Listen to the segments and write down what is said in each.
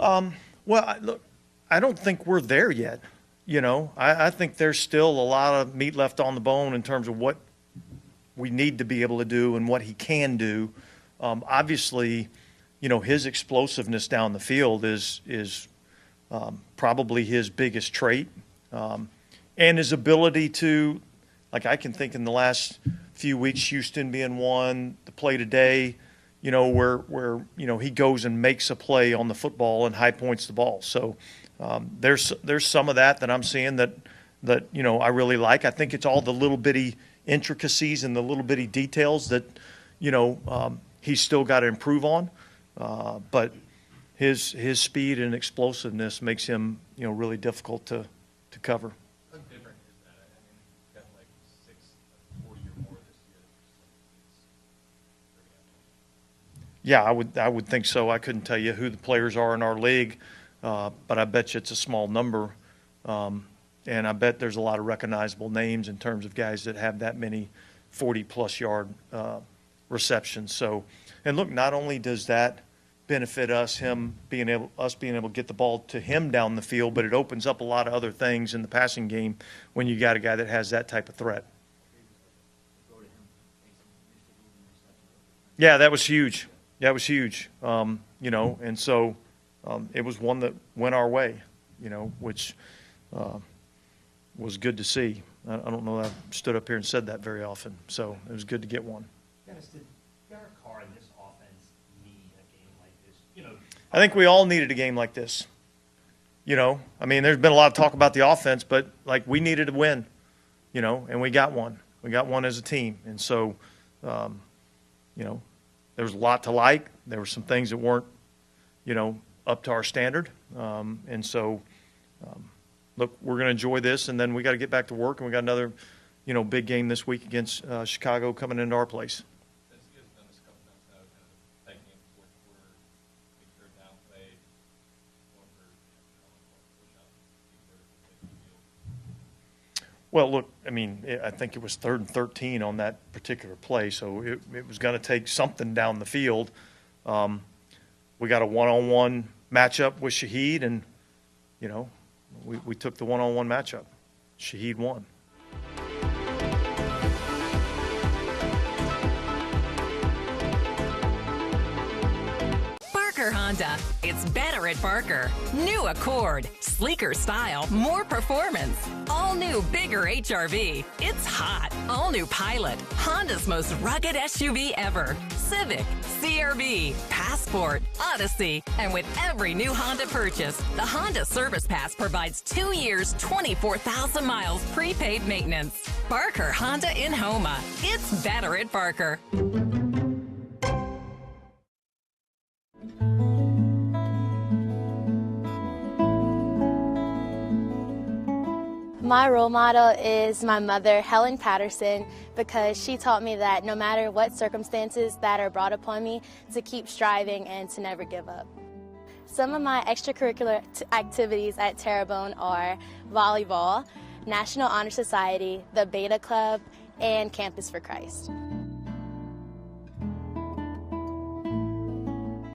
Look, I don't think we're there yet. I think there's still a lot of meat left on the bone in terms of what we need to be able to do and what he can do. Obviously, his explosiveness down the field is probably his biggest trait, and his ability to, like I can think in the last few weeks, Houston being one, the play today, where he goes and makes a play on the football and high points the ball. So there's some of that I'm seeing that I really like. I think it's all the little bitty intricacies and the little bitty details that he's still got to improve on. But his speed and explosiveness makes him really difficult to cover. How different is that? I mean, you've got like 640 or more this year. Yeah, I would think so. I couldn't tell you who the players are in our league, but I bet you it's a small number. And I bet there's a lot of recognizable names in terms of guys that have that many 40-plus yard receptions. So, and look, not only does that benefit us, being able to get the ball to him down the field, but it opens up a lot of other things in the passing game when you got a guy that has that type of threat. Yeah, that was huge. That was huge. And so it was one that went our way, which was good to see. I don't know that I've stood up here and said that very often, so it was good to get one. Dennis, did Derek Carr and this offense need a game like this? I think we all needed a game like this. I mean, there's been a lot of talk about the offense, but we needed to win, and we got one. We got one as a team, and so, there was a lot to like. There were some things that weren't, up to our standard, and so. Look, we're going to enjoy this, and then we got to get back to work, and we got another, big game this week against Chicago coming into our place. Since you guys have done this a couple times now, kind of tight game fourth quarter, big third down play, going for push out, Well, look, I mean, I think it was 3rd and 13 on that particular play, so it was going to take something down the field. We got a one-on-one matchup with Shaheed, and, we took the one-on-one matchup. Shaheed won. Barker Honda. It's better at Barker. New Accord. Sleeker style. More performance. All new, bigger HRV. It's hot. All new Pilot. Honda's most rugged SUV ever. Civic. CRV. Passport. Odyssey. And with every new Honda purchase, the Honda Service Pass provides 2 years, 24,000 miles prepaid maintenance. Barker Honda in Houma. It's better at Barker. My role model is my mother, Helen Patterson, because she taught me that no matter what circumstances that are brought upon me, to keep striving and to never give up. Some of my extracurricular activities at Terrebonne are volleyball, National Honor Society, the Beta Club, and Campus for Christ.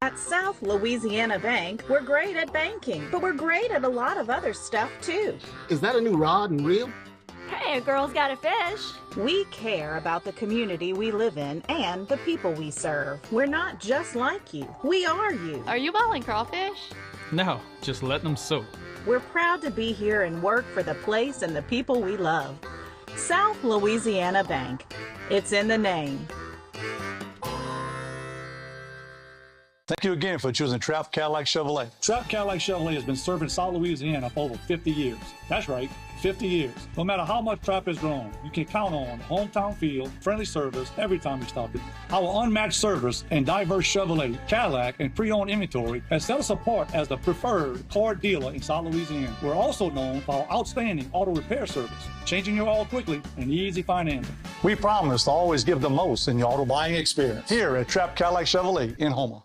At South Louisiana Bank, we're great at banking, but we're great at a lot of other stuff too. Is that a new rod and reel? Hey, a girl's got a fish. We care about the community we live in and the people we serve. We're not just like you. We are you. Are you boiling crawfish? No, just letting them soak. We're proud to be here and work for the place and the people we love. South Louisiana Bank. It's in the name. Thank you again for choosing Trapp Cadillac Chevrolet. Trapp Cadillac Chevrolet has been serving South Louisiana for over 50 years. That's right, 50 years. No matter how much Trapp has grown, you can count on hometown feel, friendly service every time we stop it. Our unmatched service and diverse Chevrolet, Cadillac, and pre-owned inventory has set us apart as the preferred car dealer in South Louisiana. We're also known for our outstanding auto repair service, changing your oil quickly and easy financing. We promise to always give the most in your auto buying experience here at Trapp Cadillac Chevrolet in Houma.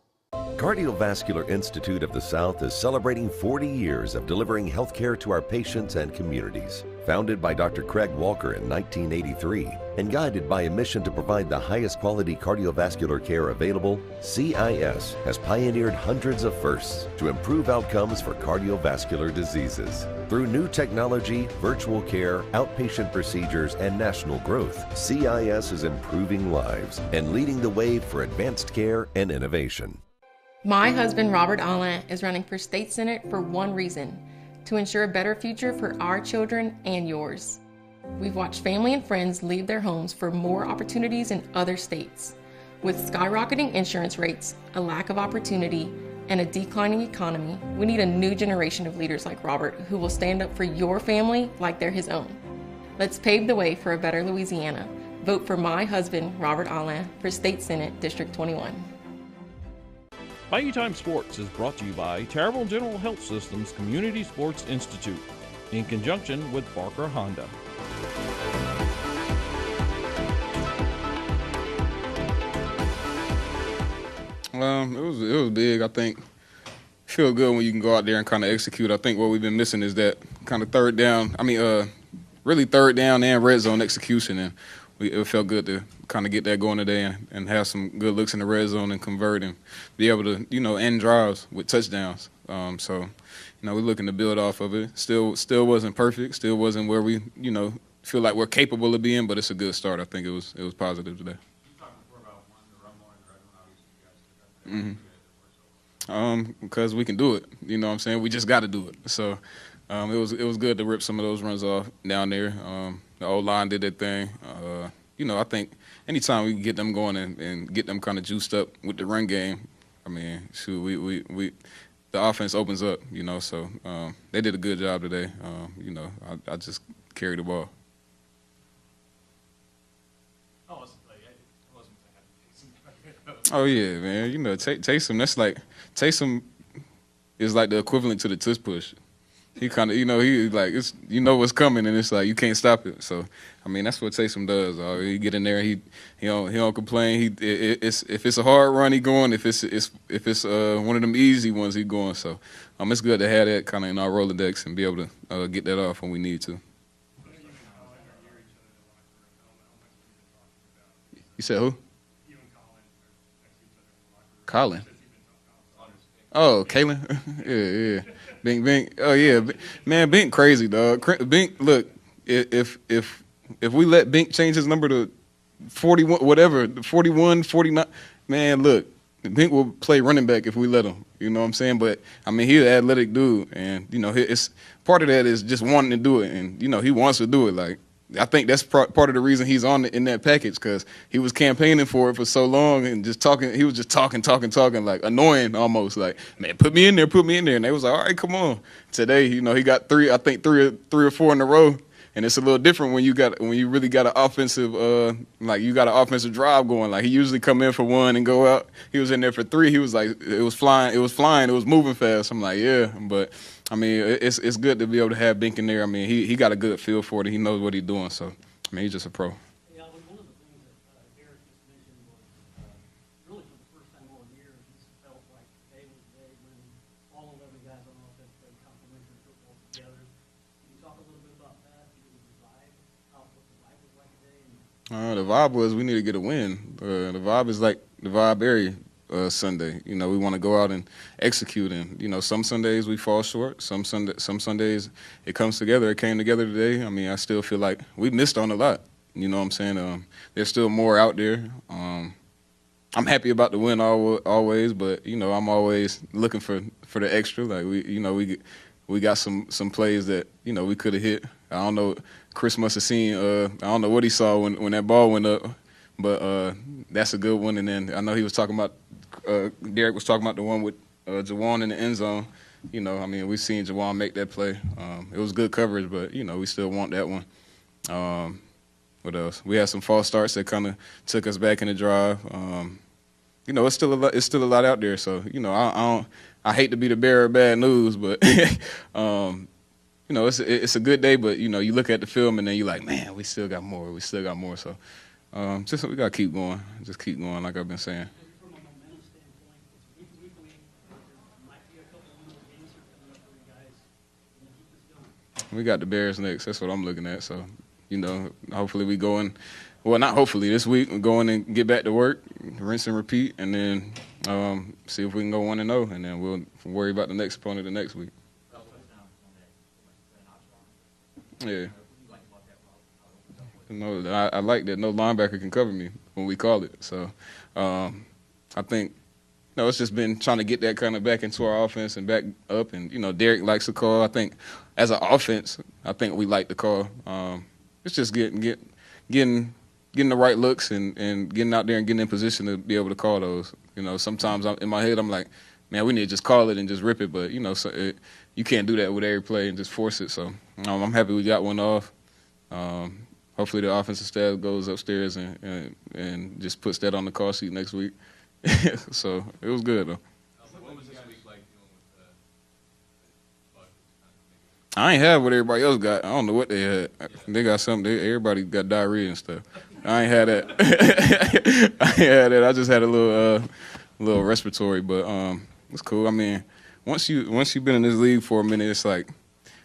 Cardiovascular Institute of the South is celebrating 40 years of delivering health care to our patients and communities. Founded by Dr. Craig Walker in 1983 and guided by a mission to provide the highest quality cardiovascular care available, CIS has pioneered hundreds of firsts to improve outcomes for cardiovascular diseases. Through new technology, virtual care, outpatient procedures, and national growth, CIS is improving lives and leading the way for advanced care and innovation. My husband, Robert Allen, is running for state senate for one reason: to ensure a better future for our children and yours. We've watched family and friends leave their homes for more opportunities in other states. With skyrocketing insurance rates, a lack of opportunity, and a declining economy, we need a new generation of leaders like Robert who will stand up for your family like they're his own. Let's pave the way for a better Louisiana. Vote for my husband, Robert Allen, for State Senate District 21. Bayou Time Sports is brought to you by Terrible General Health System's Community Sports Institute in conjunction with Barker Honda. It was big. I think feel good when you can go out there and kind of execute. I think what we've been missing is that kind of third down. Really third down and red zone execution, and it felt good to kind of get that going today and have some good looks in the red zone and convert and be able to end drives with touchdowns. So we're looking to build off of it. Still wasn't perfect. Still wasn't where we feel like we're capable of being, but it's a good start. I think it was positive today. Because we can do it. You know what I'm saying? We just got to do it. So it was good to rip some of those runs off down there. The O-line did that thing. I think anytime we can get them going and get them kind of juiced up with the run game, the offense opens up, so they did a good job today. I just carried the ball. Oh yeah, man. Taysom. That's like Taysom is like the equivalent to the tush push. He kind of, he like it's what's coming, and it's like you can't stop it. So that's what Taysom does. He get in there, he don't complain. If it's a hard run, he going. If it's one of them easy ones, he going. So it's good to have that kind of in our Rolodex and be able to get that off when we need to. You said who? Colin. Oh, Kalen. Yeah. Bink. Oh yeah, man. Bink crazy, dog. Bink. Look, if we let Bink change his number to 41, whatever, 41, 49, man. Look, Bink will play running back if we let him. You know what I'm saying? But he's an athletic dude, and it's part of that is just wanting to do it, and he wants to do it. Like I think that's part of the reason he's on in that package, because he was campaigning for it for so long and just talking. He was just talking, like annoying almost. Like, man, put me in there. And they was like, all right, come on. Today, he got three or four in a row, and it's a little different when you really got an offensive, you got an offensive drive going. Like he usually come in for one and go out. He was in there for three. He was like, it was flying, it was moving fast. I'm like, yeah, but. It's good to be able to have Bink in there. He got a good feel for it. He knows what he's doing. So, he's just a pro. Yeah, one of the things that Derek just mentioned was really for the first time all year, he's felt like today was the day when all 11 guys on offense played complementary football together. Can you talk a little bit about that? The vibe, what the vibe was like today? The vibe was we need to get a win. The vibe is like the vibe area. Sunday, we want to go out and execute, and some Sundays we fall short. Some Sundays it comes together. It came together today. I still feel like we missed on a lot. You know what I'm saying? There's still more out there. I'm happy about the win always, but I'm always looking for the extra. Like we got some plays that we could have hit. I don't know. Chris must have seen. I don't know what he saw when that ball went up, but that's a good one. And then I know he was talking about. Derek was talking about the one with Jawan in the end zone. We've seen Jawan make that play. It was good coverage, but, we still want that one. What else? We had some false starts that kind of took us back in the drive. It's still a lot out there. So, I hate to be the bearer of bad news, but, it's a good day. But, you look at the film and then you're like, man, we still got more. So, we got to keep going. Just keep going like I've been saying. We got the Bears next. That's what I'm looking at. So, you know, hopefully we go in. Well, not hopefully. This week we go in and get back to work, rinse and repeat, and then see if we can go 1-0, and then we'll worry about the next opponent the next week. Yeah. No, I like that no linebacker can cover me when we call it. So I think, you know, it's just been trying to get that kind of back into our offense and back up. And, you know, Derek likes the call. I think as an offense, I think we like the call. It's just getting the right looks and getting out there and getting in position to be able to call those. You know, sometimes in my head I'm like, man, we need to just call it and just rip it. But, you know, you can't do that with every play and just force it. So I'm happy we got one off. Hopefully the offensive staff goes upstairs and just puts that on the call sheet next week. So it was good, though. What was this week like dealing with I ain't have what everybody else got. I don't know what they had. They got something. Everybody got diarrhea and stuff. I ain't had that. I ain't had that. I just had a little respiratory, but it's cool. I mean, once you've been in this league for a minute, it's like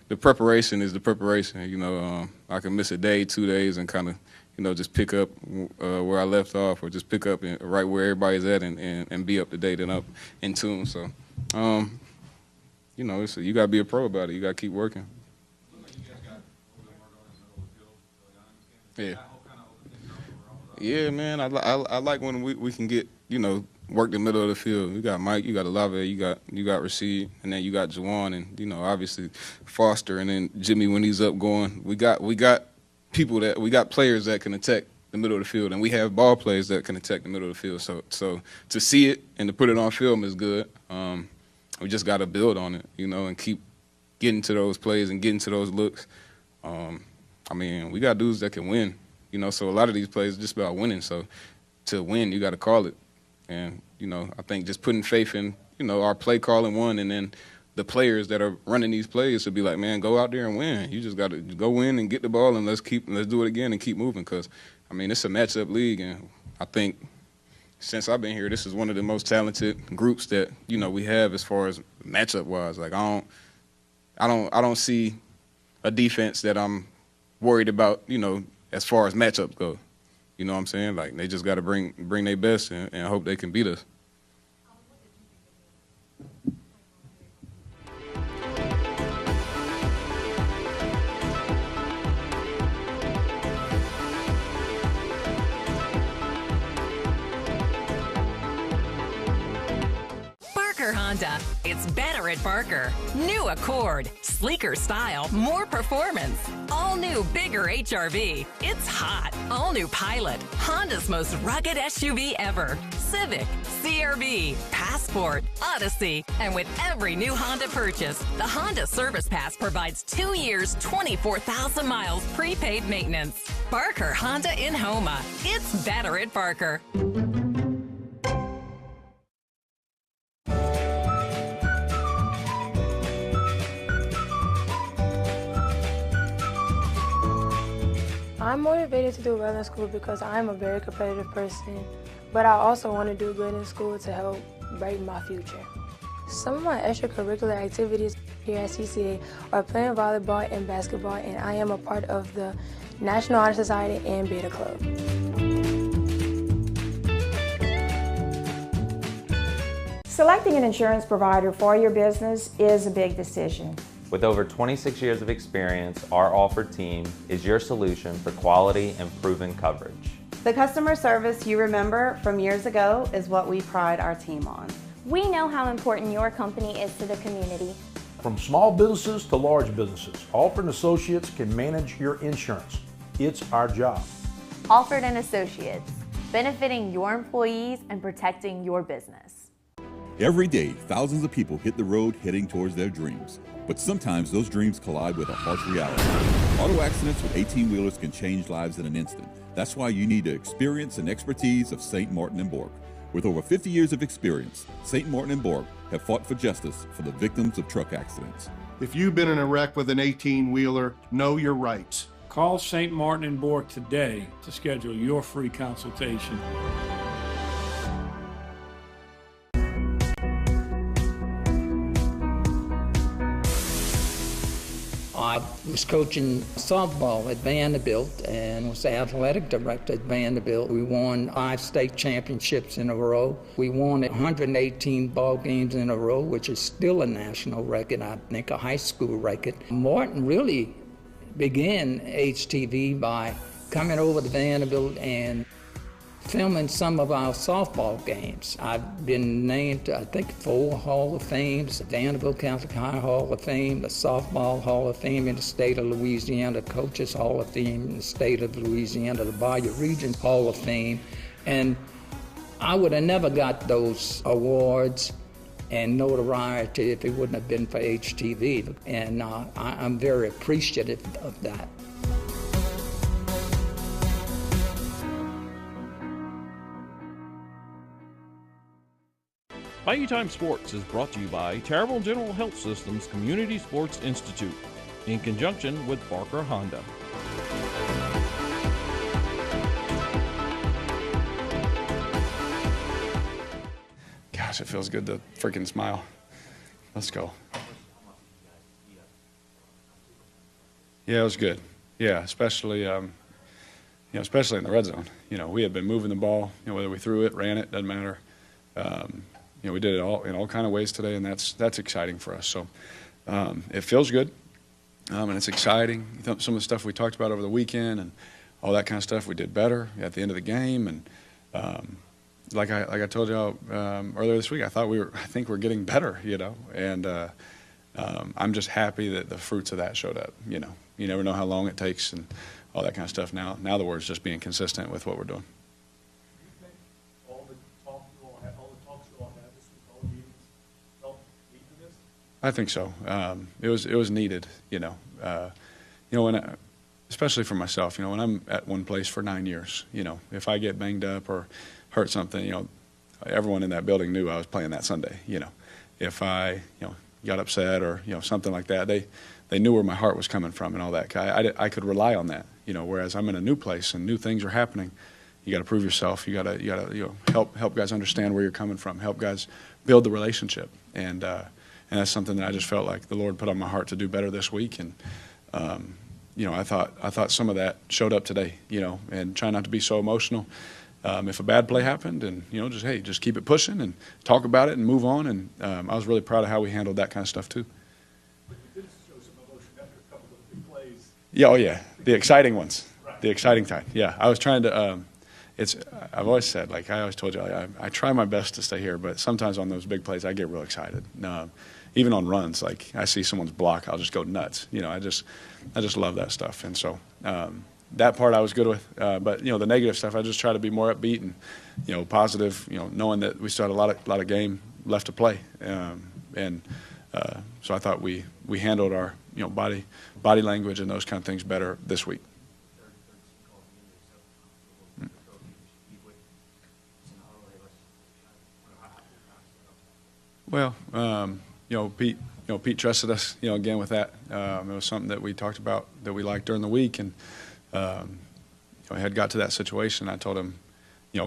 the preparation is the preparation. You know, I can miss a day, 2 days, and kind of, you know, just pick up where I left off, or just pick up right where everybody's at, and be up to date and up in tune. So, you know, you got to be a pro about it. You got to keep working. Yeah. Yeah, man. I like when we can get, you know, work the middle of the field. You got Mike, you got Olave, you got Rasheed, and then you got Juwan, and, you know, obviously Foster, and then Jimmy when he's up going. We got players that can attack the middle of the field, and we have ball players that can attack the middle of the field. So to see it and to put it on film is good. We just got to build on it, you know, and keep getting to those plays and getting to those looks. I mean, we got dudes that can win, you know, so a lot of these plays are just about winning. So to win, you got to call it. And, you know, I think just putting faith in, you know, our play calling one, and then the players that are running these plays to be like, man, go out there and win. You just got to go win and get the ball, and let's do it again and keep moving. Because, I mean, it's a matchup league, and I think since I've been here, this is one of the most talented groups that, you know, we have as far as matchup wise. Like I don't see a defense that I'm worried about, you know, as far as matchups go. You know what I'm saying? Like, they just got to bring their best and hope they can beat us. Barker Honda. It's better at Barker. New Accord. Sleeker style, more performance. All new, bigger HRV. It's hot. All new Pilot. Honda's most rugged SUV ever. Civic, CRV, Passport, Odyssey. And with every new Honda purchase, the Honda Service Pass provides 2 years, 24,000 miles prepaid maintenance. Barker Honda in Homa. It's better at Barker. I'm motivated to do well in school because I'm a very competitive person, but I also want to do good in school to help brighten my future. Some of my extracurricular activities here at CCA are playing volleyball and basketball, and I am a part of the National Honor Society and Beta Club. Selecting an insurance provider for your business is a big decision. With over 26 years of experience, our Alford team is your solution for quality and proven coverage. The customer service you remember from years ago is what we pride our team on. We know how important your company is to the community. From small businesses to large businesses, Alford & Associates can manage your insurance. It's our job. Alford & Associates, benefiting your employees and protecting your business. Every day, thousands of people hit the road heading towards their dreams. But sometimes those dreams collide with a harsh reality. Auto accidents with 18-wheelers can change lives in an instant. That's why you need the experience and expertise of St. Martin & Bork. With over 50 years of experience, St. Martin & Bork have fought for justice for the victims of truck accidents. If you've been in a wreck with an 18-wheeler, know your rights. Call St. Martin & Bork today to schedule your free consultation. I was coaching softball at Vanderbilt and was the athletic director at Vanderbilt. We won 5 state championships in a row. We won 118 ball games in a row, which is still a national record, I think, a high school record. Martin really began HTV by coming over to Vanderbilt and filming some of our softball games. I've been named, I think, 4 Hall of Fames, the Vanderbilt Catholic High Hall of Fame, the Softball Hall of Fame in the state of Louisiana, the Coaches Hall of Fame in the state of Louisiana, the Bayou Region Hall of Fame. And I would have never got those awards and notoriety if it wouldn't have been for HTV. And I'm very appreciative of that. Bayou Time Sports is brought to you by Terrible General Health System's Community Sports Institute in conjunction with Barker Honda. Gosh, it feels good to freaking smile. Let's go. Yeah, it was good. Yeah, especially especially in the red zone. We had been moving the ball. Whether we threw it, ran it, doesn't matter. We did it all in all kind of ways today, and that's exciting for us. So it feels good, and it's exciting. Some of the stuff we talked about over the weekend and all that kind of stuff, we did better at the end of the game. And like I told y'all earlier this week, I think we're getting better, And I'm just happy that the fruits of that showed up. You never know how long it takes and all that kind of stuff. Now the word's just being consistent with what we're doing. I think so. It was needed, when especially for myself, when I'm at one place for 9 years, if I get banged up or hurt something, everyone in that building knew I was playing that Sunday, If I, got upset or, something like that, they knew where my heart was coming from and all that. I could rely on that, whereas I'm in a new place and new things are happening. You got to prove yourself. You got to help guys understand where you're coming from, help guys build the relationship. And that's something that I just felt like the Lord put on my heart to do better this week. And, I thought some of that showed up today, and try not to be so emotional. If a bad play happened and, just keep it pushing and talk about it and move on. And I was really proud of how we handled that kind of stuff too. But you did show some emotion after a couple of big plays. Yeah, oh yeah, the exciting ones, right. The exciting time. Yeah, I was trying to, I've always said, like I always told you, I try my best to stay here, but sometimes on those big plays I get real excited. Even on runs, like I see someone's block, I'll just go nuts. I just love that stuff. And so that part I was good with. But the negative stuff, I just try to be more upbeat and positive. Knowing that we still had a lot of game left to play. So I thought we handled our body language and those kind of things better this week. Well, Pete trusted us, again with that. It was something that we talked about that we liked during the week, and I had got to that situation. I told him,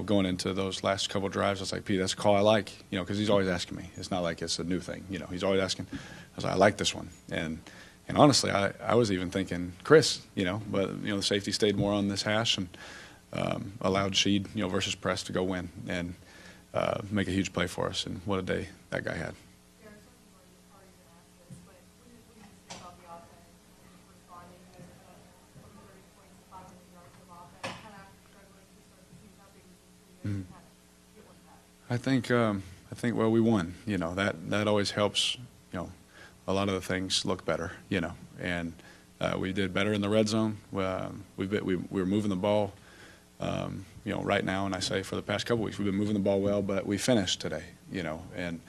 going into those last couple of drives, I was like, Pete, that's a call I like, because he's always asking me. It's not like it's a new thing, he's always asking. I was like, I like this one, and honestly, I was even thinking Chris, but the safety stayed more on this hash and allowed Sheed, versus Press to go win and make a huge play for us. And what a day that guy had. I think well, we won. That always helps. A lot of the things look better. And we did better in the red zone. We were moving the ball. Right now, and I say for the past couple weeks, we've been moving the ball well, but we finished today. And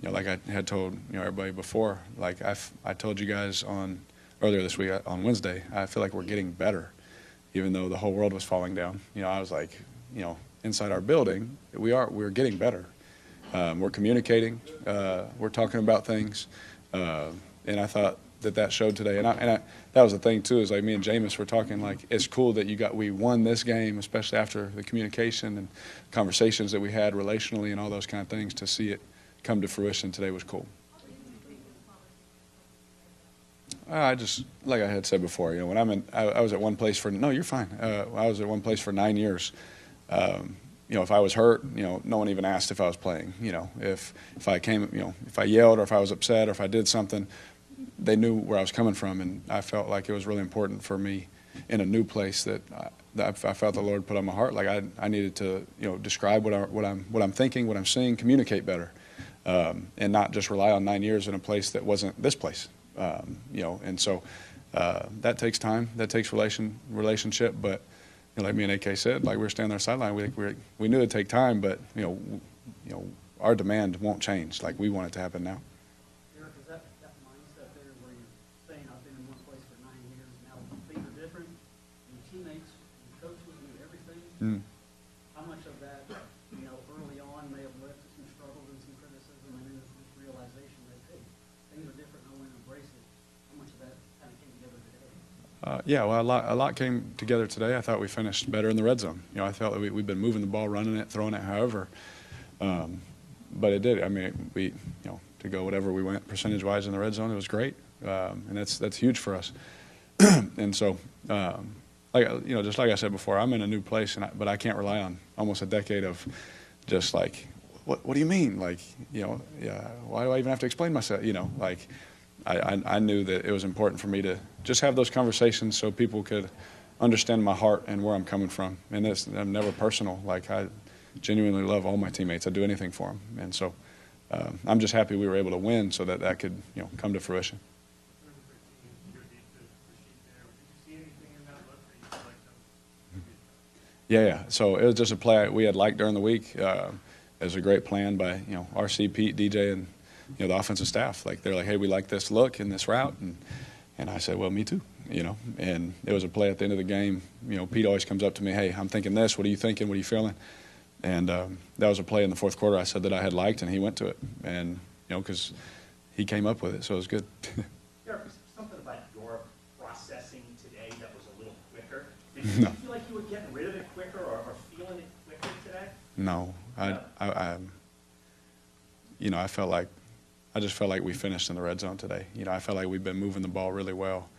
like I had told everybody before, like I told you guys earlier this week on Wednesday, I feel like we're getting better, even though the whole world was falling down. I was like, inside our building, we're getting better. We're communicating. We're talking about things, and I thought that showed today. And that was the thing too. Is like me and Jameis were talking. Like it's cool that we won this game, especially after the communication and conversations that we had relationally and all those kind of things. To see it come to fruition today was cool. I just, like I had said before, when I was at one place for, no, you're fine. I was at one place for 9 years. If I was hurt, no one even asked if I was playing. If I came, if I yelled or if I was upset or if I did something, they knew where I was coming from, and I felt like it was really important for me in a new place that I felt the Lord put on my heart. Like I needed to, describe what I'm thinking, what I'm seeing, communicate better, and not just rely on 9 years in a place that wasn't this place. And so that takes time, that takes relationship, but like me and AK said, like we were standing there sideline, we knew it'd take time, but our demand won't change. Like we want it to happen now. Eric, is that mindset there where you're saying I've been in one place for 9 years, now things are different, and your teammates, your coaches knew everything? How much of that, early on may have led to some struggles and some criticism, and then this realization that, hey, things are different, I want to embrace it. How much of that kind of came together today? A lot came together today. I thought we finished better in the red zone. I felt like we've been moving the ball, running it, throwing it, however. But it did. I mean, to go whatever we went percentage-wise in the red zone, it was great, and that's huge for us. And so, just like I said before, I'm in a new place, but I can't rely on almost a decade of just like, what do you mean? Like, why do I even have to explain myself? I knew that it was important for me to just have those conversations so people could understand my heart and where I'm coming from. And I'm never personal. Like, I genuinely love all my teammates. I'd do anything for them. And so I'm just happy we were able to win so that could come to fruition. Yeah. So it was just a play we had liked during the week. It was a great plan by RC, Pete, DJ, and the offensive staff. Like they're like, hey, we like this look and this route, and I said, well, me too. And it was a play at the end of the game. Pete always comes up to me, hey, I'm thinking this. What are you thinking? What are you feeling? And that was a play in the fourth quarter I said that I had liked, and he went to it. And because he came up with it, so it was good. Eric, was something about your processing today that was a little quicker? Did you feel like you were getting rid of it quicker or feeling it quicker today? No, I just felt like we finished in the red zone today. I felt like we've been moving the ball really well,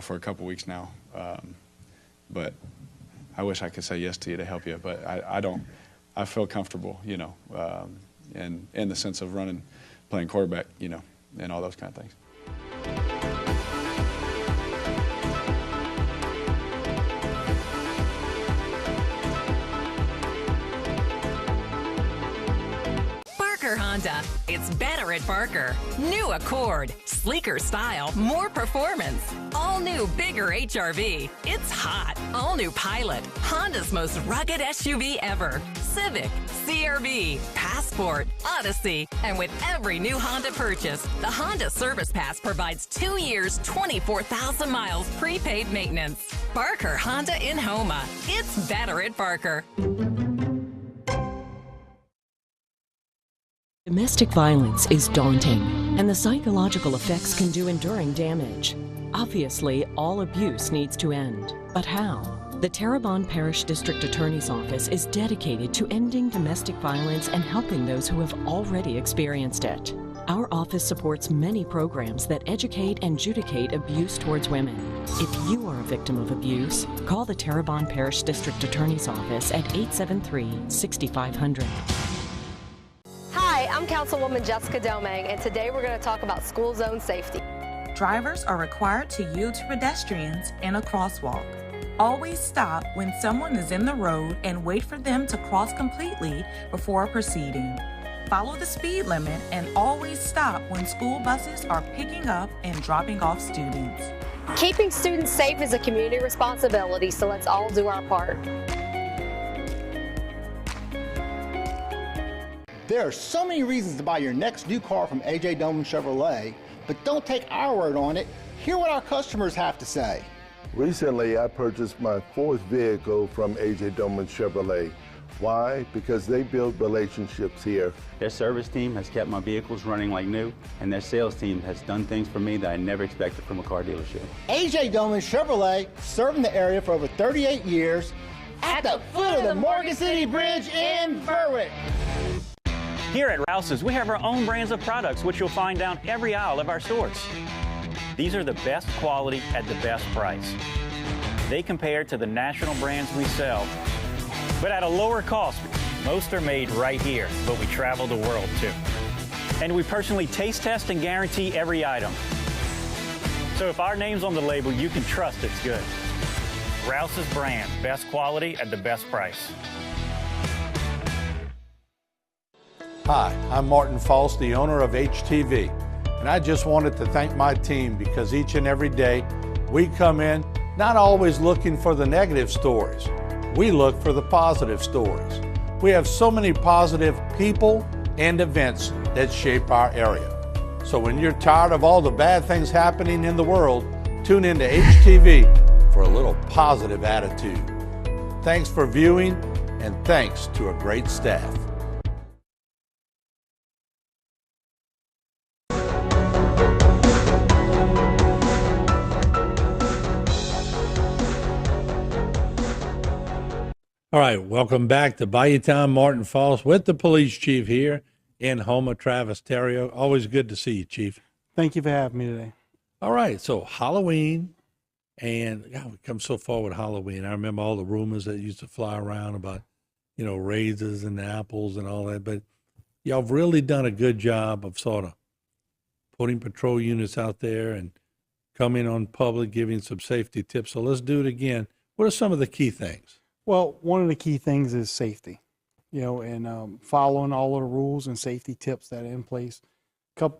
for a couple weeks now. But I wish I could say yes to you to help you, but I don't. I feel comfortable, in the sense of playing quarterback, and all those kind of things. Honda. It's better at Barker. New Accord. Sleeker style, more performance. All new, bigger HRV. It's hot. All new Pilot. Honda's most rugged SUV ever. Civic, CR-V, Passport, Odyssey. And with every new Honda purchase, the Honda Service Pass provides 2 years, 24,000 miles prepaid maintenance. Barker Honda in Homa. It's better at Barker. Domestic violence is daunting, and the psychological effects can do enduring damage. Obviously, all abuse needs to end. But how? The Terrebonne Parish District Attorney's Office is dedicated to ending domestic violence and helping those who have already experienced it. Our office supports many programs that educate and adjudicate abuse towards women. If you are a victim of abuse, call the Terrebonne Parish District Attorney's Office at 873-6500. Hi, I'm Councilwoman Jessica Domang, and today we're going to talk about school zone safety. Drivers are required to yield to pedestrians in a crosswalk. Always stop when someone is in the road and wait for them to cross completely before proceeding. Follow the speed limit and always stop when school buses are picking up and dropping off students. Keeping students safe is a community responsibility, so let's all do our part. There are so many reasons to buy your next new car from A.J. Doman Chevrolet, but don't take our word on it. Hear what our customers have to say. Recently, I purchased my fourth vehicle from A.J. Doman Chevrolet. Why? Because they build relationships here. Their service team has kept my vehicles running like new, and their sales team has done things for me that I never expected from a car dealership. A.J. Doman Chevrolet, serving the area for over 38 years, at the foot of the Morgan City Bridge in Berwick. Here at Rouse's, we have our own brands of products, which you'll find down every aisle of our stores. These are the best quality at the best price. They compare to the national brands we sell, but at a lower cost. Most are made right here, but we travel the world too. And we personally taste test and guarantee every item. So if our name's on the label, you can trust it's good. Rouse's brand, best quality at the best price. Hi, I'm Martin False, the owner of HTV, and I just wanted to thank my team because each and every day we come in not always looking for the negative stories. We look for the positive stories. We have so many positive people and events that shape our area. So when you're tired of all the bad things happening in the world, tune into HTV for a little positive attitude. Thanks for viewing, and thanks to a great staff. All right, welcome back to Bayou Town. Martin Falls with the police chief here in Houma, Travis Terrio. Always good to see you, Chief. Thank you for having me today. All right, so Halloween, and God, we come so far with Halloween. I remember all the rumors that used to fly around about, raises and apples and all that, but y'all have really done a good job of sort of putting patrol units out there and coming on public, giving some safety tips. So let's do it again. What are some of the key things? Well, one of the key things is safety, and following all of the rules and safety tips that are in place.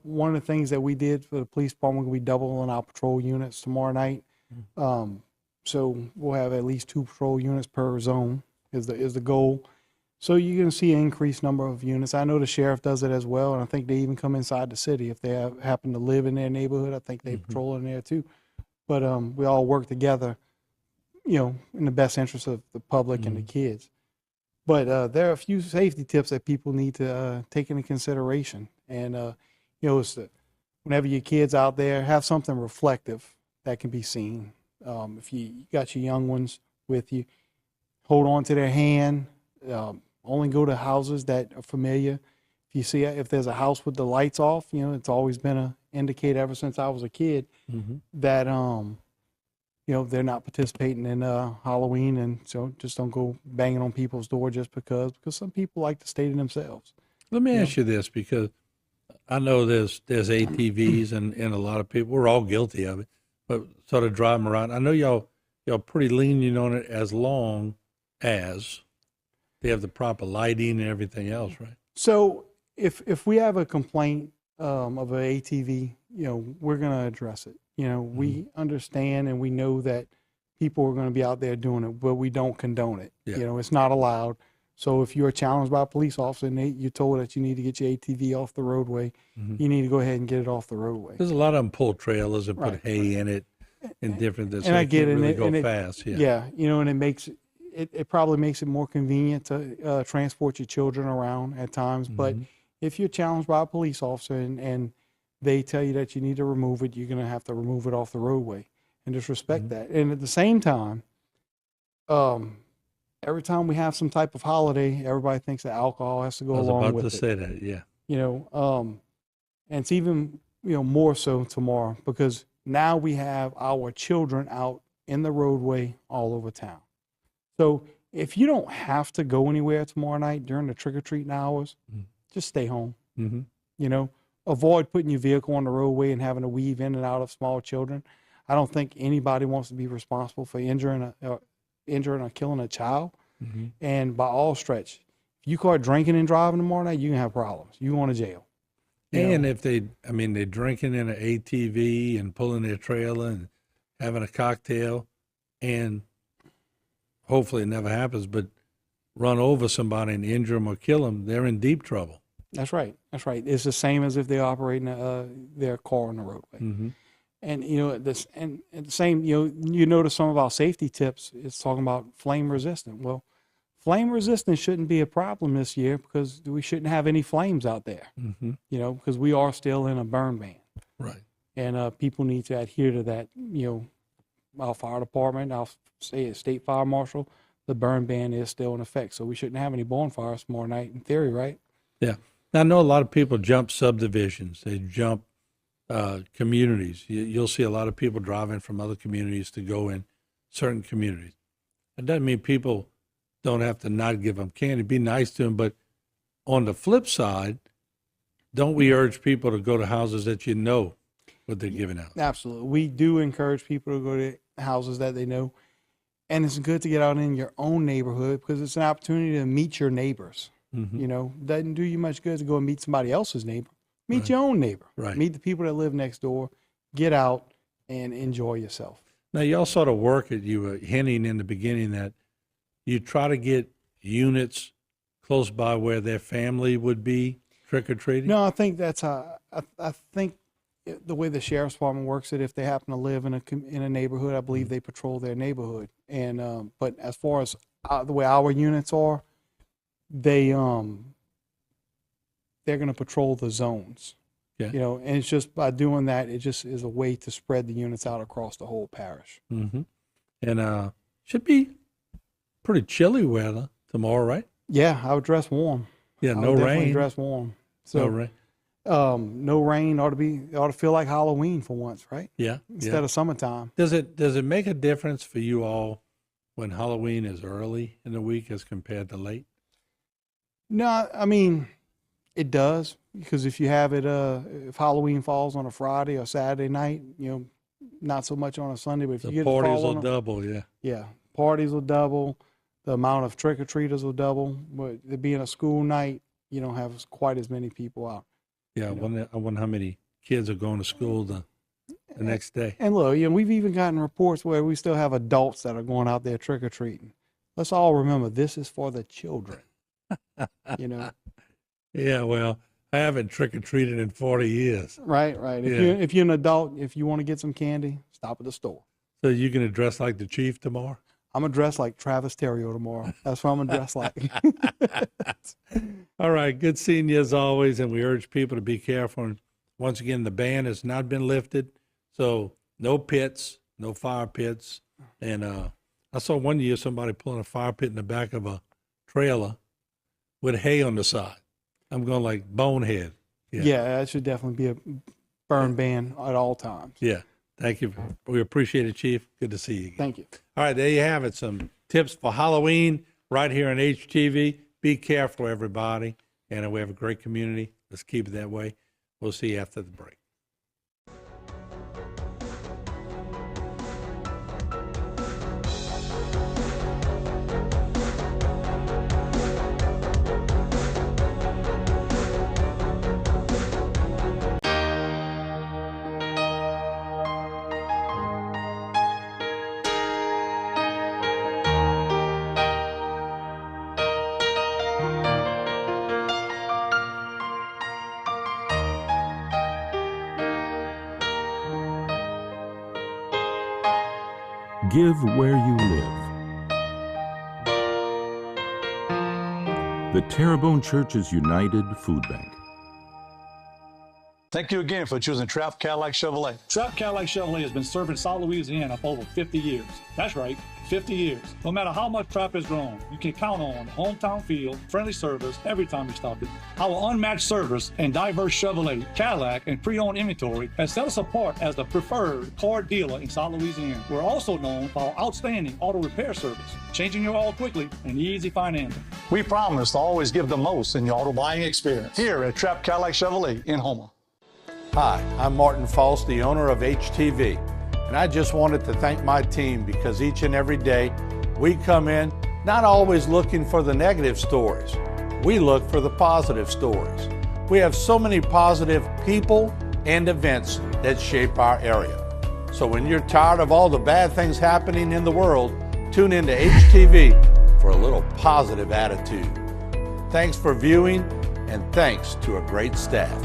One of the things that we did for the police department, we doubling our patrol units tomorrow night. So we'll have at least 2 patrol units per zone is the goal. So you're going to see an increased number of units. I know the sheriff does it as well, and I think they even come inside the city if they happen to live in their neighborhood. I think they patrol in there too. But we all work together, in the best interest of the public and the kids. But there are a few safety tips that people need to take into consideration. And, it's whenever your kid's out there, have something reflective that can be seen. If you got your young ones with you, hold on to their hand. Only go to houses that are familiar. If there's a house with the lights off, it's always been an indicator ever since I was a kid that, they're not participating in Halloween, and so just don't go banging on people's door just because some people like to stay to themselves. Let me ask you this, because I know there's ATVs and a lot of people, we're all guilty of it, but sort of drive them around. I know y'all pretty lenient on it as long as they have the proper lighting and everything else, right? So if we have a complaint of an ATV, we're going to address it. We understand and we know that people are going to be out there doing it, but we don't condone it. Yeah. It's not allowed. So if you're challenged by a police officer and you're told that you need to get your ATV off the roadway, you need to go ahead and get it off the roadway. There's a lot of them pull trailers and put hay in it and different things. And I get it. Really go fast. Yeah. And it probably makes it more convenient to transport your children around at times. But if you're challenged by a police officer and they tell you that you need to remove it, you're going to have to remove it off the roadway and just respect that. And at the same time, every time we have some type of holiday, everybody thinks that alcohol has to go along with it. I was about to say that, yeah. And it's even, more so tomorrow because now we have our children out in the roadway all over town. So if you don't have to go anywhere tomorrow night during the trick-or-treating hours, just stay home. Avoid putting your vehicle on the roadway and having to weave in and out of small children. I don't think anybody wants to be responsible for injuring or killing a child. And by all stretch, if you caught drinking and driving tomorrow night, you can have problems. You going to jail. And if they're drinking in an ATV and pulling their trailer and having a cocktail, and hopefully it never happens, but run over somebody and injure them or kill them, they're in deep trouble. That's right. It's the same as if they're operating their car on the roadway. And at the same, you notice some of our safety tips. It's talking about flame resistant. Well, flame resistant shouldn't be a problem this year because we shouldn't have any flames out there. Because we are still in a burn ban. Right. And people need to adhere to that. Our fire department, our state fire marshal, the burn ban is still in effect. So we shouldn't have any bonfires tomorrow night in theory, right? Yeah. Now, I know a lot of people jump subdivisions. They jump communities. You'll see a lot of people driving from other communities to go in certain communities. It doesn't mean people don't have to not give them candy. Be nice to them. But on the flip side, don't we urge people to go to houses that you know what they're giving out? Absolutely. We do encourage people to go to houses that they know. And it's good to get out in your own neighborhood because it's an opportunity to meet your neighbors. Mm-hmm. You know, doesn't do you much good to go and meet somebody else's neighbor. Meet your own neighbor. Right. Meet the people that live next door. Get out and enjoy yourself. Now, y'all sort of work it. You were hinting in the beginning that you try to get units close by where their family would be trick-or-treating? No, I think that's I think the way the sheriff's department works it, if they happen to live in a neighborhood, I believe they patrol their neighborhood. And but as far as the way our units are, they're going to patrol the zones. Yeah. You know, and it's just by doing that, it just is a way to spread the units out across the whole parish. Mm-hmm. And should be pretty chilly weather tomorrow, right? Yeah, I would dress warm. Yeah, I no would definitely rain. dress warm. So, No rain. no rain ought to feel like Halloween for once, right? Yeah. Instead of summertime. Does it make a difference for you all when Halloween is early in the week as compared to late? No, I mean, it does, because if you have it, if Halloween falls on a Friday or Saturday night, you know, not so much on a Sunday, but if The you get parties it fall will on double, yeah. Yeah, parties will double. The amount of trick-or-treaters will double. But it being a school night, you don't have quite as many people out. Yeah, I wonder how many kids are going to school the next day. And look, you know, we've even gotten reports where we still have adults that are going out there trick-or-treating. Let's all remember, this is for the children, you know. Yeah, well, I haven't trick-or-treated in 40 years. Right. If you're an adult, if you want to get some candy, stop at the store. So you're going to dress like the chief tomorrow? I'm going to dress like Travis Terrio tomorrow. That's what I'm going to dress like. All right, good seeing you as always, and we urge people to be careful. And once again, the ban has not been lifted, so no pits, no fire pits. And I saw one year somebody pulling a fire pit in the back of a trailer with hay on the side. I'm going like bonehead. Yeah, that should definitely be a burn ban at all times. Yeah. Thank you. We appreciate it, Chief. Good to see you again. Thank you. All right, there you have it. Some tips for Halloween right here on HTV. Be careful, everybody. And we have a great community. Let's keep it that way. We'll see you after the break. Give where you live. The Terrebonne Church's United Food Bank. Thank you again for choosing Trapp Cadillac Chevrolet. Trapp Cadillac Chevrolet has been serving South Louisiana for over 50 years. That's right, 50 years. No matter how much Trapp has grown, you can count on hometown feel, friendly service every time you stop it. Our unmatched service and diverse Chevrolet, Cadillac, and pre-owned inventory has set us apart as the preferred car dealer in South Louisiana. We're also known for our outstanding auto repair service, changing your oil quickly and easy financing. We promise to always give the most in your auto buying experience here at Trapp Cadillac Chevrolet in Houma. Hi, I'm Martin False, the owner of HTV, and I just wanted to thank my team because each and every day we come in not always looking for the negative stories. We look for the positive stories. We have so many positive people and events that shape our area. So when you're tired of all the bad things happening in the world, tune into HTV for a little positive attitude. Thanks for viewing, and thanks to a great staff.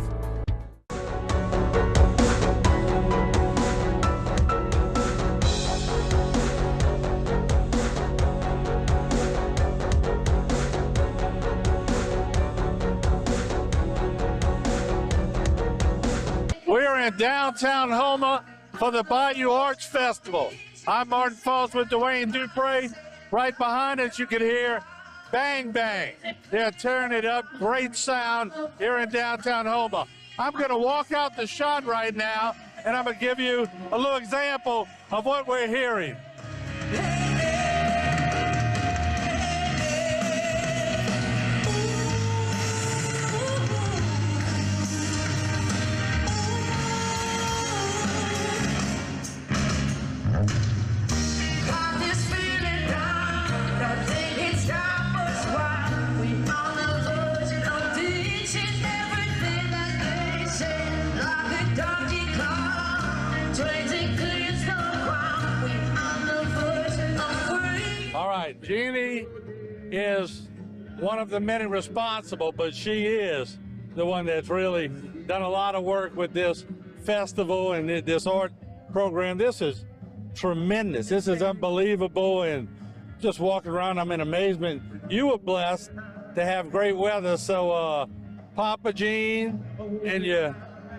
Downtown Houma for the Bayou Arts Festival. I'm Martin Falls with Dwayne Dupre. Right behind us, you can hear Bang Bang. They're tearing it up. Great sound here in downtown Houma. I'm going to walk out the shot right now, and I'm going to give you a little example of what we're hearing. All right, Jeannie is one of the many responsible, but she is the one that's really done a lot of work with this festival and this art program. This is tremendous. This is unbelievable, and just walking around, I'm in amazement. You were blessed to have great weather, so Papa Gene and your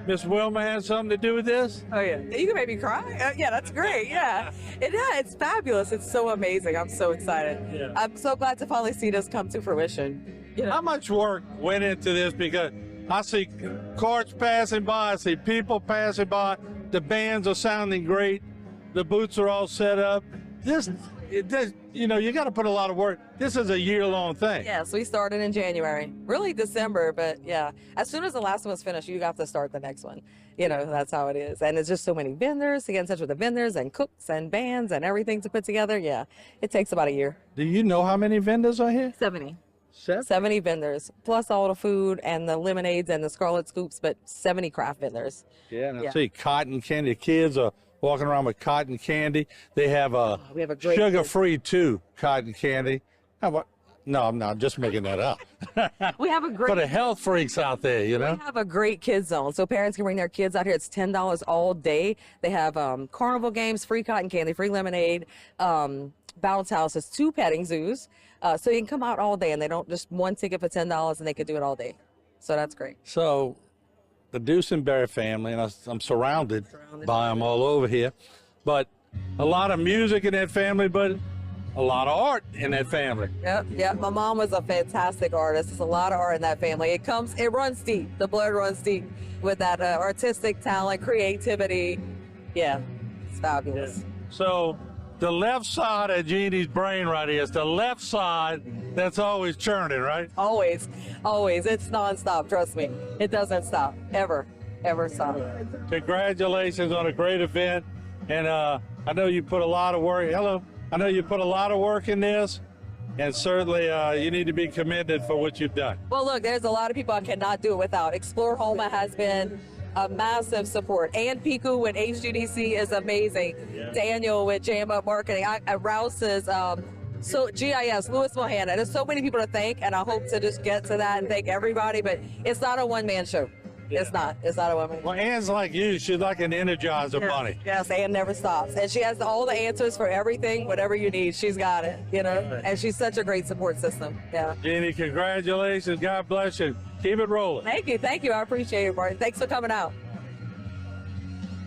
Miss Wilma had something to do with this? Oh, yeah. You can make me cry. Yeah, that's great. Yeah. It's fabulous. It's so amazing. I'm so excited. Yeah. I'm so glad to finally see this come to fruition. You know? How much work went into this? Because I see carts passing by, I see people passing by, the bands are sounding great, the booths are all set up. You got to put a lot of work. This is a year-long thing. Yes, we started in January, really December, but yeah, as soon as the last one was finished, you have to start the next one. That's how it is. And it's just so many vendors to get in touch with the vendors and cooks and bands and everything to put together. Yeah, it takes about a year. Do you know how many vendors are here? 70. 70 vendors, plus all the food and the lemonades and the Scarlet Scoops, but 70 craft vendors. Yeah, and I see cotton candy. Kids are walking around with cotton candy. They have we have a great sugar-free too cotton candy. No, I'm not just making that up. We have a great for the health freaks out there, We have a great kids zone, so parents can bring their kids out here. It's $10 all day. They have carnival games, free cotton candy, free lemonade, bounce houses, 2 petting zoos, so you can come out all day, and they don't just one ticket for $10, and they can do it all day. So that's great. So the Dusenberry family, and I'm surrounded by them all over here, but a lot of music in that family, but a lot of art in that family. Yep. My mom was a fantastic artist. There's a lot of art in that family. It runs deep. The blood runs deep with that artistic talent, creativity. Yeah, it's fabulous. So the left side of Jeannie's brain right here is the left side that's always churning, right? Always. It's nonstop, trust me. It doesn't stop, ever stop. Congratulations on a great event. And I know you put a lot of work. I know you put a lot of work in this, and certainly you need to be commended for what you've done. Well, look, there's a lot of people I cannot do it without. Explore Homa has been a massive support. Ann Piku with HTDC is amazing. Yeah. Daniel with Jam Up Marketing. Rouse's, GIS, Louis Mohana. There's so many people to thank, and I hope to just get to that and thank everybody, but it's not a one-man show. Yeah. It's not a woman. Well, Ann's like you. She's like an Energizer bunny. Yes, Ann never stops. And she has all the answers for everything, whatever you need. She's got it, And she's such a great support system. Yeah. Jeannie, congratulations. God bless you. Keep it rolling. Thank you. I appreciate it, Martin. Thanks for coming out.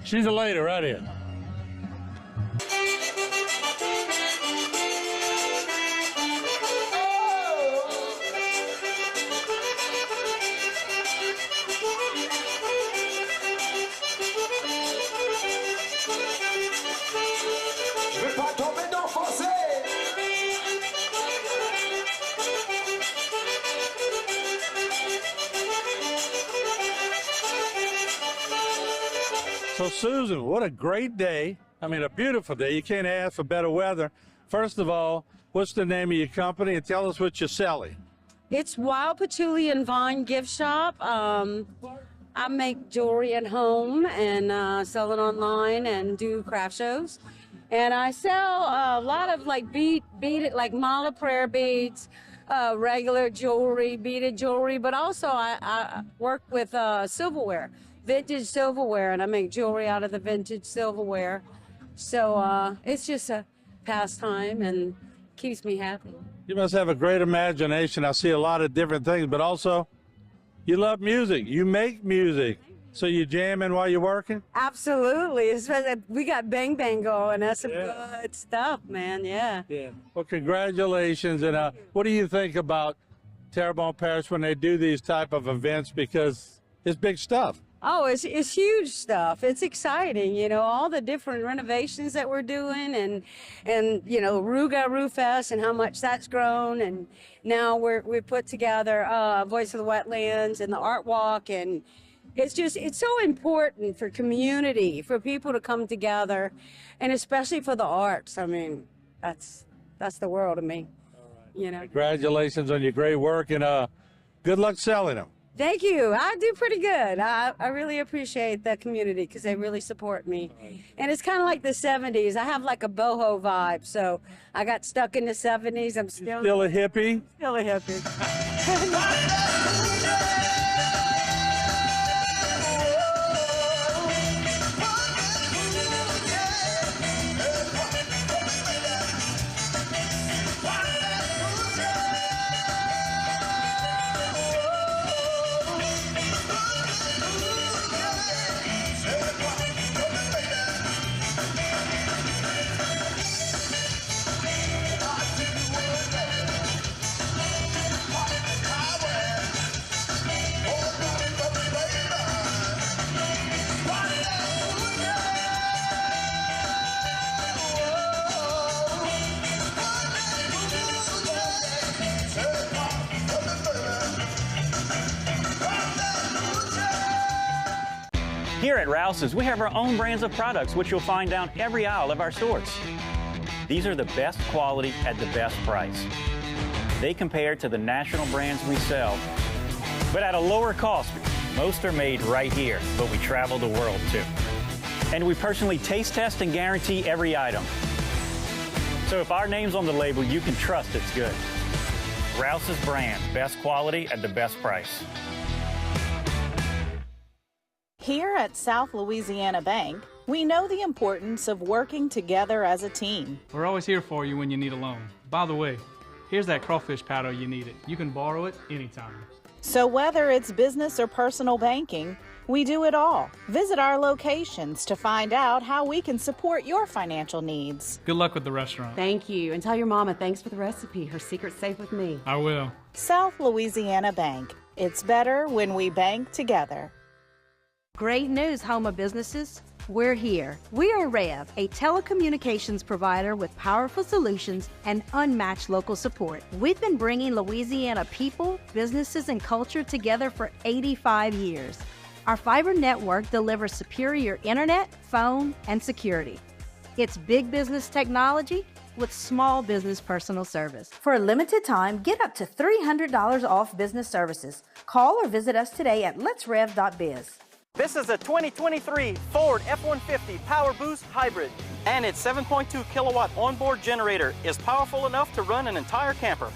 She's a lady right here. So, Susan, what a great day. I mean, a beautiful day. You can't ask for better weather. First of all, what's the name of your company, and tell us what you're selling? It's Wild Patchouli and Vine Gift Shop. I make jewelry at home and sell it online and do craft shows. And I sell a lot of like beaded, like mala prayer beads, regular jewelry, beaded jewelry, but also I work with silverware. Vintage silverware, and I make jewelry out of the vintage silverware. So it's just a pastime and keeps me happy. You must have a great imagination. I see a lot of different things, but also you love music. You make music. So you jamming while you're working? Absolutely. We got Bang Bang going. That's some good stuff, man. Yeah. Well, congratulations. And what do you think about Terrebonne Parish when they do these type of events? Because It's big stuff. Oh, it's huge stuff. It's exciting, you know, all the different renovations that we're doing and you know, Ruga Roo Fest and how much that's grown. And now we put together Voice of the Wetlands and the Art Walk. And it's so important for community, for people to come together, and especially for the arts. I mean, that's the world to me, you know. Congratulations on your great work, and good luck selling them. Thank you. I do pretty good. I really appreciate the community because they really support me. And it's kind of like the 70s. I have like a boho vibe. So I got stuck in the 70s. I'm still a hippie? Still a hippie. Here at Rouse's, we have our own brands of products which you'll find down every aisle of our stores. These are the best quality at the best price. They compare to the national brands we sell, but at a lower cost. Most are made right here, but we travel the world too. And we personally taste test and guarantee every item. So if our name's on the label, you can trust it's good. Rouse's brand, best quality at the best price. Here at South Louisiana Bank, we know the importance of working together as a team. We're always here for you when you need a loan. By the way, here's that crawfish paddle you needed. You can borrow it anytime. So whether it's business or personal banking, we do it all. Visit our locations to find out how we can support your financial needs. Good luck with the restaurant. Thank you. And tell your mama thanks for the recipe. Her secret's safe with me. I will. South Louisiana Bank. It's better when we bank together. Great news, Homa businesses. We're here. We are Rev, a telecommunications provider with powerful solutions and unmatched local support. We've been bringing Louisiana people, businesses, and culture together for 85 years. Our fiber network delivers superior internet, phone, and security. It's big business technology with small business personal service. For a limited time, get up to $300 off business services. Call or visit us today at letsrev.biz. This is a 2023 Ford F-150 Power Boost Hybrid, and its 7.2 kilowatt onboard generator is powerful enough to run an entire camper.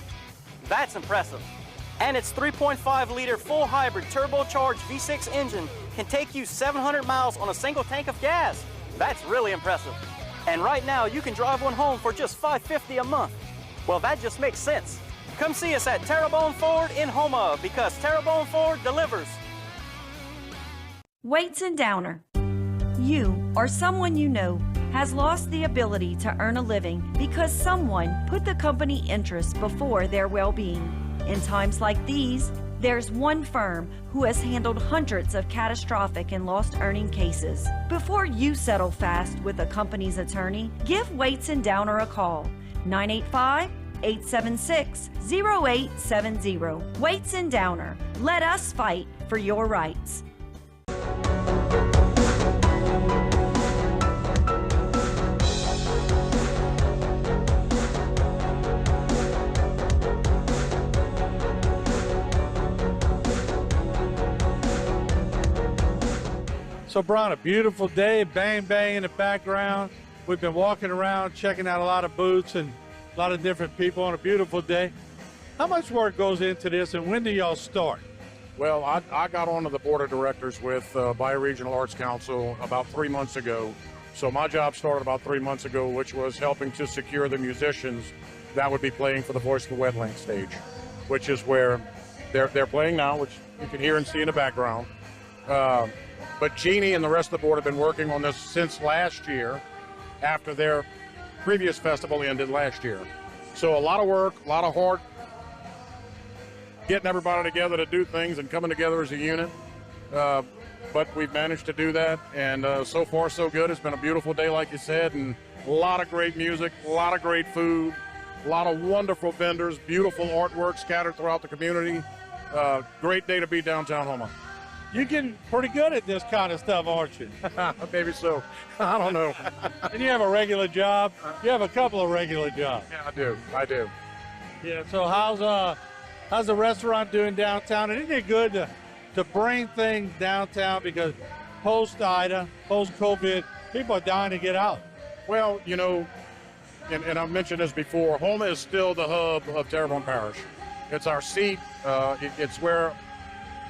That's impressive. And its 3.5 liter full hybrid turbocharged V6 engine can take you 700 miles on a single tank of gas. That's really impressive. And right now you can drive one home for just $550 a month. Well, that just makes sense. Come see us at Terrebonne Ford in Homa, because Terrebonne Ford delivers. Weights and Downer. You or someone you know has lost the ability to earn a living because someone put the company interests before their well-being. In times like these, there's one firm who has handled hundreds of catastrophic and lost earning cases. Before you settle fast with a company's attorney, give Weights and Downer a call. 985-876-0870. Weights and Downer. Let us fight for your rights. So, Brian, a beautiful day, bang, bang in the background. We've been walking around, checking out a lot of booths and a lot of different people on a beautiful day. How much work goes into this, and when do y'all start? Well, I got onto the board of directors with Bioregional Arts Council about 3 months ago. So my job started about 3 months ago, which was helping to secure the musicians that would be playing for the Voice of the Wetlands stage, which is where they're playing now, which you can hear and see in the background. But Jeannie and the rest of the board have been working on this since last year, after their previous festival ended last year. So a lot of work, a lot of hard getting everybody together to do things and coming together as a unit. but we've managed to do that, and so far so good. It's been a beautiful day, like you said, and a lot of great music, a lot of great food, a lot of wonderful vendors, beautiful artwork scattered throughout the community. Great day to be downtown Houma. You're getting pretty good at this kind of stuff, aren't you? Maybe so. I don't know. And you have a regular job? You have a couple of regular jobs. Yeah, I do. Yeah, so how's the restaurant doing downtown? And isn't it good to bring things downtown, because post-Ida, post-COVID, people are dying to get out? Well, you know, and I've mentioned this before, Houma is still the hub of Terrebonne Parish. It's our seat. It's where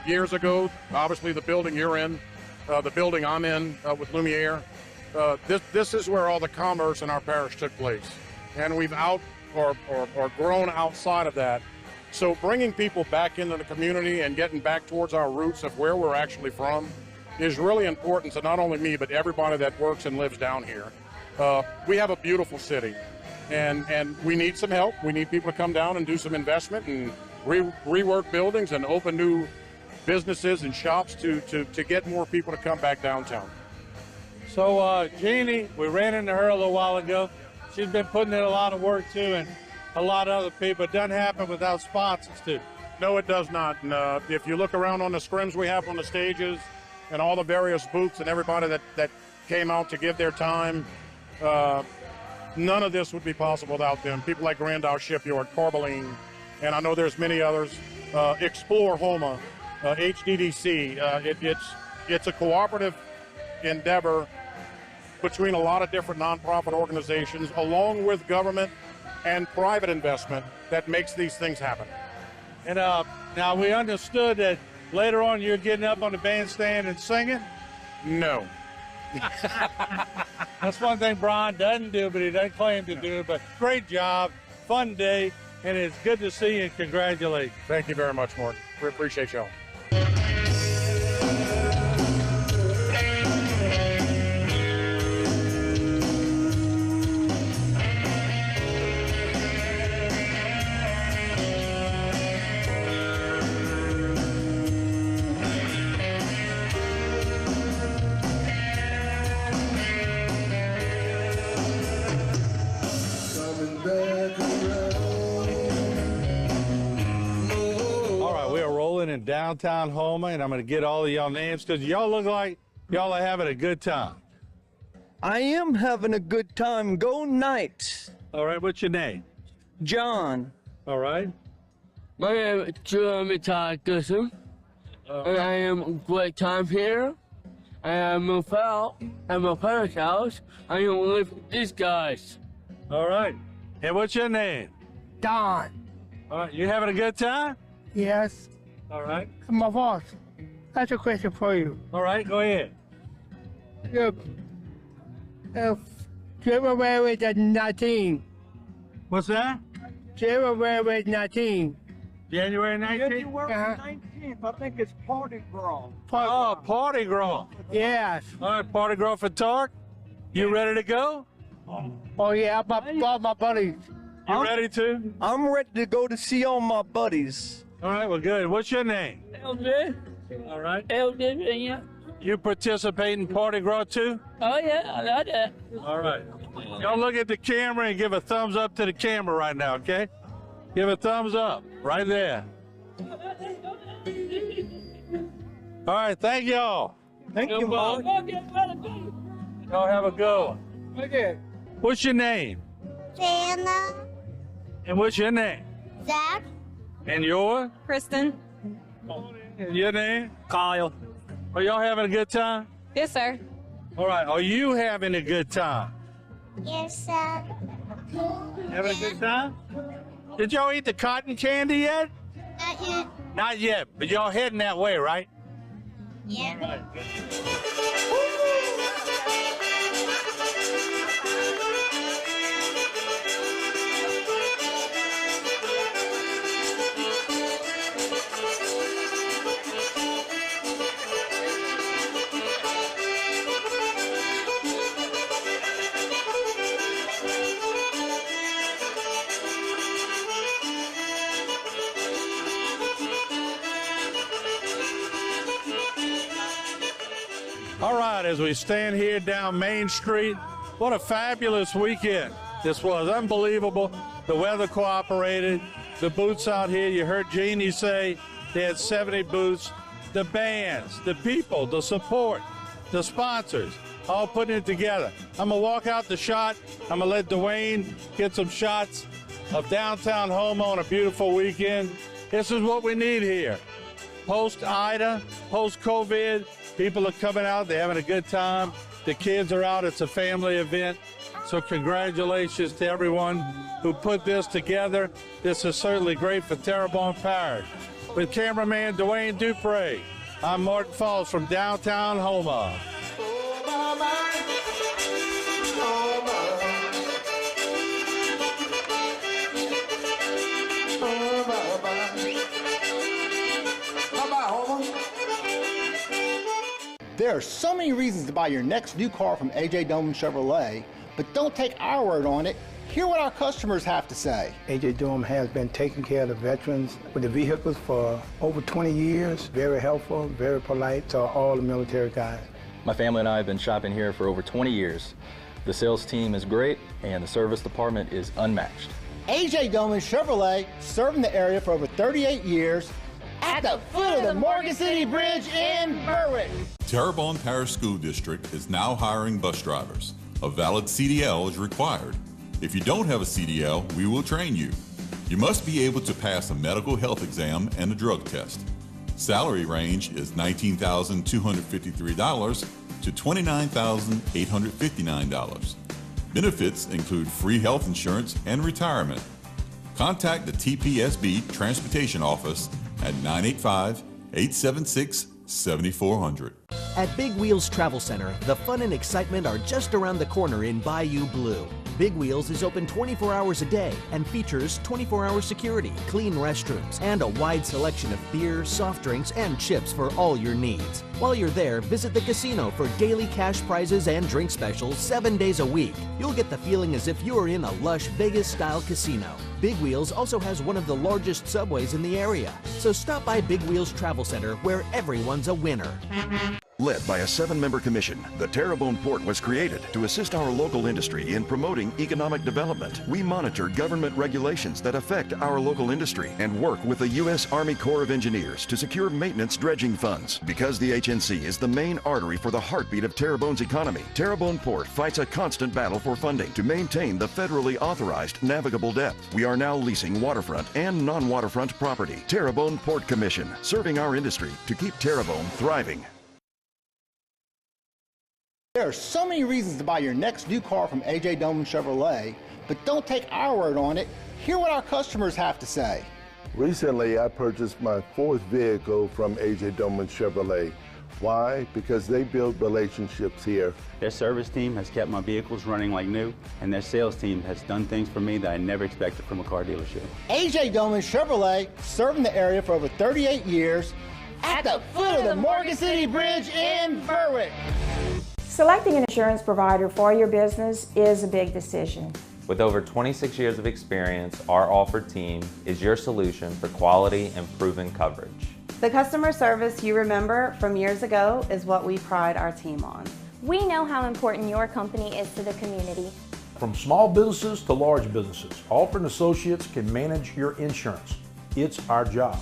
years ago, obviously the building you're in, the building I'm in with Lumiere, this is where all the commerce in our parish took place. And we've grown outside of that. So bringing people back into the community and getting back towards our roots of where we're actually from is really important to not only me, but everybody that works and lives down here. We have a beautiful city, and we need some help. We need people to come down and do some investment and rework buildings and open new businesses and shops to get more people to come back downtown. So Jeannie, we ran into her a little while ago. She's been putting in a lot of work too, and a lot of other people. It doesn't happen without sponsors too. No, it does not. And if you look around on the scrims we have on the stages and all the various booths and everybody that came out to give their time, none of this would be possible without them. People like Grand Isle Shipyard, Corbeline, and I know there's many others. Explore Houma, HTDC. It's a cooperative endeavor between a lot of different nonprofit organizations, along with government and private investment, that makes these things happen. And now we understood that later on you're getting up on the bandstand and singing? No. That's one thing Brian doesn't do, but he doesn't claim to do. But great job, fun day, and it's good to see you and congratulate. Thank you very much, Mark. We appreciate y'all. In downtown Houma, and I'm going to get all of y'all names because y'all look like y'all are having a good time. I am having a good time. Go Knights. All right, what's your name? John. All right. My name is Jeremy Tygerson, and I am a great time here. I moved out at my parents' house. I am live with these guys. All right. And what's your name? Don. All right, you having a good time? Yes. All right. My boss, that's a question for you. All right, go ahead. January 19. What's that? January 19. January 19th? January 19th. I think it's Party Gras. Oh, Party Gras. Yes. All right, Party Gras for Tark. You ready to go? Oh, yeah, all my buddies. You ready to? I'm ready to go to see all my buddies. All right, well, good. What's your name? Elder. All right. Elder, yeah. You participate in Party Gras too? Oh, yeah, I like that. All right. Y'all look at the camera and give a thumbs up to the camera right now, okay? Give a thumbs up right there. All right, thank y'all. Thank you, Mark. Y'all have a good one. Okay. What's your name? Jana. And what's your name? Zach. And yours? Kristen. And your name? Kyle. Are y'all having a good time? Yes, sir. All right, are you having a good time? Yes, sir. Having a good time? Did y'all eat the cotton candy yet? Not yet. Not yet, but y'all heading that way, right? Yeah. All right. All right, as we stand here down Main Street, what a fabulous weekend. This was unbelievable. The weather cooperated. The booths out here, you heard Jeannie say they had 70 booths. The bands, the people, the support, the sponsors, all putting it together. I'm going to walk out the shot. I'm going to let Dwayne get some shots of downtown Houma on a beautiful weekend. This is what we need here. Post-Ida, post-COVID, people are coming out. They're having a good time. The kids are out. It's a family event. So congratulations to everyone who put this together. This is certainly great for Terrebonne Parish. With cameraman Dwayne Dupre, I'm Martin Falls from downtown Houma. There are so many reasons to buy your next new car from A.J. Doman Chevrolet, but don't take our word on it. Hear what our customers have to say. A.J. Doman has been taking care of the veterans with the vehicles for over 20 years. Very helpful, very polite to all the military guys. My family and I have been shopping here for over 20 years. The sales team is great, and the service department is unmatched. A.J. Doman Chevrolet, serving the area for over 38 years, at the foot of the Morgan City Bridge in Berwick. Terrebonne Parish School District is now hiring bus drivers. A valid CDL is required. If you don't have a CDL, we will train you. You must be able to pass a medical health exam and a drug test. Salary range is $19,253 to $29,859. Benefits include free health insurance and retirement. Contact the TPSB Transportation Office at 985-876-7400. At Big Wheels Travel Center, the fun and excitement are just around the corner in Bayou Blue. Big Wheels is open 24 hours a day and features 24-hour security, clean restrooms, and a wide selection of beer, soft drinks, and chips for all your needs. While you're there, visit the casino for daily cash prizes and drink specials 7 days a week. You'll get the feeling as if you're in a lush Vegas-style casino. Big Wheels also has one of the largest subways in the area. So stop by Big Wheels Travel Center, where everyone's a winner. Led by a 7-member commission, the Terrebonne Port was created to assist our local industry in promoting economic development. We monitor government regulations that affect our local industry and work with the U.S. Army Corps of Engineers to secure maintenance dredging funds. Because the HNC is the main artery for the heartbeat of Terrebonne's economy, Terrebonne Port fights a constant battle for funding to maintain the federally authorized navigable depth. We are now leasing waterfront and non-waterfront property. Terrebonne Port Commission, serving our industry to keep Terrebonne thriving. There are so many reasons to buy your next new car from A.J. Doman Chevrolet, but don't take our word on it. Hear what our customers have to say. Recently, I purchased my 4th vehicle from A.J. Doman Chevrolet. Why? Because they build relationships here. Their service team has kept my vehicles running like new, and their sales team has done things for me that I never expected from a car dealership. A.J. Doman Chevrolet, serving the area for over 38 years, at the foot of the Morgan City Bridge in Berwick. Selecting an insurance provider for your business is a big decision. With over 26 years of experience, our offered team is your solution for quality and proven coverage. The customer service you remember from years ago is what we pride our team on. We know how important your company is to the community. From small businesses to large businesses, Alford & Associates can manage your insurance. It's our job.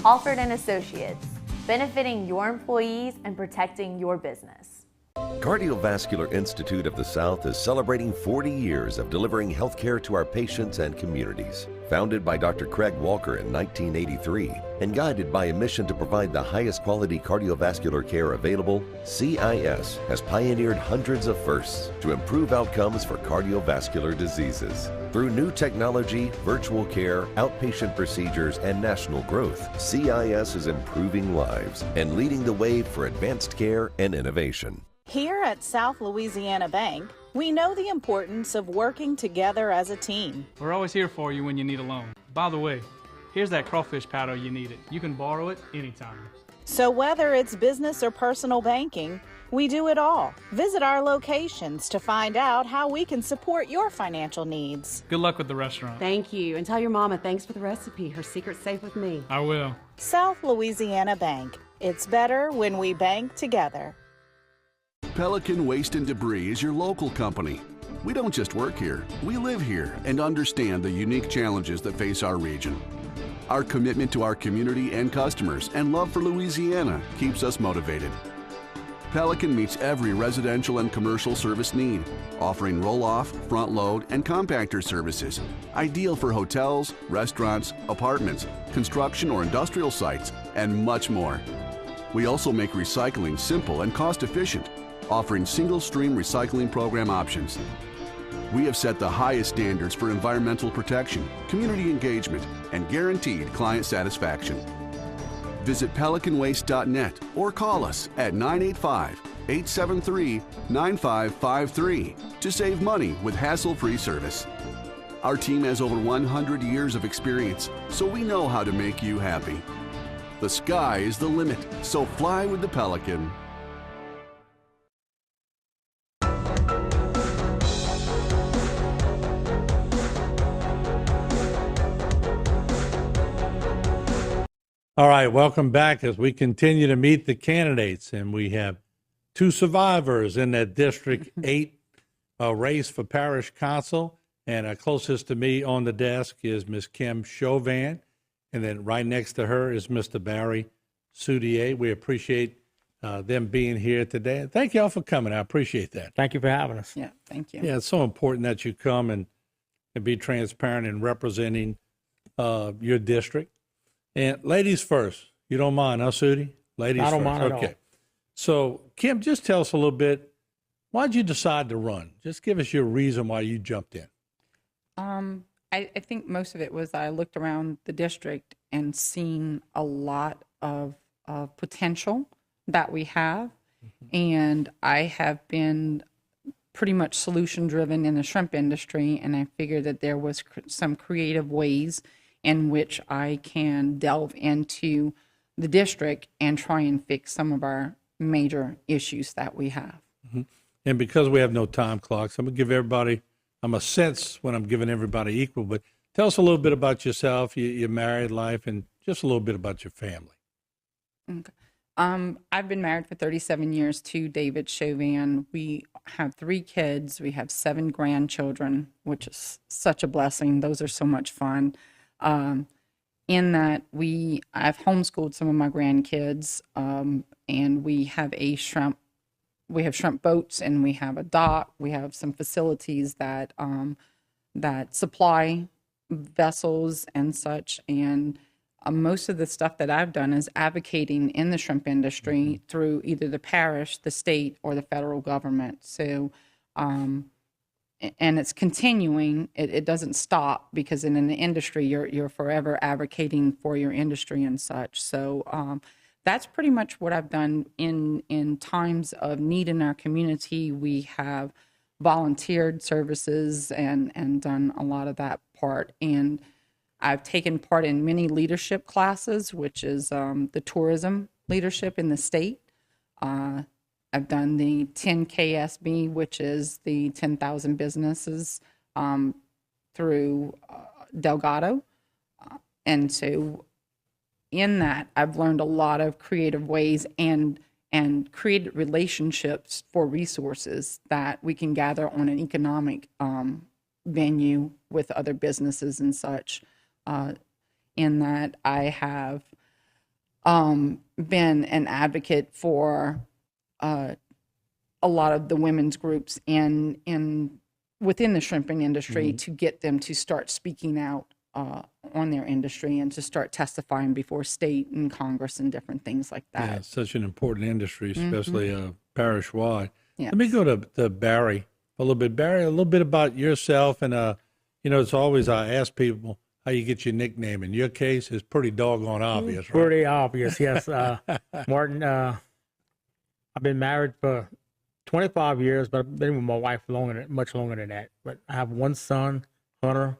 Alford & Associates, benefiting your employees and protecting your business. Cardiovascular Institute of the South is celebrating 40 years of delivering health care to our patients and communities. Founded by Dr. Craig Walker in 1983 and guided by a mission to provide the highest quality cardiovascular care available, CIS has pioneered hundreds of firsts to improve outcomes for cardiovascular diseases. Through new technology, virtual care, outpatient procedures, and national growth, CIS is improving lives and leading the way for advanced care and innovation. Here at South Louisiana Bank, we know the importance of working together as a team. We're always here for you when you need a loan. By the way, here's that crawfish powder you needed. You can borrow it anytime. So whether it's business or personal banking, we do it all. Visit our locations to find out how we can support your financial needs. Good luck with the restaurant. Thank you. And tell your mama thanks for the recipe. Her secret's safe with me. I will. South Louisiana Bank. It's better when we bank together. Pelican Waste and Debris is your local company. We don't just work here, we live here and understand the unique challenges that face our region. Our commitment to our community and customers and love for Louisiana keeps us motivated. Pelican meets every residential and commercial service need, offering roll-off, front-load, and compactor services, ideal for hotels, restaurants, apartments, construction or industrial sites, and much more. We also make recycling simple and cost-efficient, offering single-stream recycling program options. We have set the highest standards for environmental protection, community engagement, and guaranteed client satisfaction. Visit pelicanwaste.net or call us at 985-873-9553 to save money with hassle-free service. Our team has over 100 years of experience, so we know how to make you happy. The sky is the limit, so fly with the Pelican. All right, welcome back as we continue to meet the candidates, and we have two survivors in that District 8 race for parish council, and closest to me on the desk is Ms. Kim Chauvin, and then right next to her is Mr. Barry Soudier. We appreciate them being here today. Thank you all for coming. I appreciate that. Thank you for having us. Yeah, thank you. Yeah, it's so important that you come and be transparent in representing your district. And ladies first, you don't mind, huh, Sudi? Ladies I don't first. mind at Okay. all. So, Kim, just tell us a little bit, why'd you decide to run? Just give us your reason why you jumped in. I think most of it was I looked around the district and seen a lot of potential that we have. And I have been pretty much solution driven in the shrimp industry. And I figured that there was some creative ways in which I can delve into the district and try and fix some of our major issues that we have. Mm-hmm. And because we have no time clocks, I'm going to give everybody, I'm a sense when I'm giving everybody equal, but tell us a little bit about yourself, your married life, and just a little bit about your family. Okay. I've been married for 37 years to David Chauvin. We have 3 kids. We have 7 grandchildren, which is such a blessing. Those are so much fun. In that I've homeschooled some of my grandkids, and we have shrimp boats, and we have a dock. We have some facilities that supply vessels and such. And most of the stuff that I've done is advocating in the shrimp industry through either the parish, the state, or the federal government. So, and it's continuing. It doesn't stop, because in the industry, you're forever advocating for your industry and such. So that's pretty much what I've done in times of need in our community. We have volunteered services and done a lot of that part. And I've taken part in many leadership classes, which is the tourism leadership in the state. I've done the 10 KSB, which is the 10,000 businesses through Delgado. And so in that, I've learned a lot of creative ways and created relationships for resources that we can gather on an economic venue with other businesses and such. In that, I have been an advocate for a lot of the women's groups within the shrimping industry to get them to start speaking out on their industry and to start testifying before state and Congress and different things like that. Yeah, it's such an important industry, especially parish-wide. Yes. Let me go to Barry a little bit. Barry, a little bit about yourself. And, it's always I ask people how you get your nickname. In your case, it's pretty doggone obvious, right? Pretty obvious, yes. Martin, I've been married for 25 years, but I've been with my wife much longer than that. But I have one son, Hunter.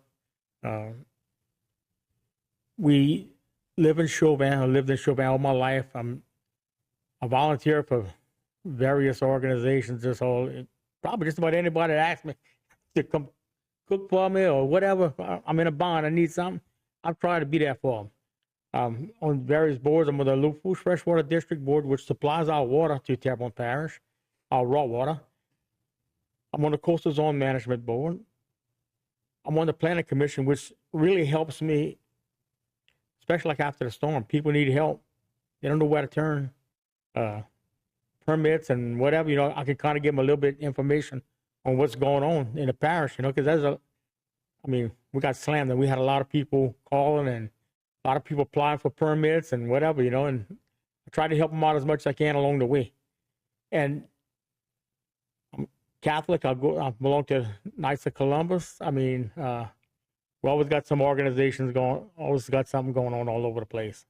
We live in Chauvin. I lived in Chauvin all my life. I volunteer for various organizations. Probably just about anybody that asks me to come cook for me or whatever. I'm in a bond. I need something. I'm trying to be there for them. On various boards, I'm on the Loup Freshwater District Board, which supplies our water to Terrebonne Parish. raw water. I'm on the Coastal Zone Management Board. I'm on the Planning Commission, which really helps me, especially like after the storm. People need help. They don't know where to turn. Permits and whatever, you know, I can kind of give them a little bit information on what's going on in the parish, you know, because we got slammed and we had a lot of people calling and a lot of people applying for permits and whatever, you know, and I try to help them out as much as I can along the way. And I'm Catholic. I belong to Knights of Columbus. We always got some organizations going, always got something going on all over the place.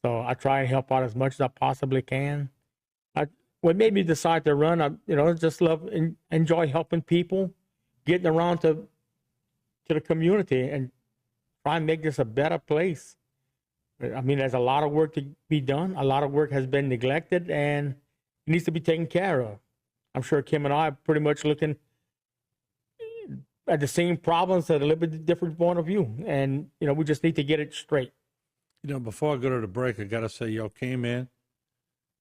So I try and help out as much as I possibly can. What made me decide to run, I just love and enjoy helping people, getting around to the community and try and make this a better place. There's a lot of work to be done. A lot of work has been neglected and it needs to be taken care of. I'm sure Kim and I are pretty much looking at the same problems at a little bit different point of view. And, we just need to get it straight. Before I go to the break, I got to say, y'all came in.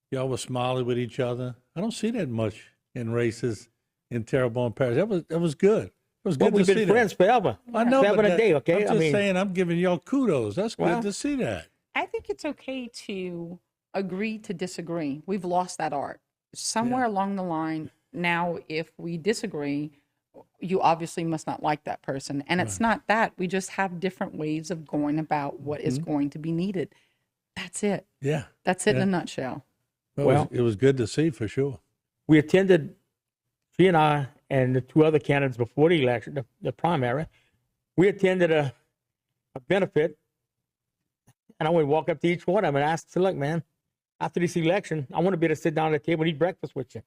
Y'all were smiley with each other. I don't see that much in races in Terrebonne Parish. That was good. It was good to see that. We've been friends forever. I know, forever and a day, okay? I'm just saying, I'm giving y'all kudos. That's good to see that. I think it's okay to agree to disagree. We've lost that art. Somewhere along the line, now, if we disagree, you obviously must not like that person. And it's not that. We just have different ways of going about what is going to be needed. That's it. Yeah. That's it in a nutshell. Well, it was good to see for sure. We attended, she and I and the two other candidates before the election, the primary, we attended a benefit. And I would walk up to each one of them and ask, look, man, after this election, I want to be able to sit down at the table and eat breakfast with you.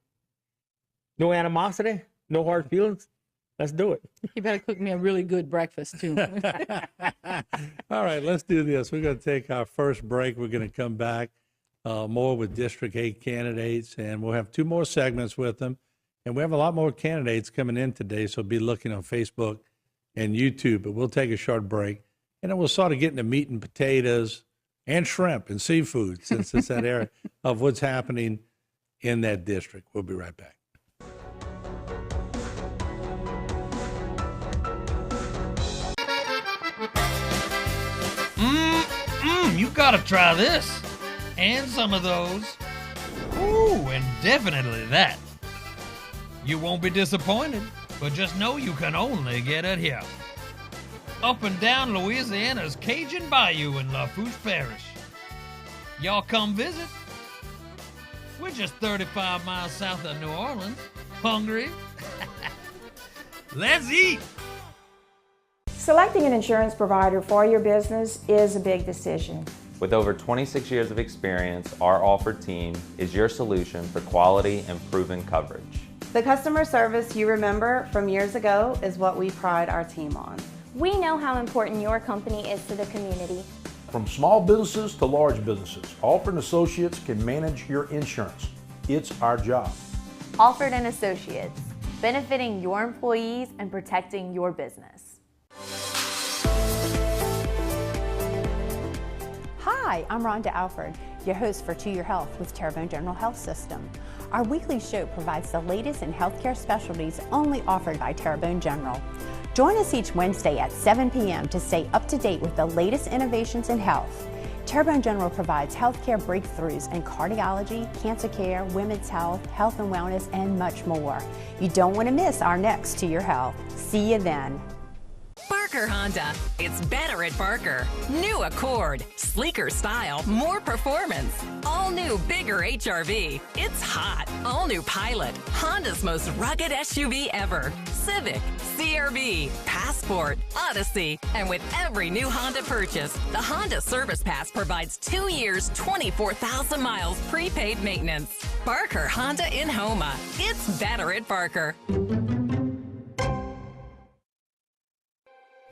No animosity, no hard feelings. Let's do it. You better cook me a really good breakfast, too. All right, let's do this. We're going to take our first break. We're going to come back more with District 8 candidates, and we'll have two more segments with them. And we have a lot more candidates coming in today, so be looking on Facebook and YouTube. But we'll take a short break, and then we'll sort of get into meat and potatoes and shrimp and seafood, since it's that area of what's happening in that district. We'll be right back. You gotta try this. And some of those. Ooh, and definitely that. You won't be disappointed, but just know you can only get it here. Up and down Louisiana's Cajun Bayou in Lafourche Parish. Y'all come visit. We're just 35 miles south of New Orleans. Hungry? Let's eat! Selecting an insurance provider for your business is a big decision. With over 26 years of experience, our offered team is your solution for quality and proven coverage. The customer service you remember from years ago is what we pride our team on. We know how important your company is to the community. From small businesses to large businesses, Alford & Associates can manage your insurance. It's our job. Alford & Associates, benefiting your employees and protecting your business. Hi, I'm Rhonda Alford, your host for To Your Health with Terrebonne General Health System. Our weekly show provides the latest in healthcare specialties only offered by Terrebonne General. Join us each Wednesday at 7 p.m. to stay up to date with the latest innovations in health. Terrebonne General provides healthcare breakthroughs in cardiology, cancer care, women's health, health and wellness, and much more. You don't want to miss our next To Your Health. See you then. Barker Honda. It's better at Barker. New Accord. Sleeker style, more performance. All new, bigger HRV. It's hot. All new Pilot. Honda's most rugged SUV ever. Civic, CRV, Passport, Odyssey. And with every new Honda purchase, the Honda Service Pass provides 2 years, 24,000 miles prepaid maintenance. Barker Honda in Houma. It's better at Barker.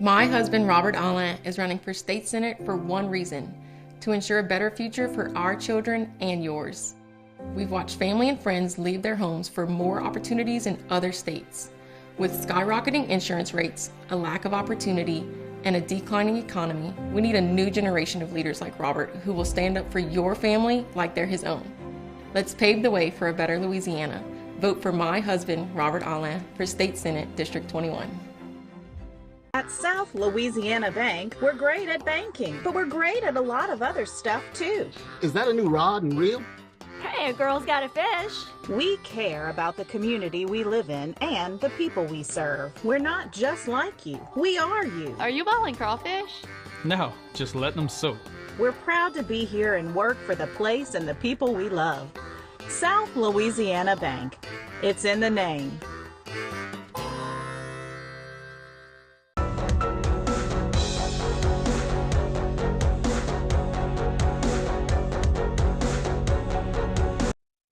My husband, Robert Allen, is running for state senate for one reason: to ensure a better future for our children and yours. We've watched family and friends leave their homes for more opportunities in other states. With skyrocketing insurance rates, a lack of opportunity, and a declining economy, we need a new generation of leaders like Robert who will stand up for your family like they're his own. Let's pave the way for a better Louisiana. Vote for my husband, Robert Alain, for State Senate, District 21. At South Louisiana Bank, we're great at banking, but we're great at a lot of other stuff too. Is that a new rod and reel? Hey, a girl's got a fish. We care about the community we live in and the people we serve. We're not just like you. We are you. Are you boiling crawfish? No, just letting them soak. We're proud to be here and work for the place and the people we love. South Louisiana Bank. It's in the name.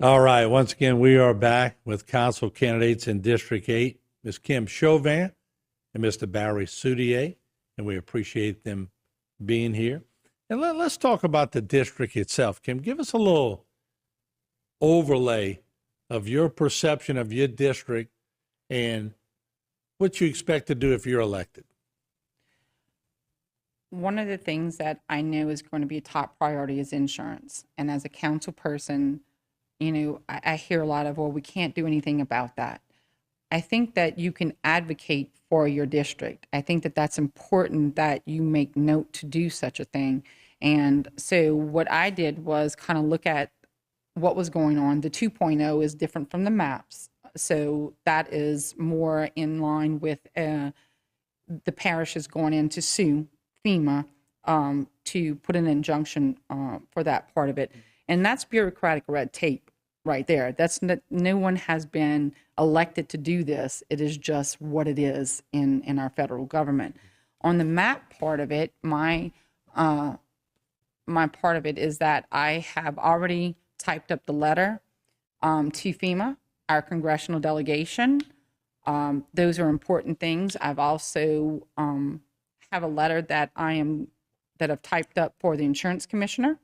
All right, once again, we are back with council candidates in District 8, Ms. Kim Chauvin and Mr. Barry Soudier, and we appreciate them being here. And let's talk about the district itself. Kim, give us a little overlay of your perception of your district and what you expect to do if you're elected. One of the things that I know is going to be a top priority is insurance. And as a council person, you know, I hear a lot of, well, we can't do anything about that. I think that you can advocate for your district. I think that that's important that you make note to do such a thing. And so what I did was kind of look at what was going on. The 2.0 is different from the maps. So that is more in line with the parishes going in to sue FEMA to put an injunction for that part of it. And that's bureaucratic red tape right there. That's no one has been elected to do this. It is just what it is in our federal government. On the map part of it, my part of it is that I have already typed up the letter to FEMA, our congressional delegation. Those are important things. I've also have a letter that I've typed up for the insurance commissioner,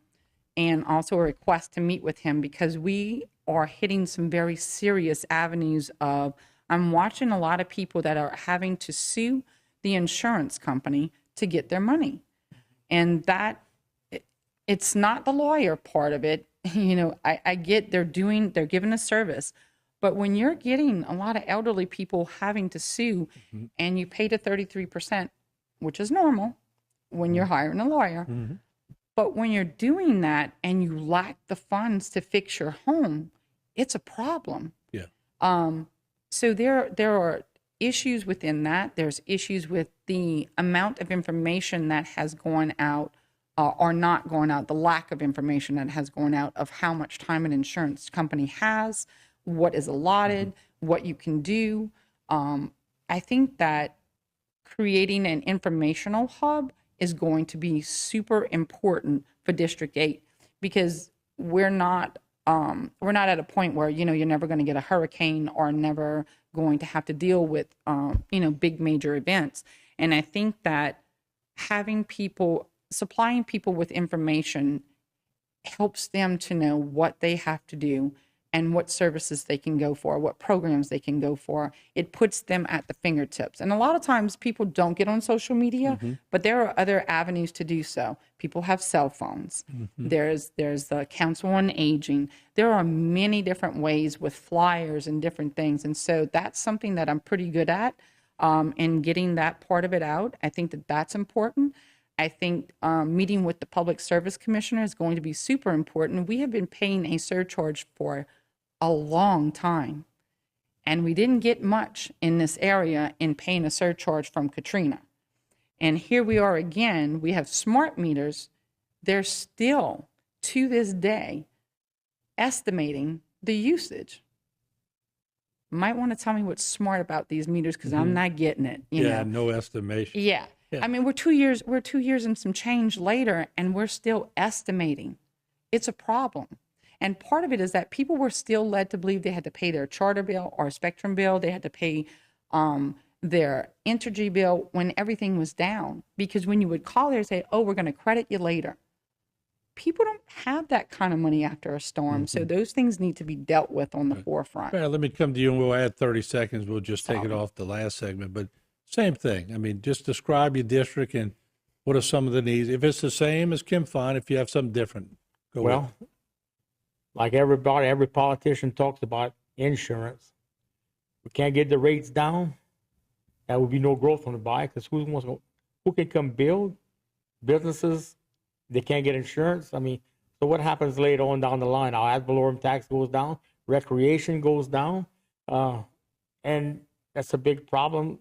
and also a request to meet with him because we are hitting some very serious avenues of, I'm watching a lot of people that are having to sue the insurance company to get their money. And that, it's not the lawyer part of it. You know, I get they're giving a service, but when you're getting a lot of elderly people having to sue and you pay to 33%, which is normal when you're hiring a lawyer, but when you're doing that and you lack the funds to fix your home, it's a problem. Yeah. So there are issues within that. There's issues with the amount of information that has gone out or not gone out, the lack of information that has gone out of how much time an insurance company has, what is allotted, what you can do. I think that creating an informational hub is going to be super important for District 8 because we're not at a point where, you know, you're never going to get a hurricane or never going to have to deal with, you know, big major events. And I think that supplying people with information helps them to know what they have to do and what services they can go for, what programs they can go for. It puts them at the fingertips. And a lot of times people don't get on social media, but there are other avenues to do so. People have cell phones. There's the Council on Aging. There are many different ways with flyers and different things. And so that's something that I'm pretty good at in getting that part of it out. I think that that's important. I think meeting with the Public Service Commissioner is going to be super important. We have been paying a surcharge for a long time, and we didn't get much in this area in paying a surcharge from Katrina. And here we are again. We have smart meters. They're still, to this day, estimating the usage. Might want to tell me what's smart about these meters because I'm not getting it. You know? No estimation. Yeah. I mean, we're 2 years and some change later, and we're still estimating. It's a problem. And part of it is that people were still led to believe they had to pay their charter bill or spectrum bill. They had to pay their Entergy bill when everything was down. Because when you would call there and say, oh, we're going to credit you later. People don't have that kind of money after a storm. So those things need to be dealt with on the forefront. Well, let me come to you and we'll add 30 seconds. We'll just take it off the last segment. But same thing. I mean, just describe your district and what are some of the needs. If it's the same as Kim, fine. If you have something different, go well, like every politician talks about insurance. We can't get the rates down. There would be no growth on the buy because who can come build businesses? They can't get insurance. I mean, so what happens later on down the line? Our ad valorem tax goes down, recreation goes down, and that's a big problem.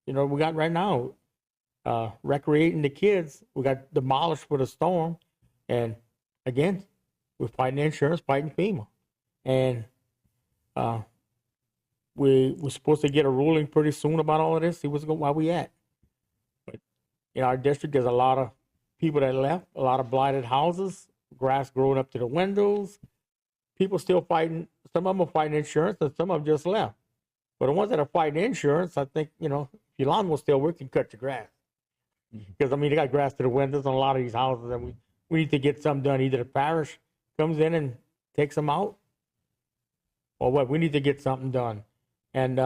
We got right now. Recreating the kids, we got demolished with a storm, and again, we're fighting insurance, fighting FEMA, and we're supposed to get a ruling pretty soon about all of this. See where we at. But in our district, there's a lot of people that left, a lot of blighted houses, grass growing up to the windows. People still fighting. Some of them are fighting insurance, and some of them just left. But the ones that are fighting insurance, I think, if your lawnmower still works, you cut your grass. Because, they got grass to the windows on a lot of these houses, and we need to get something done. Either the parish comes in and takes them out, or what? We need to get something done. And,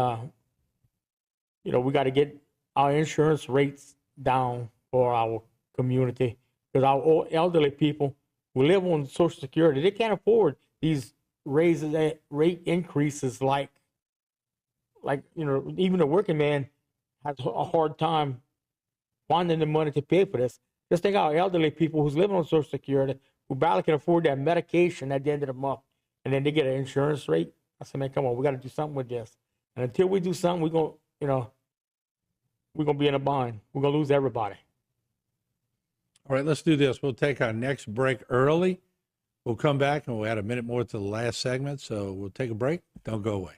we got to get our insurance rates down for our community, because our elderly people who live on Social Security, they can't afford these rate increases like even the working man has a hard time finding the money to pay for this. Just think our elderly people who's living on Social Security, who barely can afford their medication at the end of the month, and then they get an insurance rate. I said, man, come on, we got to do something with this. And until we do something, we're gonna be in a bind. We're gonna lose everybody. All right, let's do this. We'll take our next break early. We'll come back and we'll add a minute more to the last segment. So we'll take a break. Don't go away.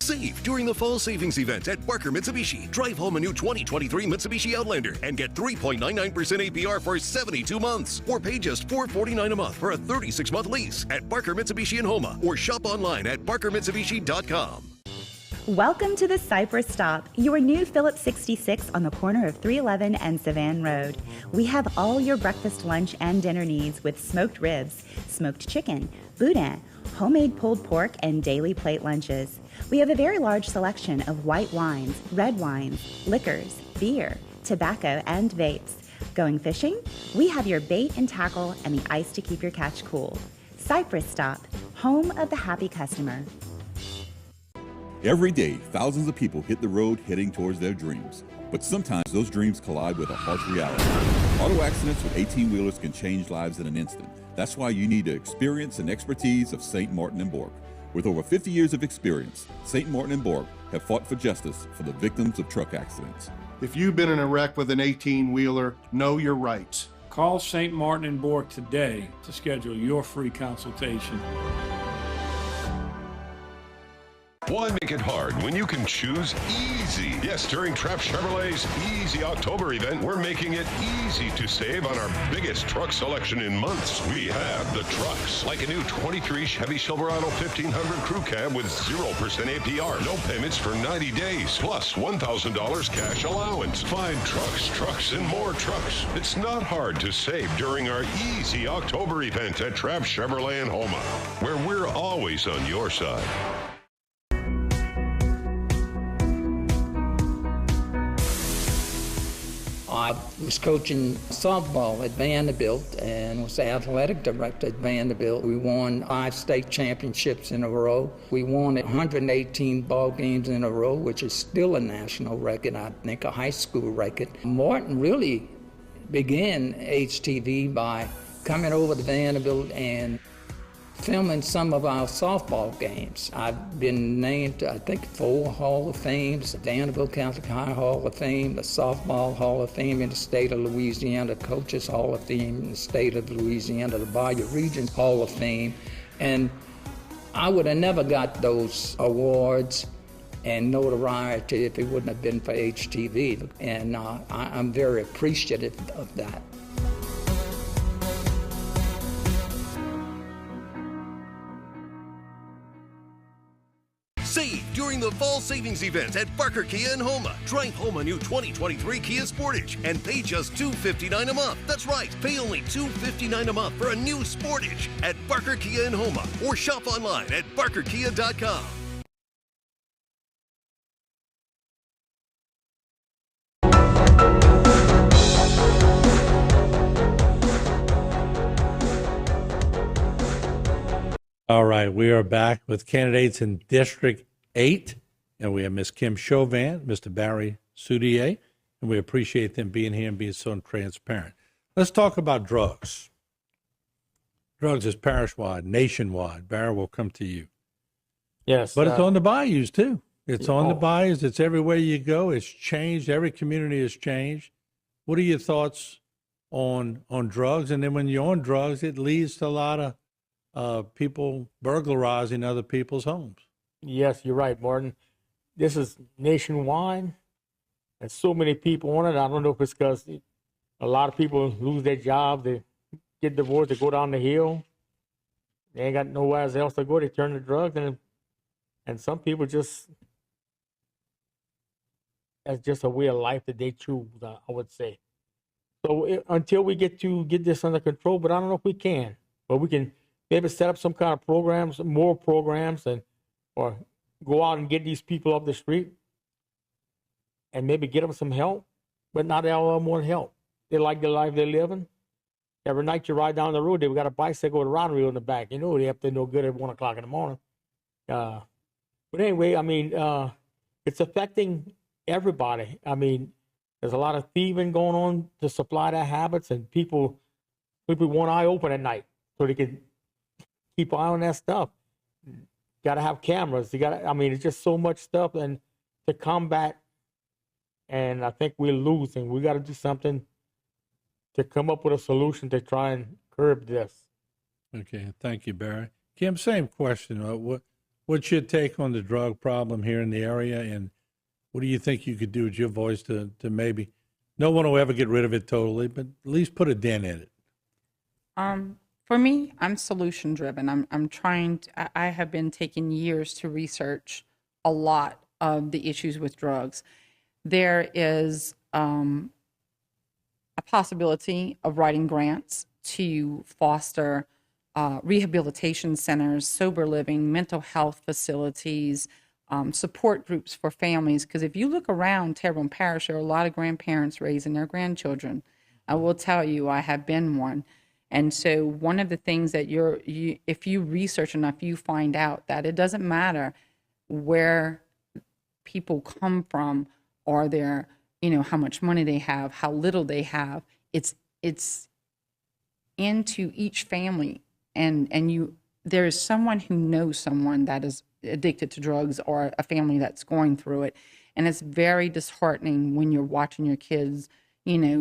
Save during the fall savings event at Barker Mitsubishi. Drive home a new 2023 Mitsubishi Outlander and get 3.99% APR for 72 months. Or pay just $449 a month for a 36-month lease at Barker Mitsubishi in Homa, or shop online at barkermitsubishi.com. Welcome to the Cypress Stop, your new Phillips 66 on the corner of 311 and Savan Road. We have all your breakfast, lunch, and dinner needs with smoked ribs, smoked chicken, boudin, homemade pulled pork, and daily plate lunches. We have a very large selection of white wines, red wines, liquors, beer, tobacco, and vapes. Going fishing? We have your bait and tackle and the ice to keep your catch cool. Cypress Stop, home of the happy customer. Every day, thousands of people hit the road heading towards their dreams. But sometimes those dreams collide with a harsh reality. Auto accidents with 18-wheelers can change lives in an instant. That's why you need the experience and expertise of St. Martin & Bork. With over 50 years of experience, St. Martin & Bork have fought for justice for the victims of truck accidents. If you've been in a wreck with an 18-wheeler, know your rights. Call St. Martin & Bork today to schedule your free consultation. Why make it hard when you can choose easy? Yes, during Trapp Chevrolet's Easy October event, we're making it easy to save on our biggest truck selection in months. We have the trucks, like a new 23 Chevy Silverado 1500 Crew Cab with 0% APR, no payments for 90 days, plus $1,000 cash allowance. Find trucks, and more trucks. It's not hard to save during our Easy October event at Trapp Chevrolet in Homa, where we're always on your side. I was coaching softball at Vanderbilt and was the athletic director at Vanderbilt. We won 5 state championships in a row. We won 118 ball games in a row, which is still a national record, I think a high school record. Martin really began HTV by coming over to Vanderbilt and filming some of our softball games. I've been named, I think, 4 Hall of Fames, the Vanderbilt Catholic High Hall of Fame, the Softball Hall of Fame in the state of Louisiana, the Coaches Hall of Fame in the state of Louisiana, the Bayou Region Hall of Fame. And I would have never got those awards and notoriety if it wouldn't have been for HTV. And I'm very appreciative of that. Save during the fall savings event at Barker Kia in Homa. Drive home a new 2023 Kia Sportage and pay just $259 a month. That's right, pay only $259 a month for a new Sportage at Barker Kia in Homa, or shop online at barkerkia.com. All right, we are back with candidates in District 8, and we have Ms. Kim Chauvin, Mr. Barry Soudier, and we appreciate them being here and being so transparent. Let's talk about drugs. Drugs is parish-wide, nationwide. Barry, will come to you. Yes. But it's on the bayous, too. It's on the Oh. bayous. It's everywhere you go. It's changed. Every community has changed. What are your thoughts on drugs? And then when you're on drugs, it leads to a lot of people burglarizing other people's homes. Yes, you're right, Martin. This is nationwide. There's so many people on it. I don't know if it's because a lot of people lose their job, they get divorced, they go down the hill. They ain't got nowhere else to go. They turn to drugs, and some people just, that's just a way of life that they choose, I would say. So until we get this under control, but I don't know if we can, but we can maybe set up some kind of programs, more programs, or go out and get these people off the street and maybe get them some help, but not all of them want help. They like the life they're living. Every night you ride down the road, they've got a bicycle with a rod reel in the back. You know, they have to no good at 1 o'clock in the morning. But anyway, I mean, it's affecting everybody. I mean, there's a lot of thieving going on to supply their habits, and people with one eye open at night so they can keep an eye on that stuff. Got to have cameras. I mean, it's just so much stuff and to combat. And I think we're losing. We got to do something to come up with a solution to try and curb this. Okay, thank you, Barry. Kim, same question. What's your take on the drug problem here in the area, and what do you think you could do with your voice to maybe, no one will ever get rid of it totally, but at least put a dent in it? For me, I'm solution driven. I'm trying to, I have been taking years to research a lot of the issues with drugs. There is a possibility of writing grants to foster rehabilitation centers, sober living, mental health facilities, support groups for families. Because if you look around Terrebonne Parish, there are a lot of grandparents raising their grandchildren. I will tell you, I have been one. And so one of the things that if you research enough, you find out that it doesn't matter where people come from or their, how much money they have, how little they have. It's into each family, and there is someone who knows someone that is addicted to drugs or a family that's going through it, and it's very disheartening when you're watching your kids,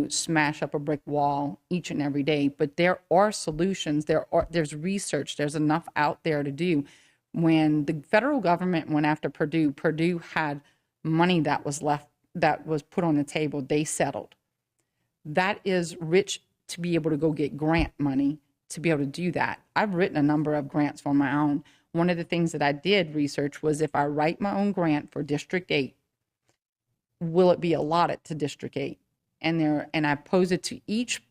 smash up a brick wall each and every day. But there are solutions. There's research. There's enough out there to do. When the federal government went after Purdue had money that was left, that was put on the table. They settled. That is rich to be able to go get grant money to be able to do that. I've written a number of grants for my own. One of the things that I did research was if I write my own grant for District 8, will it be allotted to District 8? And I posed it to each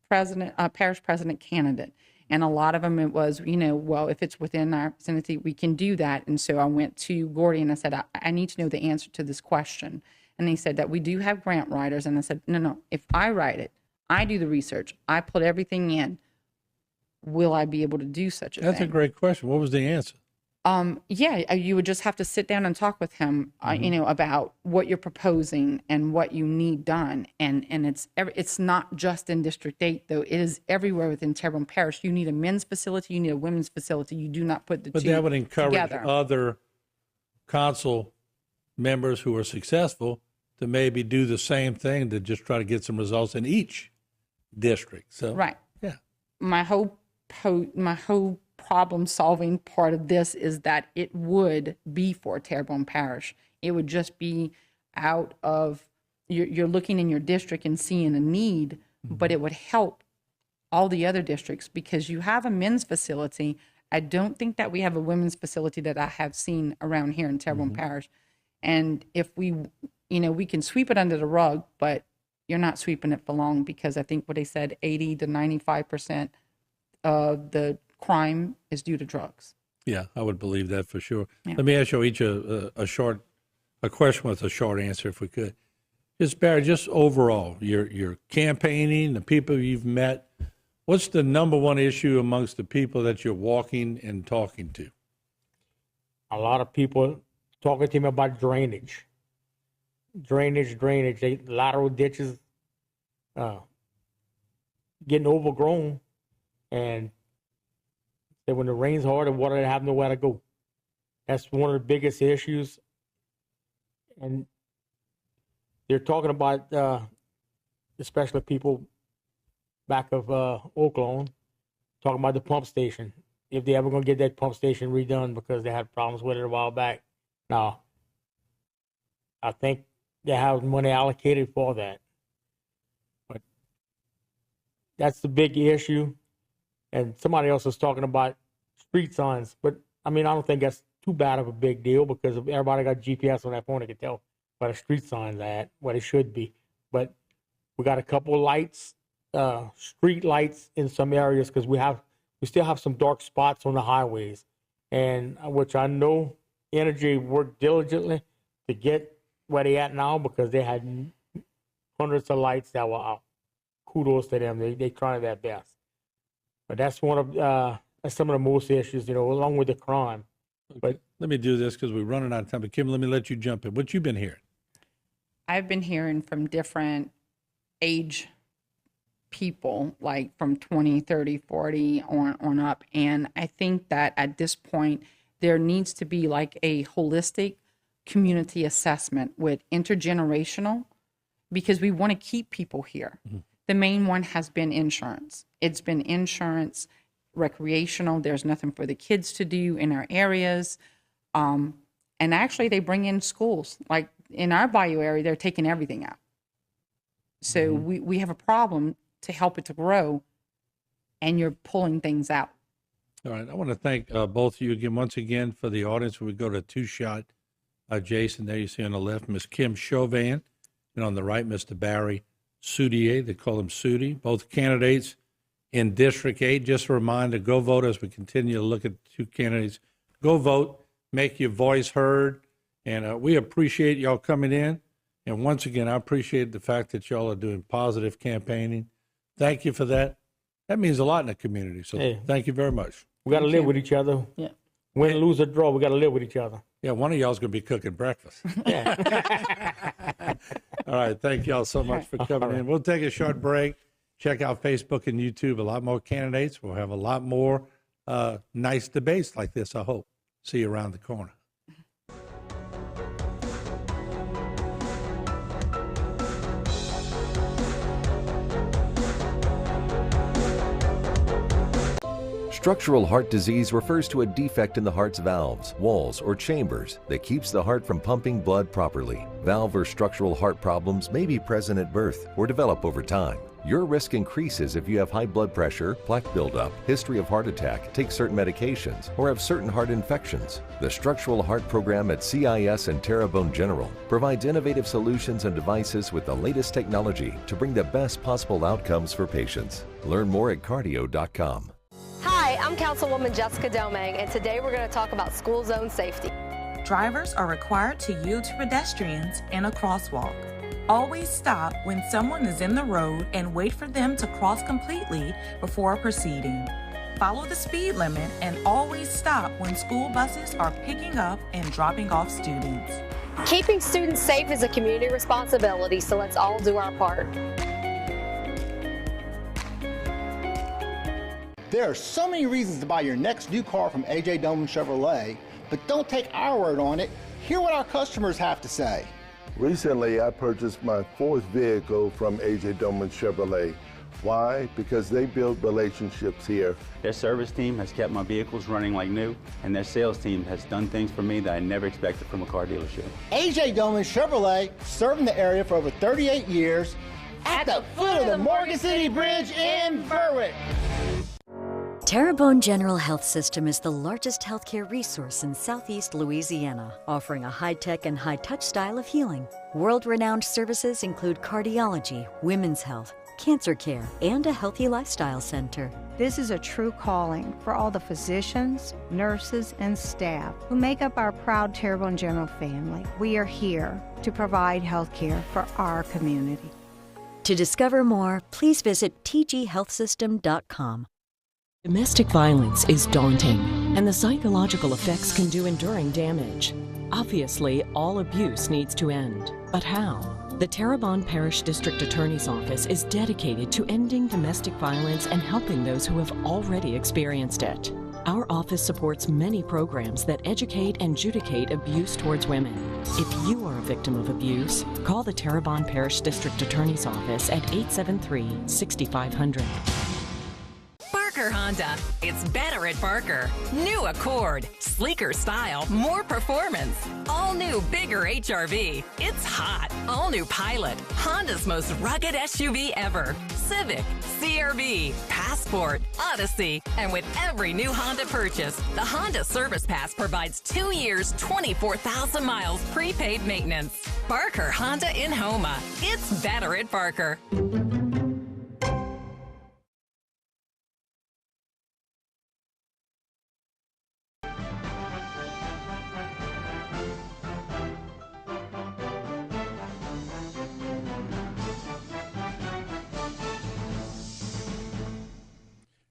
parish president candidate. And a lot of them, it was, well, if it's within our vicinity, we can do that. And so I went to Gordy and I said, I need to know the answer to this question. And they said that we do have grant writers. And I said, no, if I write it, I do the research, I put everything in, will I be able to do such a thing? That's a great question. What was the answer? Yeah, you would just have to sit down and talk with him, about what you're proposing and what you need done. And it's not just in District 8, though. It is everywhere within Terrebonne Parish. You need a men's facility, you need a women's facility. You do not put the two together. But that would encourage other council members who are successful to maybe do the same thing, to just try to get some results in each district. So right, yeah. My whole problem-solving part of this is that it would be for Terrebonne Parish. It would just be out of, you're looking in your district and seeing a need, but it would help all the other districts because you have a men's facility. I don't think that we have a women's facility that I have seen around here in Terrebonne Parish. And if we can sweep it under the rug, but you're not sweeping it for long because I think what they said, 80 to 95% of the crime is due to drugs. Yeah, I would believe that for sure. Yeah. Let me ask you each a question with a short answer, if we could. Just Barry, just overall, your campaigning, the people you've met, What's the number one issue amongst the people that you're walking and talking to? A lot of people talking to me about drainage. Drainage. They lateral ditches getting overgrown, and then when it rains hard, the water have nowhere to go. That's one of the biggest issues. And they're talking about, especially people back of Oaklawn, talking about the pump station. If they ever going to get that pump station redone because they had problems with it a while back. Now, I think they have money allocated for that. But that's the big issue. And somebody else was talking about street signs. But, I mean, I don't think that's too bad of a big deal because if everybody got GPS on their phone, they can tell where the street signs are at, what it should be. But we got a couple lights, street lights in some areas because we still have some dark spots on the highways, and which I know Energy worked diligently to get where they at now because they had hundreds of lights that were out. Kudos to them. They tried their best. But that's one of some of the most issues, along with the crime. But let me do this because we're running out of time. But Kim, let me let you jump in. What you been hearing? I've been hearing from different age people, like from 20, 30, 40 on up. And I think that at this point, there needs to be like a holistic community assessment with intergenerational, because we want to keep people here. Mm-hmm. The main one has been insurance. It's been insurance, recreational. There's nothing for the kids to do in our areas. And actually, they bring in schools. Like in our Bayou area, they're taking everything out. So we have a problem to help it to grow, and you're pulling things out. All right. I want to thank both of you again, once again, for the audience. We go to two-shot Jason. There you see on the left, Ms. Kim Chauvin, and on the right, Mr. Barry Soudier. They call him Sudi. Both candidates in District 8. Just a reminder, go vote as we continue to look at the two candidates. Go vote. Make your voice heard. And we appreciate y'all coming in. And once again, I appreciate the fact that y'all are doing positive campaigning. Thank you for that. That means a lot in the community. So thank you very much. We got to live with each other. Yeah. Win, lose, or draw, we got to live with each other. Yeah, one of y'all's going to be cooking breakfast. Yeah. All right. Thank y'all so much for coming in. We'll take a short break. Check out Facebook and YouTube. A lot more candidates. We'll have a lot more nice debates like this, I hope. See you around the corner. Structural heart disease refers to a defect in the heart's valves, walls, or chambers that keeps the heart from pumping blood properly. Valve or structural heart problems may be present at birth or develop over time. Your risk increases if you have high blood pressure, plaque buildup, history of heart attack, take certain medications, or have certain heart infections. The Structural Heart Program at CIS and Terrebonne General provides innovative solutions and devices with the latest technology to bring the best possible outcomes for patients. Learn more at cardio.com. Hi, I'm Councilwoman Jessica Domingue, and today we're going to talk about school zone safety. Drivers are required to yield to pedestrians in a crosswalk. Always stop when someone is in the road and wait for them to cross completely before proceeding. Follow the speed limit and always stop when school buses are picking up and dropping off students. Keeping students safe is a community responsibility, so let's all do our part. There are so many reasons to buy your next new car from A.J. Doman Chevrolet, but don't take our word on it. Hear what our customers have to say. Recently, I purchased my fourth vehicle from A.J. Doman Chevrolet. Why? Because they build relationships here. Their service team has kept my vehicles running like new, and their sales team has done things for me that I never expected from a car dealership. A.J. Doman Chevrolet, serving the area for over 38 years, at the foot of the Morgan City Bridge in Berwick. Terrebonne General Health System is the largest healthcare resource in Southeast Louisiana, offering a high-tech and high-touch style of healing. World-renowned services include cardiology, women's health, cancer care, and a healthy lifestyle center. This is a true calling for all the physicians, nurses, and staff who make up our proud Terrebonne General family. We are here to provide health care for our community. To discover more, please visit tghealthsystem.com. Domestic violence is daunting, and the psychological effects can do enduring damage. Obviously, all abuse needs to end. But how? The Terrebonne Parish District Attorney's Office is dedicated to ending domestic violence and helping those who have already experienced it. Our office supports many programs that educate and adjudicate abuse towards women. If you are a victim of abuse, call the Terrebonne Parish District Attorney's Office at 873-6500. Barker Honda. It's better at Barker. New Accord. Sleeker style, more performance. All new, bigger HRV. It's hot. All new Pilot. Honda's most rugged SUV ever. Civic, CRV, Passport, Odyssey. And with every new Honda purchase, the Honda Service Pass provides 2 years, 24,000 miles prepaid maintenance. Barker Honda in Homa. It's better at Barker.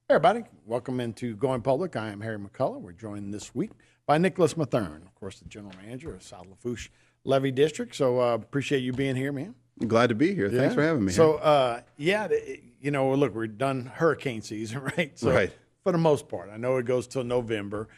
Hey everybody, welcome into Going Public. I am Harry McCullough. We're joined this week by Nicholas Mathern, of course, the general manager of South Lafourche Levee District. So appreciate you being here, man. Glad to be here. Yeah. Thanks for having me. So, look, we're done hurricane season, right? So, right. For the most part, I know it goes till November,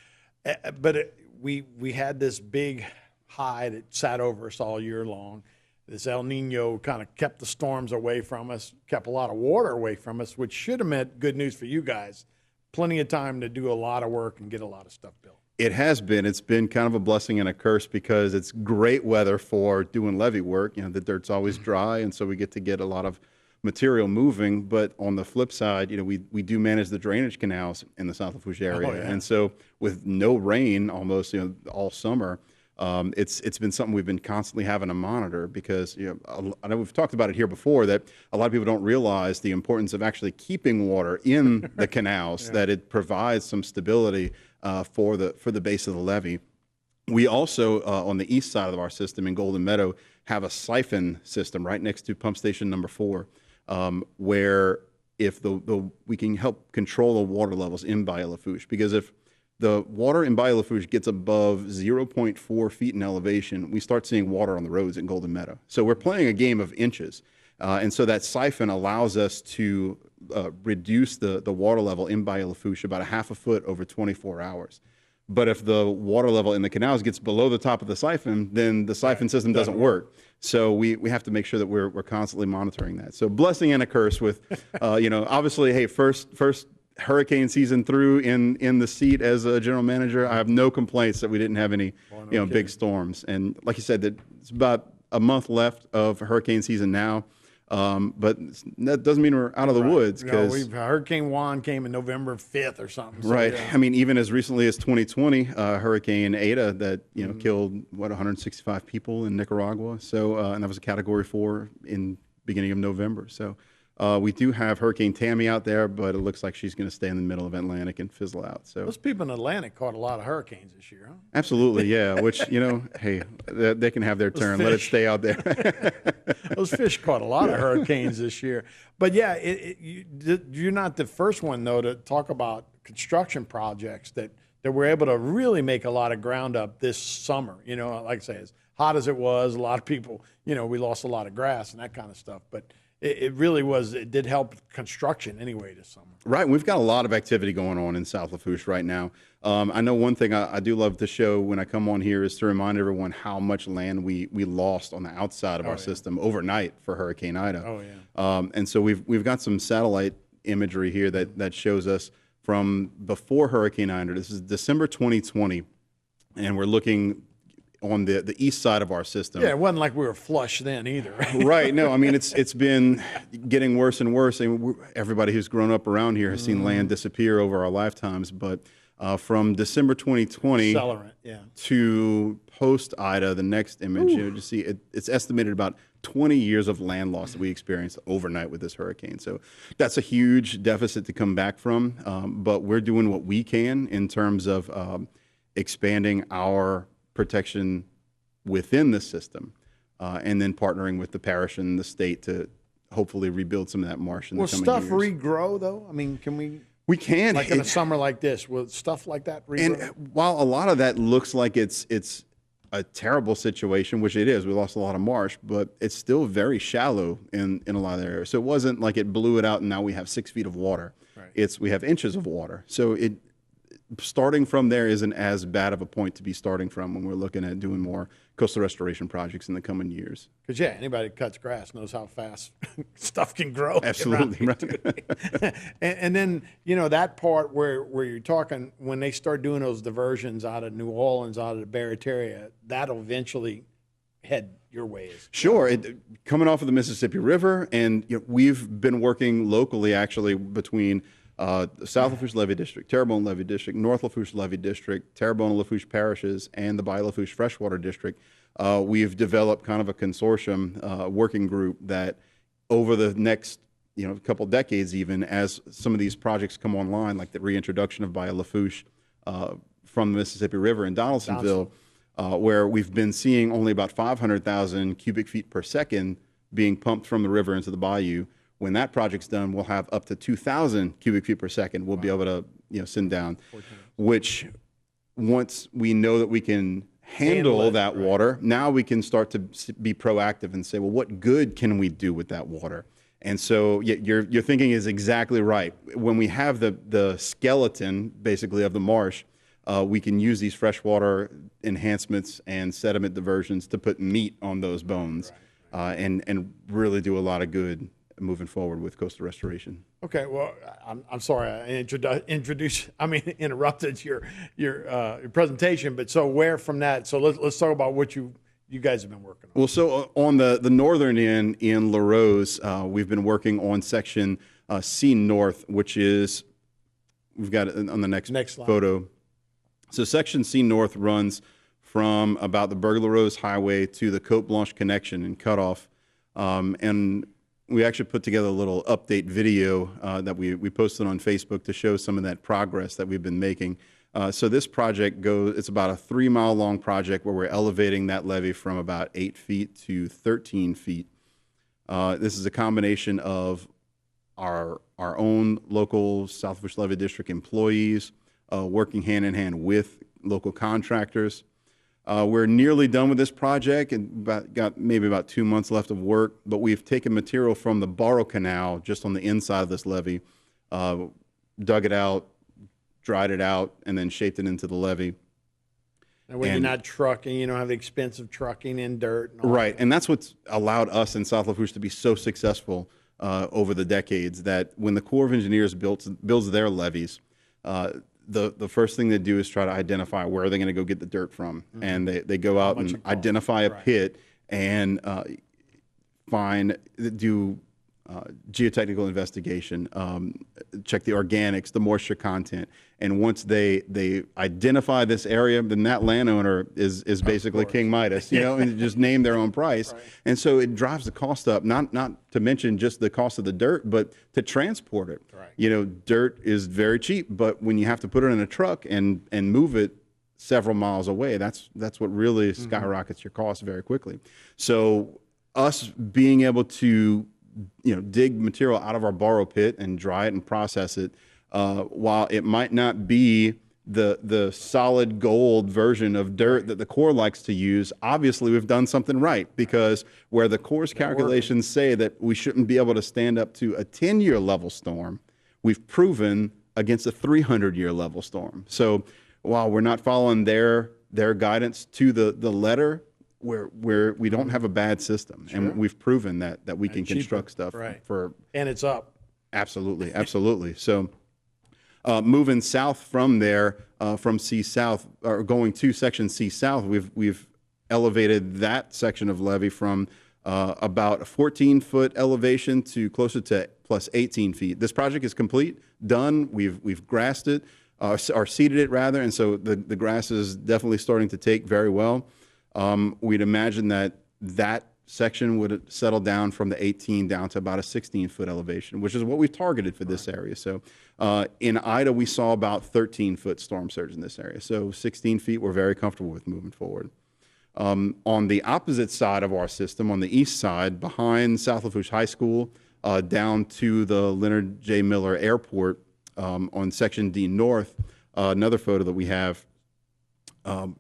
but we had this big high that sat over us all year long. This El Nino kind of kept the storms away from us, kept a lot of water away from us, which should have meant good news for you guys. Plenty of time to do a lot of work and get a lot of stuff built. It has been. It's been kind of a blessing and a curse because it's great weather for doing levee work. You know, the dirt's always dry, and so we get a lot of material moving. But on the flip side, we do manage the drainage canals in the South Lafourche area. Oh, yeah. And so with no rain almost all summer, it's been something we've been constantly having to monitor because I know we've talked about it here before that a lot of people don't realize the importance of actually keeping water in the canals, that it provides some stability for the base of the levee. We also, on the east side of our system in Golden Meadow, have a siphon system right next to pump station number 4, where if we can help control the water levels in Bayou Lafourche, because if the water in Bayou Lafourche gets above 0.4 feet in elevation, we start seeing water on the roads in Golden Meadow. So we're playing a game of inches. And so that siphon allows us to reduce the water level in Bayou Lafourche about 1/2 foot over 24 hours. But if the water level in the canals gets below the top of the siphon, then the siphon system doesn't work. So we have to make sure that we're constantly monitoring that. So blessing and a curse with, obviously, hey, first hurricane season through in the seat as a general manager, I have no complaints that we didn't have any big storms. And like you said, that it's about a month left of hurricane season now, but that doesn't mean we're out of the woods because Hurricane Juan came in November 5th or something. So, right. yeah. I mean, even as recently as 2020, Hurricane Ada that killed 165 people in Nicaragua. So and that was a Category 4 in beginning of November. So. We do have Hurricane Tammy out there, but it looks like she's going to stay in the middle of Atlantic and fizzle out. So those people in Atlantic caught a lot of hurricanes this year, huh? Absolutely, yeah. Which hey, they can have their turn. Let it stay out there. Those fish caught a lot of hurricanes this year. But yeah, you're not the first one though to talk about construction projects that were able to really make a lot of ground up this summer. Like I say, as hot as it was, a lot of people, we lost a lot of grass and that kind of stuff, but. It really was. It did help construction anyway this summer. Right. We've got a lot of activity going on in South Lafourche right now. I know one thing I do love to show when I come on here is to remind everyone how much land we lost on the outside of our system overnight for Hurricane Ida. Oh, yeah. And so we've got some satellite imagery here that shows us from before Hurricane Ida. This is December 2020, and we're looking on the east side of our system. Yeah, it wasn't like we were flush then either. Right. No, I mean, it's been getting worse and worse. I mean, everybody who's grown up around here has seen land disappear over our lifetimes. But from December 2020 to post-Ida, the next image, you see it's estimated about 20 years of land loss that we experienced overnight with this hurricane. So that's a huge deficit to come back from. But we're doing what we can in terms of expanding our protection within the system, and then partnering with the parish and the state to hopefully rebuild some of that marsh in Will the coming stuff years. regrow, though? I mean, can we? We can. Like in a summer like this, will stuff like that regrow? And while a lot of that looks like it's a terrible situation, which it is, we lost a lot of marsh, but it's still very shallow in a lot of the areas. So it wasn't like it blew it out and now we have 6 feet of water. Right. We have inches of water. So starting from there isn't as bad of a point to be starting from when we're looking at doing more coastal restoration projects in the coming years. Because, yeah, anybody that cuts grass knows how fast stuff can grow. Absolutely. Right. and then, that part where you're talking, when they start doing those diversions out of New Orleans, out of the Barrett area, that'll eventually head your ways. Sure. Coming off of the Mississippi River, and we've been working locally, actually, between the South Lafourche Levee District, Terrebonne Levee District, North Lafourche Levee District, Terrebonne and Lafourche parishes, and the Bayou-Lafourche Freshwater District. We've developed kind of a consortium working group that over the next couple decades, even as some of these projects come online, like the reintroduction of Bayou-Lafourche from the Mississippi River in Donaldsonville, where we've been seeing only about 500,000 cubic feet per second being pumped from the river into the bayou. When that project's done, we'll have up to 2,000 cubic feet per second. We'll be able to send down, which once we know that we can handle that water, now we can start to be proactive and say, well, what good can we do with that water? And so your thinking is exactly right. When we have the skeleton, basically, of the marsh, we can use these freshwater enhancements and sediment diversions to put meat on those bones, and really do a lot of good moving forward with coastal restoration. Okay, well, I'm sorry I interrupted your presentation, but so where from that? So let's talk about what you guys have been working on. Well, so on the northern end in LaRose, we've been working on section C North, which is, we've got it on the next photo. So section C North runs from about the Berg-LaRose Highway to the Côte Blanche connection and cutoff, and we actually put together a little update video that we posted on Facebook to show some of that progress that we've been making. So this project it's about a 3-mile long project where we're elevating that levee from about 8 feet to 13 feet. This is a combination of our own local South Lafourche Levee District employees working hand in hand with local contractors. We're nearly done with this project and got maybe about 2 months left of work, but we've taken material from the Barrow Canal just on the inside of this levee, dug it out, dried it out, and then shaped it into the levee. And when you're not trucking, you don't have the expense of trucking in dirt. And all right, and that's what's allowed us in South Lafourche to be so successful over the decades, that when the Corps of Engineers builds their levees, the first thing they do is try to identify where are they going to go get the dirt from. Mm-hmm. And they go out and identify a pit and do geotechnical investigation, check the organics, the moisture content. And once they identify this area, then that landowner is basically King Midas, and just name their own price. Right. And so it drives the cost up, not to mention just the cost of the dirt, but to transport it. Right. Dirt is very cheap, but when you have to put it in a truck and move it several miles away, that's what really skyrockets your cost very quickly. So us being able to dig material out of our borrow pit and dry it and process it, while it might not be the solid gold version of dirt that the Corps likes to use, obviously we've done something right, because where the Corps' calculations say that we shouldn't be able to stand up to a 10-year level storm, we've proven against a 300-year level storm. So while we're not following their guidance to the letter, we don't have a bad system, and we've proven that we can construct stuff for, and it's up. Absolutely. So moving south from there, from C South, or going to section C South, we've elevated that section of levee from about a 14-foot elevation to closer to plus 18 feet. This project is complete, done. We've grassed it, or seeded it rather, and so the grass is definitely starting to take very well. We'd imagine that section would settle down from the 18 down to about a 16-foot elevation, which is what we've targeted for this area. So in Ida, we saw about 13-foot storm surge in this area. So 16 feet, we're very comfortable with moving forward. On the opposite side of our system, on the east side, behind South Lafourche High School, down to the Leonard J. Miller Airport on Section D North. Another photo that we have,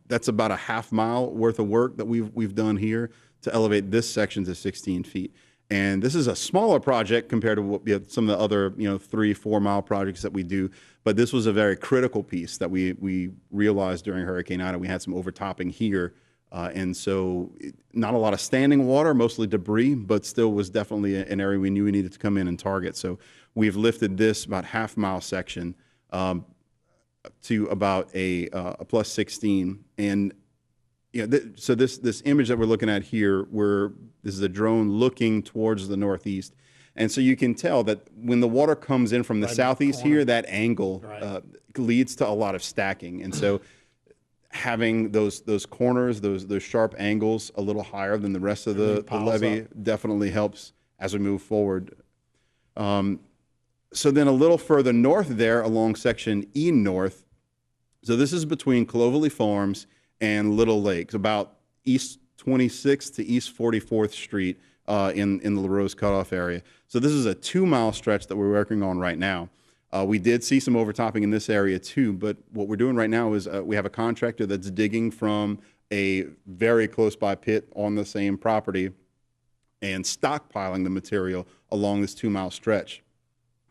that's about a half-mile worth of work that we've done here to elevate this section to 16 feet. And this is a smaller project compared to what, some of the other 3-4 mile projects that we do. But this was a very critical piece that we realized during Hurricane Ida. We had some overtopping here. And so not a lot of standing water, mostly debris, but still was definitely an area we knew we needed to come in and target. So we've lifted this about half-mile section to about a plus 16. And so this image that we're looking at here, this is a drone looking towards the northeast. And so you can tell that when the water comes in from the southeast here, that angle leads to a lot of stacking. And so having those corners, those sharp angles a little higher than the rest of the levee definitely helps as we move forward. So then a little further north there along Section E North, so this is between Clovelly Farms and Little Lakes, about East 26th to East 44th Street in the LaRose Cutoff area. So this is a 2-mile stretch that we're working on right now. We did see some overtopping in this area too, but what we're doing right now is we have a contractor that's digging from a very close by pit on the same property and stockpiling the material along this 2-mile stretch.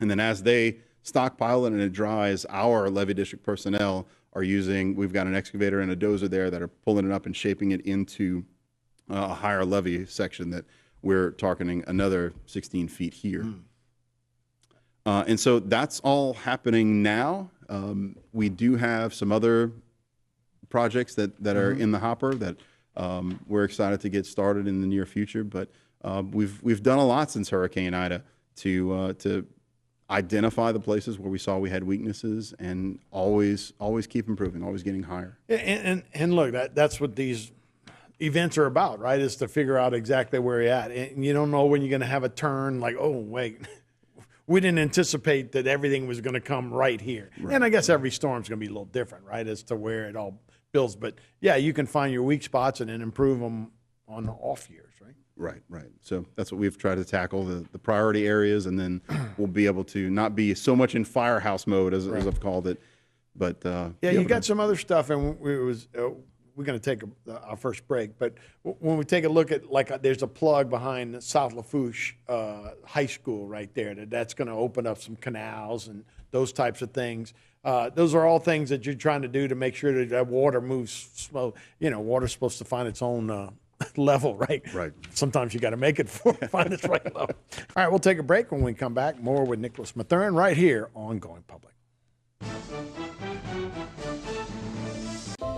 And then as they stockpile it and it dries, our levee district personnel are we've got an excavator and a dozer there that are pulling it up and shaping it into a higher levee section that we're targeting another 16 feet here. And so that's all happening now. We do have some other projects that are in the hopper that we're excited to get started in the near future. But we've done a lot since Hurricane Ida to identify the places where we saw we had weaknesses and always keep improving, always getting higher. And look, that's what these events are about, right? Is to figure out exactly where you're at. And you don't know when you're going to have a turn like, oh, wait, we didn't anticipate that everything was going to come right here. Right. And I guess every storm's going to be a little different, right, as to where it all builds. But, yeah, you can find your weak spots and then improve them on the off years, right? Right. So that's what we've tried to tackle, the priority areas, and then we'll be able to not be so much in firehouse mode, as I've called it. But you got some other stuff, and we're going to take our first break. But when we take a look at, there's a plug behind South Lafourche High School right there, that's going to open up some canals and those types of things. Those are all things that you're trying to do to make sure that water moves slow. Water's supposed to find its own level, right? Right. Sometimes you got to make it find its right level. All right, we'll take a break. When we come back, more with Nicholas Mathern right here on Going Public.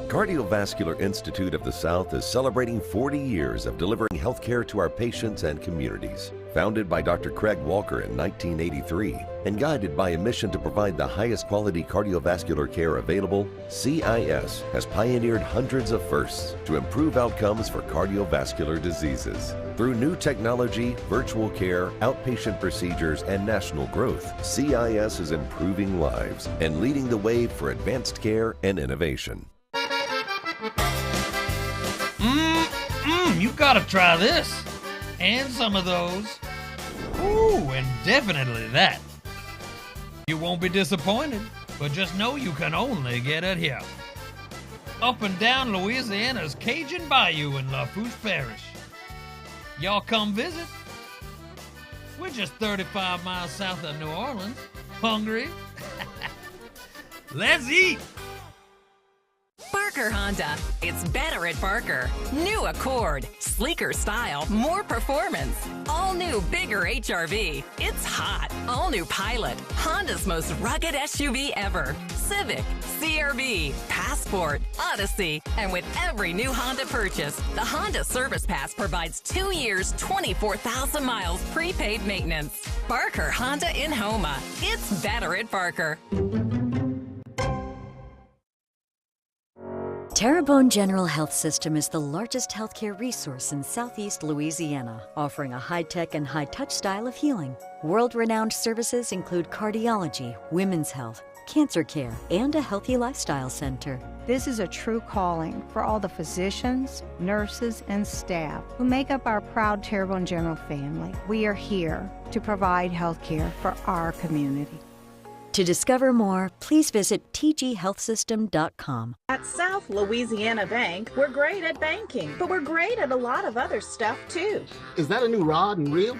Cardiovascular Institute of the South is celebrating 40 years of delivering health care to our patients and communities. Founded by Dr. Craig Walker in 1983 and guided by a mission to provide the highest quality cardiovascular care available, CIS has pioneered hundreds of firsts to improve outcomes for cardiovascular diseases. Through new technology, virtual care, outpatient procedures, and national growth, CIS is improving lives and leading the way for advanced care and innovation. You gotta try this. And some of those. Ooh, and definitely that. You won't be disappointed, but just know you can only get it here. Up and down Louisiana's Cajun Bayou in Lafourche Parish. Y'all come visit. We're just 35 miles south of New Orleans. Hungry? Let's eat! Barker Honda. It's better at Barker. New Accord. Sleeker style, more performance. All new, bigger HRV. It's hot. All new Pilot. Honda's most rugged SUV ever. Civic, CRV, Passport, Odyssey. And with every new Honda purchase, the Honda Service Pass provides 2 years, 24,000 miles prepaid maintenance. Barker Honda in Houma. It's better at Barker. Terrebonne General Health System is the largest healthcare resource in southeast Louisiana, offering a high-tech and high-touch style of healing. World-renowned services include cardiology, women's health, cancer care, and a healthy lifestyle center. This is a true calling for all the physicians, nurses, and staff who make up our proud Terrebonne General family. We are here to provide health care for our community. To discover more, please visit tghealthsystem.com. At South Louisiana Bank, we're great at banking, but we're great at a lot of other stuff too. Is that a new rod and reel?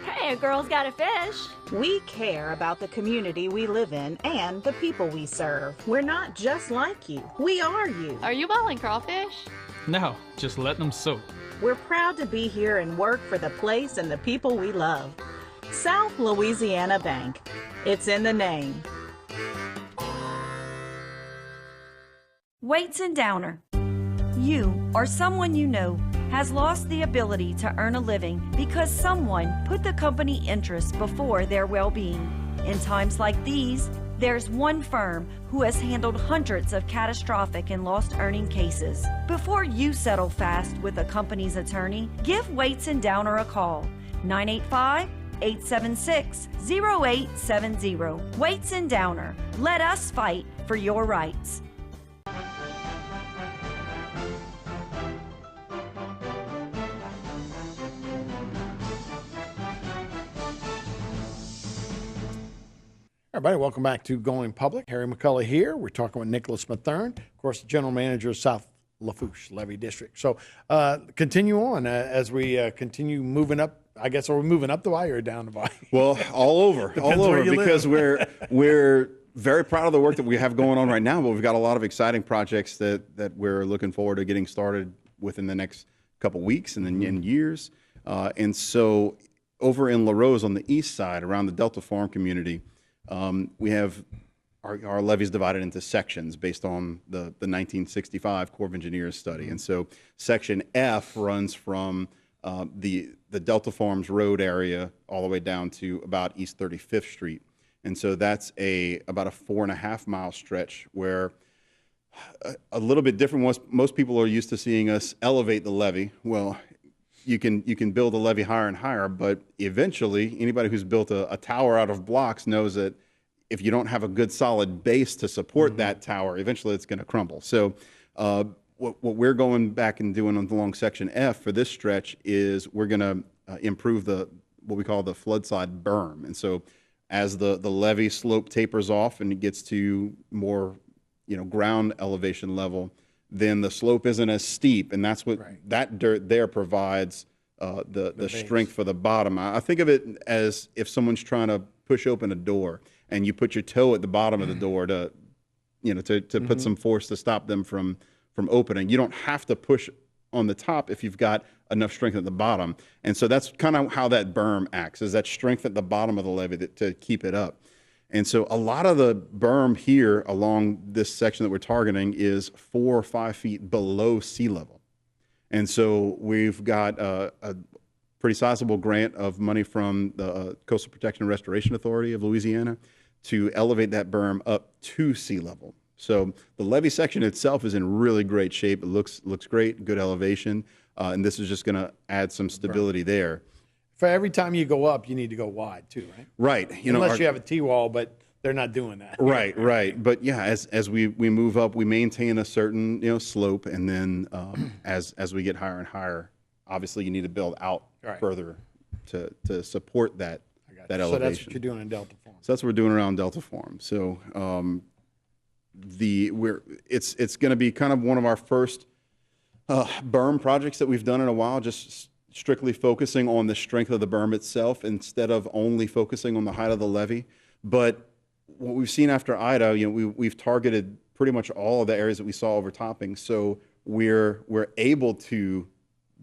Hey, a girl's got a fish. We care about the community we live in and the people we serve. We're not just like you. We are you. Are you boiling crawfish? No, just letting them soak. We're proud to be here and work for the place and the people we love. South Louisiana Bank. It's in the name. Weights and Downer. You or someone you know has lost the ability to earn a living because someone put the company interests before their well-being. In times like these, there's one firm who has handled hundreds of catastrophic and lost earning cases. Before you settle fast with a company's attorney, give Weights and Downer a call. 985-876-0870. Weights and Downer. Let us fight for your rights. Everybody, welcome back to Going Public. Harry McCullough here. We're talking with Nicholas Mathern, of course, the general manager of South Lafourche Levee District. So continue on as we continue moving up. I guess, are we moving up the Y or down the Y? Well, all over, because we're very proud of the work that we have going on right now, but we've got a lot of exciting projects that we're looking forward to getting started within the next couple weeks and then in years. And so over in La Rose on the east side, around the Delta Farm community, we have our levees divided into sections based on the 1965 Corps of Engineers study. And so Section F runs from the Delta Farms Road area all the way down to about East 35th Street. And so that's about a 4.5 mile stretch where a little bit different. Most people are used to seeing us elevate the levee. Well, you can build a levee higher and higher, but eventually anybody who's built a tower out of blocks knows that if you don't have a good solid base to support that tower, eventually it's going to crumble. So what we're going back and doing along Section F for this stretch is we're going to improve what we call the floodslide berm. And so as the levee slope tapers off and it gets to more ground elevation level, then the slope isn't as steep, and that's what that dirt there provides the strength for the bottom. I think of it as if someone's trying to push open a door, and you put your toe at the bottom of the door to put some force to stop them from opening. You don't have to push on the top if you've got enough strength at the bottom. And so that's kind of how that berm acts, is that strength at the bottom of the levee to keep it up. And so a lot of the berm here along this section that we're targeting is 4 or 5 feet below sea level. And so we've got a pretty sizable grant of money from the Coastal Protection and Restoration Authority of Louisiana to elevate that berm up to sea level. So the levee section itself is in really great shape. It looks great, good elevation, and this is just going to add some stability there. For every time you go up, you need to go wide too, right? Right. Unless you have a T-wall, but they're not doing that. Right. But yeah, as we move up, we maintain a certain slope, and then as we get higher and higher, obviously you need to build out further to support that elevation. So that's what you're doing in Delta Farm. So that's what we're doing around Delta Farm. So it's going to be kind of one of our first berm projects that we've done in a while, just strictly focusing on the strength of the berm itself instead of only focusing on the height of the levee. But what we've seen after Ida, we've targeted pretty much all of the areas that we saw overtopping. So we're able to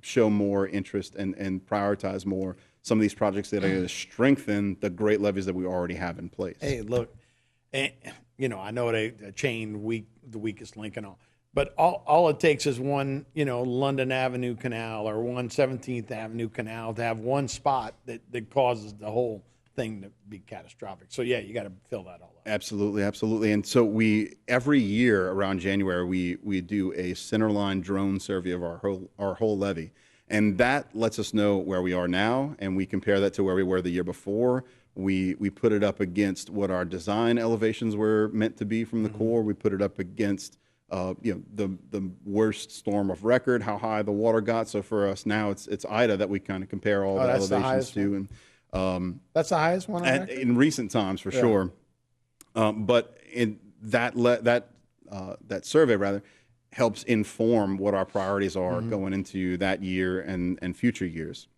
show more interest and prioritize more some of these projects that are going to strengthen the great levees that we already have in place. Hey, look, I know they chain the weakest link and all. But all it takes is one, London Avenue Canal or one 17th Avenue Canal to have one spot that causes the whole thing to be catastrophic. So yeah, you got to fill that all up. Absolutely, absolutely. And so every year around January we do a centerline drone survey of our whole levee, and that lets us know where we are now, and we compare that to where we were the year before. We put it up against what our design elevations were meant to be from the Corps. We put it up against the worst storm of record, how high the water got. So for us now, it's Ida that we kind of compare all the elevations to. And that's the highest one on record? In recent times, for sure. But in that survey rather helps inform what our priorities are going into that year and future years.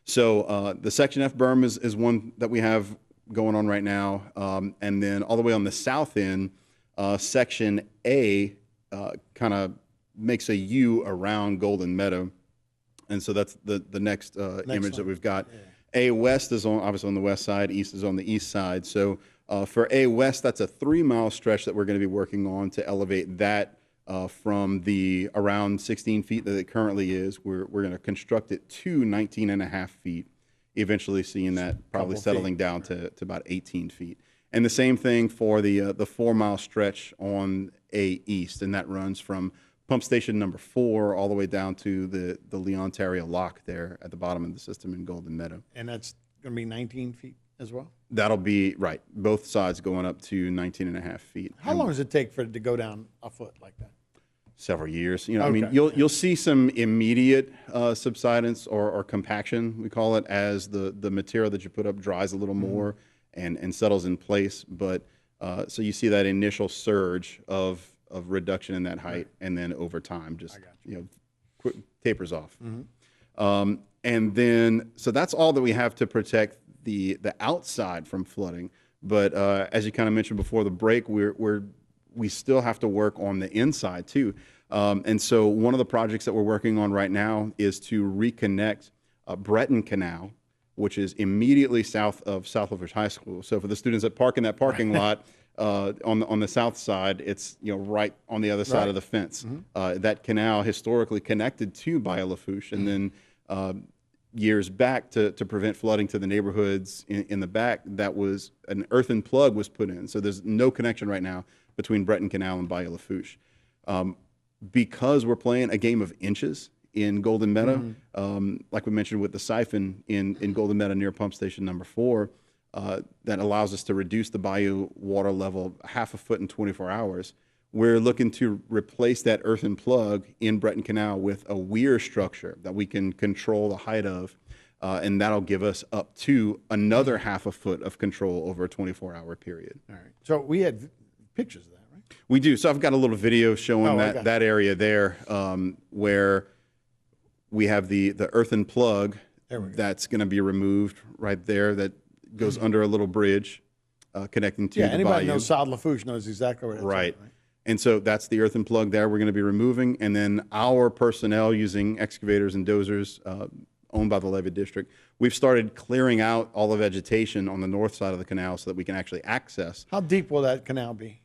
So the Section F berm is one that we have going on right now, and then all the way on the south end, Section A kind of makes a U around Golden Meadow, and so that's the next image that we've got. Yeah. A West is obviously on the west side, East is on the east side. So for A West, that's a 3-mile stretch that we're going to be working on to elevate that from the around 16 feet that it currently is. We're going to construct it to 19 and a half feet, eventually seeing that probably settling down to about 18 feet. And the same thing for the 4-mile stretch on A East, and that runs from pump station number 4 all the way down to the Lee, Ontario lock there at the bottom of the system in Golden Meadow. And that's going to be 19 feet as well? That'll be, right, both sides going up to 19 and a half feet. How long does it take for it to go down a foot like that? Several years. I mean, you'll see some immediate subsidence or compaction, we call it, as the material that you put up dries a little more and settles in place. But so you see that initial surge of reduction in that height, and then over time just tapers off. And then so that's all that we have to protect the outside from flooding. But as you kind of mentioned before the break, we still have to work on the inside too. And so one of the projects that we're working on right now is to reconnect Breton Canal, which is immediately south of South Lafourche High School. So for the students that park in that parking lot on the south side, it's right on the other side of the fence. That canal historically connected to Bayou Lafourche, and then years back to prevent flooding to the neighborhoods in the back, that was an earthen plug was put in. So there's no connection right now between Breton Canal and Bayou Lafourche. Because we're playing a game of inches in Golden Meadow, like we mentioned with the siphon in Golden Meadow near pump station number 4, that allows us to reduce the bayou water level 1/2 foot in 24 hours. We're looking to replace that earthen plug in Breton Canal with a weir structure that we can control the height of, and that'll give us up to another 1/2 foot of control over a 24-hour period. All right. So we had pictures of that, right? We do. So I've got a little video showing that area there, where we have the earthen plug that's going to be removed right there, that goes under a little bridge connecting to the anybody bayou. knows South Lafourche knows exactly where that's right. at, right? And so that's the earthen plug there we're going to be removing. And then our personnel using excavators and dozers owned by the levee district, we've started clearing out all the vegetation on the north side of the canal so that we can actually access. How deep will that canal be?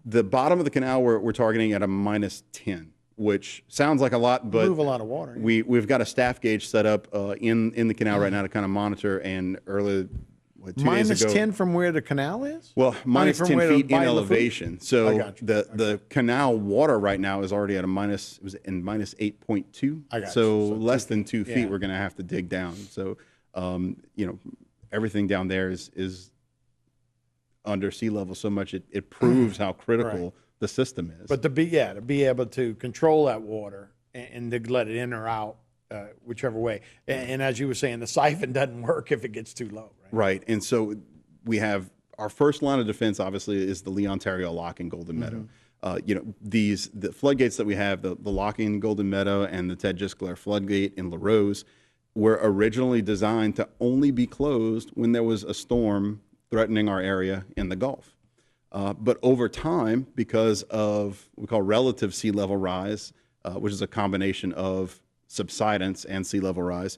The bottom of the canal we're targeting at a -10, which sounds like a lot, but move a lot of water. We've got a staff gauge set up in the canal right now to kind of monitor. And earlier, 2 days ago, -10 from where the canal is? Well, -10 feet in elevation. So the the canal water right now is already at -8.2. So less than 2 feet we're going to have to dig down. So everything down there is under sea level so much it proves how critical the system is. But to be able to control that water and to let it in or out, whichever way. And as you were saying, the siphon doesn't work if it gets too low, right? Right. And so we have our first line of defense, obviously, is the Lee, Ontario lock in Golden Meadow. The floodgates that we have, the lock in Golden Meadow and the Ted Gisclair floodgate in La Rose, were originally designed to only be closed when there was a storm threatening our area in the Gulf. But over time, because of what we call relative sea level rise, which is a combination of subsidence and sea level rise,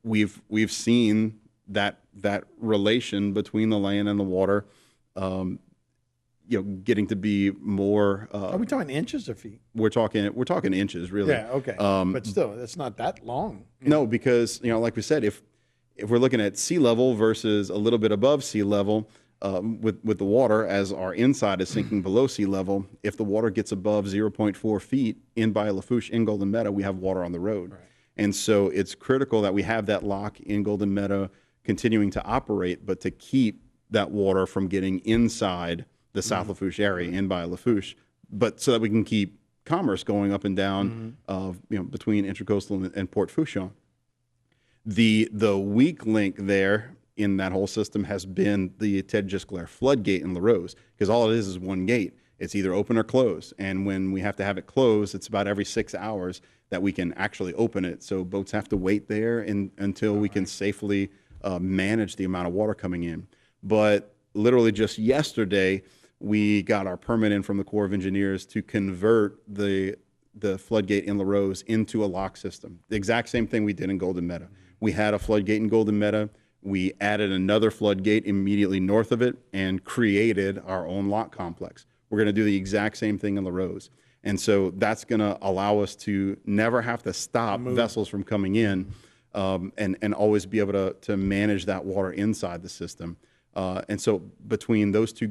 we've seen that relation between the land and the water, getting to be more. Are we talking inches or feet? We're talking inches, really. Yeah. Okay. But still, that's not that long. No, because like we said, if we're looking at sea level versus a little bit above sea level, with the water, as our inside is sinking below sea level, if the water gets above 0.4 feet in by Lafourche in Golden Meadow, we have water on the road. Right. And so it's critical that we have that lock in Golden Meadow continuing to operate, but to keep that water from getting inside the South Lafourche area in by Lafourche, but so that we can keep commerce going up and down between Intracoastal and Port Fourchon. The weak link there in that whole system has been the Ted Gisclair floodgate in Larose, because all it is one gate. It's either open or closed, and when we have to have it closed, it's about every 6 hours that we can actually open it. So boats have to wait there until we can safely manage the amount of water coming in. But literally just yesterday, we got our permit in from the Corps of Engineers to convert the floodgate in Larose into a lock system. The exact same thing we did in Golden Meadow. We had a floodgate in Golden Meadow. We added another floodgate immediately north of it and created our own lock complex. We're going to do the exact same thing in Larose. And so that's going to allow us to never have to stop vessels from coming in and always be able to manage that water inside the system. And so between those two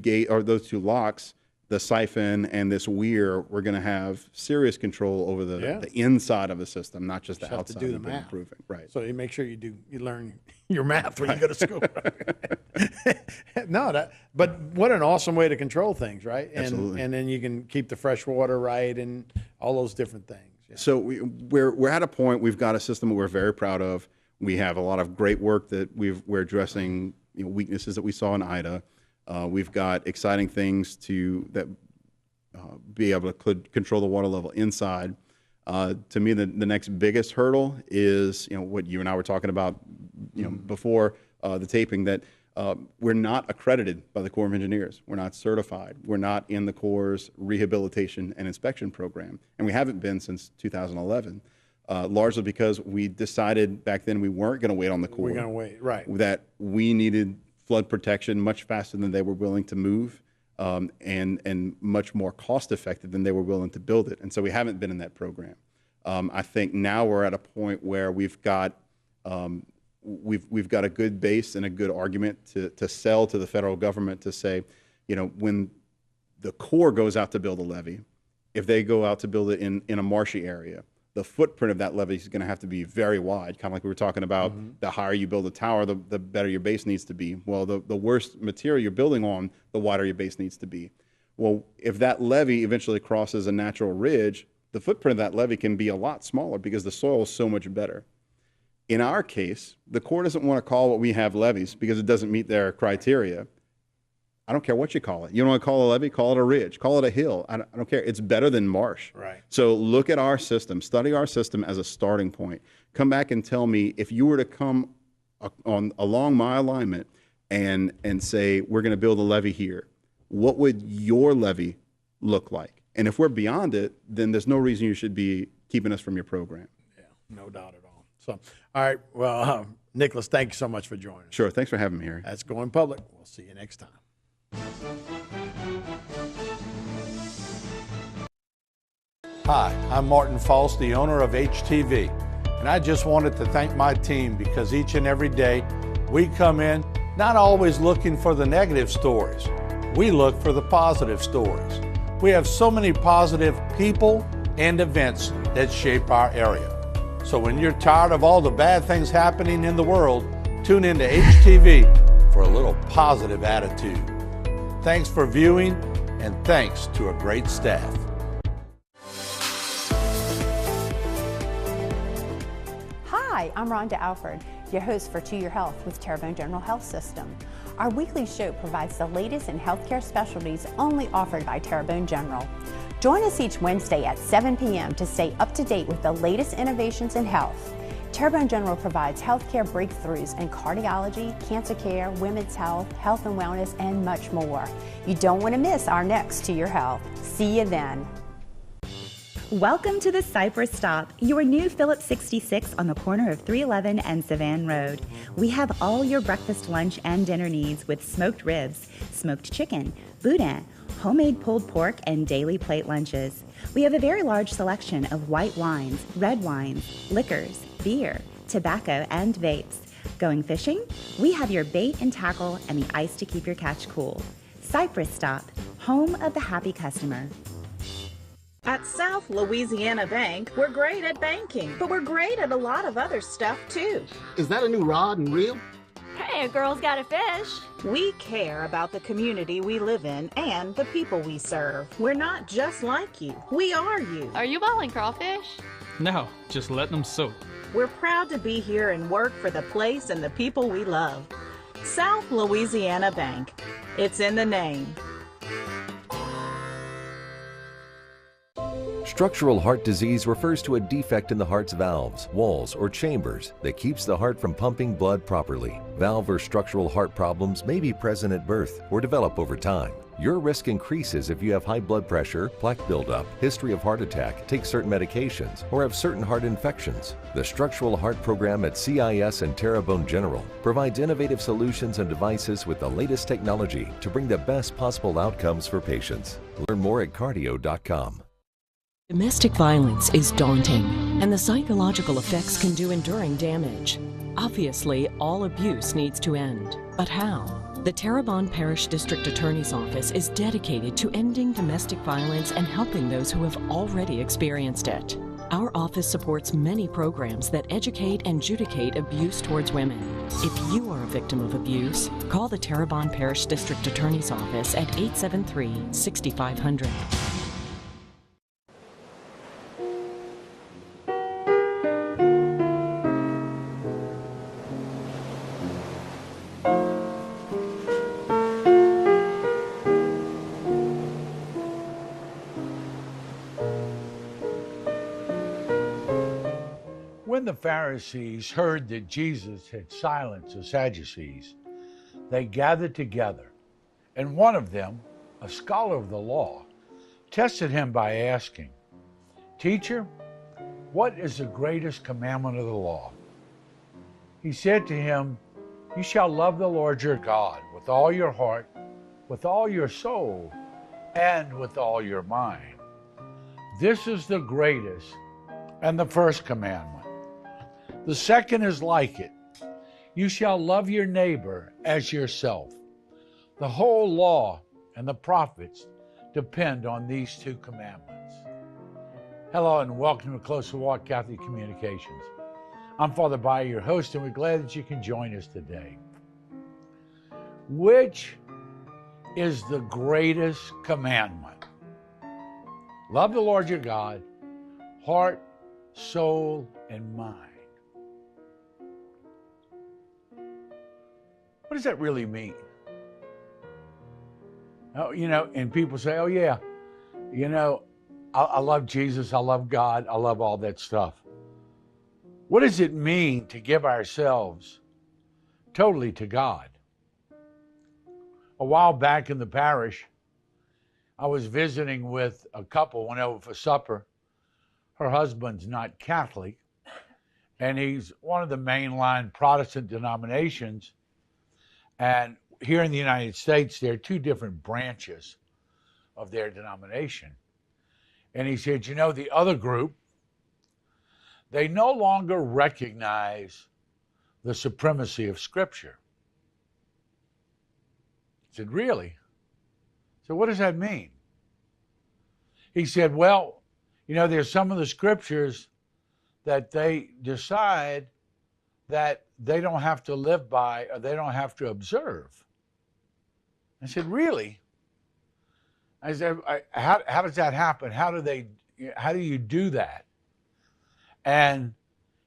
locks, the siphon and this weir, we're going to have serious control over the inside of the system, not just the outside. To do the math. Improving. Right. So you make sure you learn your math when you go to school. But what an awesome way to control things, right? Absolutely. And then you can keep the fresh water right and all those different things. Yeah. So we're at a point, we've got a system that we're very proud of. We have a lot of great work that we're addressing, weaknesses that we saw in Ida. We've got exciting things to be able to control the water level inside. To me, the next biggest hurdle is what you and I were talking about before the taping, that we're not accredited by the Corps of Engineers. We're not certified. We're not in the Corps' rehabilitation and inspection program, and we haven't been since 2011. Largely because we decided back then we weren't going to wait on the Corps. We're going to wait, right? That we needed flood protection much faster than they were willing to move, and much more cost effective than they were willing to build it. And so we haven't been in that program. I think now we're at a point where we've got a good base and a good argument to sell to the federal government to say, when the Corps goes out to build a levee, if they go out to build it in a marshy area, the footprint of that levee is going to have to be very wide, kind of like we were talking about. The higher you build a tower, the better your base needs to be. Well, the worse material you're building on, the wider your base needs to be. Well, if that levee eventually crosses a natural ridge, the footprint of that levee can be a lot smaller because the soil is so much better. In our case, the Corps doesn't want to call what we have levees because it doesn't meet their criteria. I don't care what you call it. You don't want to call it a levee, call it a ridge, call it a hill. I don't care. It's better than marsh. Right. So look at our system, study our system as a starting point. Come back and tell me, if you were to come along my alignment and say, we're going to build a levee here, what would your levee look like? And if we're beyond it, then there's no reason you should be keeping us from your program. Yeah, no doubt at all. So, all right. Well, Nicholas, thank you so much for joining us. Sure. Thanks for having me, Harry. That's Going Public. We'll see you next time. Hi, I'm Martin False, the owner of HTV, and I just wanted to thank my team because each and every day we come in not always looking for the negative stories. We look for the positive stories. We have so many positive people and events that shape our area. So when you're tired of all the bad things happening in the world, tune into HTV for a little positive attitude. Thanks for viewing, and thanks to a great staff. Hi, I'm Rhonda Alford, your host for To Your Health with Terrebonne General Health System. Our weekly show provides the latest in healthcare specialties only offered by Terrebonne General. Join us each Wednesday at 7 p.m. to stay up to date with the latest innovations in health. Terrebonne General provides healthcare breakthroughs in cardiology, cancer care, women's health, health and wellness, and much more. You don't want to miss our next To Your Health. See you then. Welcome to the Cypress Stop, your new Phillips 66 on the corner of 311 and Savan Road. We have all your breakfast, lunch, and dinner needs with smoked ribs, smoked chicken, boudin, homemade pulled pork, and daily plate lunches. We have a very large selection of white wines, red wines, liquors, beer, tobacco, and vapes. Going fishing? We have your bait and tackle and the ice to keep your catch cool. Cypress Stop, home of the happy customer. At South Louisiana Bank, we're great at banking, but we're great at a lot of other stuff too. Is that a new rod and reel? Hey, a girl's got a fish. We care about the community we live in and the people we serve. We're not just like you. We are you. Are you balling crawfish? No, just letting them soak. We're proud to be here and work for the place and the people we love. South Louisiana Bank. It's in the name. Structural heart disease refers to a defect in the heart's valves, walls, or chambers that keeps the heart from pumping blood properly. Valve or structural heart problems may be present at birth or develop over time. Your risk increases if you have high blood pressure, plaque buildup, history of heart attack, take certain medications, or have certain heart infections. The Structural Heart Program at CIS and Terrebonne General provides innovative solutions and devices with the latest technology to bring the best possible outcomes for patients. Learn more at cardio.com. Domestic violence is daunting, and the psychological effects can do enduring damage. Obviously, all abuse needs to end. But how? The Terrebonne Parish District Attorney's Office is dedicated to ending domestic violence and helping those who have already experienced it. Our office supports many programs that educate and adjudicate abuse towards women. If you are a victim of abuse, call the Terrebonne Parish District Attorney's Office at 873-6500. When the Pharisees heard that Jesus had silenced the Sadducees, they gathered together, and one of them, a scholar of the law, tested him by asking, "Teacher, what is the greatest commandment of the law?" He said to him, "You shall love the Lord your God with all your heart, with all your soul, and with all your mind. This is the greatest and the first commandment. The second is like it. You shall love your neighbor as yourself. The whole law and the prophets depend on these two commandments." Hello and welcome to Closer Walk Catholic Communications. I'm Father Bayer, your host, and we're glad that you can join us today. Which is the greatest commandment? Love the Lord your God, heart, soul, and mind. What does that really mean? Oh, and people say, "Oh yeah, I love Jesus, I love God, I love all that stuff." What does it mean to give ourselves totally to God? A while back in the parish, I was visiting with a couple, went over for supper. Her husband's not Catholic, and he's one of the mainline Protestant denominations. And here in the United States, there are two different branches of their denomination. And he said, the other group, they no longer recognize the supremacy of Scripture. I said, "Really?" So what does that mean? He said, "Well, there's some of the Scriptures that they decide that they don't have to live by or they don't have to observe." I said, "Really?" I said, how does that happen? How do you do that? And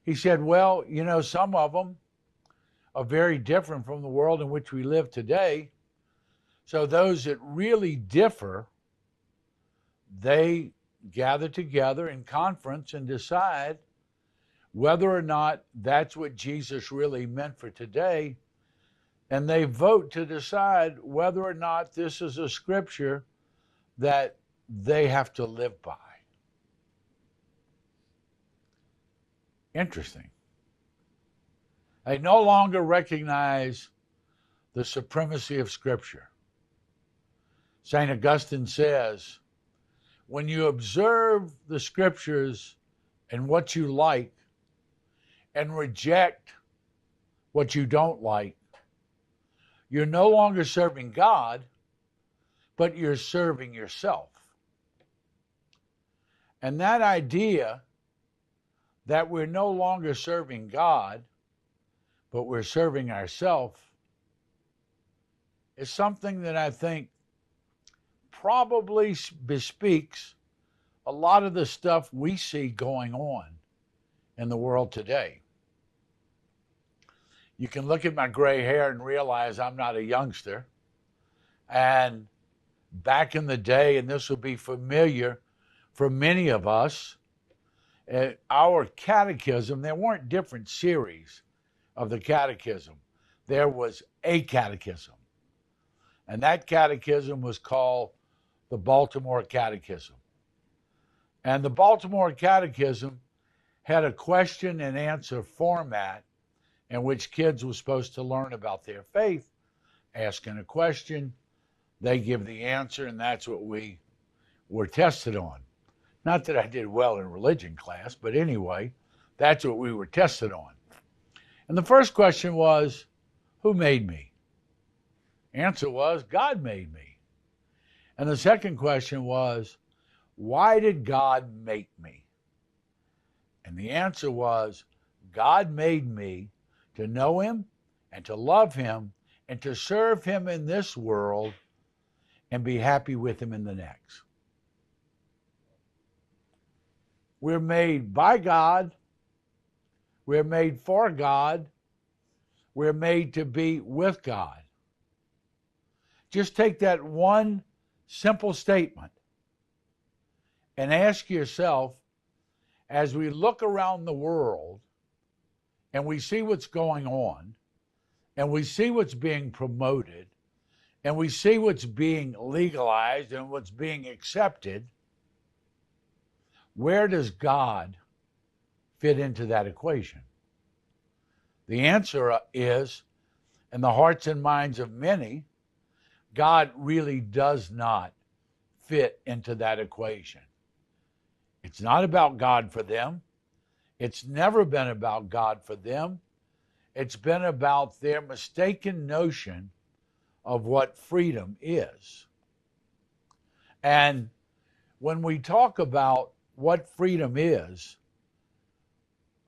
he said, "Well, some of them are very different from the world in which we live today. So those that really differ, they gather together in conference and decide whether or not that's what Jesus really meant for today, and they vote to decide whether or not this is a scripture that they have to live by." Interesting. They no longer recognize the supremacy of Scripture. St. Augustine says, when you observe the Scriptures and what you like, and reject what you don't like, you're no longer serving God, but you're serving yourself. And that idea that we're no longer serving God, but we're serving ourselves, is something that I think probably bespeaks a lot of the stuff we see going on in the world today. You can look at my gray hair and realize I'm not a youngster. And back in the day, and this will be familiar for many of us, our catechism, there weren't different series of the catechism. There was a catechism. And that catechism was called the Baltimore Catechism. And the Baltimore Catechism had a question and answer format in which kids were supposed to learn about their faith, asking a question, they give the answer, and that's what we were tested on. Not that I did well in religion class, but anyway, that's what we were tested on. And the first question was, who made me? Answer was, God made me. And the second question was, why did God make me? And the answer was, God made me to know him and to love him and to serve him in this world and be happy with him in the next. We're made by God. We're made for God. We're made to be with God. Just take that one simple statement and ask yourself, as we look around the world and we see what's going on, and we see what's being promoted, and we see what's being legalized and what's being accepted, where does God fit into that equation? The answer is, in the hearts and minds of many, God really does not fit into that equation. It's not about God for them. It's never been about God for them. It's been about their mistaken notion of what freedom is. And when we talk about what freedom is,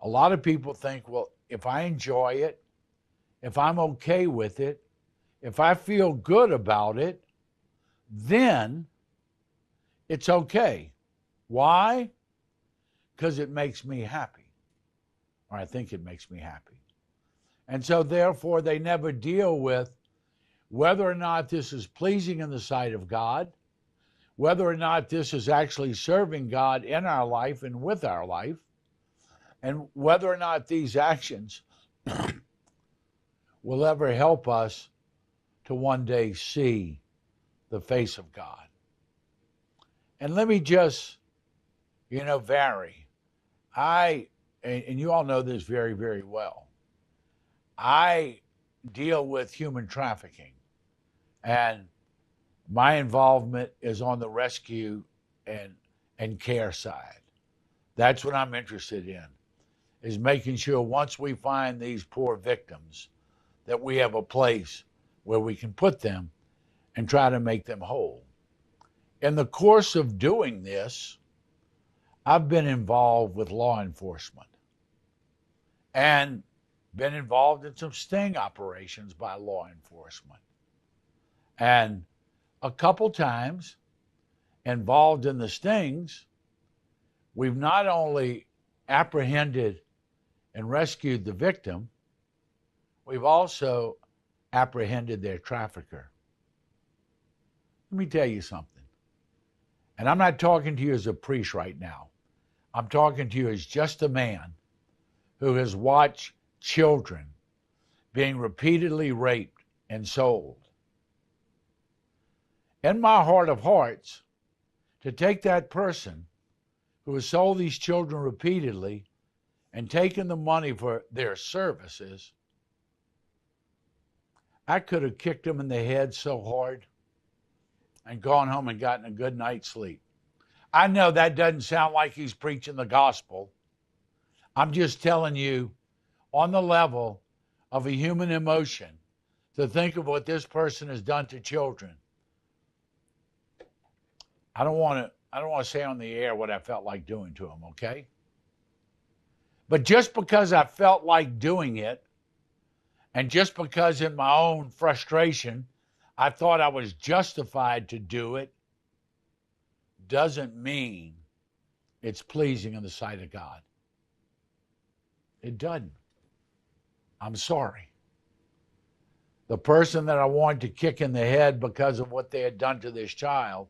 a lot of people think, well, if I enjoy it, if I'm okay with it, if I feel good about it, then it's okay. Why? Because it makes me happy, or I think it makes me happy. And so therefore they never deal with whether or not this is pleasing in the sight of God, whether or not this is actually serving God in our life and with our life, and whether or not these actions will ever help us to one day see the face of God. And let me just, vary. And you all know this very, very well. I deal with human trafficking, and my involvement is on the rescue and care side. That's what I'm interested in, is making sure once we find these poor victims that we have a place where we can put them and try to make them whole. In the course of doing this, I've been involved with law enforcement and been involved in some sting operations by law enforcement. And a couple times involved in the stings, we've not only apprehended and rescued the victim, we've also apprehended their trafficker. Let me tell you something. And I'm not talking to you as a priest right now. I'm talking to you as just a man who has watched children being repeatedly raped and sold. In my heart of hearts, to take that person who has sold these children repeatedly and taken the money for their services, I could have kicked him in the head so hard and gone home and gotten a good night's sleep. I know that doesn't sound like he's preaching the gospel. I'm just telling you on the level of a human emotion to think of what this person has done to children. I don't want to say on the air what I felt like doing to them, okay? But just because I felt like doing it, and just because in my own frustration I thought I was justified to do it, doesn't mean it's pleasing in the sight of God. It doesn't. I'm sorry. The person that I wanted to kick in the head because of what they had done to this child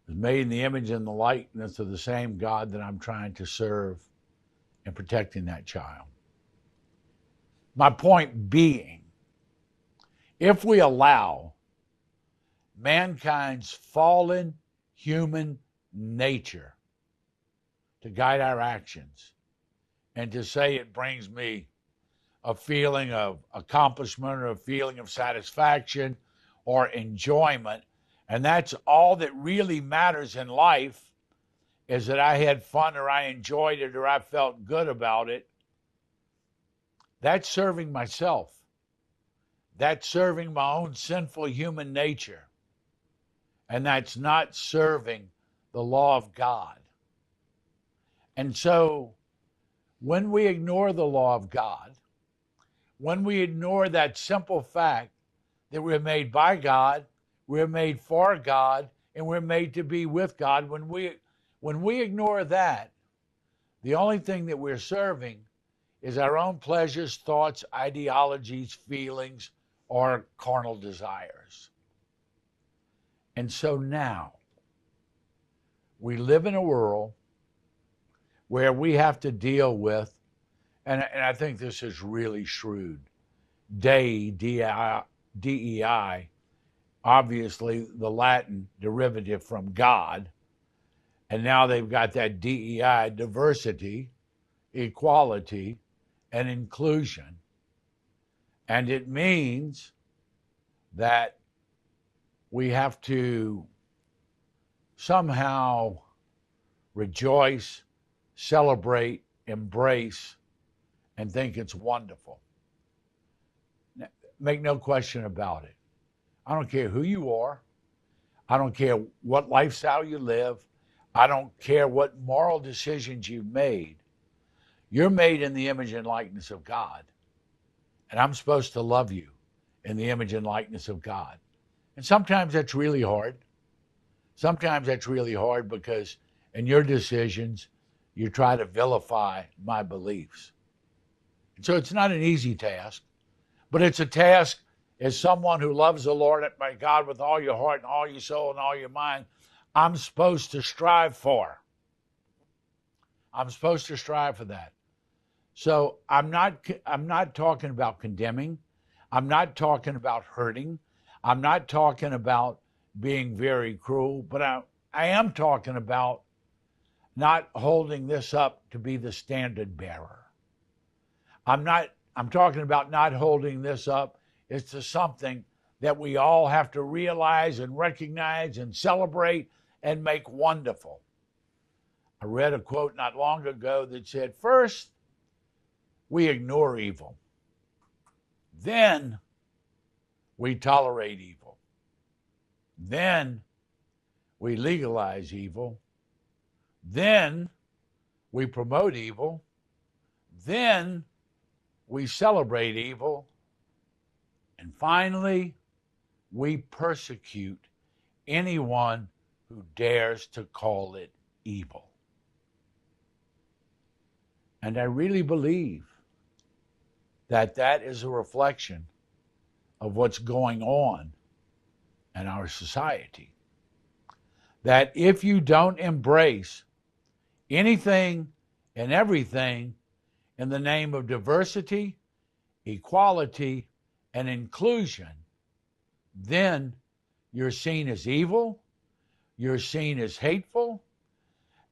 is made in the image and the likeness of the same God that I'm trying to serve in protecting that child. My point being, if we allow mankind's fallen human nature to guide our actions and to say it brings me a feeling of accomplishment or a feeling of satisfaction or enjoyment, and that's all that really matters in life, is that I had fun or I enjoyed it or I felt good about it, that's serving myself. That's serving my own sinful human nature. And that's not serving the law of God. And so when we ignore the law of God, when we ignore that simple fact that we're made by God, we're made for God, and we're made to be with God, when we ignore that, the only thing that we're serving is our own pleasures, thoughts, ideologies, feelings, or carnal desires. And so now, we live in a world where we have to deal with, and I think this is really shrewd, DEI, obviously the Latin derivative from God, and now they've got that DEI, diversity, equality, and inclusion. And it means that we have to somehow rejoice, celebrate, embrace, and think it's wonderful. Make no question about it. I don't care who you are. I don't care what lifestyle you live. I don't care what moral decisions you've made. You're made in the image and likeness of God. And I'm supposed to love you in the image and likeness of God. And sometimes that's really hard. Sometimes that's really hard because in your decisions, you try to vilify my beliefs. And so it's not an easy task, but it's a task as someone who loves the Lord my God with all your heart and all your soul and all your mind, I'm supposed to strive for. I'm supposed to strive for that. So I'm not talking about condemning. I'm not talking about hurting. I'm not talking about being very cruel, but I am talking about not holding this up to be the standard bearer. I'm talking about not holding this up as to something that we all have to realize and recognize and celebrate and make wonderful. I read a quote not long ago that said, first, we ignore evil. Then we tolerate evil. Then we legalize evil. Then we promote evil. Then we celebrate evil. And finally, we persecute anyone who dares to call it evil. And I really believe that that is a reflection of what's going on in our society. That if you don't embrace anything and everything in the name of diversity, equality, and inclusion, then you're seen as evil, you're seen as hateful,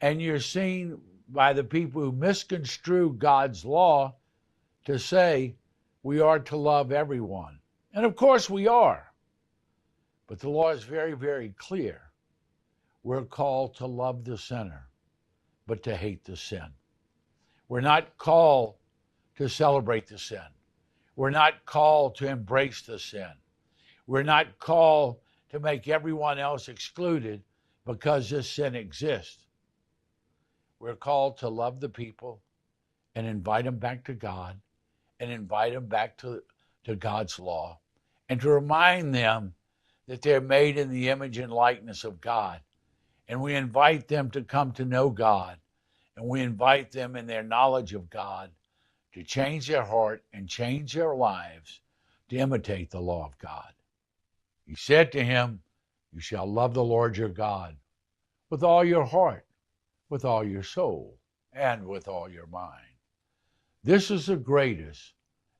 and you're seen by the people who misconstrue God's law to say we are to love everyone. And of course we are. But the law is very, very clear. We're called to love the sinner, but to hate the sin. We're not called to celebrate the sin. We're not called to embrace the sin. We're not called to make everyone else excluded because this sin exists. We're called to love the people and invite them back to God and invite them back to God's law and to remind them that they're made in the image and likeness of God. And we invite them to come to know God, and we invite them in their knowledge of God to change their heart and change their lives to imitate the law of God. He said to him, "You shall love the Lord your God with all your heart, with all your soul, and with all your mind. This is the greatest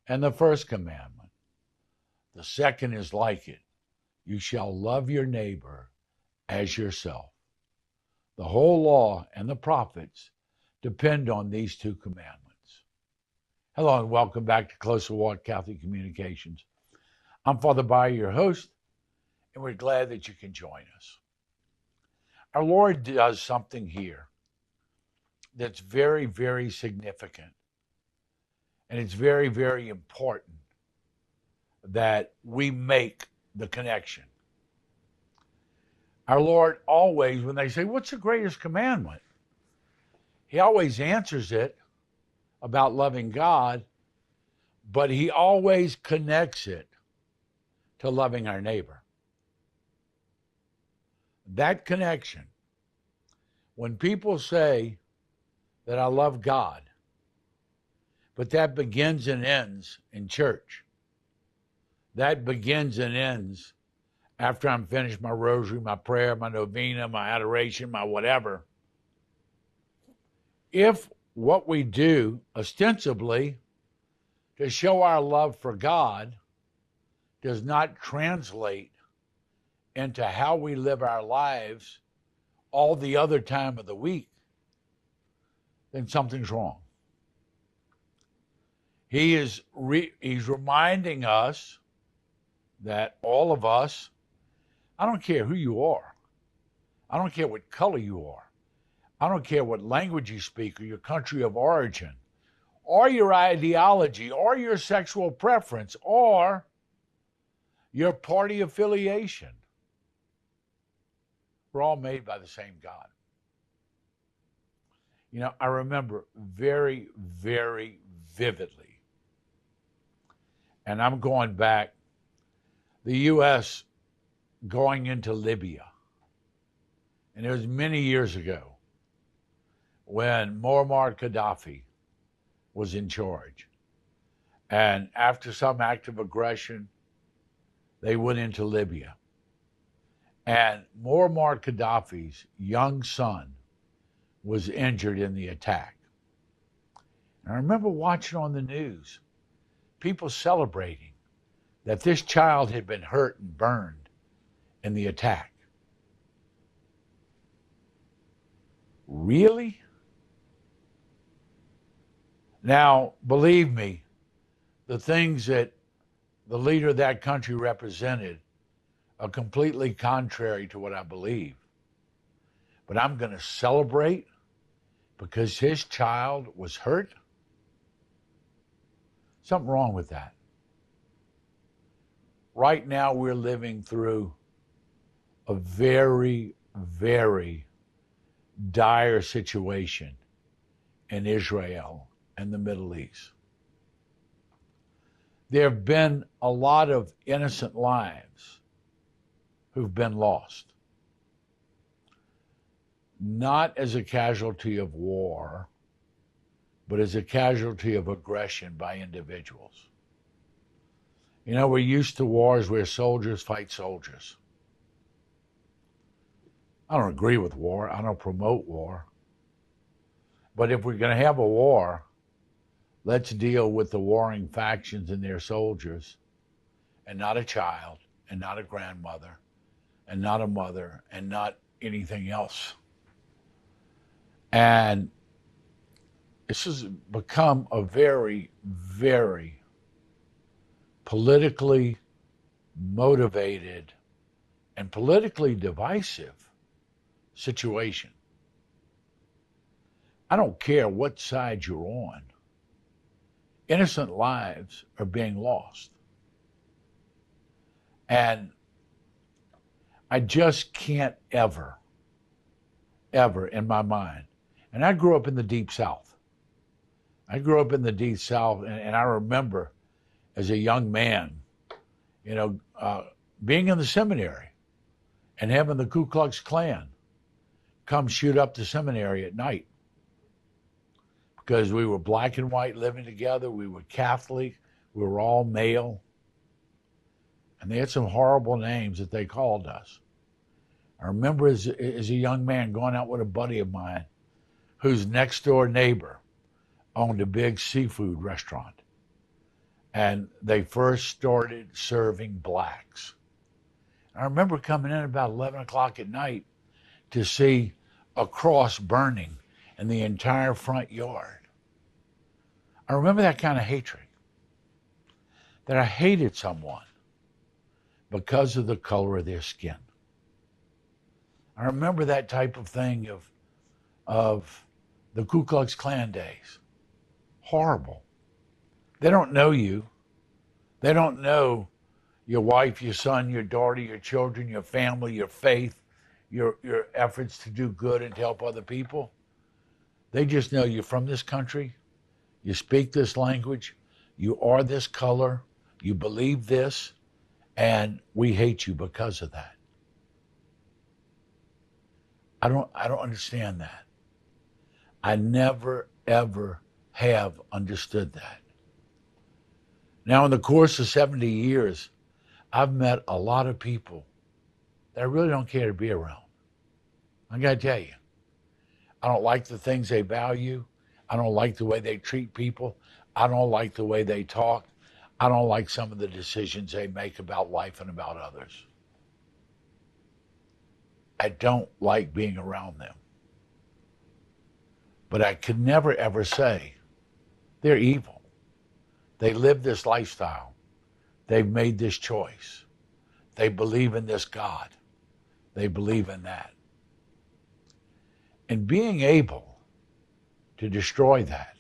and the first commandment. The second is like it. You shall love your neighbor as yourself." The whole law and the prophets depend on these two commandments. Hello and welcome back to Closer Walk Catholic Communications. I'm Father Bayer, your host, and we're glad that you can join us. Our Lord does something here that's very, very significant, and it's very, very important that we make the connection. Our Lord always, when they say, "What's the greatest commandment?" He always answers it about loving God, but he always connects it to loving our neighbor. That connection, when people say that I love God, but that begins and ends in church, that begins and ends after I'm finished my rosary, my prayer, my novena, my adoration, my whatever. If what we do ostensibly to show our love for God does not translate into how we live our lives all the other time of the week, then something's wrong. He's reminding us that all of us, I don't care who you are, I don't care what color you are, I don't care what language you speak or your country of origin, or your ideology, or your sexual preference, or your party affiliation. We're all made by the same God. You know, I remember very, very vividly, and I'm going back, the U.S. going into Libya. And it was many years ago when Muammar Gaddafi was in charge. And after some act of aggression, they went into Libya. And Muammar Gaddafi's young son was injured in the attack. And I remember watching on the news, people celebrating that this child had been hurt and burned in the attack. Really? Now, believe me, the things that the leader of that country represented are completely contrary to what I believe. But I'm going to celebrate because his child was hurt? Something wrong with that. Right now, we're living through a very, very dire situation in Israel and the Middle East. There have been a lot of innocent lives who've been lost, not as a casualty of war, but as a casualty of aggression by individuals. You know, we're used to wars where soldiers fight soldiers. I don't agree with war. I don't promote war. But if we're going to have a war, let's deal with the warring factions and their soldiers, and not a child, and not a grandmother, and not a mother, and not anything else. And this has become a very, very politically motivated and politically divisive situation. I don't care what side you're on. innocent lives are being lost. And I just can't ever in my mind. And I grew up in the Deep South. I grew up in the Deep South, and I remember as a young man, being in the seminary and having the Ku Klux Klan come shoot up the seminary at night because we were black and white living together. We were Catholic. We were all male. And they had some horrible names that they called us. I remember as a young man going out with a buddy of mine whose next door neighbor owned a big seafood restaurant. And they first started serving blacks. I remember coming in about 11 o'clock at night to see a cross burning in the entire front yard. I remember that kind of hatred, that I hated someone because of the color of their skin. I remember that type of thing of the Ku Klux Klan days. Horrible. They don't know you. They don't know your wife, your son, your daughter, your children, your family, your faith, your efforts to do good and to help other people. They just know you're from this country, you speak this language, you are this color, you believe this, and we hate you because of that. I don't understand that. I never, ever have understood that. Now, in the course of 70 years, I've met a lot of people that I really don't care to be around. I gotta tell you, I don't like the things they value. I don't like the way they treat people. I don't like the way they talk. I don't like some of the decisions they make about life and about others. I don't like being around them. But I could never, ever say they're evil. They live this lifestyle. They've made this choice. They believe in this God. They believe in that. And being able to destroy that.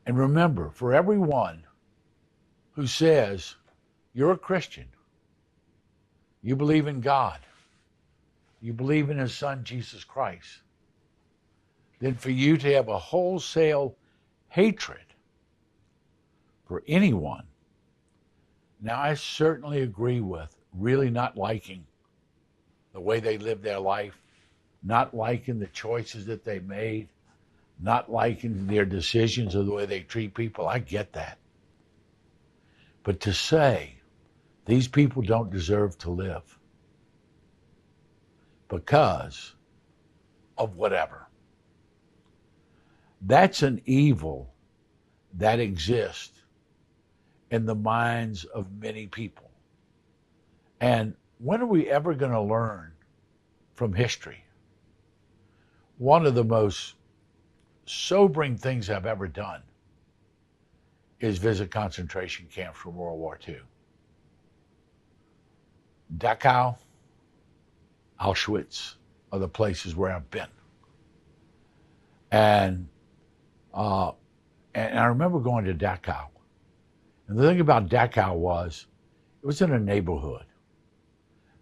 And remember, for everyone who says you're a Christian, you believe in God, you believe in his son, Jesus Christ, then for you to have a wholesale hatred for anyone. Now, I certainly agree with really not liking the way they live their life, not liking the choices that they made, not liking their decisions or the way they treat people. I get that. But to say these people don't deserve to live because of whatever, that's an evil that exists in the minds of many people. And when are we ever going to learn from history? One of the most sobering things I've ever done is visit concentration camps from World War II. Dachau, Auschwitz are the places where I've been. And I remember going to Dachau. And the thing about Dachau was, it was in a neighborhood.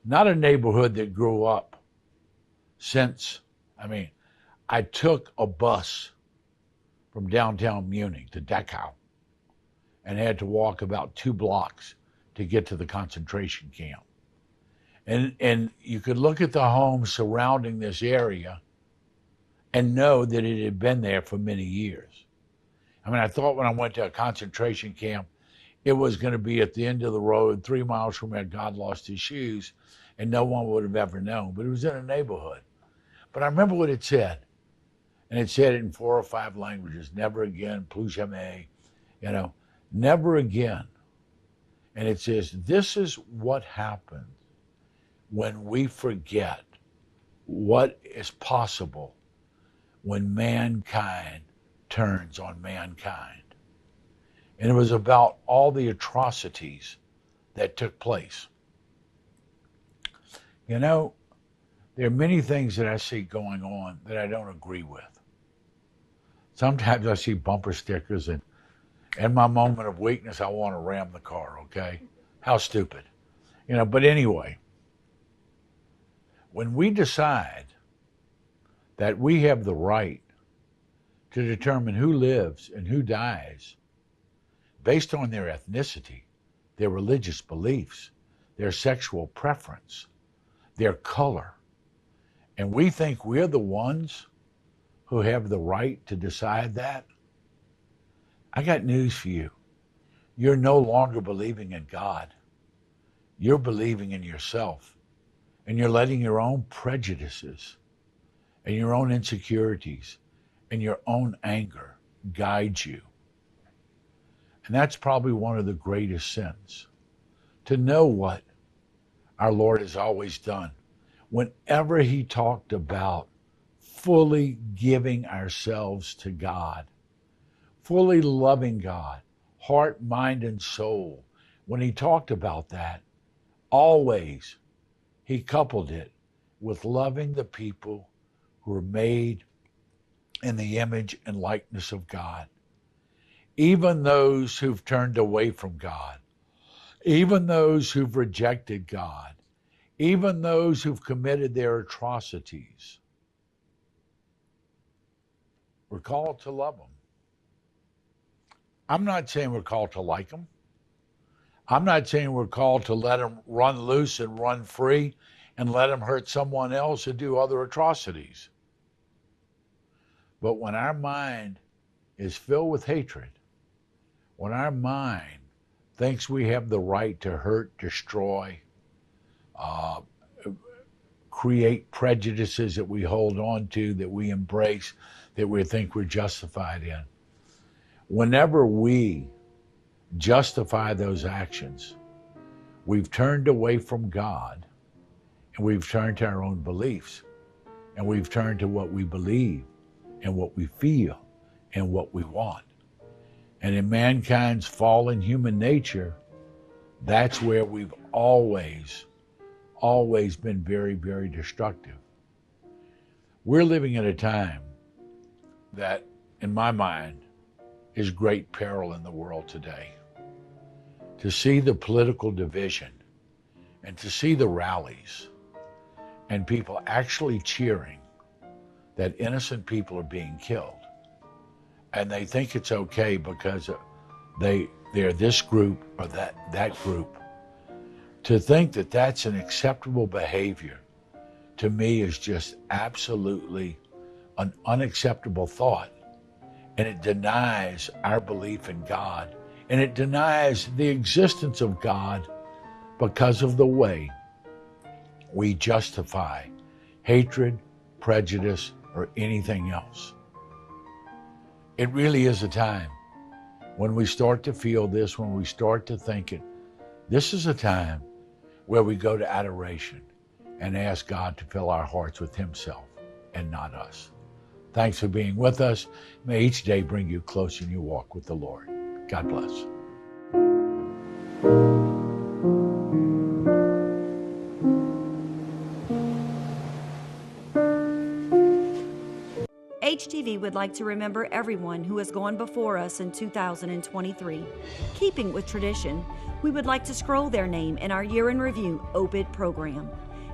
Not a neighborhood that grew up since, I took a bus from downtown Munich to Dachau and had to walk about 2 blocks to get to the concentration camp. And you could look at the homes surrounding this area and know that it had been there for many years. I thought when I went to a concentration camp, it was going to be at the end of the road, 3 miles from where God lost his shoes, and no one would have ever known. But it was in a neighborhood. But I remember what it said. And it said it in 4 or 5 languages. Never again, plus jamais, never again. And it says, this is what happens when we forget what is possible when mankind turns on mankind. And it was about all the atrocities that took place. There are many things that I see going on that I don't agree with. Sometimes I see bumper stickers and In my moment of weakness, I want to ram the car, okay? How stupid. But anyway, when we decide that we have the right to determine who lives and who dies based on their ethnicity, their religious beliefs, their sexual preference, their color, and we think we're the ones who have the right to decide that, I got news for you. You're no longer believing in God. You're believing in yourself, and you're letting your own prejudices and your own insecurities and your own anger guide you. And that's probably one of the greatest sins, to know what our Lord has always done. Whenever he talked about fully giving ourselves to God, fully loving God, heart, mind, and soul, when he talked about that, always he coupled it with loving the people who are made in the image and likeness of God. Even those who've turned away from God, even those who've rejected God, even those who've committed their atrocities, we're called to love them. I'm not saying we're called to like them. I'm not saying we're called to let them run loose and run free and let them hurt someone else and do other atrocities. But when our mind is filled with hatred, when our mind thinks we have the right to hurt, destroy, create prejudices that we hold on to, that we embrace, that we think we're justified in, whenever we justify those actions, we've turned away from God, and we've turned to our own beliefs, and we've turned to what we believe and what we feel and what we want. And in mankind's fallen human nature, that's where we've always been very, very destructive. We're living at a time that, in my mind, is great peril in the world today. To see the political division and to see the rallies and people actually cheering that innocent people are being killed, and they think it's okay because they're this group or that group. To think that that's an acceptable behavior, to me, is just absolutely an unacceptable thought. And it denies our belief in God. And it denies the existence of God because of the way we justify hatred, prejudice, or anything else. It really is a time when we start to feel this, when we start to think it. This is a time where we go to adoration and ask God to fill our hearts with himself and not us. Thanks for being with us. May each day bring you closer in your walk with the Lord. God bless. HTV would like to remember everyone who has gone before us in 2023. Keeping with tradition, we would like to scroll their name in our Year in Review obit program.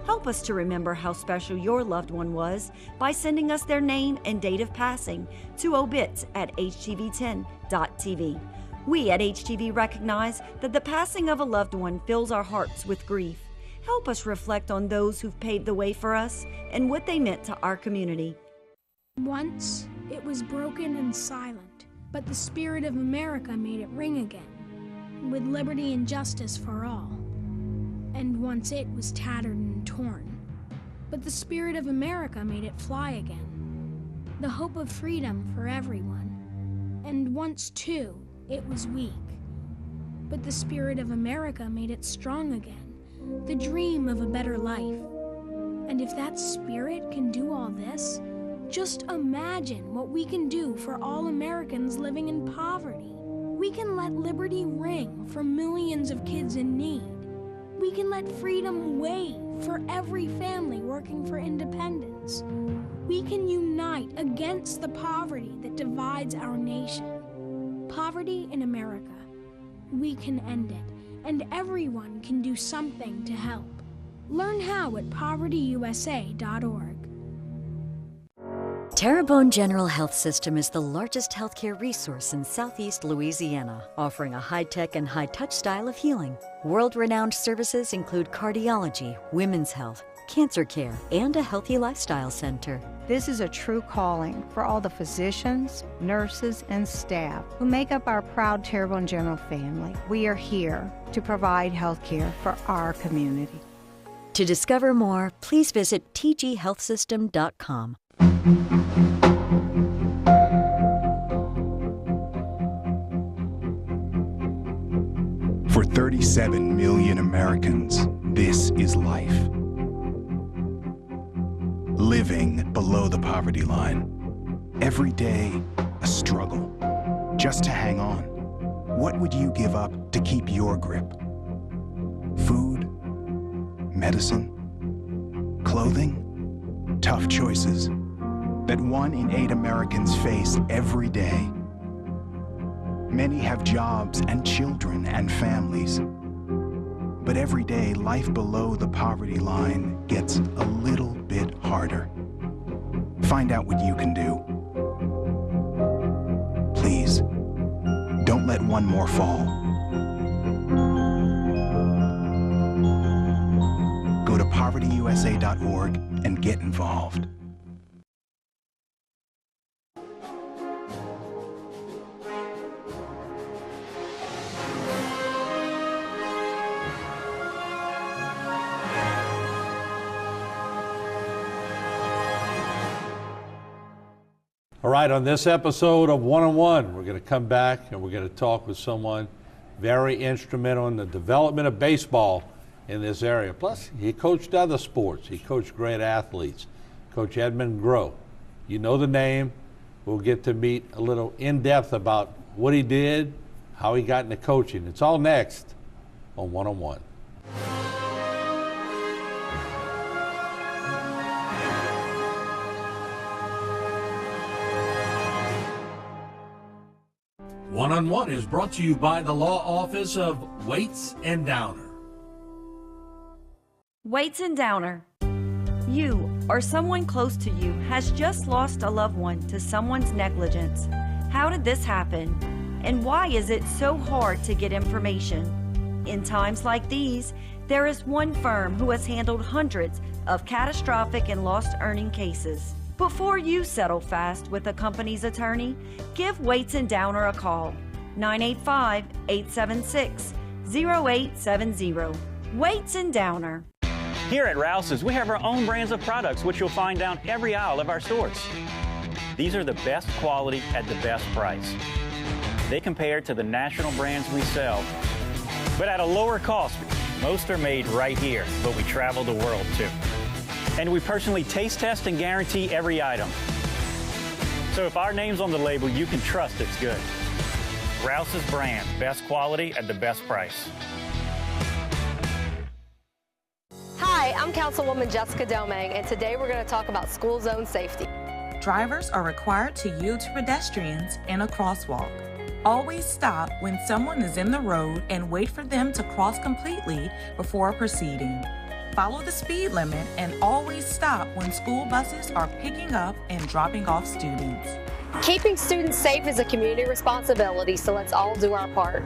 Help us to remember how special your loved one was by sending us their name and date of passing to obits@htv10.tv. We at HTV recognize that the passing of a loved one fills our hearts with grief. Help us reflect on those who've paved the way for us and what they meant to our community. Once, it was broken and silent, but the spirit of America made it ring again, with liberty and justice for all. And once it was tattered and torn, but the spirit of America made it fly again, the hope of freedom for everyone. And once, too, it was weak, but the spirit of America made it strong again, the dream of a better life. And if that spirit can do all this, just imagine what we can do for all Americans living in poverty. We can let liberty ring for millions of kids in need. We can let freedom wave for every family working for independence. We can unite against the poverty that divides our nation. poverty in America. We can end it, and everyone can do something to help. Learn how at povertyusa.org. Terrebonne General Health System is the largest healthcare resource in Southeast Louisiana, offering a high-tech and high-touch style of healing. World-renowned services include cardiology, women's health, cancer care, and a healthy lifestyle center. This is a true calling for all the physicians, nurses, and staff who make up our proud Terrebonne General family. We are here to provide health care for our community. To discover more, please visit tghealthsystem.com. For 37 million Americans, this is life. Living below the poverty line. Every day, a struggle. Just to hang on. What would you give up to keep your grip? Food? Medicine? Clothing? Tough choices that 1 in 8 Americans face every day. Many have jobs and children and families. But every day, life below the poverty line gets a little bit harder. Find out what you can do. Please, don't let one more fall. Go to povertyusa.org and get involved. All right, on this episode of One-on-One, we're going to come back and we're going to talk with someone very instrumental in the development of baseball in this area. Plus, he coached other sports. He coached great athletes. Coach Edmund Groh. You know the name. We'll get to meet a little in-depth about what he did, how he got into coaching. It's all next on One-on-One. One-on-One is brought to you by the law office of Waits and Downer. Waits and Downer. You or someone close to you has just lost a loved one to someone's negligence. How did this happen? And why is it so hard to get information? In times like these, there is one firm who has handled hundreds of catastrophic and lost earning cases. Before you settle fast with a company's attorney, give Waits and Downer a call. 985-876-0870. Waits and Downer. Here at Rouse's, we have our own brands of products, which you'll find down every aisle of our stores. These are the best quality at the best price. They compare to the national brands we sell, but at a lower cost. Most are made right here, but we travel the world too. And we personally taste test and guarantee every item. So if our name's on the label, you can trust it's good. Rouse's brand, best quality at the best price. Hi, I'm Councilwoman Jessica Domingue, and today we're going to talk about school zone safety. Drivers are required to yield to pedestrians in a crosswalk. Always stop when someone is in the road and wait for them to cross completely before proceeding. Follow the speed limit and always stop when school buses are picking up and dropping off students. Keeping students safe is a community responsibility, so let's all do our part.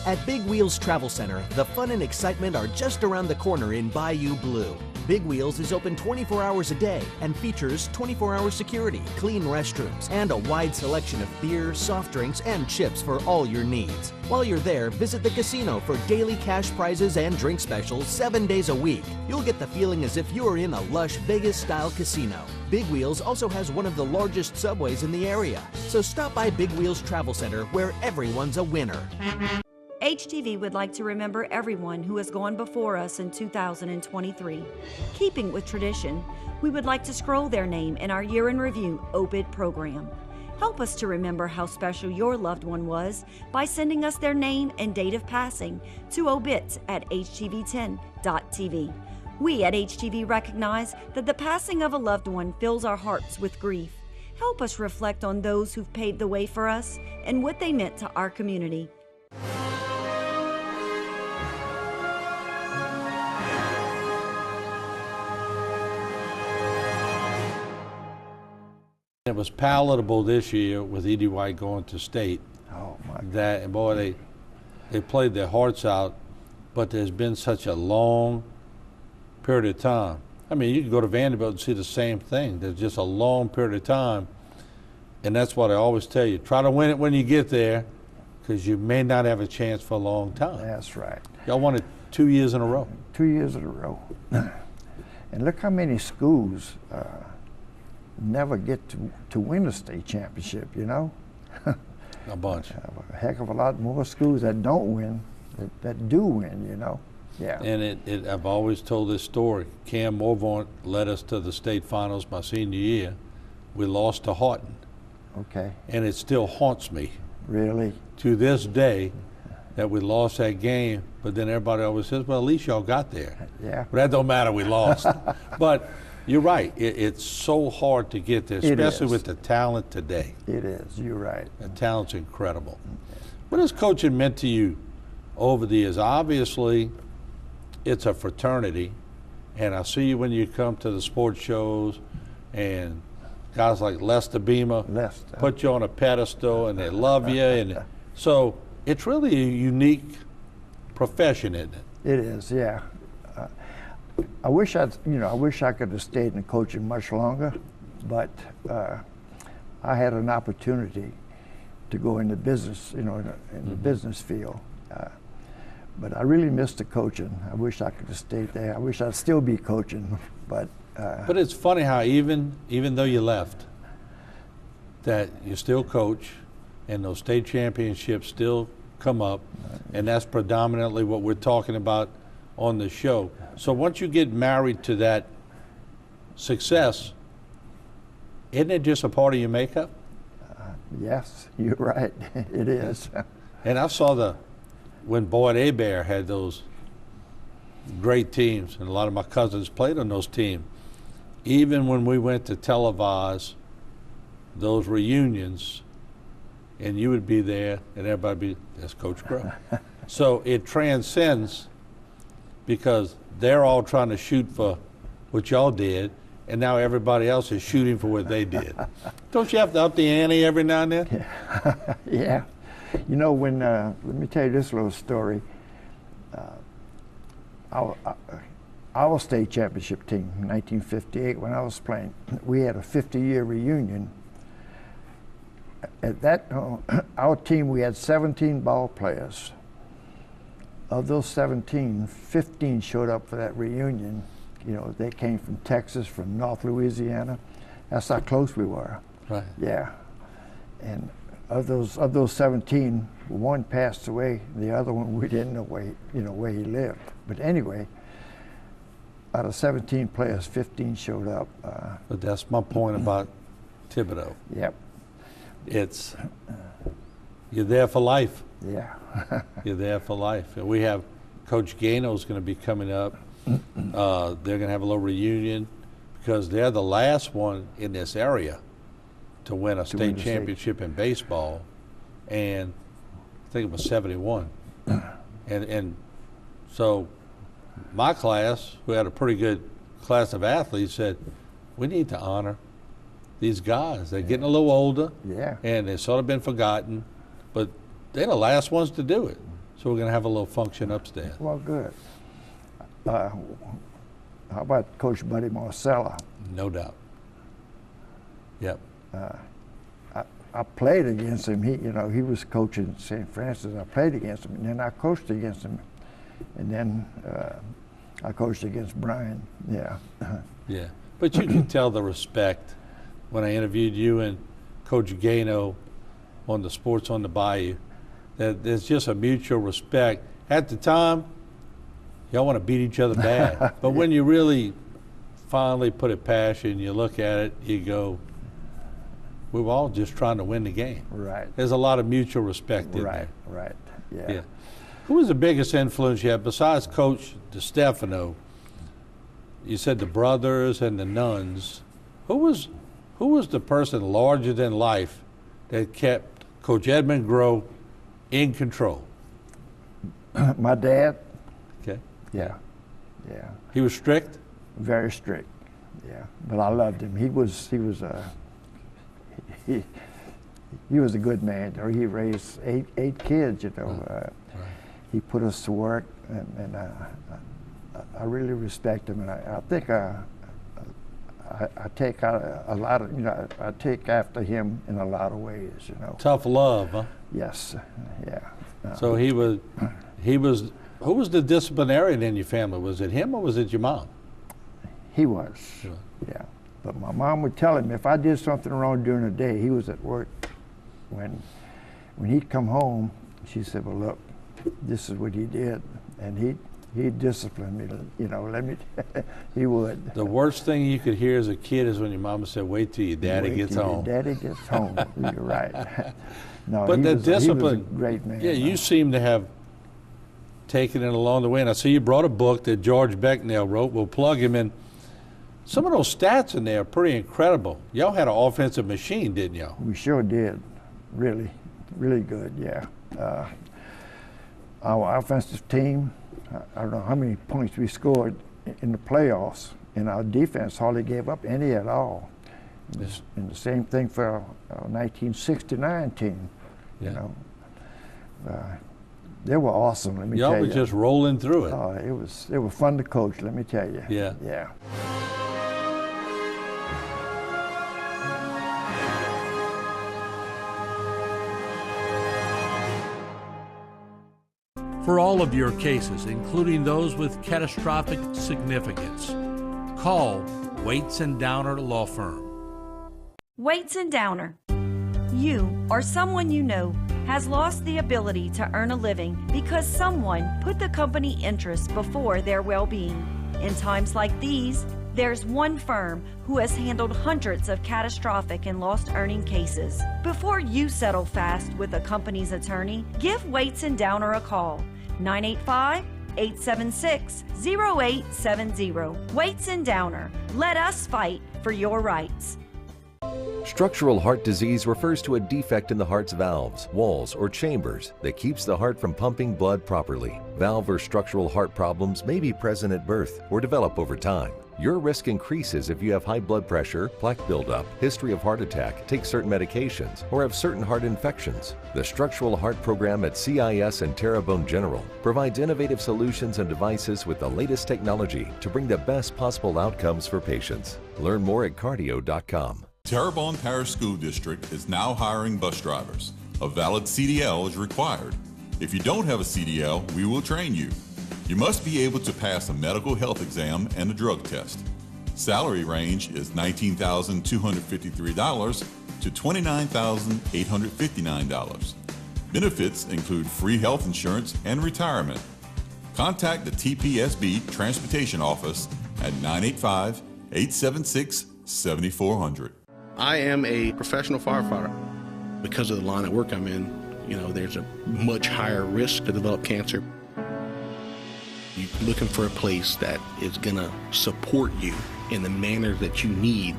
At Big Wheels Travel Center, the fun and excitement are just around the corner in Bayou Blue. Big Wheels is open 24 hours a day and features 24-hour security, clean restrooms, and a wide selection of beer, soft drinks, and chips for all your needs. While you're there, visit the casino for daily cash prizes and drink specials 7 days a week. You'll get the feeling as if you're in a lush Vegas-style casino. Big Wheels also has one of the largest subways in the area. So stop by Big Wheels Travel Center, where everyone's a winner. HTV would like to remember everyone who has gone before us in 2023. Keeping with tradition, we would like to scroll their name in our Year in Review OBIT program. Help us to remember how special your loved one was by sending us their name and date of passing to obits@htv10.tv. We at HTV recognize that the passing of a loved one fills our hearts with grief. help us reflect on those who've paved the way for us and what they meant to our community. It was palatable this year with E.D. White going to state. Oh my God. That, and boy, they played their hearts out, but there's been such a long period of time. I mean, you can go to Vanderbilt and see the same thing. There's just a long period of time, and that's what I always tell you. Try to win it when you get there, because you may not have a chance for a long time. That's right. Y'all won it 2 years in a row. 2 years in a row. And look how many schools never get to win a state championship, you know? A bunch. A heck of a lot more schools that don't win, that do win, you know? Yeah. And I've always told this story. Cam Morvaunt led us to the state finals my senior year. We lost to Houghton. Okay. And it still haunts me. Really? To this day, that we lost that game, but then everybody always says, well, at least y'all got there. Yeah. But that don't matter, we lost. But you're right, it's so hard to get there, especially with the talent today. It is, you're right. The talent's incredible. What has coaching meant to you over the years? Obviously, it's a fraternity, and I see you when you come to the sports shows, and guys like Lester Beamer put you on a pedestal, and they love you, and so it's really a unique profession, isn't it? It is, yeah. I wish I could have stayed in coaching much longer, but I had an opportunity to go into business, in the business field. But I really missed the coaching. I wish I could have stayed there. I wish I'd still be coaching, but. But it's funny how even though you left, that you still coach, and those state championships still come up, and that's predominantly what we're talking about on the show. So once you get married to that success, isn't it just a part of your makeup? Yes, you're right. It is. And I saw when Boyd Hebert had those great teams, and a lot of my cousins played on those teams. Even when we went to televise those reunions, and you would be there, and everybody would be, that's Coach Groh. So it transcends, because they're all trying to shoot for what y'all did, and now everybody else is shooting for what they did. Don't you have to up the ante every now and then? Yeah. You know, when, let me tell you this little story. Our state championship team, in 1958, when I was playing, we had a 50-year reunion. At that, our team, we had 17 ball players. Of those 17, 15 showed up for that reunion. You know, they came from Texas, from North Louisiana. That's how close we were. Right. Yeah. And of those 17, one passed away. The other one, we didn't know where he lived. But anyway, out of 17 players, 15 showed up. But that's my point about Thibodeau. Yep. It's, you're there for life. Yeah. You're there for life. And we have Coach Gano's going to be coming up. They're going to have a little reunion, because they're the last one in this area to win a state championship in baseball, and I think it was 71. And so my class, who had a pretty good class of athletes, said, we need to honor these guys. They're getting a little older, and they've sort of been forgotten, but they're the last ones to do it. So we're going to have a little function upstairs. Well, good. How about Coach Buddy Marcella? No doubt. Yep. I played against him. He was coaching St. Francis. I played against him, and then I coached against him, and then I coached against Brian. Yeah. Yeah, but you can tell the respect when I interviewed you and Coach Gano on the Sports on the Bayou, that there's just a mutual respect. At the time, y'all want to beat each other bad, but when you really finally put it passion, you look at it, you go, we were all just trying to win the game. Right. There's a lot of mutual respect in there. Right, yeah. Who was the biggest influence you had besides Coach DeStefano? You said the brothers and the nuns. Who was Who was the person larger than life that kept Coach Edmund Grow in control? My dad. Okay. Yeah, yeah. He was strict? Very strict, yeah. But I loved him. He was a good man. He raised eight kids, you know. He put us to work, and I really respect him. And I think I take out a lot of, you know, I take after him in a lot of ways, you know. Tough love, huh? Yes, yeah. So he was, who was the disciplinarian in your family? Was it him or was it your mom? He was, Sure. yeah. But my mom would tell him if I did something wrong during the day, he was at work. When he'd come home, she said, well, look, this is what he did. And he'd discipline me, you know, he would. The worst thing you could hear as a kid is when your mama said, wait till your daddy gets home. Your daddy gets home, you're right. No, but the discipline, he was a great man. Yeah, you seem to have taken it along the way. And I see you brought a book that George Becknell wrote. We'll plug him in. Some of those stats in there are pretty incredible. Y'all had an offensive machine, didn't y'all? We sure did. Really, really good, yeah. Our offensive team, I don't know how many points we scored in the playoffs, and our defense hardly gave up any at all. And the same thing for our 1969 team, you know. They were awesome, let me tell you. Y'all were just rolling through it. It was fun to coach, let me tell you. Yeah. Yeah. For all of your cases, including those with catastrophic significance, call Waits and Downer Law Firm. Waits and Downer. You or someone you know has lost the ability to earn a living because someone put the company interest before their well-being. In times like these, there's one firm who has handled hundreds of catastrophic and lost earning cases. Before you settle fast with a company's attorney, give Waits and Downer a call. 985-876-0870. Waits and Downer. Let us fight for your rights. Structural heart disease refers to a defect in the heart's valves, walls, or chambers that keeps the heart from pumping blood properly. Valve or structural heart problems may be present at birth or develop over time. Your risk increases if you have high blood pressure, plaque buildup, history of heart attack, take certain medications, or have certain heart infections. The Structural Heart Program at CIS and Terrebonne General provides innovative solutions and devices with the latest technology to bring the best possible outcomes for patients. Learn more at cardio.com. Terrebonne Parish School District is now hiring bus drivers. A valid CDL is required. If you don't have a CDL, we will train you. You must be able to pass a medical health exam and a drug test. Salary range is $19,253 to $29,859. Benefits include free health insurance and retirement. Contact the TPSB Transportation Office at 985-876-7400. I am a professional firefighter. Because of the line of work I'm in, you know, there's a much higher risk to develop cancer. You're looking for a place that is going to support you in the manner that you need.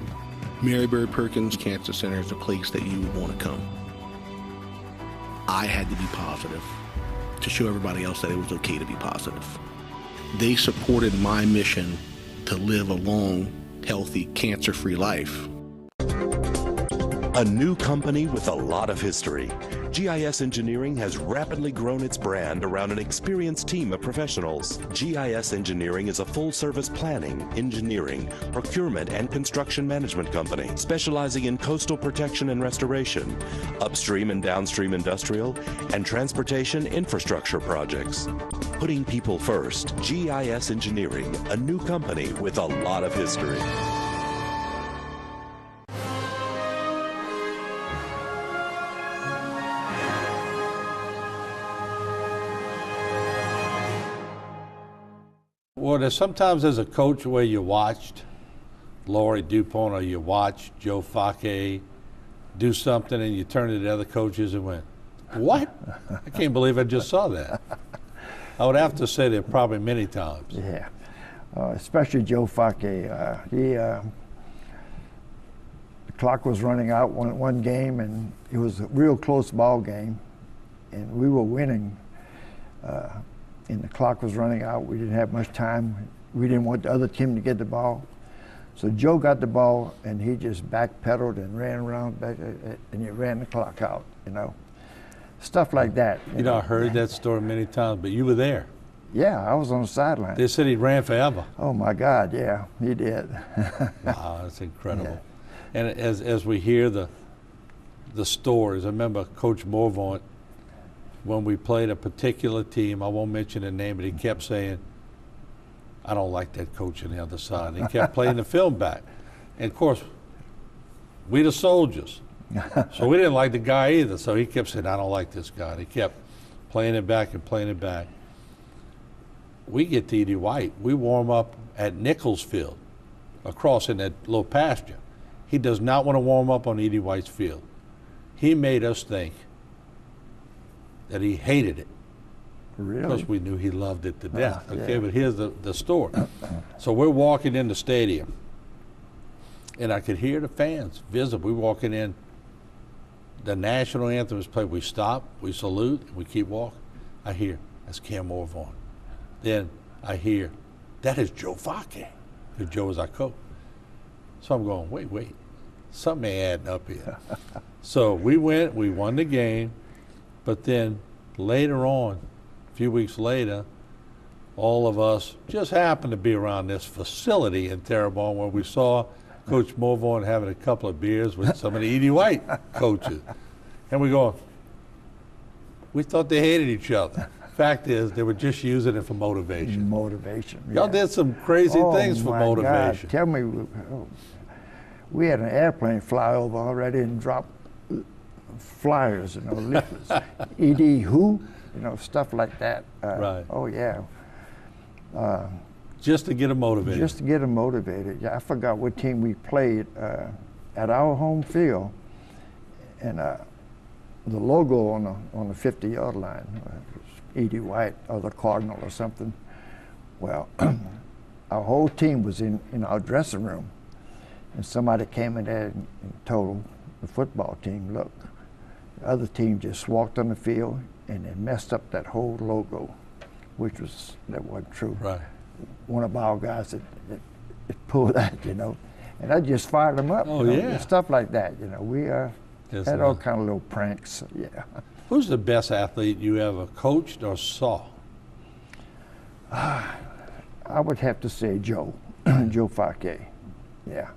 Mary Bird Perkins Cancer Center is a place that you would want to come. I had to be positive to show everybody else that it was okay to be positive. They supported my mission to live a long, healthy, cancer-free life. A new company with a lot of history. GIS Engineering has rapidly grown its brand around an experienced team of professionals. GIS Engineering is a full-service planning, engineering, procurement, and construction management company specializing in coastal protection and restoration, upstream and downstream industrial, and transportation infrastructure projects. Putting people first, GIS Engineering, a new company with a lot of history. Well, there's sometimes as a coach where you watched Laurie DuPont or you watched Joe Fake do something and you turned to the other coaches and went, what? I can't believe I just saw that. I would have to say that probably many times. Yeah, especially Joe Fake. The clock was running out one game, and it was a real close ball game, and we were winning. And the clock was running out. We didn't have much time. We didn't want the other team to get the ball. So Joe got the ball, and he just backpedaled and ran around back, and he ran the clock out, you know. Stuff like that. You know, I heard that story many times, but you were there. Yeah, I was on the sideline. They said he ran forever. Oh, my God, yeah, he did. Wow, that's incredible. Yeah. And as we hear the stories, I remember Coach Morvaunt, when we played a particular team, I won't mention the name, but he kept saying, I don't like that coach on the other side. And he kept playing the film back. And of course, we the soldiers. So we didn't like the guy either. So he kept saying, I don't like this guy. And he kept playing it back and playing it back. We get to E.D. White. We warm up at Nichols Field, across in that little pasture. He does not want to warm up on E.D. White's field. He made us think that he hated it. Really? Because we knew he loved it to death. Okay, but here's the story. So we're walking in the stadium, and I could hear the fans visible. We're walking in. The national anthem is played. We stop, we salute, and we keep walking. I hear, that's Cam Morvaunt. Then I hear, that is Joe Fake, because Joe was our coach. So I'm going, wait, something ain't adding up here. So we went, we won the game, but then later on, a few weeks later, all of us just happened to be around this facility in Terrebonne where we saw Coach Morvaunt having a couple of beers with some of the E.D. White coaches. And we go, we thought they hated each other. Fact is, they were just using it for motivation. Motivation. Y'all did some crazy things for motivation. God. Tell me, we had an airplane fly over already and drop flyers, you know, leaflets. E.D. who? You know, stuff like that. Right. Oh, yeah. Just to get them motivated. Just to get them motivated. Yeah, I forgot what team we played at our home field, and the logo on the 50-yard line was E.D. White or the Cardinal or something. Well, our whole team was in our dressing room, and somebody came in there and told the football team, look, the other team just walked on the field and they messed up that whole logo, that wasn't true. Right. One of our guys that pulled that, you know, and that just fired them up. Oh, you know, yeah. And stuff like that, you know. We had all kind of little pranks, yeah. Who's the best athlete you ever coached or saw? I would have to say Joe, Joe Fake, yeah.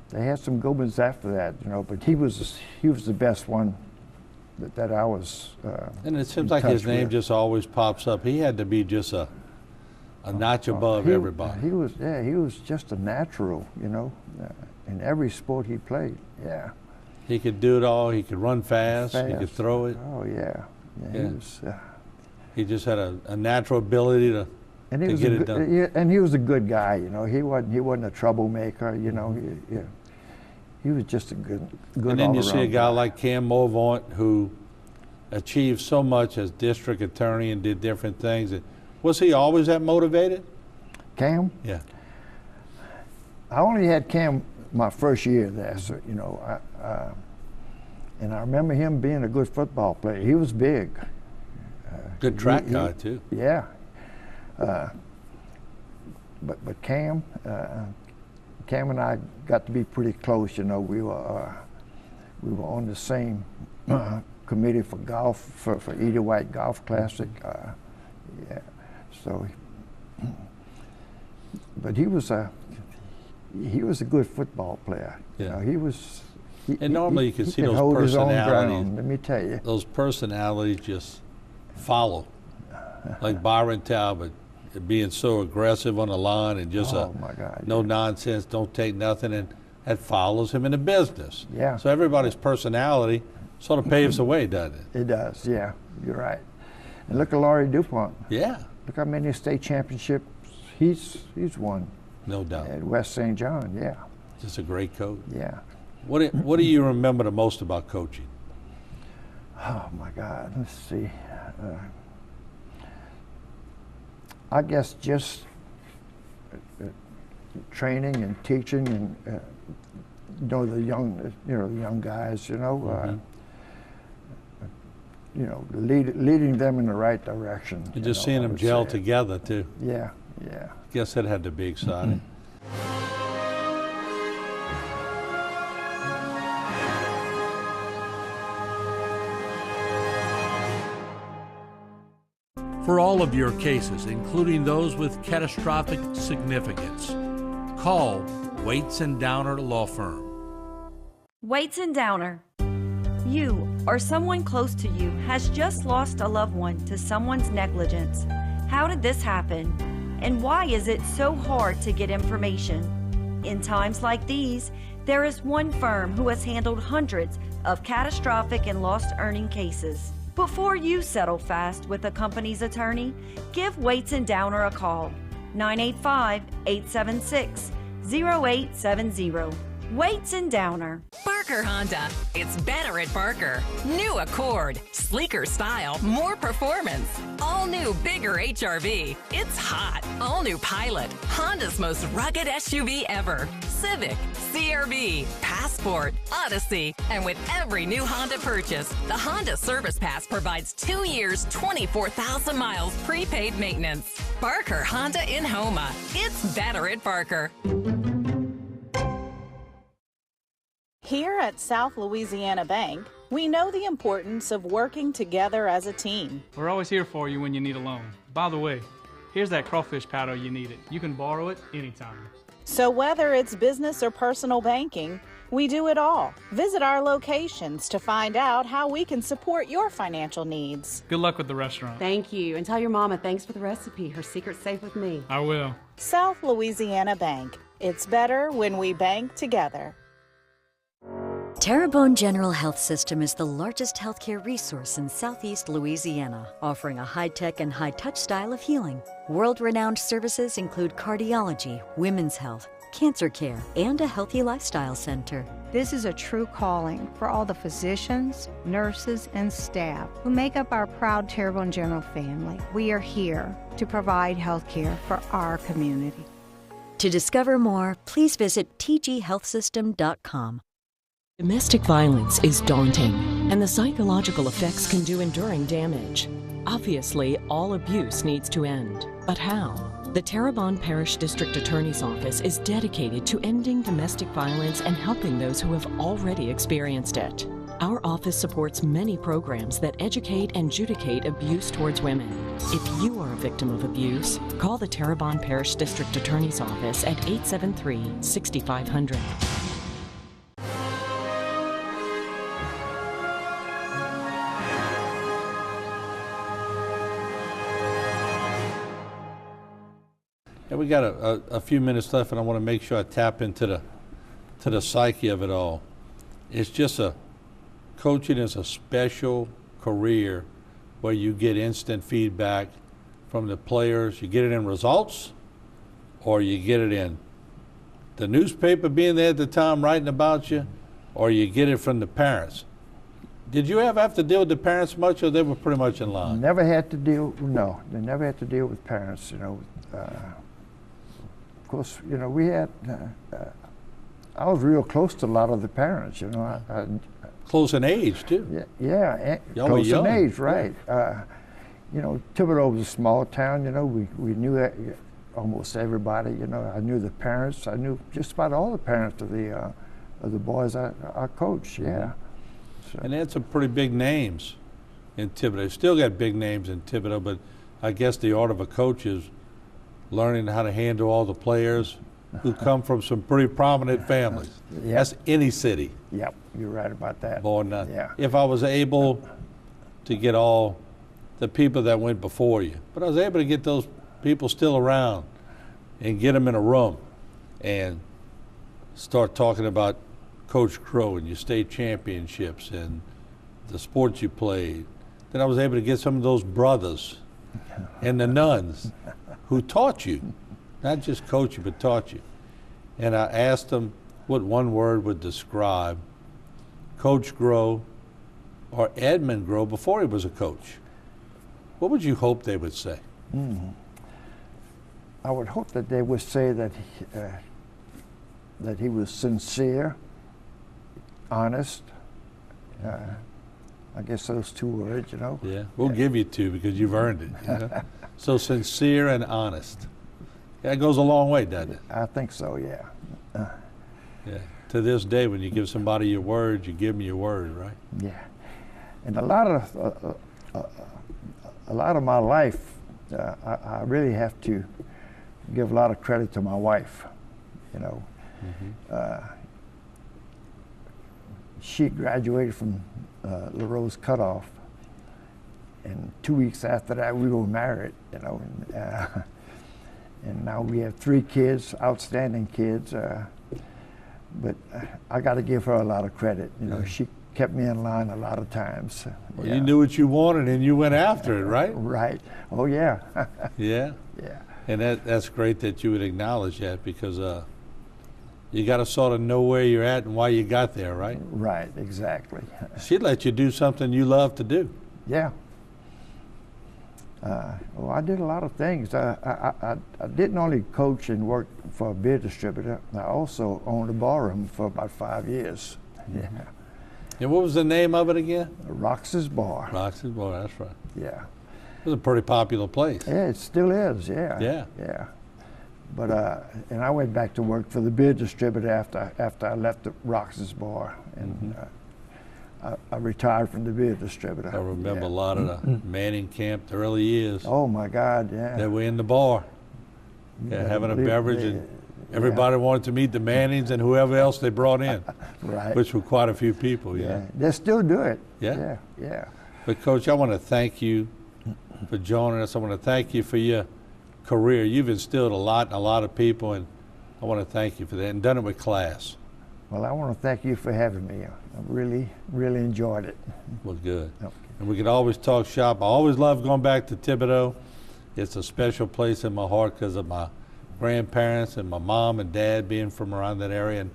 They had some good ones after that, you know, but he was the best one that I was. And it seems like his name just always pops up. He had to be just a notch above everybody. He was just a natural, you know, in every sport he played. Yeah. He could do it all. He could run fast. He could throw it. Oh yeah. He just had a natural ability to get it done. Yeah, and he was a good guy, you know. He wasn't a troublemaker, you know. He was just a good And then you see a guy like Cam Morvaunt who achieved so much as district attorney and did different things. Was he always that motivated? Cam? Yeah. I only had Cam my first year there, so, you know, and I remember him being a good football player. He was big. Good track guy too. Yeah. But Cam and I got to be pretty close. You know, we were on the same committee for golf for E.D. White Golf Classic. Yeah. So, but he was a good football player. Yeah. You know, he was. And normally you can see those hold his own personalities. ground, let me tell you. Those personalities just follow. Like Byron Talbot being so aggressive on the line and just no nonsense, don't take nothing, and that follows him in the business. Yeah. So everybody's personality sort of paves the way, doesn't it? It does, yeah. You're right. And look at Laurie DuPont. Yeah. Look how many state championships he's won. No doubt. At West St. John, yeah. Just a great coach. Yeah. What do you remember the most about coaching? Oh my God, let's see. I guess just training and teaching and the young guys, leading them in the right direction. And just seeing them gel together too. Yeah, yeah. Guess that had to be exciting. For all of your cases, including those with catastrophic significance, call Waits and Downer Law Firm. Waits and Downer. You or someone close to you has just lost a loved one to someone's negligence. How did this happen? And why is it so hard to get information? In times like these, there is one firm who has handled hundreds of catastrophic and lost earning cases. Before you settle fast with a company's attorney, give Waits and Downer a call. 985-876-0870. Waits and Downer. Barker Honda. It's better at Barker. New Accord. Sleeker style. More performance. All new, bigger HRV. It's hot. All new Pilot. Honda's most rugged SUV ever. Civic. CR-V. Passport. Odyssey. And with every new Honda purchase, the Honda Service Pass provides 2 years, 24,000 miles prepaid maintenance. Barker Honda in Homa. It's better at Barker. Here at South Louisiana Bank, we know the importance of working together as a team. We're always here for you when you need a loan. By the way, here's that crawfish paddle you needed. You can borrow it anytime. So whether it's business or personal banking, we do it all. Visit our locations to find out how we can support your financial needs. Good luck with the restaurant. Thank you. And tell your mama thanks for the recipe. Her secret's safe with me. I will. South Louisiana Bank. It's better when we bank together. Terrebonne General Health System is the largest healthcare resource in Southeast Louisiana, offering a high-tech and high-touch style of healing. World-renowned services include cardiology, women's health, cancer care, and a healthy lifestyle center. This is a true calling for all the physicians, nurses, and staff who make up our proud Terrebonne General family. We are here to provide health care for our community. To discover more, please visit tghealthsystem.com. Domestic violence is daunting, and the psychological effects can do enduring damage. Obviously, all abuse needs to end. But how? The Terrebonne Parish District Attorney's Office is dedicated to ending domestic violence and helping those who have already experienced it. Our office supports many programs that educate and adjudicate abuse towards women. If you are a victim of abuse, call the Terrebonne Parish District Attorney's Office at 873-6500. Yeah, we got a few minutes left, and I want to make sure I tap into the psyche of it all. It's just coaching is a special career where you get instant feedback from the players. You get it in results, or you get it in the newspaper being there at the time writing about you, or you get it from the parents. Did you ever have to deal with the parents much, or they were pretty much in line? Never had to deal. No, they never had to deal with parents. Of course, we had. I was real close to a lot of the parents. Close in age too. Yeah, close in age, right? Yeah. Thibodaux was a small town. We knew almost everybody. I knew the parents. I knew just about all the parents of the boys I coached. Yeah. So. And they had some pretty big names in Thibodaux. Still got big names in Thibodaux, but I guess the art of a coach is learning how to handle all the players who come from some pretty prominent families. Yep. That's any city. Yep, you're right about that. Boy, none. Yeah. If I was able to get all the people that went before you, but I was able to get those people still around and get them in a room and start talking about Coach Crow and your state championships and the sports you played, then I was able to get some of those brothers and the nuns who taught you, not just coached you, but taught you. And I asked them what one word would describe Coach Grow or Edmund Grow before he was a coach. What would you hope they would say? I would hope that they would say that he was sincere, honest. I guess those two words, you know. Yeah, we'll give you two because you've earned it. You know? So sincere and honest. That goes a long way, doesn't it? I think so, yeah. Yeah. To this day, when you give somebody your word, you give them your word, right? Yeah. And a lot of my life, I really have to give a lot of credit to my wife, you know. She graduated from LaRose Cutoff, and 2 weeks after that we were married, you know, and now we have 3 kids, outstanding kids, but I got to give her a lot of credit, you know. She kept me in line a lot of times. Well, you knew what you wanted and you went after it, right? Right. Oh, yeah. Yeah? Yeah. And that's great that you would acknowledge that, because you got to sort of know where you're at and why you got there, right? Right, exactly. She'd let you do something you love to do. Yeah. Well, I did a lot of things. I didn't only coach and work for a beer distributor. I also owned a barroom for about 5 years. Yeah. And what was the name of it again? Rox's Bar. Rox's Bar, that's right. Yeah. It was a pretty popular place. Yeah, it still is, yeah. Yeah. Yeah. But, and I went back to work for the beer distributor after I left the Rox's Bar. And I retired from the beer distributor. I remember a lot of the Manning camp, the early years. Oh my God, yeah. They were in the bar, having a beverage, and everybody wanted to meet the Mannings and whoever else they brought in, right? Which were quite a few people. Yeah, they still do it. Yeah, yeah. But Coach, I want to thank you for joining us. I want to thank you for your career. You've instilled a lot in a lot of people, and I want to thank you for that, and done it with class. Well, I want to thank you for having me. I really, really enjoyed it. Well, good. Okay. And we can always talk shop. I always love going back to Thibodaux. It's a special place in my heart because of my grandparents and my mom and dad being from around that area. And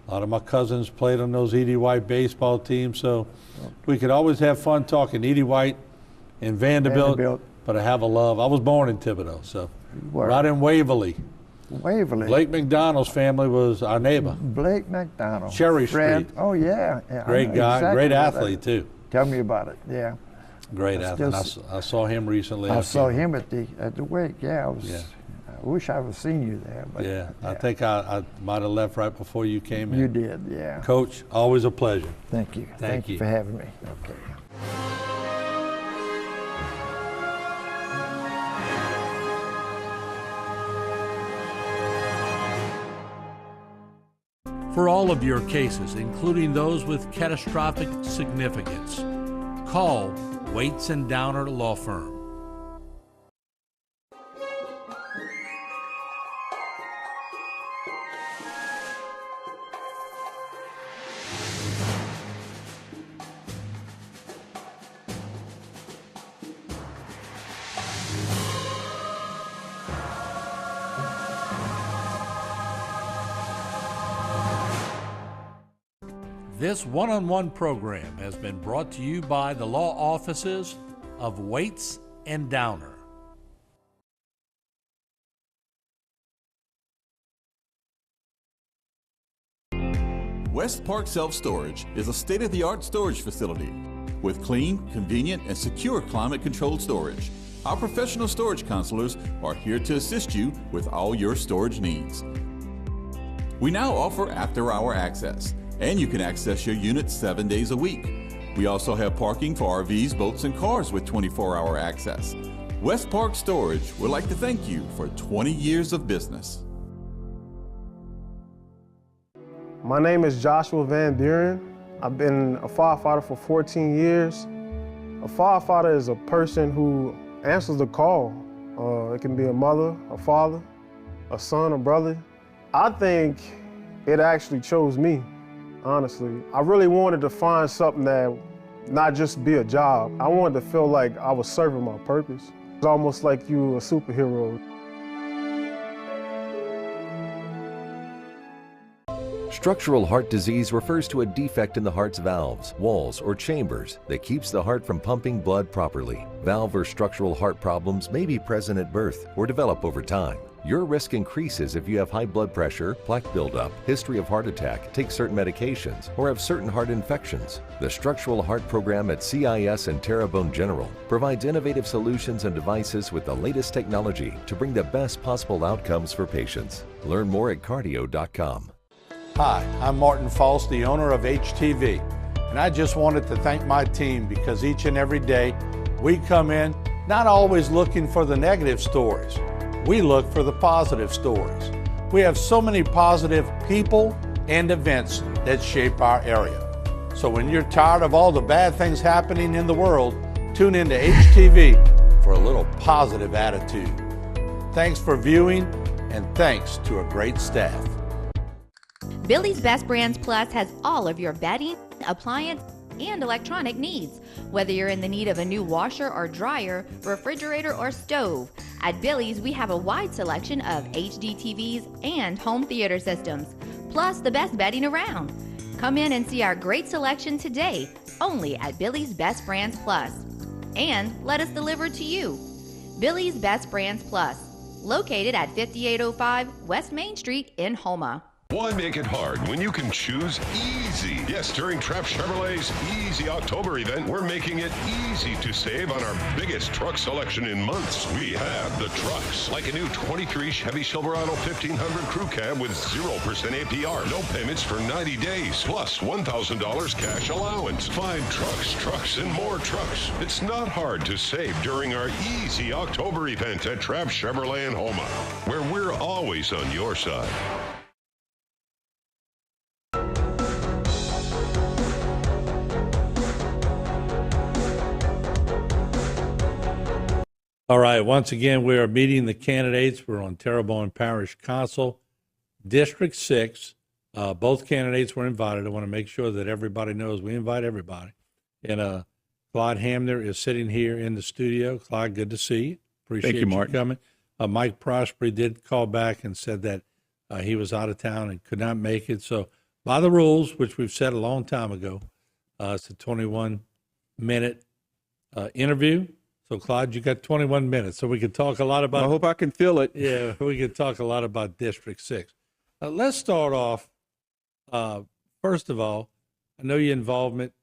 a lot of my cousins played on those Edie White baseball teams. So we could always have fun talking Edie White and Vanderbilt. But I have a love. I was born in Thibodaux, so right in Waverly. Waverly. Blake McDonald's family was our neighbor. Blake McDonald. Cherry Street. Oh, yeah. Great guy, exactly great athlete, too. Tell me about it, yeah. Great athlete. I saw him recently. I saw him at the wake, yeah. I wish I would have seen you there. But, yeah, I think I might have left right before you came in. You did, yeah. Coach, always a pleasure. Thank you. Thank you for having me. Okay. For all of your cases, including those with catastrophic significance, call Waits and Downer Law Firm. This one-on-one program has been brought to you by the law offices of Waits and Downer. West Park Self-Storage is a state-of-the-art storage facility with clean, convenient, and secure climate-controlled storage. Our professional storage counselors are here to assist you with all your storage needs. We now offer after-hour access, and you can access your unit 7 days a week. We also have parking for RVs, boats, and cars with 24-hour access. West Park Storage would like to thank you for 20 years of business. My name is Joshua Van Buren. I've been a firefighter for 14 years. A firefighter is a person who answers the call. It can be a mother, a father, a son, a brother. I think it actually chose me. Honestly, I really wanted to find something that not just be a job. I wanted to feel like I was serving my purpose. It's almost like you a superhero. Structural heart disease refers to a defect in the heart's valves, walls, or chambers that keeps the heart from pumping blood properly. Valve or structural heart problems may be present at birth or develop over time. Your risk increases if you have high blood pressure, plaque buildup, history of heart attack, take certain medications, or have certain heart infections. The Structural Heart Program at CIS and Terrebonne General provides innovative solutions and devices with the latest technology to bring the best possible outcomes for patients. Learn more at cardio.com. Hi, I'm Martin False, the owner of HTV, and I just wanted to thank my team because each and every day we come in not always looking for the negative stories. We look for the positive stories. We have so many positive people and events that shape our area. So when you're tired of all the bad things happening in the world, tune into HTV for a little positive attitude. Thanks for viewing, and thanks to a great staff. Billy's Best Brands Plus has all of your bedding, appliance, and electronic needs. Whether you're in the need of a new washer or dryer, refrigerator or stove, at Billy's we have a wide selection of HD TVs and home theater systems, plus the best bedding around. Come in and see our great selection today, only at Billy's Best Brands Plus. And let us deliver to you. Billy's Best Brands Plus, located at 5805 West Main Street in Houma. Why make it hard when you can choose easy? Yes, during Trepp Chevrolet's Easy October event, we're making it easy to save on our biggest truck selection in months. We have the trucks, like a new 23 Chevy Silverado 1500 Crew Cab with 0% APR, no payments for 90 days, plus $1,000 cash allowance. Find trucks, and more trucks. It's not hard to save during our Easy October event at Trepp Chevrolet in Houma, where we're always on your side. All right, once again, we are meeting the candidates. We're on Terrebonne Parish Council, District 6. Both candidates were invited. I want to make sure that everybody knows we invite everybody. And Clyde Hamner is sitting here in the studio. Clyde, good to see you. Appreciate Thank you, Martin. coming. Mike Prospery did call back and said that he was out of town and could not make it. So by the rules, which we've said a long time ago, it's a 21-minute interview. So, Clyde, you got 21 minutes, so we can talk a lot about... I hope I can feel it. Yeah, we can talk a lot about District 6. Let's start off, first of all, I know your involvement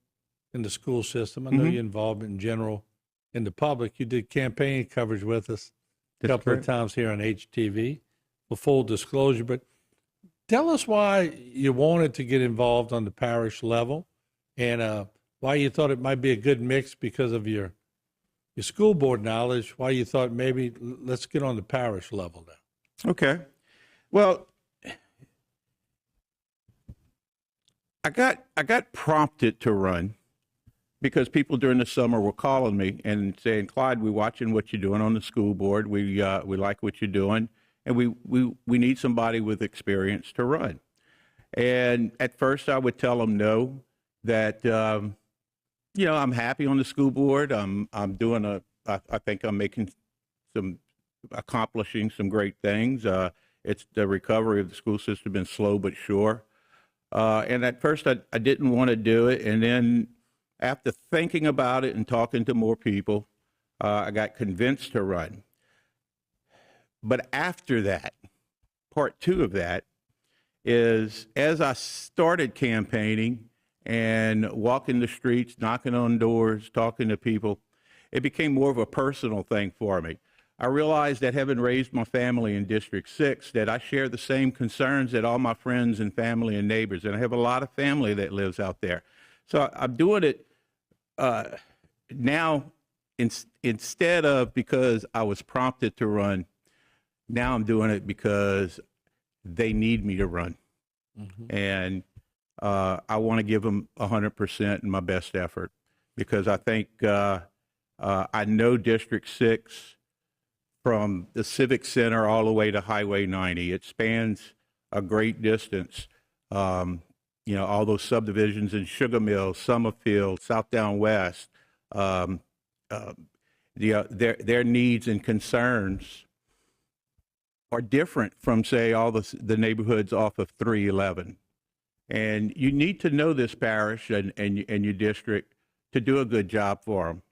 in the school system. I know your involvement in general in the public. You did campaign coverage with us a couple of times here on HTV, for full disclosure. But tell us why you wanted to get involved on the parish level and why you thought it might be a good mix because of your school board knowledge, why you thought maybe let's get on the parish level now. Okay. Well, I got prompted to run because people during the summer were calling me and saying, Clyde, we're watching what you're doing on the school board. We like what you're doing, and we need somebody with experience to run. And at first I would tell them no, that I'm happy on the school board. I think I'm accomplishing some great things. It's the recovery of the school system been slow but sure. And at first I didn't want to do it. And then after thinking about it and talking to more people, I got convinced to run. But after that, part two of that is as I started campaigning and walking the streets, knocking on doors, talking to people, it became more of a personal thing for me. I realized that having raised my family in District 6, that I share the same concerns that all my friends and family and neighbors, and I have a lot of family that lives out there. So I'm doing it now instead of because I was prompted to run, now I'm doing it because they need me to run. And I want to give them 100% in my best effort because I think I know District 6 from the Civic Center all the way to Highway 90. It spans a great distance. All those subdivisions in Sugar Mill, Summerfield, South Down West, their needs and concerns are different from, say, all the neighborhoods off of 311. And you need to know this parish and your district to do a good job for them.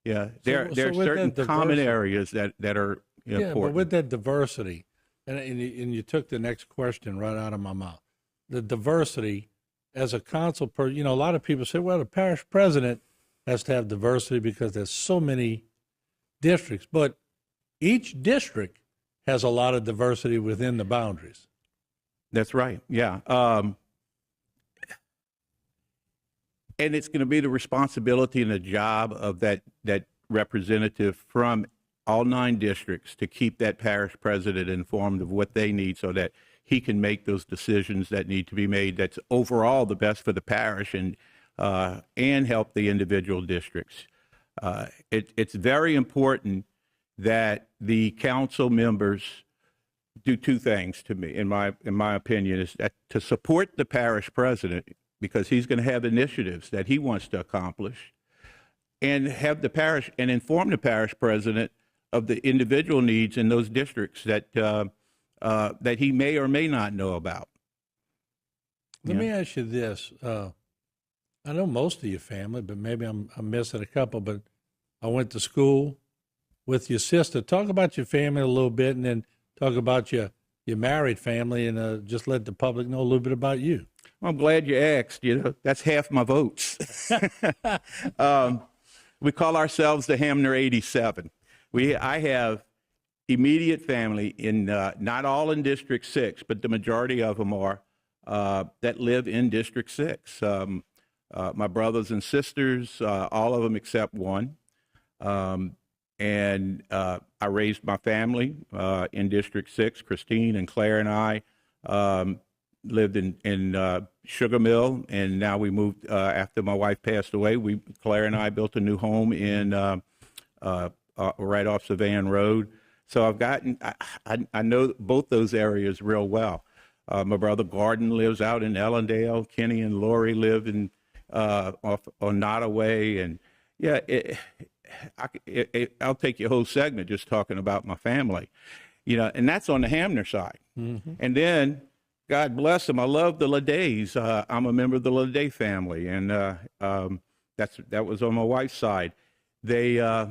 Yeah, there are certain common areas that are important. Yeah, but with that diversity, and you took the next question right out of my mouth. The diversity, as a council, a lot of people say, well, the parish president has to have diversity because there's so many districts. But each district has a lot of diversity within the boundaries. That's right, yeah. And it's going to be the responsibility and the job of that representative from all 9 districts to keep that parish president informed of what they need so that he can make those decisions that need to be made that's overall the best for the parish and help the individual districts. It's very important that the council members do 2 things to me, in my opinion, is that to support the parish president because he's going to have initiatives that he wants to accomplish, and have the parish and inform the parish president of the individual needs in those districts that he may or may not know about. Let me ask you this. I know most of your family, but maybe I'm missing a couple, but I went to school with your sister. Talk about your family a little bit, and then talk about your married family, and just let the public know a little bit about you. I'm glad you asked. That's half my votes. We call ourselves the Hamner 87. I have immediate family in not all in District 6, but the majority of them are that live in District 6. My brothers and sisters, all of them except one. And I raised my family in District 6. Christine and Claire and I lived in Sugar Mill, and now we moved after my wife passed away. Claire and I built a new home in right off Savannah Road. So I know both those areas real well. My brother Gordon lives out in Ellendale. Kenny and Lori live in off on Nottaway, and yeah, I'll take your whole segment just talking about my family, and that's on the Hamner side. Mm-hmm. And then, God bless them, I love the Ledays. I'm a member of the Leday family, and that was on my wife's side. They are,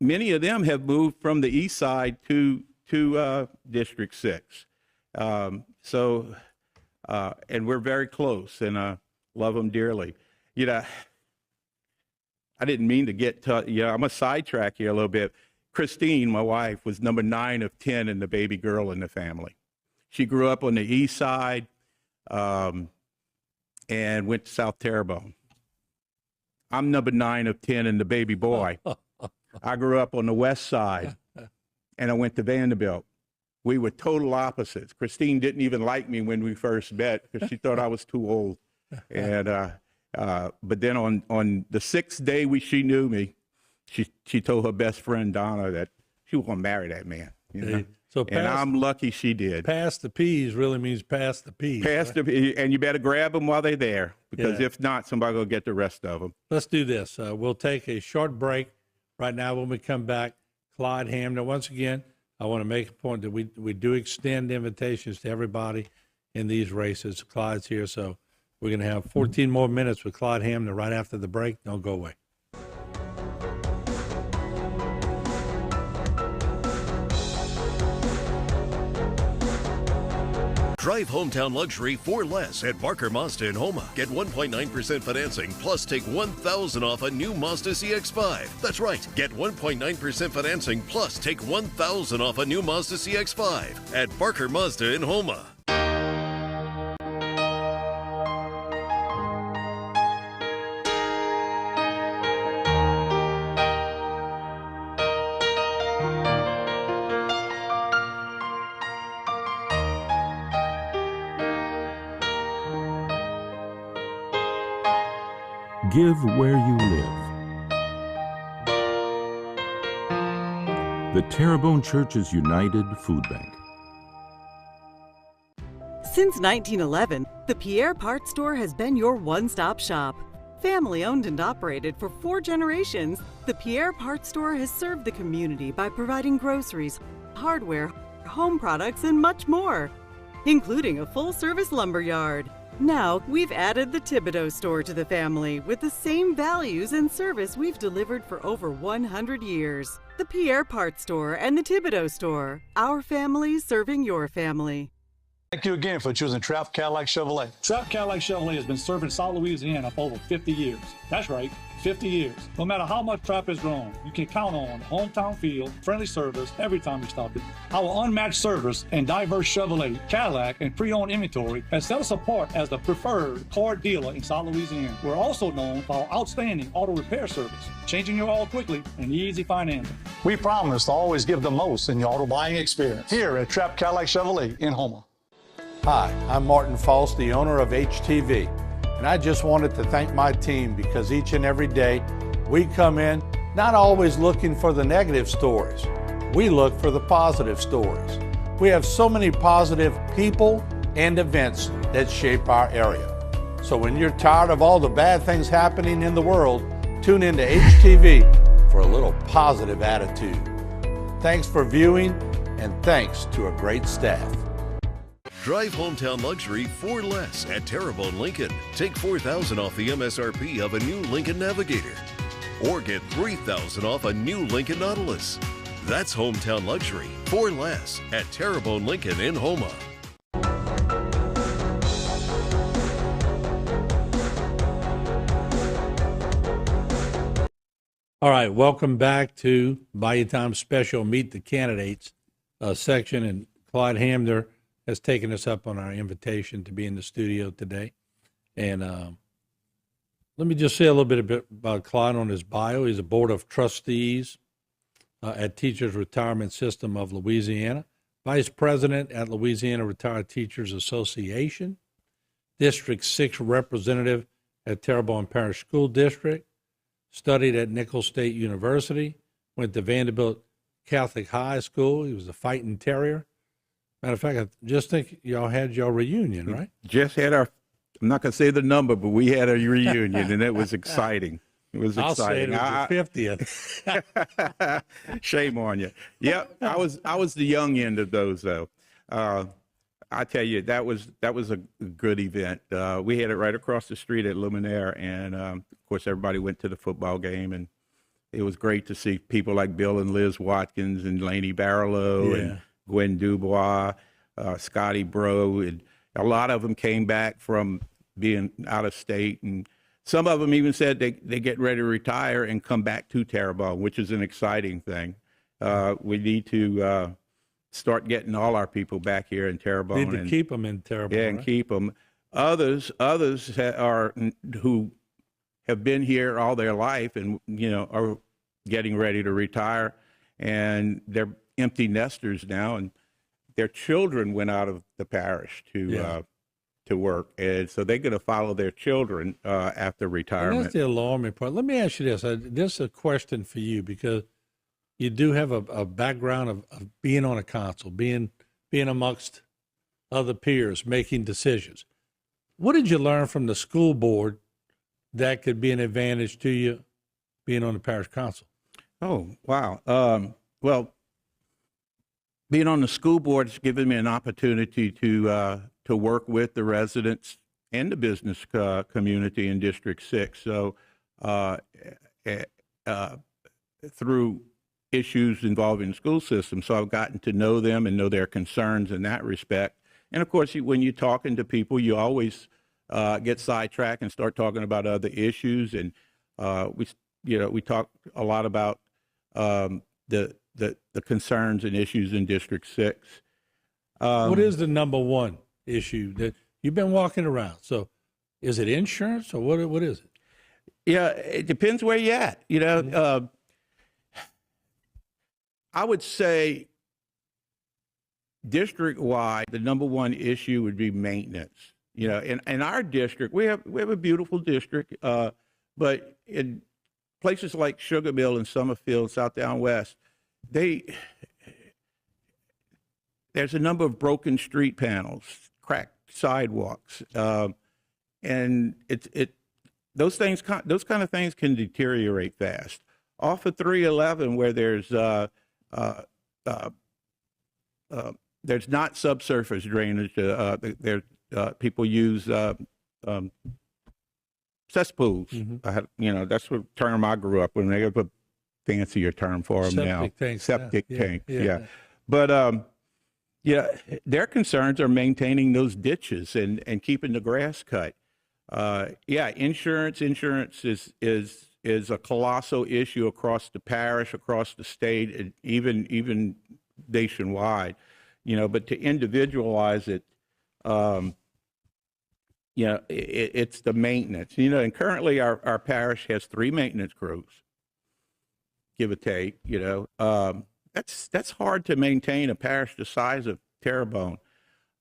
many of them have moved from the east side to District 6. And we're very close, and love them dearly. I didn't mean to get I'm going to sidetrack here a little bit. Christine, my wife, was number 9 of 10 and the baby girl in the family. She grew up on the east side and went to South Terrebonne. I'm number 9 of 10 and the baby boy. I grew up on the west side, and I went to Vanderbilt. We were total opposites. Christine didn't even like me when we first met because she thought I was too old. And but then on the 6th day she knew me, she told her best friend Donna that she was gonna marry that man. And I'm lucky she did. Pass the peas really means pass the peas. Pass the peas, and you better grab them while they're there, because if not, somebody will get the rest of them. Let's do this. We'll take a short break right now. When we come back, Clyde Hamner. Once again, I want to make a point that we do extend invitations to everybody in these races. Clyde's here, so we're going to have 14 more minutes with Clyde Hamner right after the break. Don't go away. Drive hometown luxury for less at Barker Mazda in Houma. Get 1.9% financing, plus take $1,000 off a new Mazda CX-5. That's right, get 1.9% financing, plus take $1,000 off a new Mazda CX-5 at Barker Mazda in Houma. Give where you live. The Terrebonne Church's United Food Bank. Since 1911, the Pierre Part Store has been your one-stop shop. Family owned and operated for 4 generations, the Pierre Part Store has served the community by providing groceries, hardware, home products, and much more. including a full-service lumberyard. Now, we've added the Thibodeau store to the family with the same values and service we've delivered for over 100 years. The Pierre Parts Store and the Thibodeau store. Our family serving your family. Thank you again for choosing Trapp Cadillac Chevrolet. Trapp Cadillac Chevrolet has been serving South Louisiana for over 50 years. That's right, 50 years. No matter how much Trapp has grown, you can count on hometown feel, friendly service every time you stop it. Our unmatched service and diverse Chevrolet, Cadillac, and pre-owned inventory has set us apart as the preferred car dealer in South Louisiana. We're also known for our outstanding auto repair service, changing your oil quickly and easy financing. We promise to always give the most in your auto buying experience here at Trapp Cadillac Chevrolet in Houma. Hi, I'm Martin False, the owner of HTV, and I just wanted to thank my team because each and every day we come in not always looking for the negative stories. We look for the positive stories. We have so many positive people and events that shape our area. So when you're tired of all the bad things happening in the world, tune into HTV for a little positive attitude. Thanks for viewing, and thanks to a great staff. Drive hometown luxury for less at Terrebonne Lincoln. Take $4,000 off the MSRP of a new Lincoln Navigator. Or get $3,000 off a new Lincoln Nautilus. That's hometown luxury for less at Terrebonne Lincoln in Houma. All right, welcome back to Bayou Time Special Meet the Candidates section, and Clyde Hamner has taken us up on our invitation to be in the studio today. And let me just say a little bit about Clyde on his bio. He's a board of trustees at Teachers Retirement System of Louisiana, vice president at Louisiana Retired Teachers Association, District 6 representative at Terrebonne Parish School District, studied at Nicholls State University, went to Vanderbilt Catholic High School. He was a fighting terrier. Matter of fact, I just think y'all had your reunion, right? Just had our, I'm not going to say the number, but we had a reunion, and it was exciting. It was exciting. I'll say it was the 50th. Shame on you. Yep, I was the young end of those, though. I tell you, that was a good event. We had it right across the street at Luminaire, and of course, everybody went to the football game, and it was great to see people like Bill and Liz Watkins and Laney Barlow and Gwen Dubois, Scotty Bro, and a lot of them came back from being out of state, and some of them even said they get ready to retire and come back to Terrebonne, which is an exciting thing. We need to start getting all our people back here in Terrebonne. Need to keep them in Terrebonne. Yeah, and right? keep them. Others are who have been here all their life and are getting ready to retire, and they're empty nesters now, and their children went out of the parish to work, and so they're going to follow their children after retirement. And that's the alarming part. Let me ask you this. This is a question for you, because you do have a background of being on a council, being amongst other peers, making decisions. What did you learn from the school board that could be an advantage to you being on the parish council? Oh, wow. Well, being on the school board has given me an opportunity to work with the residents and the business community in District 6. So through issues involving the school system. So I've gotten to know them and know their concerns in that respect. And of course, when you're talking to people, you always get sidetracked and start talking about other issues. And we talk a lot about the concerns and issues in District 6. What is the number one issue that you've been walking around? So is it insurance, or what is it? Yeah, it depends where you're at. I would say district-wide, the number one issue would be maintenance. In our district, we have a beautiful district, but in places like Sugar Mill and Summerfield, South Down West, there's a number of broken street panels, cracked sidewalks, and those kind of things can deteriorate fast. Off of 311, where there's there's not subsurface drainage. People use cesspools. That's what term I grew up with. They have a fancier term for them now. Septic tanks. Yeah. But their concerns are maintaining those ditches and keeping the grass cut. Insurance is a colossal issue across the parish, across the state, and even nationwide. But to individualize it, it's the maintenance. And currently our parish has 3 maintenance crews, give or take. That's hard to maintain a parish the size of Terrebonne.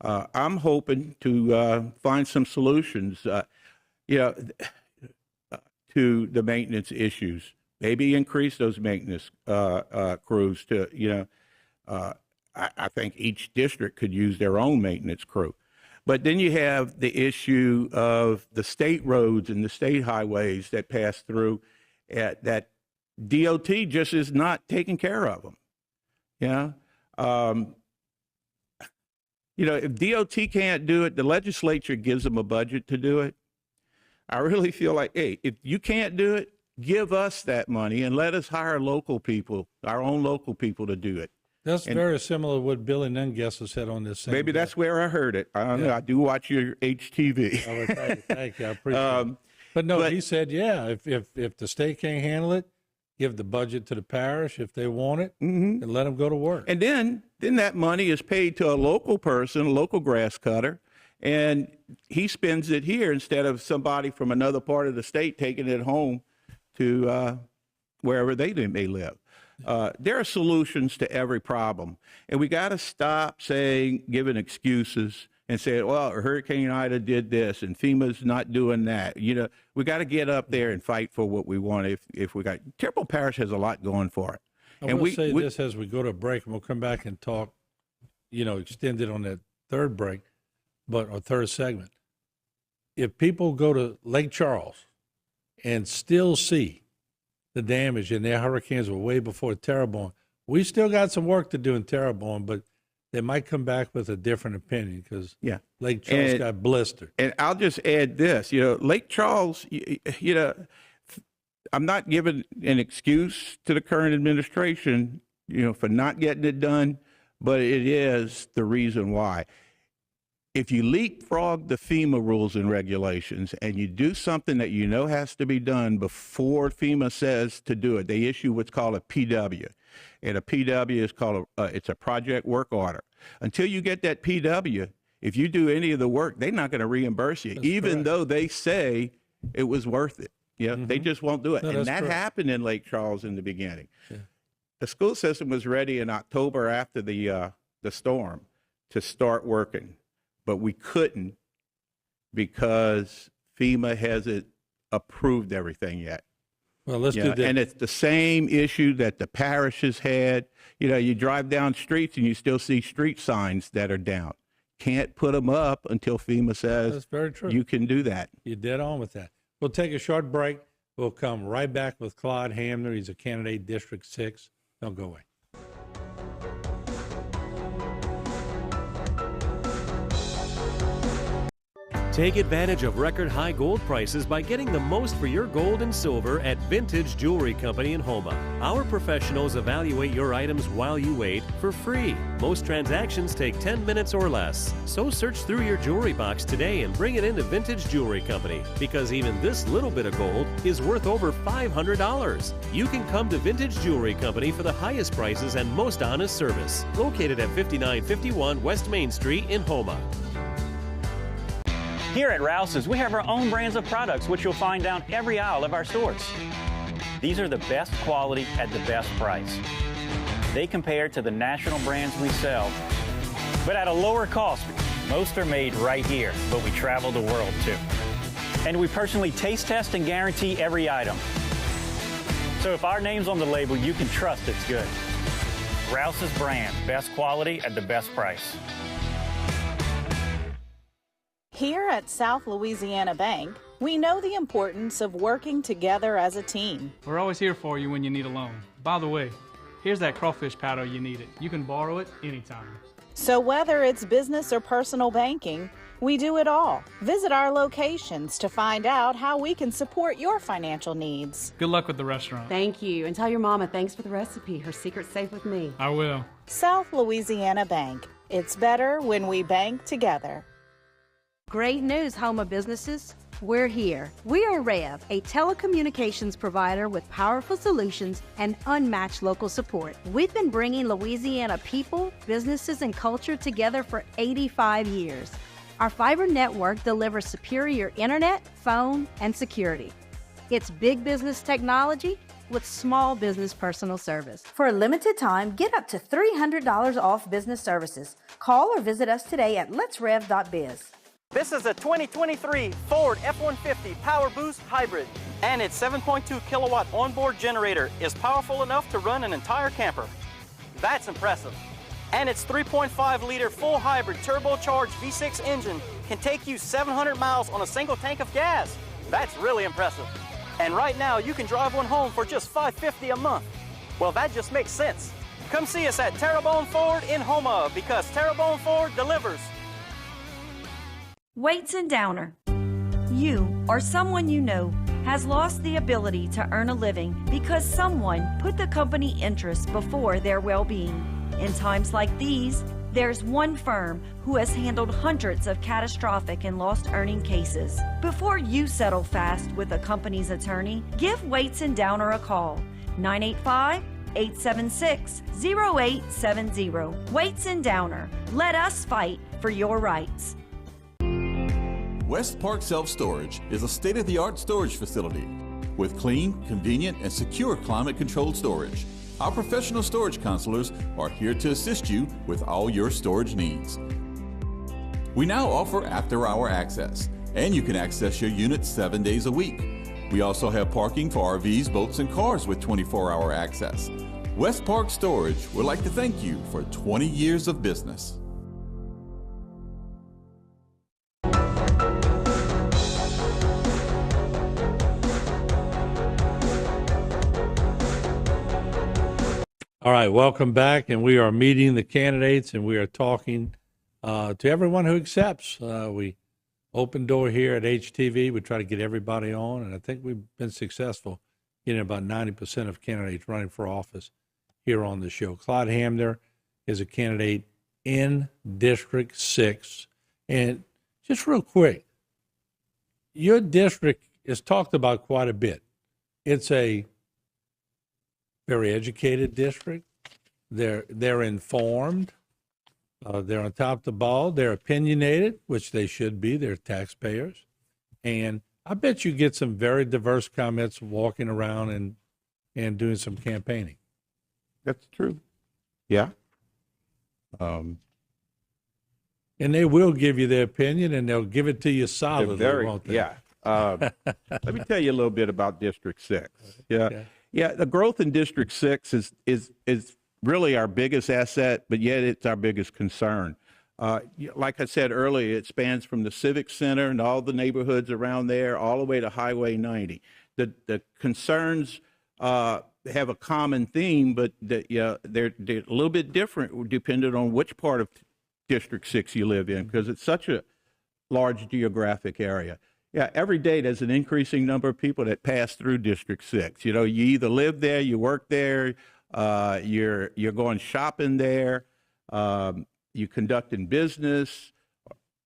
I'm hoping to find some solutions, to the maintenance issues. Maybe increase those maintenance crews to, I think each district could use their own maintenance crew. But then you have the issue of the state roads and the state highways that pass through that DOT just is not taking care of them. If DOT can't do it, the legislature gives them a budget to do it. I really feel like, hey, if you can't do it, give us that money and let us hire local people, our own local people, to do it. That's very similar to what Billy Nungesser said on this. Maybe that's where I heard it. I don't know. I do watch your HTV. Thank you. I appreciate it. But he said, if the state can't handle it, give the budget to the parish if they want it, and let them go to work. And then that money is paid to a local person, a local grass cutter, and he spends it here instead of somebody from another part of the state taking it home to wherever they may live. There are solutions to every problem, and we got to stop giving excuses and say, well, Hurricane Ida did this and FEMA's not doing that. We got to get up there and fight for what we want. If we got Terrebonne Parish has a lot going for it. I will say this as we go to a break, and we'll come back and talk, extend it on that third break, or third segment. If people go to Lake Charles and still see the damage, and their hurricanes were way before Terrebonne, we still got some work to do in Terrebonne, but they might come back with a different opinion because Lake Charles got blistered. And I'll just add this, Lake Charles, I'm not giving an excuse to the current administration, for not getting it done, but it is the reason why. If you leapfrog the FEMA rules and regulations and you do something that has to be done before FEMA says to do it, they issue what's called a PW. And a PW is called it's a project work order. Until you get that PW, if you do any of the work, they're not going to reimburse you, even though they say it was worth it. They just won't do it. And that happened in Lake Charles in the beginning. Yeah. The school system was ready in October after the storm to start working. But we couldn't because FEMA hasn't approved everything yet. Well, let's do that. And it's the same issue that the parish has had. You drive down streets and you still see street signs that are down. Can't put them up until FEMA says that's very true. You can do that. You're dead on with that. We'll take a short break. We'll come right back with Claude Hamner. He's a candidate, District 6. Don't go away. Take advantage of record high gold prices by getting the most for your gold and silver at Vintage Jewelry Company in Houma. Our professionals evaluate your items while you wait for free. Most transactions take 10 minutes or less. So search through your jewelry box today and bring it into Vintage Jewelry Company, because even this little bit of gold is worth over $500. You can come to Vintage Jewelry Company for the highest prices and most honest service. Located at 5951 West Main Street in Houma. Here at Rouse's, we have our own brands of products, which you'll find down every aisle of our stores. These are the best quality at the best price. They compare to the national brands we sell, but at a lower cost. Most are made right here, but we travel the world too. And we personally taste test and guarantee every item. So if our name's on the label, you can trust it's good. Rouse's brand, best quality at the best price. Here at South Louisiana Bank, we know the importance of working together as a team. We're always here for you when you need a loan. By the way, here's that crawfish powder you needed. You can borrow it anytime. So whether it's business or personal banking, we do it all. Visit our locations to find out how we can support your financial needs. Good luck with the restaurant. Thank you. And tell your mama thanks for the recipe. Her secret's safe with me. I will. South Louisiana Bank. It's better when we bank together. Great news, Homa businesses. We're here. We are Rev, a telecommunications provider with powerful solutions and unmatched local support. We've been bringing Louisiana people, businesses, and culture together for 85 years. Our fiber network delivers superior internet, phone, and security. It's big business technology with small business personal service. For a limited time, get up to $300 off business services. Call or visit us today at letsrev.biz. This is a 2023 Ford F-150 Power Boost Hybrid, and its 7.2 kilowatt onboard generator is powerful enough to run an entire camper. That's impressive. And its 3.5 liter full hybrid turbocharged V6 engine can take you 700 miles on a single tank of gas. That's really impressive. And right now you can drive one home for just $550 a month. Well, that just makes sense. Come see us at Terrebonne Ford in Homa, because Terrebonne Ford delivers. Weights and Downer. You or someone you know has lost the ability to earn a living because someone put the company interests before their well-being. In times like these, there's one firm who has handled hundreds of catastrophic and lost earning cases. Before you settle fast with a company's attorney, give Weights and Downer a call. 985-876-0870. Weights and Downer. Let us fight for your rights. West Park Self-Storage is a state-of-the-art storage facility with clean, convenient, and secure climate-controlled storage. Our professional storage counselors are here to assist you with all your storage needs. We now offer after-hour access, and you can access your unit 7 days a week. We also have parking for RVs, boats, and cars with 24-hour access. West Park Storage would like to thank you for 20 years of business. All right, welcome back, and we are meeting the candidates, and we are talking to everyone who accepts. We open door here at HTV. We try to get everybody on, and I think we've been successful getting about 90% of candidates running for office here on the show. Clyde Hamner is a candidate in District 6. And just real quick, your district is talked about quite a bit. It's a very educated district. They're informed. They're on top of the ball. They're opinionated, which they should be. They're taxpayers. And I bet you get some very diverse comments walking around and doing some campaigning. That's true. Yeah. And they will give you their opinion, and they'll give it to you solidly, won't they? Yeah. Let me tell you a little bit about District 6. Yeah, the growth in District 6 is really our biggest asset, but yet it's our biggest concern. Like I said earlier, it spans from the Civic Center and all the neighborhoods around there all the way to Highway 90. The concerns have a common theme, but they're a little bit different depending on which part of District 6 you live in, because it's such a large geographic area. Yeah, every day there's an increasing number of people that pass through District 6. You know, you either live there, you work there, you're going shopping there, you conducting business,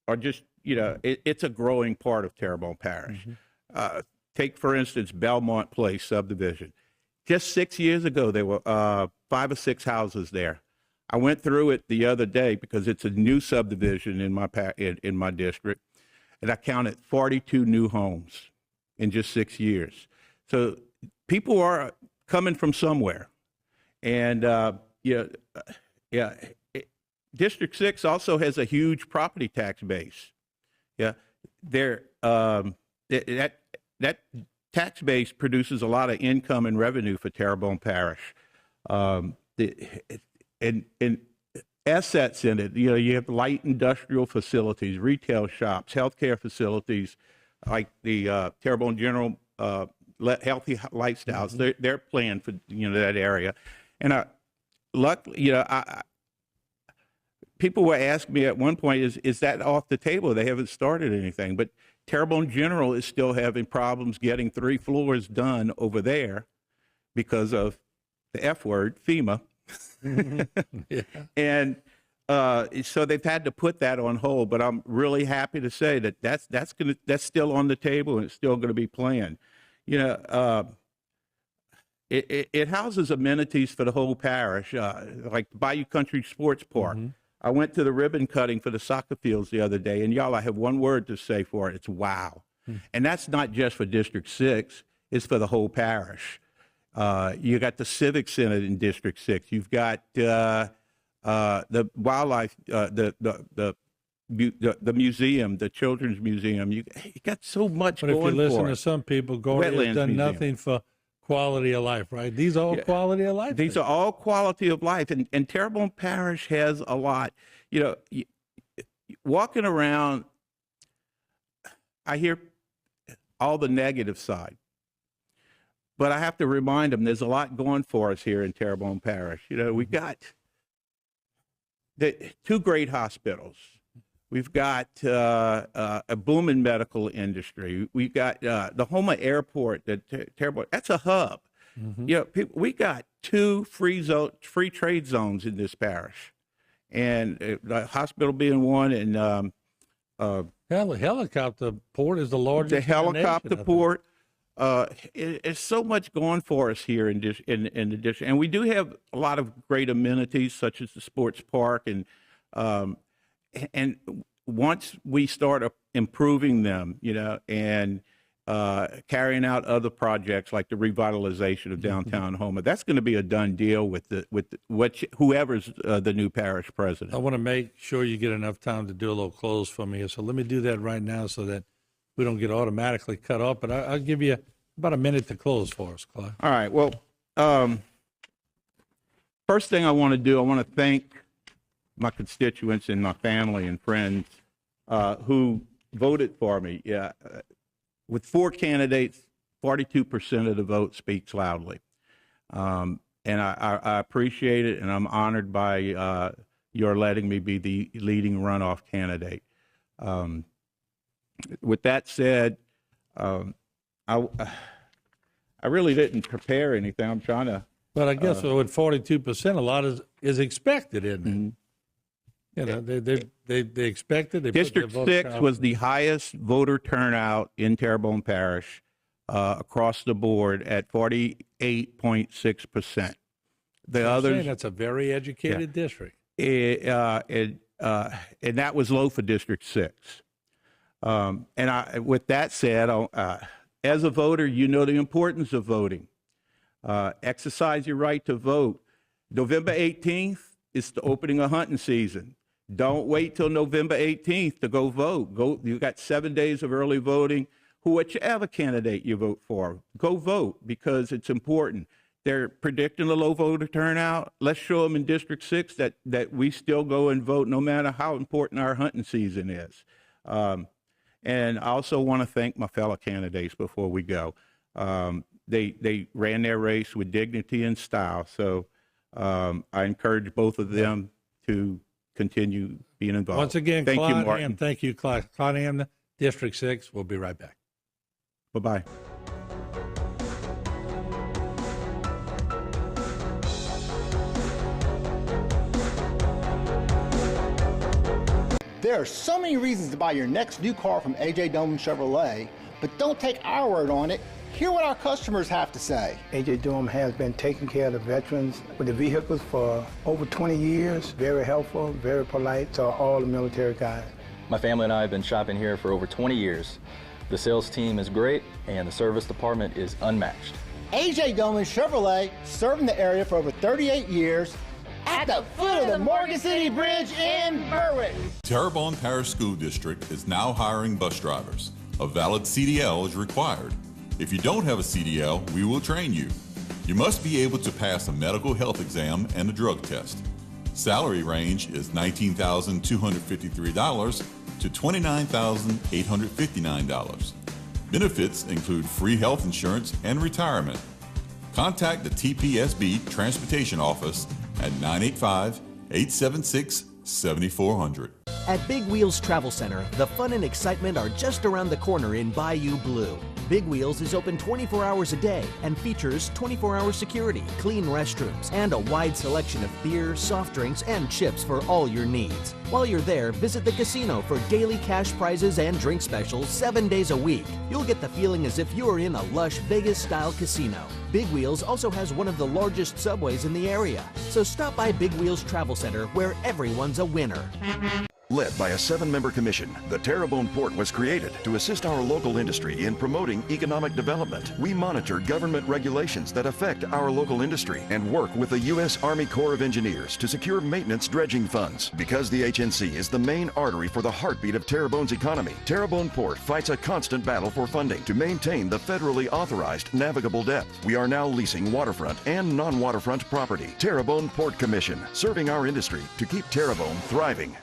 or just, you know, it's a growing part of Terrebonne Parish. Take, for instance, Belmont Place subdivision. Just 6 years ago, there were 5 or 6 houses there. I went through it the other day because it's a new subdivision in my district. And I counted 42 new homes in just 6 years. So people are coming from somewhere. And, District 6 also has a huge property tax base. Yeah, that tax base produces a lot of income and revenue for Terrebonne Parish. And assets in it. You know, you have light industrial facilities, retail shops, healthcare facilities, like the Terrebonne General Healthy Lifestyles. They're planned for that area, and luckily, people were asking me at one point, is that off the table? They haven't started anything. But Terrebonne General is still having problems getting 3 floors done over there because of the F word, FEMA. Yeah. And so they've had to put that on hold. But I'm really happy to say that that's still on the table and it's still going to be planned. You know, it houses amenities for the whole parish, like Bayou Country Sports Park. Mm-hmm. I went to the ribbon cutting for the soccer fields the other day, and y'all, I have one word to say for it. It's wow. And that's not just for District 6. It's for the whole parish. You got the Civic Center in District 6. You've got the wildlife, the museum, the Children's Museum. You got so much but going for it. But if you listen to some people, Gordy has done nothing for quality of life, right? These are all quality of life. These are all quality of life, and Terrebonne Parish has a lot. You know, walking around, I hear all the negative side, but I have to remind them there's a lot going for us here in Terrebonne Parish. You know, we've got the 2 great hospitals. We've got a booming medical industry. We've got the Houma Airport. That's a hub. Mm-hmm. You know, we got 2 free trade zones in this parish, and the hospital being one, and the helicopter port is the largest. The helicopter port. It's so much going for us here in the district, and we do have a lot of great amenities such as the sports park, and once we start improving them, you know, and carrying out other projects like the revitalization of downtown Houma, that's going to be a done deal with whoever's the new parish president. I want to make sure you get enough time to do a little close for me, so let me do that right now so that we don't get automatically cut off. But I'll give you about a minute to close for us, Clyde. All right. Well, first thing I want to do, I want to thank my constituents and my family and friends who voted for me. Yeah, with 4 candidates, 42% of the vote speaks loudly, and I appreciate it, and I'm honored by your letting me be the leading runoff candidate. With that said, I really didn't prepare anything. I'm trying to. But I guess with 42%, a lot is expected, isn't it? Mm-hmm. You know, they expected. District 6 was the highest voter turnout in Terrebonne Parish across the board at 48.6%. The others. That's a very educated district. And that was low for District 6. With that said, as a voter, you know the importance of voting. Exercise your right to vote. November 18th is the opening of hunting season. Don't wait till November 18th to go vote. You got 7 days of early voting. Whichever candidate you vote for, go vote because it's important. They're predicting a low voter turnout. Let's show them in District 6 that we still go and vote no matter how important our hunting season is. And I also want to thank my fellow candidates before we go. They ran their race with dignity and style. So I encourage both of them to continue being involved. Once again, thank Claude you, Martin. Ham, thank you, Claude Ham, District 6. We'll be right back. Bye-bye. There are so many reasons to buy your next new car from A.J. Doman Chevrolet, but don't take our word on it. Hear what our customers have to say. A.J. Doman has been taking care of the veterans with the vehicles for over 20 years. Very helpful, very polite to all the military guys. My family and I have been shopping here for over 20 years. The sales team is great, and the service department is unmatched. A.J. Doman Chevrolet, serving the area for over 38 years, at the foot of the Morgan City Bridge in Berwick. Terrebonne Parish School District is now hiring bus drivers. A valid CDL is required. If you don't have a CDL, we will train you. You must be able to pass a medical health exam and a drug test. Salary range is $19,253 to $29,859. Benefits include free health insurance and retirement. Contact the TPSB Transportation Office at 985-876 7400. At Big Wheels Travel Center, the fun and excitement are just around the corner in Bayou Blue. Big Wheels is open 24 hours a day and features 24-hour security, clean restrooms, and a wide selection of beer, soft drinks, and chips for all your needs. While you're there, visit the casino for daily cash prizes and drink specials 7 days a week. You'll get the feeling as if you're in a lush Vegas-style casino. Big Wheels also has one of the largest subways in the area. So stop by Big Wheels Travel Center, where everyone's a winner. Led by a 7-member commission, the Terrebonne Port was created to assist our local industry in promoting economic development. We monitor government regulations that affect our local industry and work with the U.S. Army Corps of Engineers to secure maintenance dredging funds. Because the HNC is the main artery for the heartbeat of Terrebonne's economy, Terrebonne Port fights a constant battle for funding to maintain the federally authorized navigable depth. We are now leasing waterfront and non-waterfront property. Terrebonne Port Commission, serving our industry to keep Terrebonne thriving.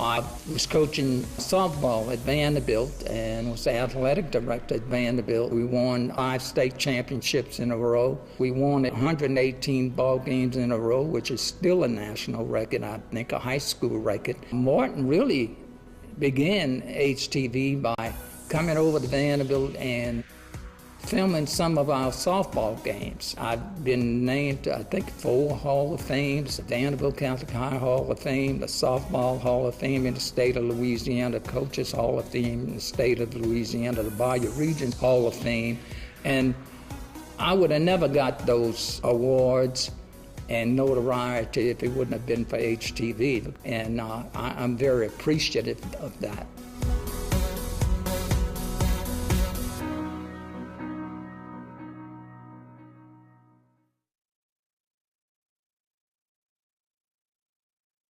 I was coaching softball at Vanderbilt and was the athletic director at Vanderbilt. We won 5 state championships in a row. We won 118 ball games in a row, which is still a national record, I think, a high school record. Martin really began HTV by coming over to Vanderbilt and filming some of our softball games. I've been named to, I think, 4 Hall of Fames, the Vanderbilt Catholic High Hall of Fame, the Softball Hall of Fame in the state of Louisiana, the Coaches Hall of Fame in the state of Louisiana, the Bayou Region Hall of Fame. And I would have never got those awards and notoriety if it wouldn't have been for HTV. And I'm very appreciative of that.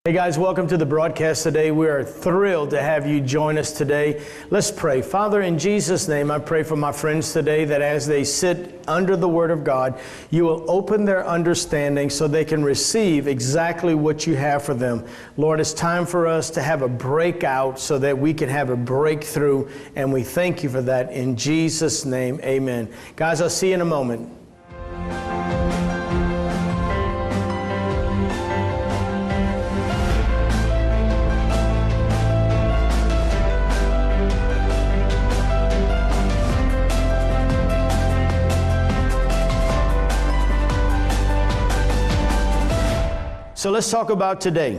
Hey guys, welcome to the broadcast today. We are thrilled to have you join us today. Let's pray. Father, in Jesus' name, I pray for my friends today that as they sit under the Word of God, you will open their understanding so they can receive exactly what you have for them. Lord, it's time for us to have a breakout so that we can have a breakthrough, and we thank you for that. In Jesus' name, amen. Guys, I'll see you in a moment. So let's talk about today.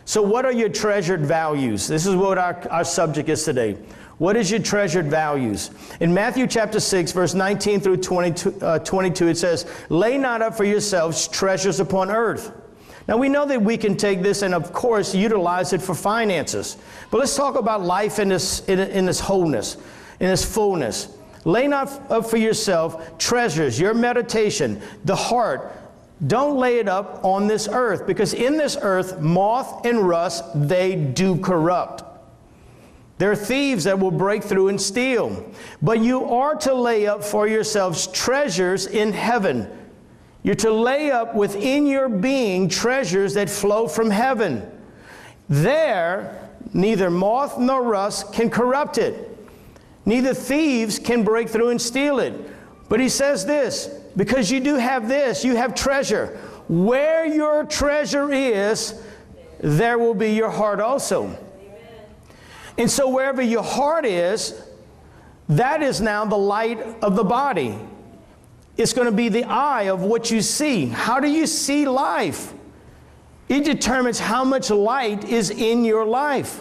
So what are your treasured values? This is what our subject is today. What is your treasured values? In Matthew chapter 6, verse 19 through 22, it says, "Lay not up for yourselves treasures upon earth." Now we know that we can take this and of course utilize it for finances. But let's talk about life in this wholeness, in this fullness. Lay not up for yourself treasures, your meditation, the heart. Don't lay it up on this earth, because in this earth, moth and rust, they do corrupt. There are thieves that will break through and steal. But you are to lay up for yourselves treasures in heaven. You're to lay up within your being treasures that flow from heaven. There, neither moth nor rust can corrupt it. Neither thieves can break through and steal it. But he says this, because you do have this, you have treasure. Where your treasure is, there will be your heart also. And so wherever your heart is, that is now the light of the body. It's going to be the eye of what you see. How do you see life? It determines how much light is in your life.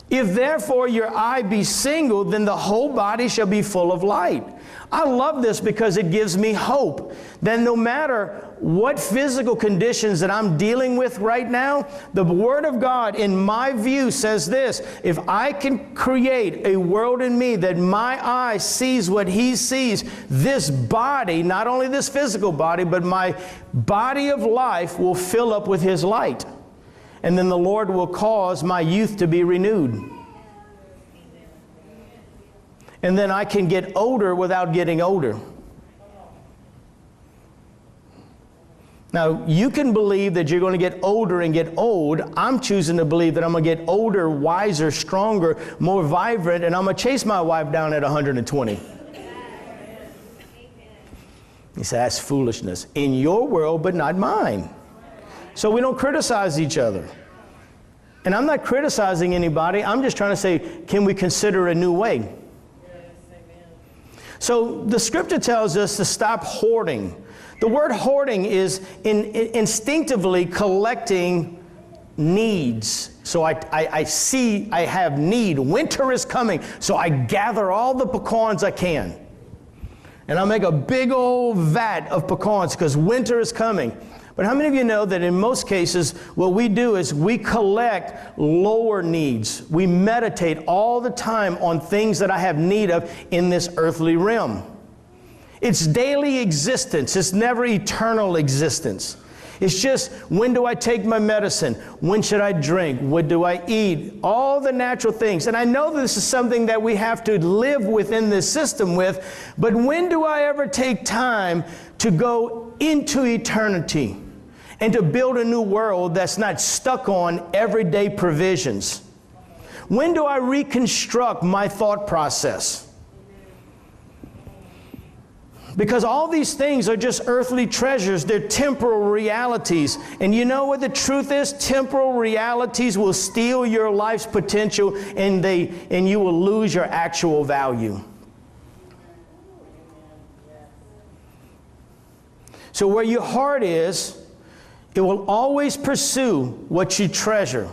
If therefore your eye be single, then the whole body shall be full of light. I love this because it gives me hope that no matter what physical conditions that I'm dealing with right now, the Word of God, in my view, says this: if I can create a world in me that my eye sees what He sees, this body, not only this physical body, but my body of life will fill up with His light. And then the Lord will cause my youth to be renewed. And then I can get older without getting older. Now, you can believe that you're going to get older and get old. I'm choosing to believe that I'm going to get older, wiser, stronger, more vibrant, and I'm going to chase my wife down at 120. He said, that's foolishness. In your world, but not mine. So we don't criticize each other. And I'm not criticizing anybody. I'm just trying to say, can we consider a new way? So the scripture tells us to stop hoarding. The word hoarding is instinctively collecting needs. So I see I have need. Winter is coming, so I gather all the pecans I can. And I'll make a big old vat of pecans because winter is coming. But how many of you know that in most cases, what we do is we collect lower needs. We meditate all the time on things that I have need of in this earthly realm. It's daily existence. It's never eternal existence. It's just, when do I take my medicine? When should I drink? What do I eat? All the natural things. And I know this is something that we have to live within this system with, but when do I ever take time to go into eternity and to build a new world that's not stuck on everyday provisions? When do I reconstruct my thought process? Because all these things are just earthly treasures. They're temporal realities. And you know what the truth is? Temporal realities will steal your life's potential, and you will lose your actual value. So where your heart is, it will always pursue what you treasure.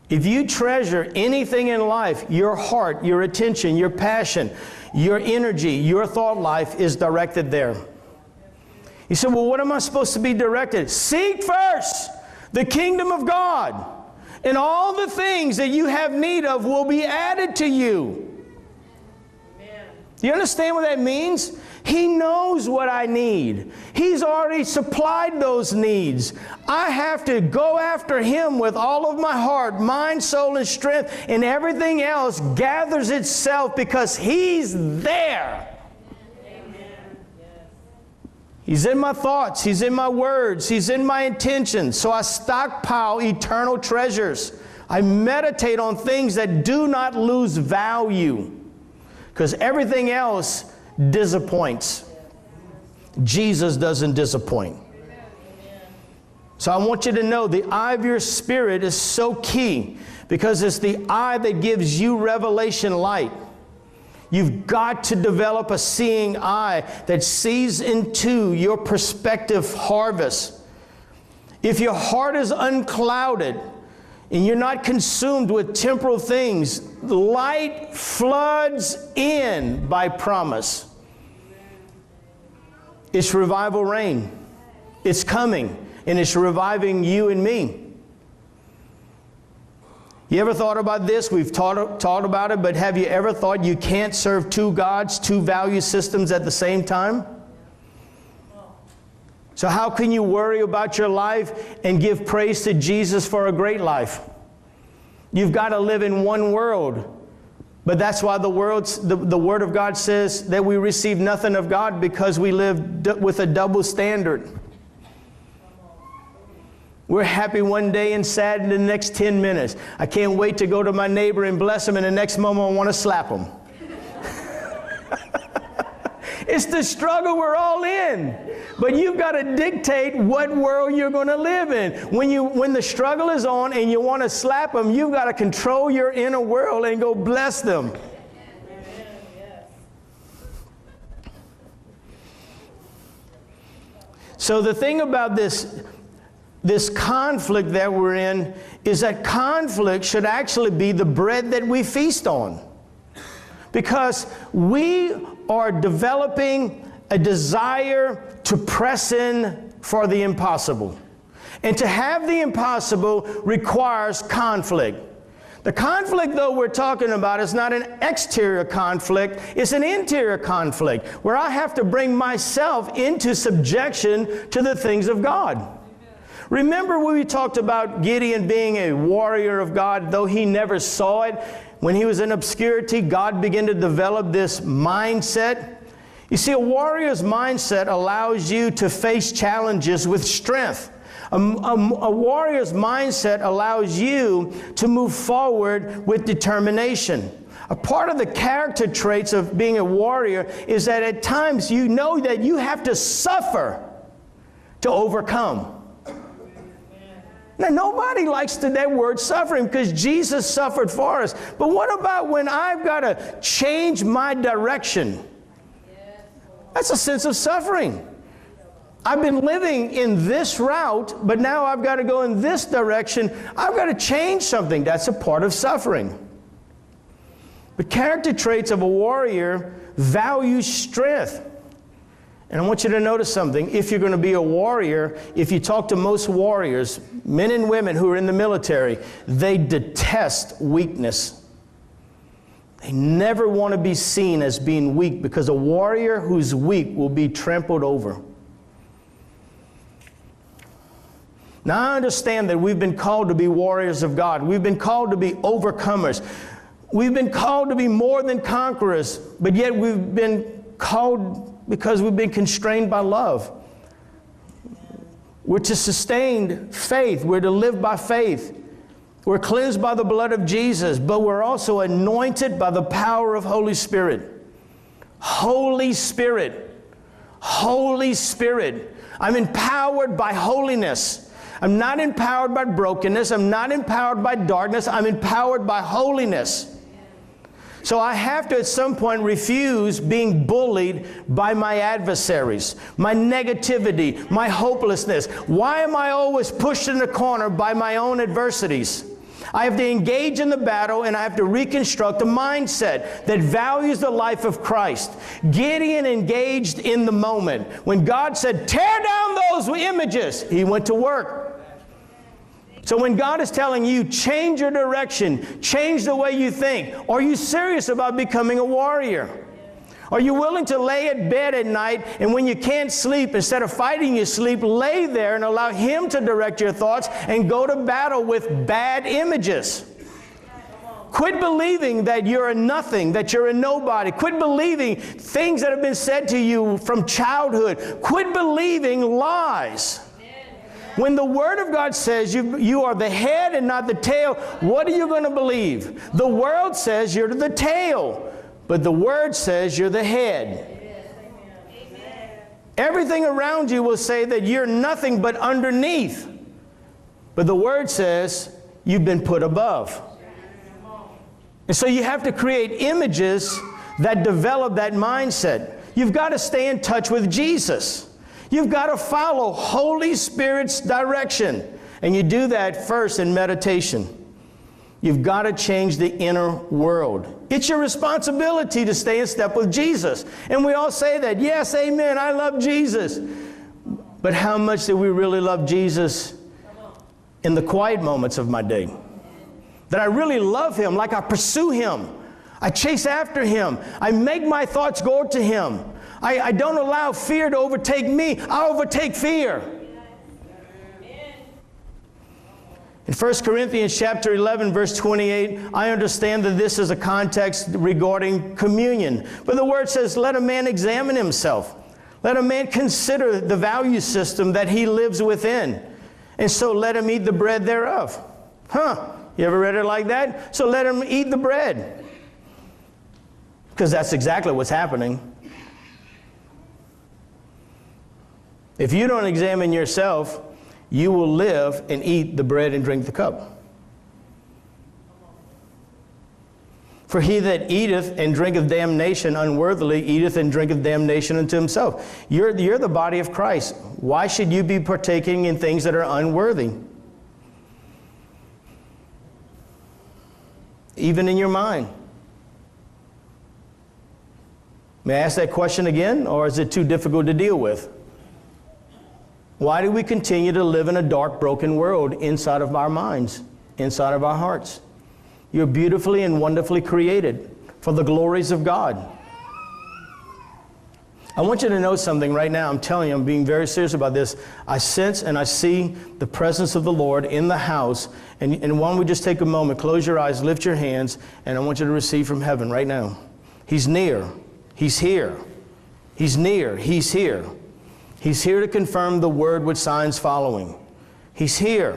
If you treasure anything in life, your heart, your attention, your passion, your energy, your thought life is directed there. You say, well, what am I supposed to be directed? Seek first the kingdom of God, and all the things that you have need of will be added to you. Amen. Do you understand what that means? He knows what I need. He's already supplied those needs. I have to go after Him with all of my heart, mind, soul, and strength, and everything else gathers itself because He's there. Amen. He's in my thoughts. He's in my words. He's in my intentions. So I stockpile eternal treasures. I meditate on things that do not lose value, because everything else disappoints. Jesus doesn't disappoint. So I want you to know the eye of your spirit is so key, because it's the eye that gives you revelation light. You've got to develop a seeing eye that sees into your prospective harvest. If your heart is unclouded and you're not consumed with temporal things, light floods in by promise. It's revival rain. It's coming, and it's reviving you and me. You ever thought about this? We've taught about it, but have you ever thought you can't serve two gods, two value systems at the same time? So how can you worry about your life and give praise to Jesus for a great life? You've got to live in one world. But that's why the Word of God says that we receive nothing of God, because we live with a double standard. We're happy one day and sad in the next 10 minutes. I can't wait to go to my neighbor and bless him, and the next moment I want to slap him. It's the struggle we're all in. But you've got to dictate what world you're going to live in. When the struggle is on and you want to slap them, you've got to control your inner world and go bless them. So the thing about this conflict that we're in is that conflict should actually be the bread that we feast on. Because we are developing a desire to press in for the impossible. And to have the impossible requires conflict. The conflict, though, we're talking about is not an exterior conflict, it's an interior conflict, where I have to bring myself into subjection to the things of God. Remember when we talked about Gideon being a warrior of God, though he never saw it? When he was in obscurity, God began to develop this mindset. You see, a warrior's mindset allows you to face challenges with strength. A warrior's mindset allows you to move forward with determination. A part of the character traits of being a warrior is that at times you know that you have to suffer to overcome. Now, nobody likes that word suffering because Jesus suffered for us. But what about when I've got to change my direction? That's a sense of suffering. I've been living in this route, but now I've got to go in this direction. I've got to change something. That's a part of suffering. But character traits of a warrior value strength. And I want you to notice something. If you're going to be a warrior, if you talk to most warriors, men and women who are in the military, they detest weakness. They never want to be seen as being weak, because a warrior who's weak will be trampled over. Now, I understand that we've been called to be warriors of God. We've been called to be overcomers. We've been called to be more than conquerors, but yet we've been called because we've been constrained by love. We're to sustain faith. We're to live by faith. We're cleansed by the blood of Jesus, but we're also anointed by the power of Holy Spirit. Holy Spirit. Holy Spirit. I'm empowered by holiness. I'm not empowered by brokenness. I'm not empowered by darkness. I'm empowered by holiness. So I have to at some point refuse being bullied by my adversaries, my negativity, my hopelessness. Why am I always pushed in the corner by my own adversities? I have to engage in the battle, and I have to reconstruct a mindset that values the life of Christ. Gideon engaged in the moment. When God said, tear down those images, he went to work. So when God is telling you, change your direction, change the way you think, are you serious about becoming a warrior? Are you willing to lay at bed at night, and when you can't sleep, instead of fighting your sleep, lay there and allow Him to direct your thoughts and go to battle with bad images? Quit believing that you're a nothing, that you're a nobody. Quit believing things that have been said to you from childhood. Quit believing lies. When the Word of God says you are the head and not the tail, what are you going to believe? The world says you're the tail, but the Word says you're the head. Everything around you will say that you're nothing but underneath, but the Word says you've been put above. And so you have to create images that develop that mindset. You've got to stay in touch with Jesus. You've got to follow Holy Spirit's direction. And you do that first in meditation. You've got to change the inner world. It's your responsibility to stay in step with Jesus. And we all say that, yes, amen, I love Jesus. But how much do we really love Jesus in the quiet moments of my day? That I really love Him, like I pursue Him. I chase after Him. I make my thoughts go to Him. I don't allow fear to overtake me. I overtake fear. In 1 Corinthians chapter 11, verse 28, I understand that this is a context regarding communion. But the Word says, let a man examine himself. Let a man consider the value system that he lives within. And so let him eat the bread thereof. You ever read it like that? So let him eat the bread. Because that's exactly what's happening. If you don't examine yourself, you will live and eat the bread and drink the cup. For he that eateth and drinketh damnation unworthily eateth and drinketh damnation unto himself. You're the body of Christ. Why should you be partaking in things that are unworthy? Even in your mind. May I ask that question again, or is it too difficult to deal with? Why do we continue to live in a dark, broken world inside of our minds, inside of our hearts? You're beautifully and wonderfully created for the glories of God. I want you to know something right now. I'm telling you, I'm being very serious about this. I sense and I see the presence of the Lord in the house. And why don't we just take a moment, close your eyes, lift your hands, and I want you to receive from heaven right now. He's near. He's here. He's near. He's here. He's here to confirm the word with signs following. He's here.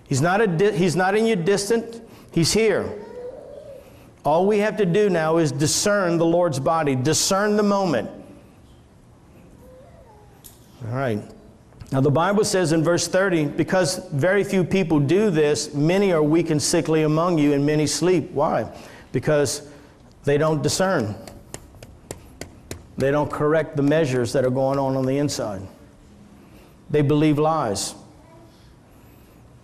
He's not in your distant. He's here. All we have to do now is discern the Lord's body, discern the moment. All right. Now the Bible says in verse 30, because very few people do this, many are weak and sickly among you, and many sleep. Why? Because they don't discern. They don't correct the measures that are going on the inside. They believe lies.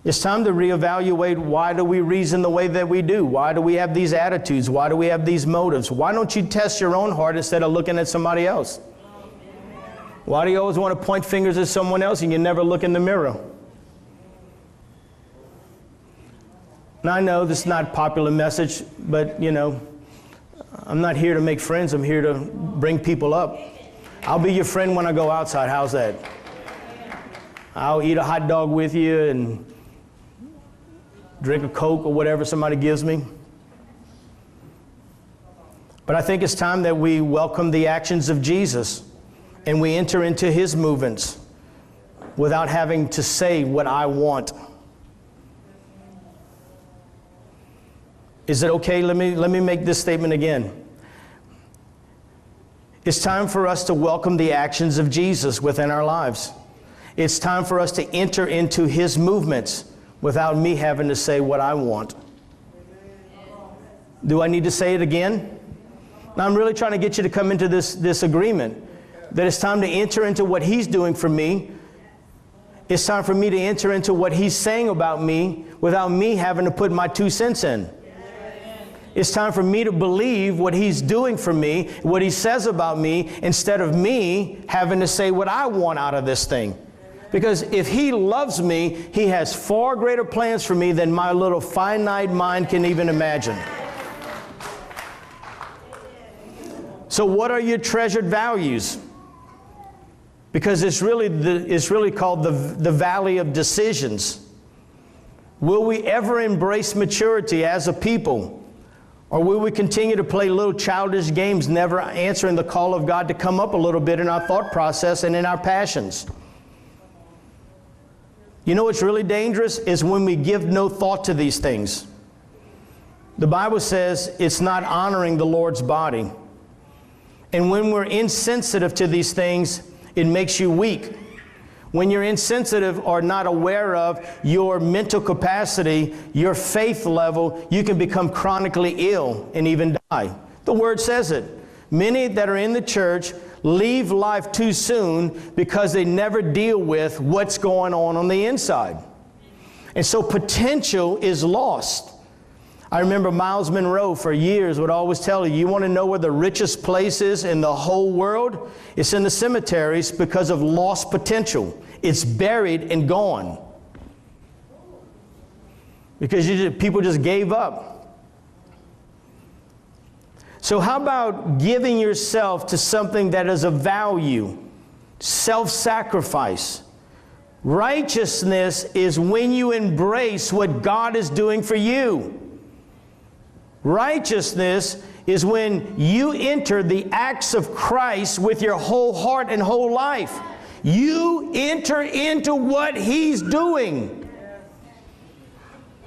It's time to reevaluate, why do we reason the way that we do? Why do we have these attitudes? Why do we have these motives? Why don't you test your own heart instead of looking at somebody else? Why do you always want to point fingers at someone else and you never look in the mirror? Now I know this is not a popular message, but you know, I'm not here to make friends, I'm here to bring people up. I'll be your friend when I go outside, how's that? I'll eat a hot dog with you and drink a Coke or whatever somebody gives me. But I think it's time that we welcome the actions of Jesus and we enter into his movements without having to say what I want. Is it okay? Let me make this statement again. It's time for us to welcome the actions of Jesus within our lives. It's time for us to enter into his movements without me having to say what I want. Do I need to say it again? Now, I'm really trying to get you to come into this agreement that it's time to enter into what he's doing for me. It's time for me to enter into what he's saying about me without me having to put my 2 cents in. It's time for me to believe what he's doing for me, what he says about me, instead of me having to say what I want out of this thing. Because if he loves me, he has far greater plans for me than my little finite mind can even imagine. So what are your treasured values? Because it's really called the valley of decisions. Will we ever embrace maturity as a people? Or will we continue to play little childish games, never answering the call of God to come up a little bit in our thought process and in our passions? You know what's really dangerous is when we give no thought to these things. The Bible says it's not honoring the Lord's body. And when we're insensitive to these things, it makes you weak. When you're insensitive or not aware of your mental capacity, your faith level, you can become chronically ill and even die. The Word says it. Many that are in the church leave life too soon because they never deal with what's going on the inside. And so potential is lost. I remember Miles Monroe for years would always tell you want to know where the richest place is in the whole world? It's in the cemeteries because of lost potential. It's buried and gone. Because people just gave up. So how about giving yourself to something that is of value? Self-sacrifice. Righteousness is when you embrace what God is doing for you. Righteousness is when you enter the acts of Christ with your whole heart and whole life. You enter into what he's doing.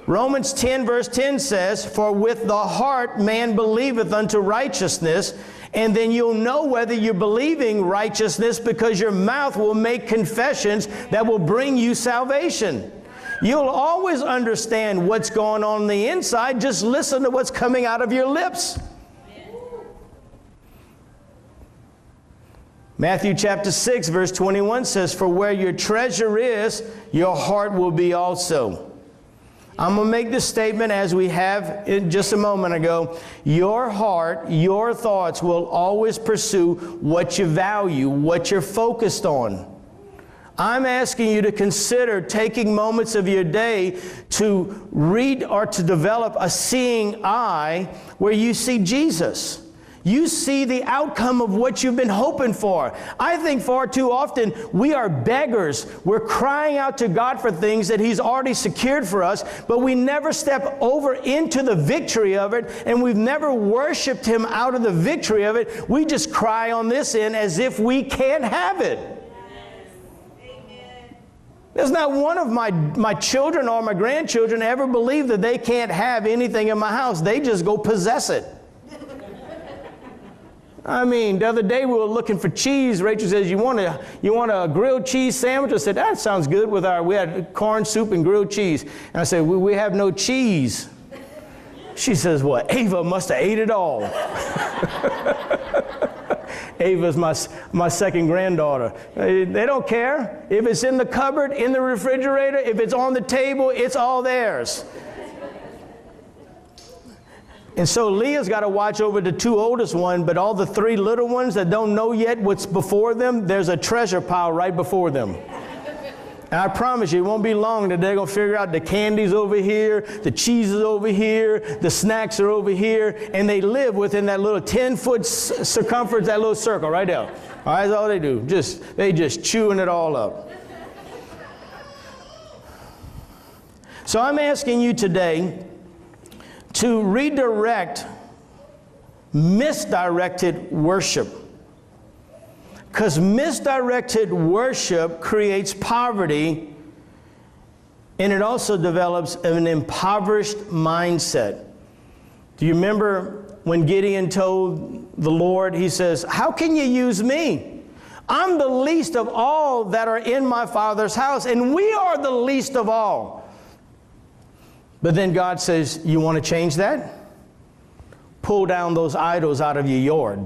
Romans 10 verse 10 says, "For with the heart man believeth unto righteousness," and then you'll know whether you're believing righteousness because your mouth will make confessions that will bring you salvation. You'll always understand what's going on the inside. Just listen to what's coming out of your lips. Matthew chapter 6 verse 21 says, "For where your treasure is, your heart will be also." I'm going to make this statement as we have in just a moment ago. Your heart, your thoughts will always pursue what you value, what you're focused on. I'm asking you to consider taking moments of your day to read or to develop a seeing eye where you see Jesus. You see the outcome of what you've been hoping for. I think far too often we are beggars. We're crying out to God for things that he's already secured for us, but we never step over into the victory of it, and we've never worshiped him out of the victory of it. We just cry on this end as if we can't have it. There's not one of my children or my grandchildren ever believe that they can't have anything in my house. They just go possess it. I mean, the other day we were looking for cheese. Rachel says, you want a grilled cheese sandwich? I said, that sounds good we had corn soup and grilled cheese. And I said, we have no cheese. She says, well, Ava must have ate it all. Ava's my second granddaughter. They don't care. If it's in the cupboard, in the refrigerator, if it's on the table, it's all theirs. And so Leah's got to watch over the two oldest ones, but all the three little ones that don't know yet what's before them, there's a treasure pile right before them. And I promise you, it won't be long that they're going to figure out the candy's over here, the cheese is over here, the snacks are over here, and they live within that little 10-foot circumference, that little circle right there. All right, that's all they do. They just chewing it all up. So I'm asking you today to redirect misdirected worship. Because misdirected worship creates poverty, and it also develops an impoverished mindset. Do you remember when Gideon told the Lord, he says, how can you use me? I'm the least of all that are in my Father's house, and we are the least of all. But then God says, you want to change that? Pull down those idols out of your yard.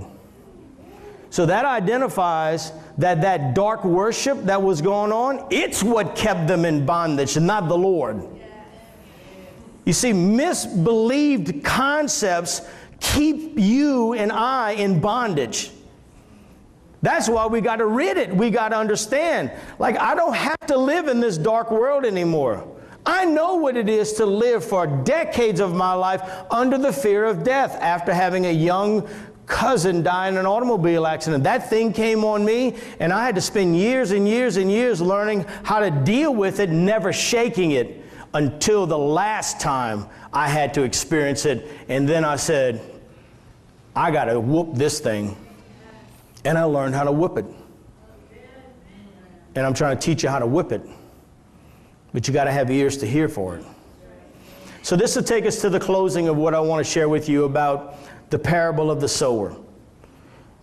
So that identifies that dark worship that was going on, it's what kept them in bondage, not the Lord. You see, misbelieved concepts keep you and I in bondage. That's why we got to rid it. We got to understand. Like, I don't have to live in this dark world anymore. I know what it is to live for decades of my life under the fear of death after having a young cousin die in an automobile accident. That thing came on me, and I had to spend years and years and years learning how to deal with it, never shaking it until the last time I had to experience it. And then I said, I got to whoop this thing. And I learned how to whip it. And I'm trying to teach you how to whip it. But you got to have ears to hear for it. So this will take us to the closing of what I want to share with you about the parable of the sower.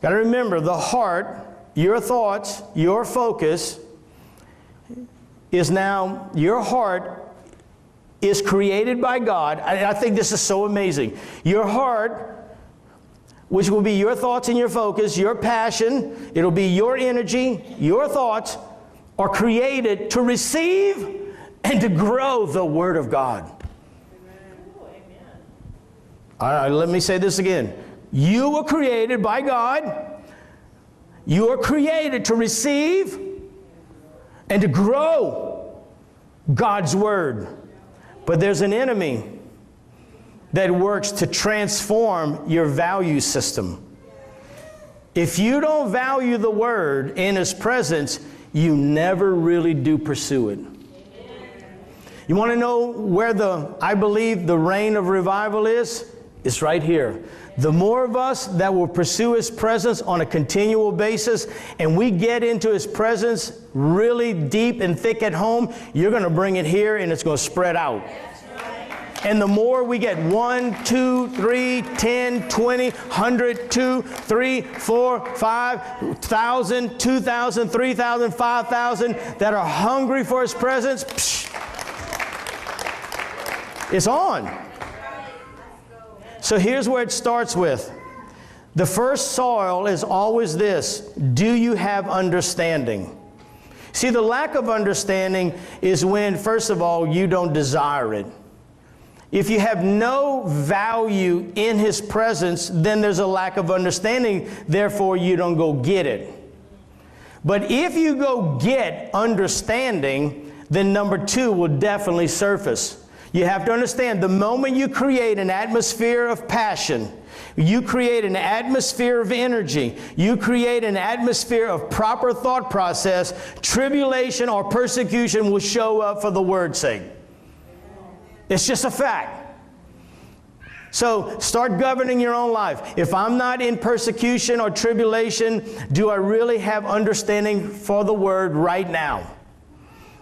Got to remember, the heart, your thoughts, your focus is now, your heart is created by God. I think this is so amazing. Your heart, which will be your thoughts and your focus, your passion, it'll be your energy, your thoughts, are created to receive and to grow the Word of God. All right, let me say this again. You were created by God. You are created to receive and to grow God's Word. But there's an enemy that works to transform your value system. If you don't value the Word in His presence, you never really do pursue it. You want to know where I believe the reign of revival is? It's right here. The more of us that will pursue His presence on a continual basis, and we get into His presence really deep and thick at home, you're going to bring it here and it's going to spread out. And the more we get 1, 2, 3, 10, 20, 100, 2, 3, 4, 5, 1,000, 2,000, 3,000, 5,000 that are hungry for His presence, it's on. So here's where it starts with. The first soil is always this: do you have understanding? See, the lack of understanding is when, first of all, you don't desire it. If you have no value in His presence, then there's a lack of understanding, therefore you don't go get it. But if you go get understanding, then number 2 will definitely surface. You have to understand, the moment you create an atmosphere of passion, you create an atmosphere of energy, you create an atmosphere of proper thought process, tribulation or persecution will show up for the word's sake. It's just a fact. So start governing your own life. If I'm not in persecution or tribulation, do I really have understanding for the word right now?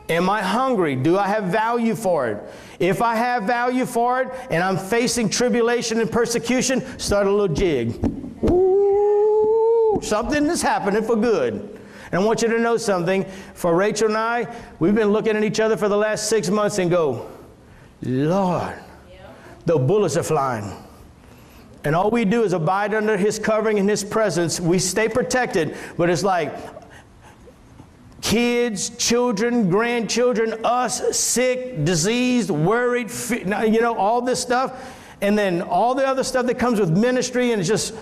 Am I hungry? Do I have value for it? If I have value for it and I'm facing tribulation and persecution, start a little jig. Ooh, something is happening for good. And I want you to know something. For Rachel and I, we've been looking at each other for the last 6 months and go, Lord, the bullets are flying. And all we do is abide under his covering and his presence. We stay protected, but it's like kids, children, grandchildren, us, sick, diseased, worried, you know, all this stuff. And then all the other stuff that comes with ministry, and it's just,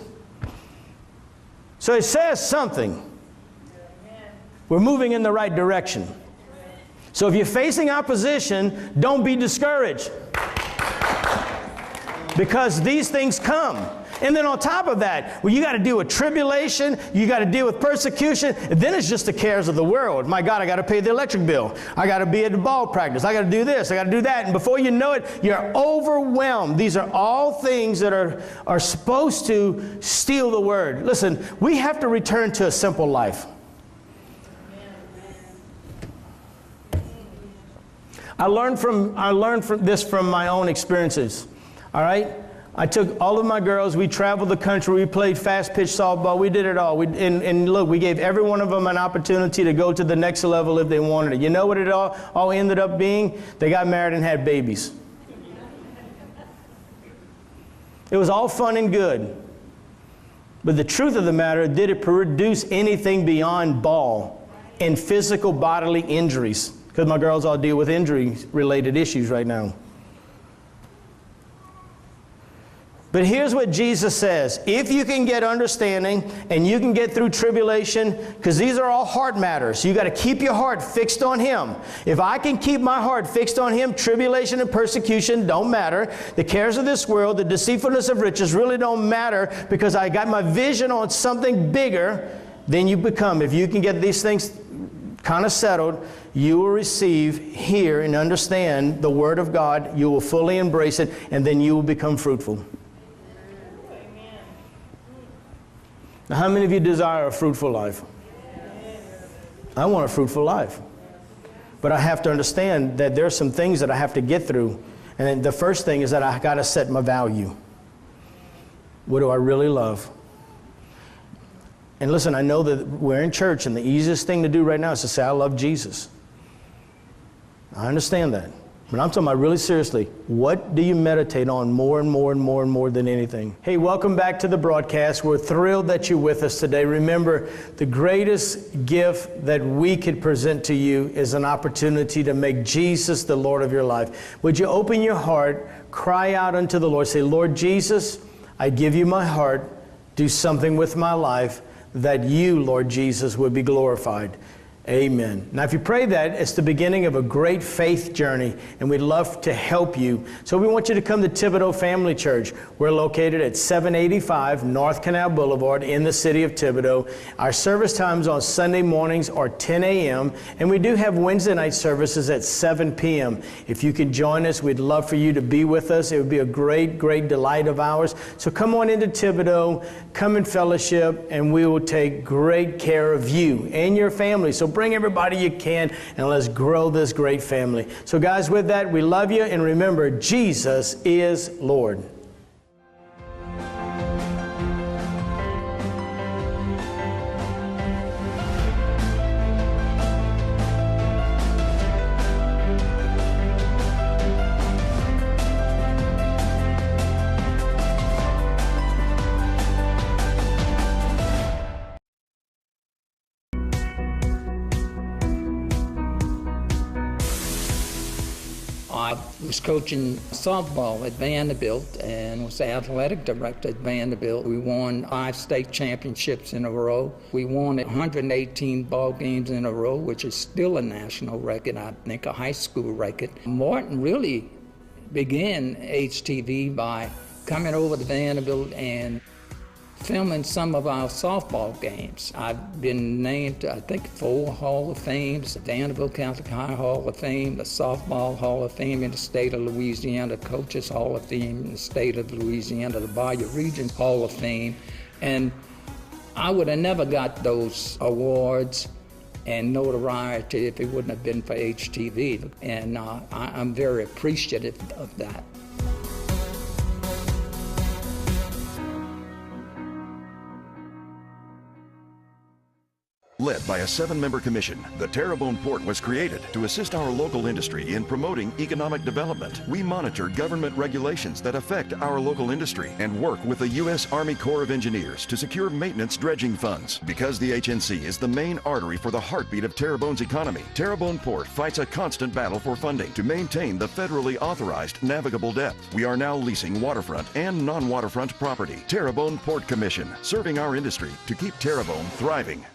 so it says something. We're moving in the right direction. So if you're facing opposition, don't be discouraged. Because these things come. And then on top of that, well, you got to deal with tribulation, you got to deal with persecution, and then it's just the cares of the world. My God, I got to pay the electric bill. I got to be at the ball practice. I got to do this. I got to do that. And before you know it, you're overwhelmed. These are all things that are supposed to steal the word. Listen, we have to return to a simple life. I learned from this from my own experiences. All right? I took all of my girls, we traveled the country, we played fast-pitch softball, we did it all. And look, we gave every one of them an opportunity to go to the next level if they wanted it. You know what it all ended up being? They got married and had babies. It was all fun and good. But the truth of the matter, did it produce anything beyond ball and physical bodily injuries? Because my girls all deal with injury-related issues right now. But here's what Jesus says. If you can get understanding and you can get through tribulation, because these are all heart matters. You got to keep your heart fixed on him. If I can keep my heart fixed on him, tribulation and persecution don't matter. The cares of this world, the deceitfulness of riches really don't matter, because I got my vision on something bigger. Then you become, if you can get these things kind of settled, you will receive, hear, and understand the Word of God. You will fully embrace it, and then you will become fruitful. Now, how many of you desire a fruitful life? I want a fruitful life. But I have to understand that there are some things that I have to get through. And then the first thing is that I got to set my value. What do I really love? And listen, I know that we're in church, and the easiest thing to do right now is to say, I love Jesus. I understand that. But I'm talking about really seriously, what do you meditate on more and more and more and more than anything? Hey, welcome back to the broadcast. We're thrilled that you're with us today. Remember, the greatest gift that we could present to you is an opportunity to make Jesus the Lord of your life. Would you open your heart, cry out unto the Lord, say, Lord Jesus, I give you my heart. Do something with my life that you, Lord Jesus, would be glorified. Amen. Now, if you pray that, it's the beginning of a great faith journey, and we'd love to help you. So we want you to come to Thibodaux Family Church. We're located at 785 North Canal Boulevard in the city of Thibodaux. Our service times on Sunday mornings are 10 a.m., and we do have Wednesday night services at 7 p.m. If you could join us, we'd love for you to be with us. It would be a great, great delight of ours. So come on into Thibodaux, come in fellowship, and we will take great care of you and your family. So bring everybody you can, and let's grow this great family. So guys, with that, we love you, and remember, Jesus is Lord. I was coaching softball at Vanderbilt and was the athletic director at Vanderbilt. We won 5 state championships in a row. We won 118 ball games in a row, which is still a national record, I think a high school record. Martin really began HTV by coming over to Vanderbilt and filming some of our softball games. I've been named, I think, 4 Hall of Fames, the Vanderbilt Catholic High Hall of Fame, the Softball Hall of Fame in the state of Louisiana, Coaches Hall of Fame in the state of Louisiana, the Bayou Region Hall of Fame. And I would have never got those awards and notoriety if it wouldn't have been for HTV. And I'm very appreciative of that. Led by a 7-member commission, the Terrebonne Port was created to assist our local industry in promoting economic development. We monitor government regulations that affect our local industry and work with the U.S. Army Corps of Engineers to secure maintenance dredging funds. Because the HNC is the main artery for the heartbeat of Terrebonne's economy, Terrebonne Port fights a constant battle for funding to maintain the federally authorized navigable depth. We are now leasing waterfront and non-waterfront property. Terrebonne Port Commission, serving our industry to keep Terrebonne thriving.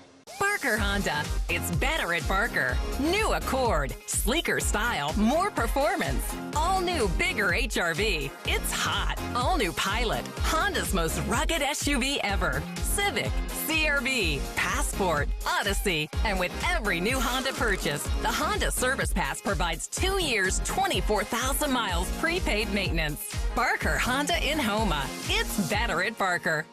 Barker Honda. It's better at Barker. New Accord. Sleeker style. More performance. All new, bigger HRV. It's hot. All new Pilot. Honda's most rugged SUV ever. Civic. CRV. Passport. Odyssey. And with every new Honda purchase, the Honda Service Pass provides 2 years, 24,000 miles prepaid maintenance. Barker Honda in Houma. It's better at Barker.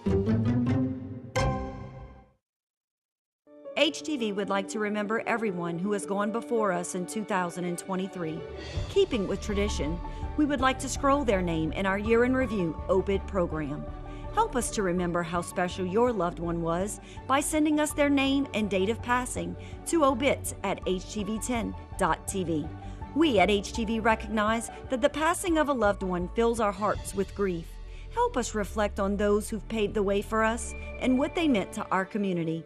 HTV would like to remember everyone who has gone before us in 2023. Keeping with tradition, we would like to scroll their name in our Year in Review obit program. Help us to remember how special your loved one was by sending us their name and date of passing to obits@htv10.tv. We at HTV recognize that the passing of a loved one fills our hearts with grief. Help us reflect on those who've paved the way for us and what they meant to our community.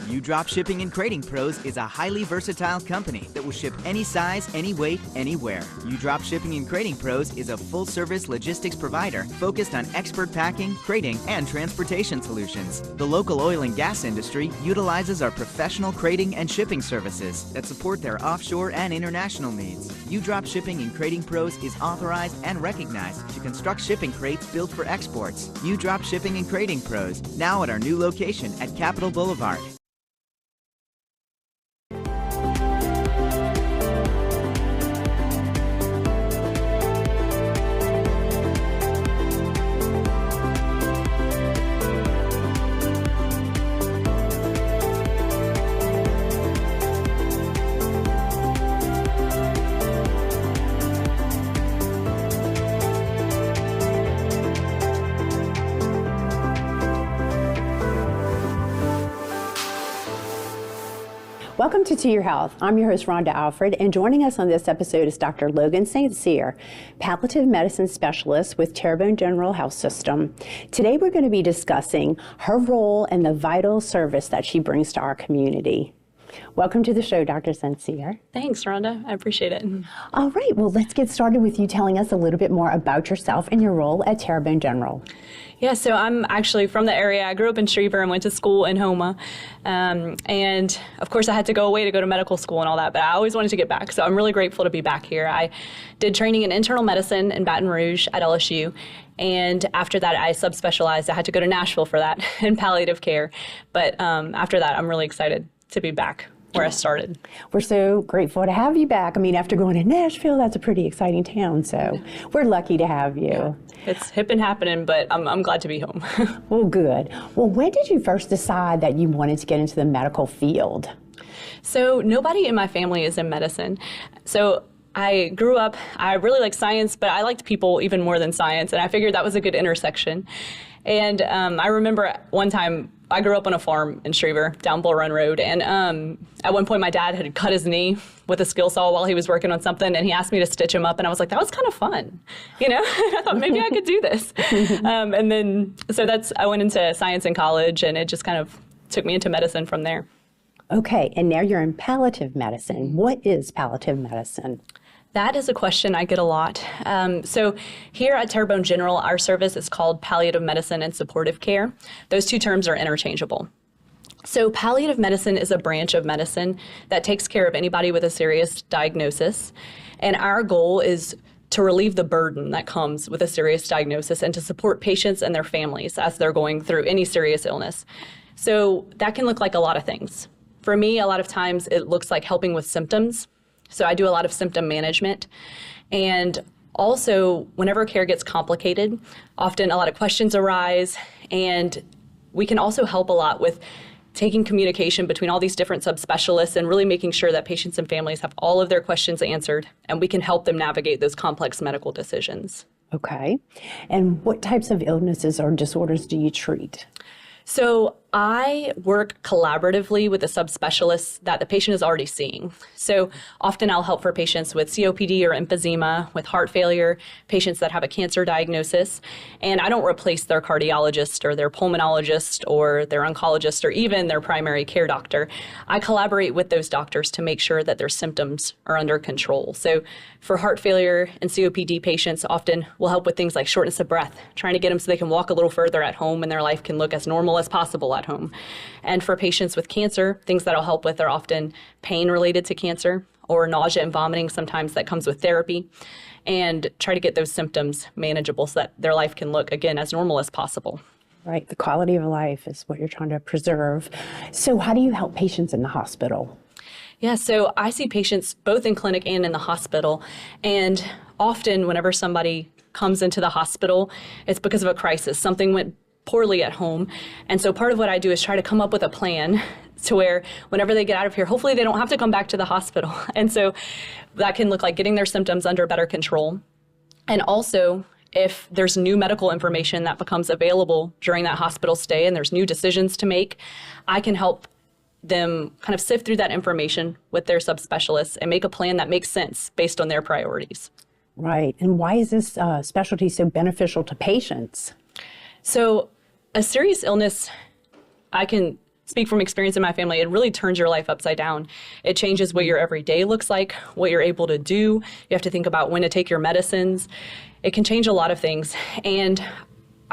U-Drop Shipping and Crating Pros is a highly versatile company that will ship any size, any weight, anywhere. U-Drop Shipping and Crating Pros is a full-service logistics provider focused on expert packing, crating, and transportation solutions. The local oil and gas industry utilizes our professional crating and shipping services that support their offshore and international needs. U-Drop Shipping and Crating Pros is authorized and recognized to construct shipping crates built for exports. U-Drop Shipping and Crating Pros, now at our new location at Capitol Boulevard. Welcome to Your Health. I'm your host, Rhonda Alfred, and joining us on this episode is Dr. Logan St. Cyr, palliative medicine specialist with Terrebonne General Health System. Today we're going to be discussing her role and the vital service that she brings to our community. Welcome to the show, Dr. St. Cyr. Thanks, Rhonda. I appreciate it. All right, well, let's get started with you telling us a little bit more about yourself and your role at Terrebonne General. Yeah, so I'm actually from the area. I grew up in Schriever and went to school in Houma. And of course I had to go away to go to medical school and all that, but I always wanted to get back. So I'm really grateful to be back here. I did training in internal medicine in Baton Rouge at LSU. And after that, I subspecialized. I had to go to Nashville for that in palliative care. But after that, I'm really excited to be back where I started. We're so grateful to have you back. I mean, after going to Nashville, that's a pretty exciting town, so we're lucky to have you. Yeah. It's hip and happening, but I'm glad to be home. Well, good. Well, when did you first decide that you wanted to get into the medical field? So nobody in my family is in medicine. So I grew up, I really like science, but I liked people even more than science, and I figured that was a good intersection. And I remember one time, I grew up on a farm in Schriever, down Bull Run Road, and at one point my dad had cut his knee with a skill saw while he was working on something, and he asked me to stitch him up, and I was like, that was kind of fun, you know? I thought maybe I could do this. And then, so I went into science in college, and it just kind of took me into medicine from there. Okay, and now you're in palliative medicine. What is palliative medicine? That is a question I get a lot. So here at Terrebonne General, our service is called palliative medicine and supportive care. Those two terms are interchangeable. So palliative medicine is a branch of medicine that takes care of anybody with a serious diagnosis. And our goal is to relieve the burden that comes with a serious diagnosis and to support patients and their families as they're going through any serious illness. So that can look like a lot of things. For me, a lot of times it looks like helping with symptoms. So I do a lot of symptom management. And also, whenever care gets complicated, often a lot of questions arise. And we can also help a lot with taking communication between all these different subspecialists and really making sure that patients and families have all of their questions answered and we can help them navigate those complex medical decisions. Okay. And what types of illnesses or disorders do you treat? So I work collaboratively with the subspecialists that the patient is already seeing. So often I'll help for patients with COPD or emphysema, with heart failure, patients that have a cancer diagnosis, and I don't replace their cardiologist or their pulmonologist or their oncologist or even their primary care doctor. I collaborate with those doctors to make sure that their symptoms are under control. So for heart failure and COPD patients, often we'll help with things like shortness of breath, trying to get them so they can walk a little further at home and their life can look as normal as possible at home. And for patients with cancer, things that I'll help with are often pain related to cancer or nausea and vomiting, sometimes that comes with therapy, and try to get those symptoms manageable so that their life can look, again, as normal as possible. Right, the quality of life is what you're trying to preserve. So how do you help patients in the hospital? Yeah, so I see patients both in clinic and in the hospital, and often whenever somebody comes into the hospital, it's because of a crisis. Something went poorly at home, and so part of what I do is try to come up with a plan to where whenever they get out of here, hopefully they don't have to come back to the hospital. And so that can look like getting their symptoms under better control. And also, if there's new medical information that becomes available during that hospital stay and there's new decisions to make, I can help them kind of sift through that information with their subspecialists and make a plan that makes sense based on their priorities. Right. And why is this specialty so beneficial to patients? So a serious illness, I can speak from experience in my family, it really turns your life upside down. It changes what your everyday looks like, what you're able to do. You have to think about when to take your medicines. It can change a lot of things. And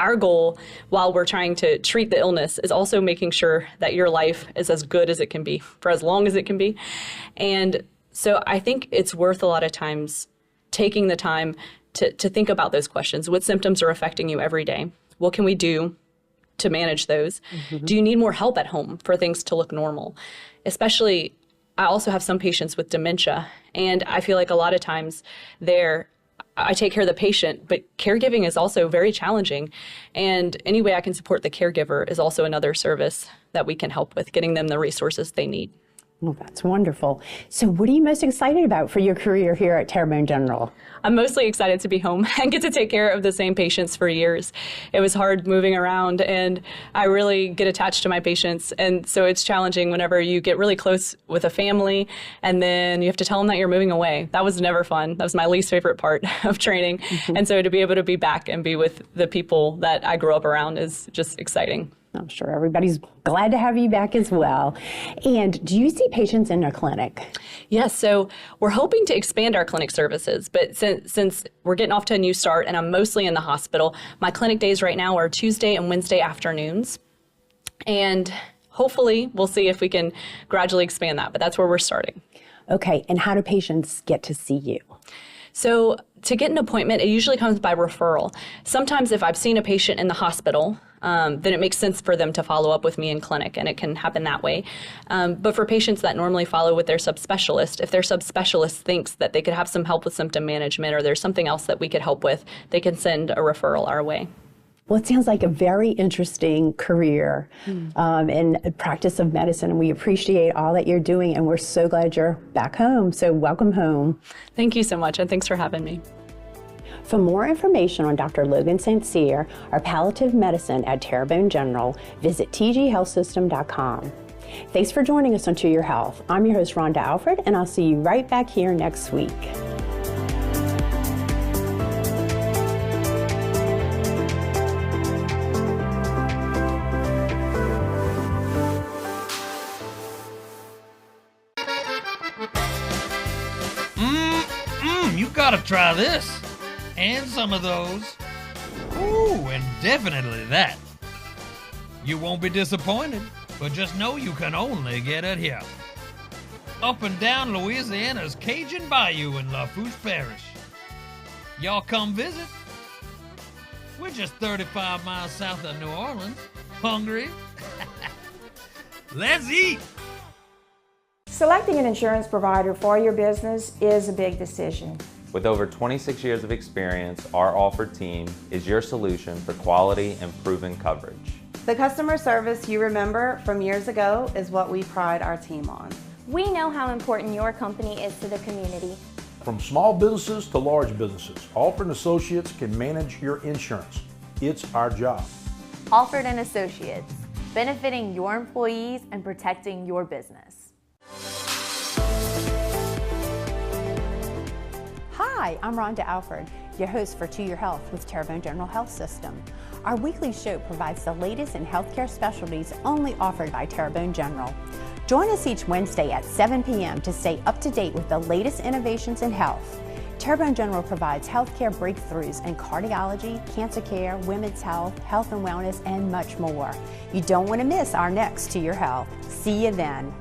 our goal, while we're trying to treat the illness, is also making sure that your life is as good as it can be for as long as it can be. And so I think it's worth a lot of times taking the time to think about those questions. What symptoms are affecting you every day? What can we do to manage those? Mm-hmm. Do you need more help at home for things to look normal? Especially, I also have some patients with dementia, and I feel like a lot of times I take care of the patient, but caregiving is also very challenging. And any way I can support the caregiver is also another service that we can help with, getting them the resources they need. Well, that's wonderful. So what are you most excited about for your career here at Terrebonne General? I'm mostly excited to be home and get to take care of the same patients for years. It was hard moving around, and I really get attached to my patients. And so it's challenging whenever you get really close with a family and then you have to tell them that you're moving away. That was never fun. That was my least favorite part of training. Mm-hmm. And so to be able to be back and be with the people that I grew up around is just exciting. I'm sure everybody's glad to have you back as well. And do you see patients in a clinic? Yes, so we're hoping to expand our clinic services, but since we're getting off to a new start and I'm mostly in the hospital, my clinic days right now are Tuesday and Wednesday afternoons. And hopefully we'll see if we can gradually expand that, but that's where we're starting. Okay, and how do patients get to see you? So to get an appointment, it usually comes by referral. Sometimes if I've seen a patient in the hospital, then it makes sense for them to follow up with me in clinic, and it can happen that way. But for patients that normally follow with their subspecialist, if their subspecialist thinks that they could have some help with symptom management or there's something else that we could help with, they can send a referral our way. Well, it sounds like a very interesting career in practice of medicine, and we appreciate all that you're doing, and we're so glad you're back home. So welcome home. Thank you so much, and thanks for having me. For more information on Dr. Logan St. Cyr, or palliative medicine at Terrebonne General, visit tghealthsystem.com. Thanks for joining us on To Your Health. I'm your host, Rhonda Alfred, and I'll see you right back here next week. You gotta try this. And some of those. Ooh, and definitely that. You won't be disappointed, but just know you can only get it here. Up and down Louisiana's Cajun Bayou in Lafourche Parish. Y'all come visit. We're just 35 miles south of New Orleans. Hungry? Let's eat! Selecting an insurance provider for your business is a big decision. With over 26 years of experience, our offered team is your solution for quality and proven coverage. The customer service you remember from years ago is what we pride our team on. We know how important your company is to the community. From small businesses to large businesses, Alford & Associates can manage your insurance. It's our job. Alford & Associates, benefiting your employees and protecting your business. Hi, I'm Rhonda Alford, your host for To Your Health with Terrebonne General Health System. Our weekly show provides the latest in healthcare specialties only offered by Terrebonne General. Join us each Wednesday at 7 p.m. to stay up to date with the latest innovations in health. Terrebonne General provides healthcare breakthroughs in cardiology, cancer care, women's health, health and wellness, and much more. You don't want to miss our next To Your Health. See you then.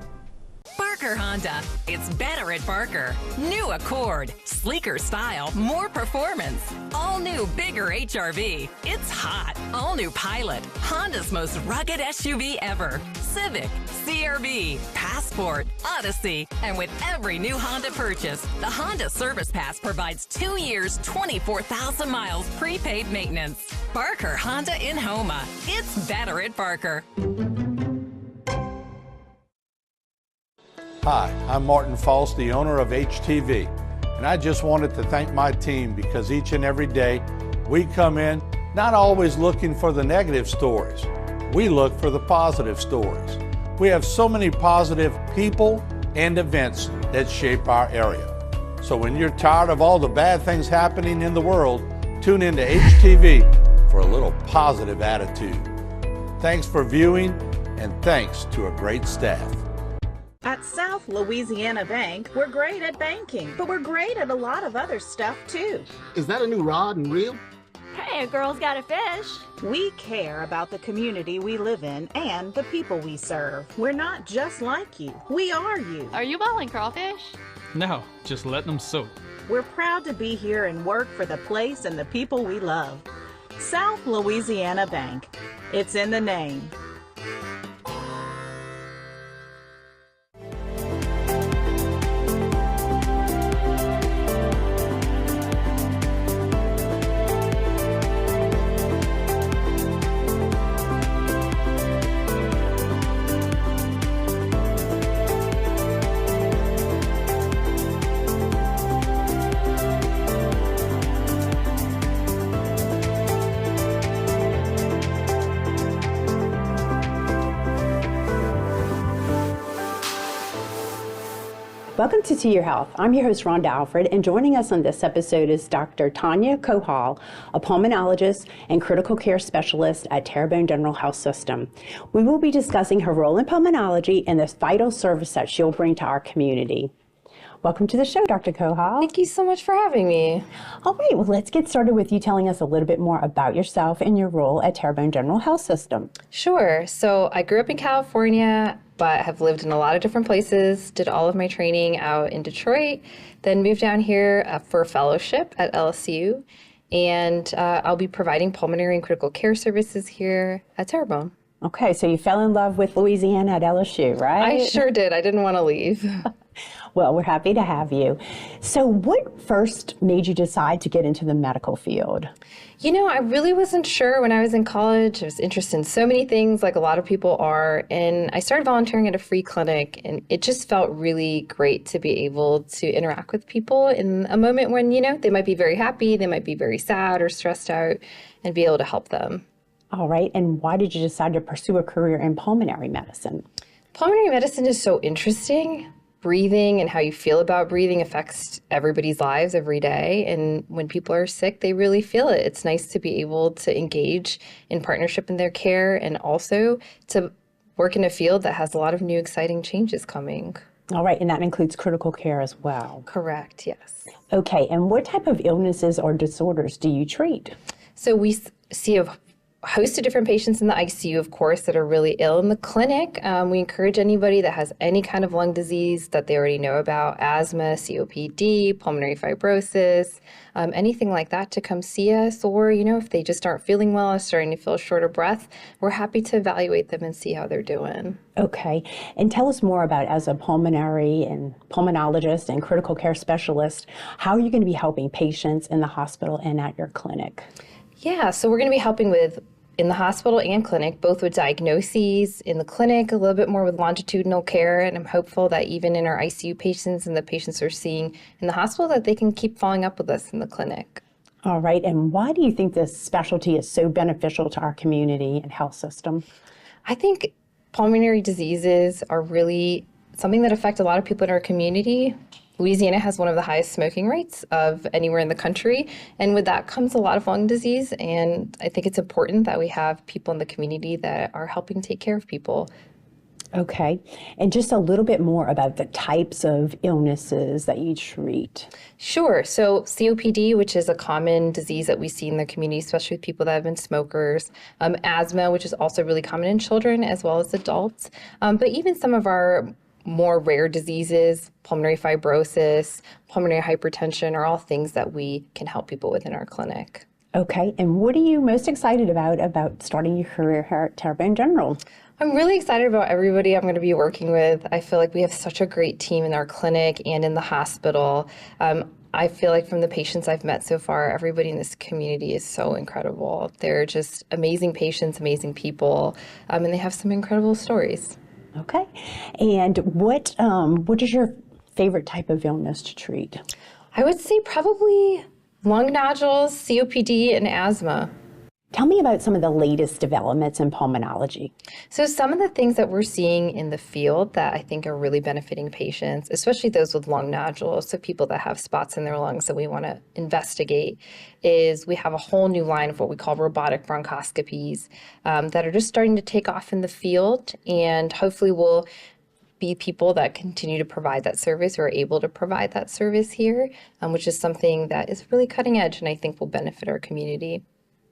Barker Honda. It's better at Barker. New Accord. Sleeker style, more performance. All new, bigger HRV. It's hot. All new Pilot. Honda's most rugged SUV ever. Civic, CRV, Passport, Odyssey. And with every new Honda purchase, the Honda Service Pass provides 2 years, 24,000 miles prepaid maintenance. Barker Honda in Houma. It's better at Barker. Hi, I'm Martin False, the owner of HTV, and I just wanted to thank my team because each and every day we come in not always looking for the negative stories. We look for the positive stories. We have so many positive people and events that shape our area. So when you're tired of all the bad things happening in the world, tune into HTV for a little positive attitude. Thanks for viewing, and thanks to a great staff. At South Louisiana Bank, we're great at banking, but we're great at a lot of other stuff too. Is that a new rod and reel? Hey, a girl's got a fish. We care about the community we live in and the people we serve. We're not just like you. We are you. Are you boiling crawfish? No, just letting them soak. We're proud to be here and work for the place and the people we love. South Louisiana Bank. It's in the name. Welcome to Your Health. I'm your host, Rhonda Alford, and joining us on this episode is Dr. Tanya Kohal, a pulmonologist and critical care specialist at Terrebonne General Health System. We will be discussing her role in pulmonology and this vital service that she'll bring to our community. Welcome to the show, Dr. Kohal. Thank you so much for having me. All right, well, let's get started with you telling us a little bit more about yourself and your role at Terrebonne General Health System. Sure. So I grew up in California, but have lived in a lot of different places, did all of my training out in Detroit, then moved down here for a fellowship at LSU, and I'll be providing pulmonary and critical care services here at Terrebonne. Okay, so you fell in love with Louisiana at LSU, right? I sure did. I didn't want to leave. Well, we're happy to have you. So what first made you decide to get into the medical field? You know, I really wasn't sure when I was in college. I was interested in so many things like a lot of people are. And I started volunteering at a free clinic, and it just felt really great to be able to interact with people in a moment when, you know, they might be very happy, they might be very sad or stressed out, and be able to help them. All right. And why did you decide to pursue a career in pulmonary medicine? Pulmonary medicine is so interesting. Breathing and how you feel about breathing affects everybody's lives every day. And when people are sick, they really feel it. It's nice to be able to engage in partnership in their care and also to work in a field that has a lot of new exciting changes coming. All right, and that includes critical care as well. Correct, yes. Okay, and what type of illnesses or disorders do you treat? So we see a host of different patients in the ICU, of course, that are really ill. In the clinic, we encourage anybody that has any kind of lung disease that they already know about, asthma, COPD, pulmonary fibrosis, anything like that, to come see us. Or, you know, if they just aren't feeling well or starting to feel short of breath, we're happy to evaluate them and see how they're doing. Okay, and tell us more about, as a pulmonary and pulmonologist and critical care specialist, how are you going to be helping patients in the hospital and at your clinic? Yeah, so we're going to be helping with in the hospital and clinic, both with diagnoses, in the clinic, a little bit more with longitudinal care, and I'm hopeful that even in our ICU patients and the patients we're seeing in the hospital, that they can keep following up with us in the clinic. All right, and why do you think this specialty is so beneficial to our community and health system? I think pulmonary diseases are really something that affect a lot of people in our community. Louisiana has one of the highest smoking rates of anywhere in the country, and with that comes a lot of lung disease, and I think it's important that we have people in the community that are helping take care of people. Okay, and just a little bit more about the types of illnesses that you treat. Sure. So COPD, which is a common disease that we see in the community, especially with people that have been smokers. Asthma, which is also really common in children as well as adults. But even some of our more rare diseases, pulmonary fibrosis, pulmonary hypertension, are all things that we can help people with in our clinic. Okay, and what are you most excited about starting your career here at Terrebonne General? I'm really excited about everybody I'm going to be working with. I feel like we have such a great team in our clinic and in the hospital. I feel like from the patients I've met so far, everybody in this community is so incredible. They're just amazing patients, amazing people, and they have some incredible stories. Okay, and what is your favorite type of illness to treat? I would say probably lung nodules, COPD, and asthma. Tell me about some of the latest developments in pulmonology. So some of the things that we're seeing in the field that I think are really benefiting patients, especially those with lung nodules, so people that have spots in their lungs that we want to investigate, is we have a whole new line of what we call robotic bronchoscopies that are just starting to take off in the field, and hopefully we'll be people that continue to provide that service or are able to provide that service here, which is something that is really cutting edge and I think will benefit our community.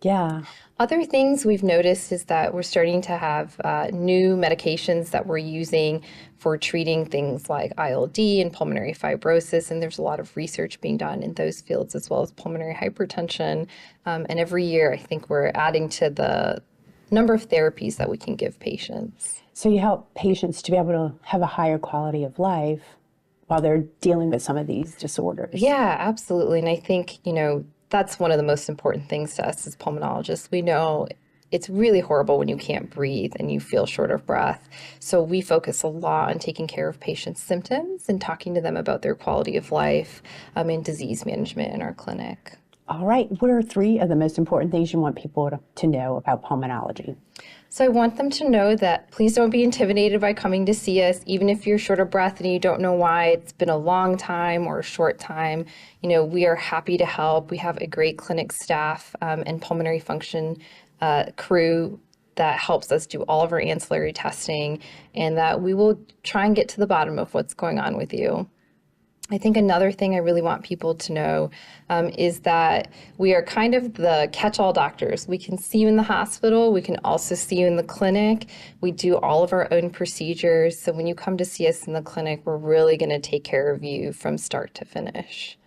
Yeah. Other things we've noticed is that we're starting to have new medications that we're using for treating things like ILD and pulmonary fibrosis, and there's a lot of research being done in those fields as well as pulmonary hypertension. And every year I think we're adding to the number of therapies that we can give patients. So you help patients to be able to have a higher quality of life while they're dealing with some of these disorders. Yeah, absolutely. And I think, that's one of the most important things to us as pulmonologists. We know it's really horrible when you can't breathe and you feel short of breath. So we focus a lot on taking care of patients' symptoms and talking to them about their quality of life and disease management in our clinic. All right. What are 3 of the most important things you want people to know about pulmonology? So I want them to know that please don't be intimidated by coming to see us, even if you're short of breath and you don't know why. It's been a long time or a short time. We are happy to help. We have a great clinic staff and pulmonary function crew that helps us do all of our ancillary testing, and that we will try and get to the bottom of what's going on with you. I think another thing I really want people to know is that we are kind of the catch-all doctors. We can see you in the hospital. We can also see you in the clinic. We do all of our own procedures. So when you come to see us in the clinic, we're really going to take care of you from start to finish.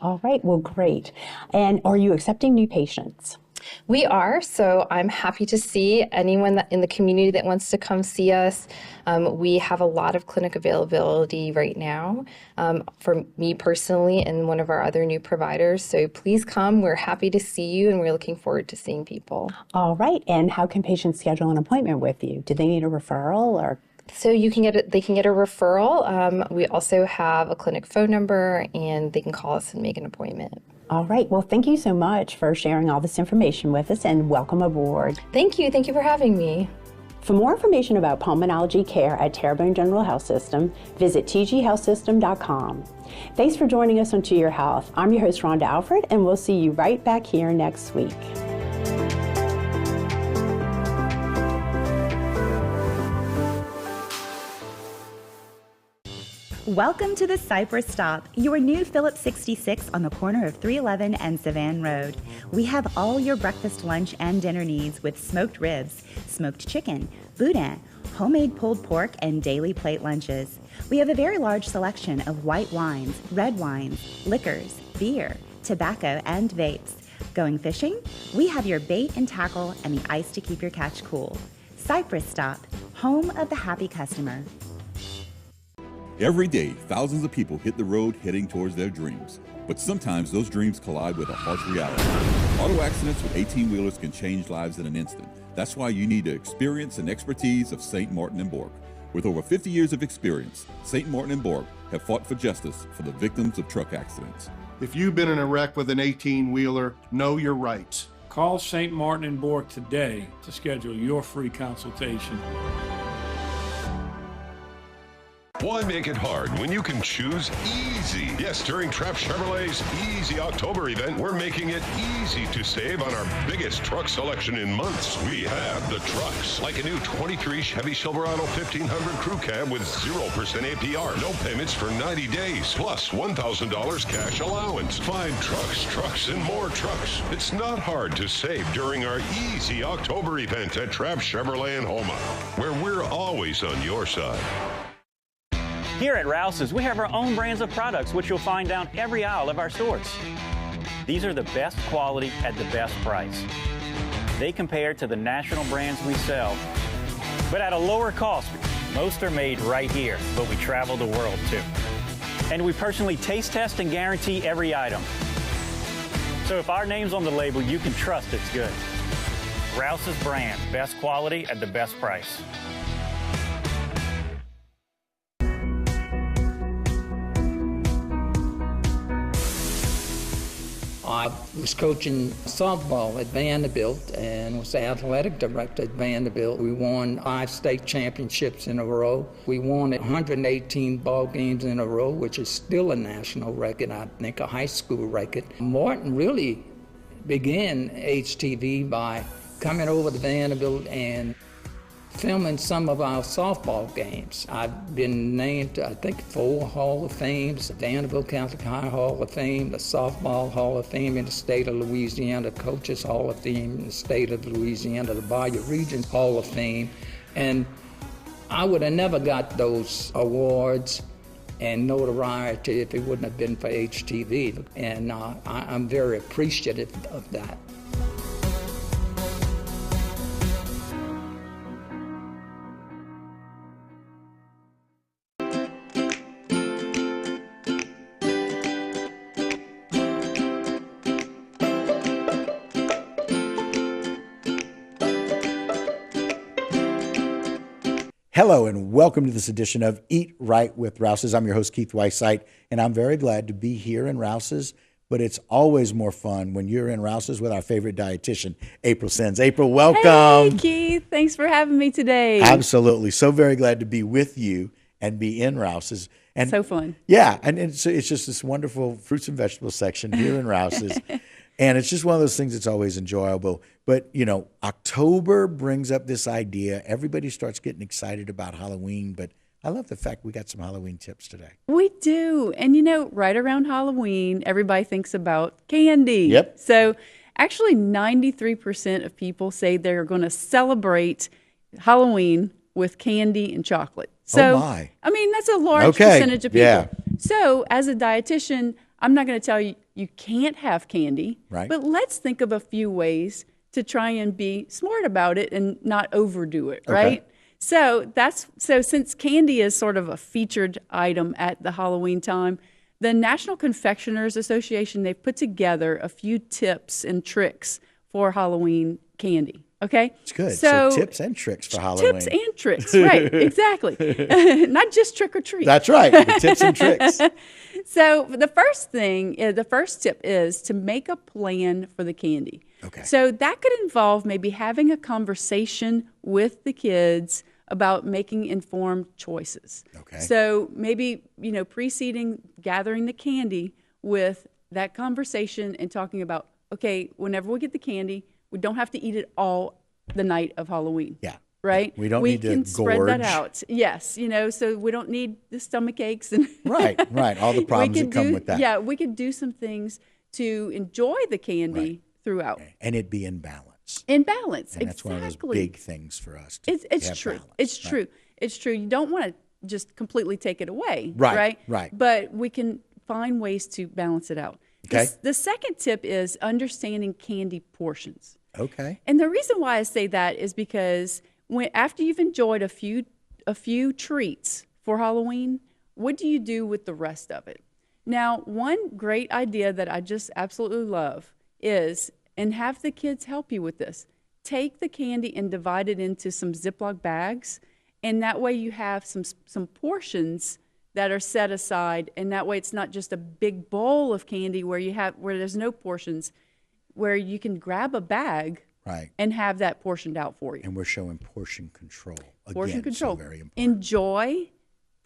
All right. Well, great. And are you accepting new patients? We are, so I'm happy to see anyone in the community that wants to come see us. We have a lot of clinic availability right now for me personally and one of our other new providers. So please come. We're happy to see you, and we're looking forward to seeing people. All right. And how can patients schedule an appointment with you? Do they need a referral or? So they can get a referral. We also have a clinic phone number, and they can call us and make an appointment. All right. Well, thank you so much for sharing all this information with us, and welcome aboard. Thank you. Thank you for having me. For more information about pulmonology care at Terrebonne General Health System, visit tghealthsystem.com. Thanks for joining us on To Your Health. I'm your host, Rhonda Alfred, and we'll see you right back here next week. Welcome to the Cypress Stop, your new Phillips 66 on the corner of 311 and Savannah Road. We have all your breakfast, lunch, and dinner needs with smoked ribs, smoked chicken, boudin, homemade pulled pork, and daily plate lunches. We have a very large selection of white wines, red wines, liquors, beer, tobacco, and vapes. Going fishing? We have your bait and tackle and the ice to keep your catch cool. Cypress Stop, home of the happy customer. Every day, thousands of people hit the road heading towards their dreams. But sometimes those dreams collide with a harsh reality. Auto accidents with 18-wheelers can change lives in an instant. That's why you need the experience and expertise of St. Martin and Bork. With over 50 years of experience, St. Martin and Bork have fought for justice for the victims of truck accidents. If you've been in a wreck with an 18-wheeler, know your rights. Call St. Martin and Bork today to schedule your free consultation. Why make it hard when you can choose easy? Yes, during Trapp Chevrolet's Easy October event, we're making it easy to save on our biggest truck selection in months. We have the trucks, like a new 23 Chevy Silverado 1500 Crew Cab with 0% APR, no payments for 90 days, plus $1,000 cash allowance. Find trucks, and more trucks. It's not hard to save during our Easy October event at Trapp Chevrolet in Houma, where we're always on your side. Here at Rouse's, we have our own brands of products, which you'll find down every aisle of our stores. These are the best quality at the best price. They compare to the national brands we sell, but at a lower cost. Most are made right here, but we travel the world too. And we personally taste test and guarantee every item. So if our name's on the label, you can trust it's good. Rouse's brand, best quality at the best price. I was coaching softball at Vanderbilt and was the athletic director at Vanderbilt. We won 5 state championships in a row. We won 118 ball games in a row, which is still a national record, I think a high school record. Martin really began HTV by coming over to Vanderbilt and filming some of our softball games. I've been named, I think, 4 Hall of Fames, the Vanderbilt Catholic High Hall of Fame, the Softball Hall of Fame in the state of Louisiana, the Coaches Hall of Fame in the state of Louisiana, the Bayou Region Hall of Fame. And I would have never got those awards and notoriety if it wouldn't have been for HTV. And I'm very appreciative of that. Hello and welcome to this edition of Eat Right with Rouse's. I'm your host, Keith Weissite, and I'm very glad to be here in Rouse's, but it's always more fun when you're in Rouse's with our favorite dietitian, April Sins. April, welcome. Hey, Keith. Thanks for having me today. Absolutely. So very glad to be with you and be in Rouse's. And so fun. Yeah, and it's just this wonderful fruits and vegetables section here in Rouse's. And it's just one of those things that's always enjoyable. But, you know, October brings up this idea. Everybody starts getting excited about Halloween. But I love the fact we got some Halloween tips today. We do. And, you know, right around Halloween, everybody thinks about candy. Yep. So actually 93% of people say they're going to celebrate Halloween with candy and chocolate. So, oh my. I mean, that's a large percentage of people. Yeah. So as a dietitian, I'm not going to tell you you can't have candy, right? But let's think of a few ways to try and be smart about it and not overdo it, right? Okay. So since candy is sort of a featured item at the Halloween time, the National Confectioners Association, they've put together a few tips and tricks for Halloween candy. Okay? It's good. So tips and tricks for Halloween. Tips and tricks, right, exactly. Not just trick or treat. That's right, the tips and tricks. So the first tip is to make a plan for the candy. Okay. So that could involve maybe having a conversation with the kids about making informed choices. Okay. So maybe, you know, preceding gathering the candy with that conversation and talking about, okay, whenever we get the candy, we don't have to eat it all the night of Halloween. Yeah. Right? We don't need to can spread gorge. that out. Yes, you know, so we don't need the stomach aches and right, all the problems that come with that. Yeah, we could do some things to enjoy the candy throughout. And it be in balance. In balance, and that's one of those big things for us. It's true. Balance, it's right? true. It's true. You don't want to just completely take it away. Right. But we can find ways to balance it out. Okay. The second tip is understanding candy portions. Okay. And the reason why I say that is because after you've enjoyed a few treats for Halloween, what do you do with the rest of it? Now, one great idea that I just absolutely love is and have the kids help you with this. Take the candy and divide it into some Ziploc bags, and that way you have some portions that are set aside, and that way it's not just a big bowl of candy where there's no portions, where you can grab a bag and have that portioned out for you. And we're showing portion control. Portion control. So very important. Enjoy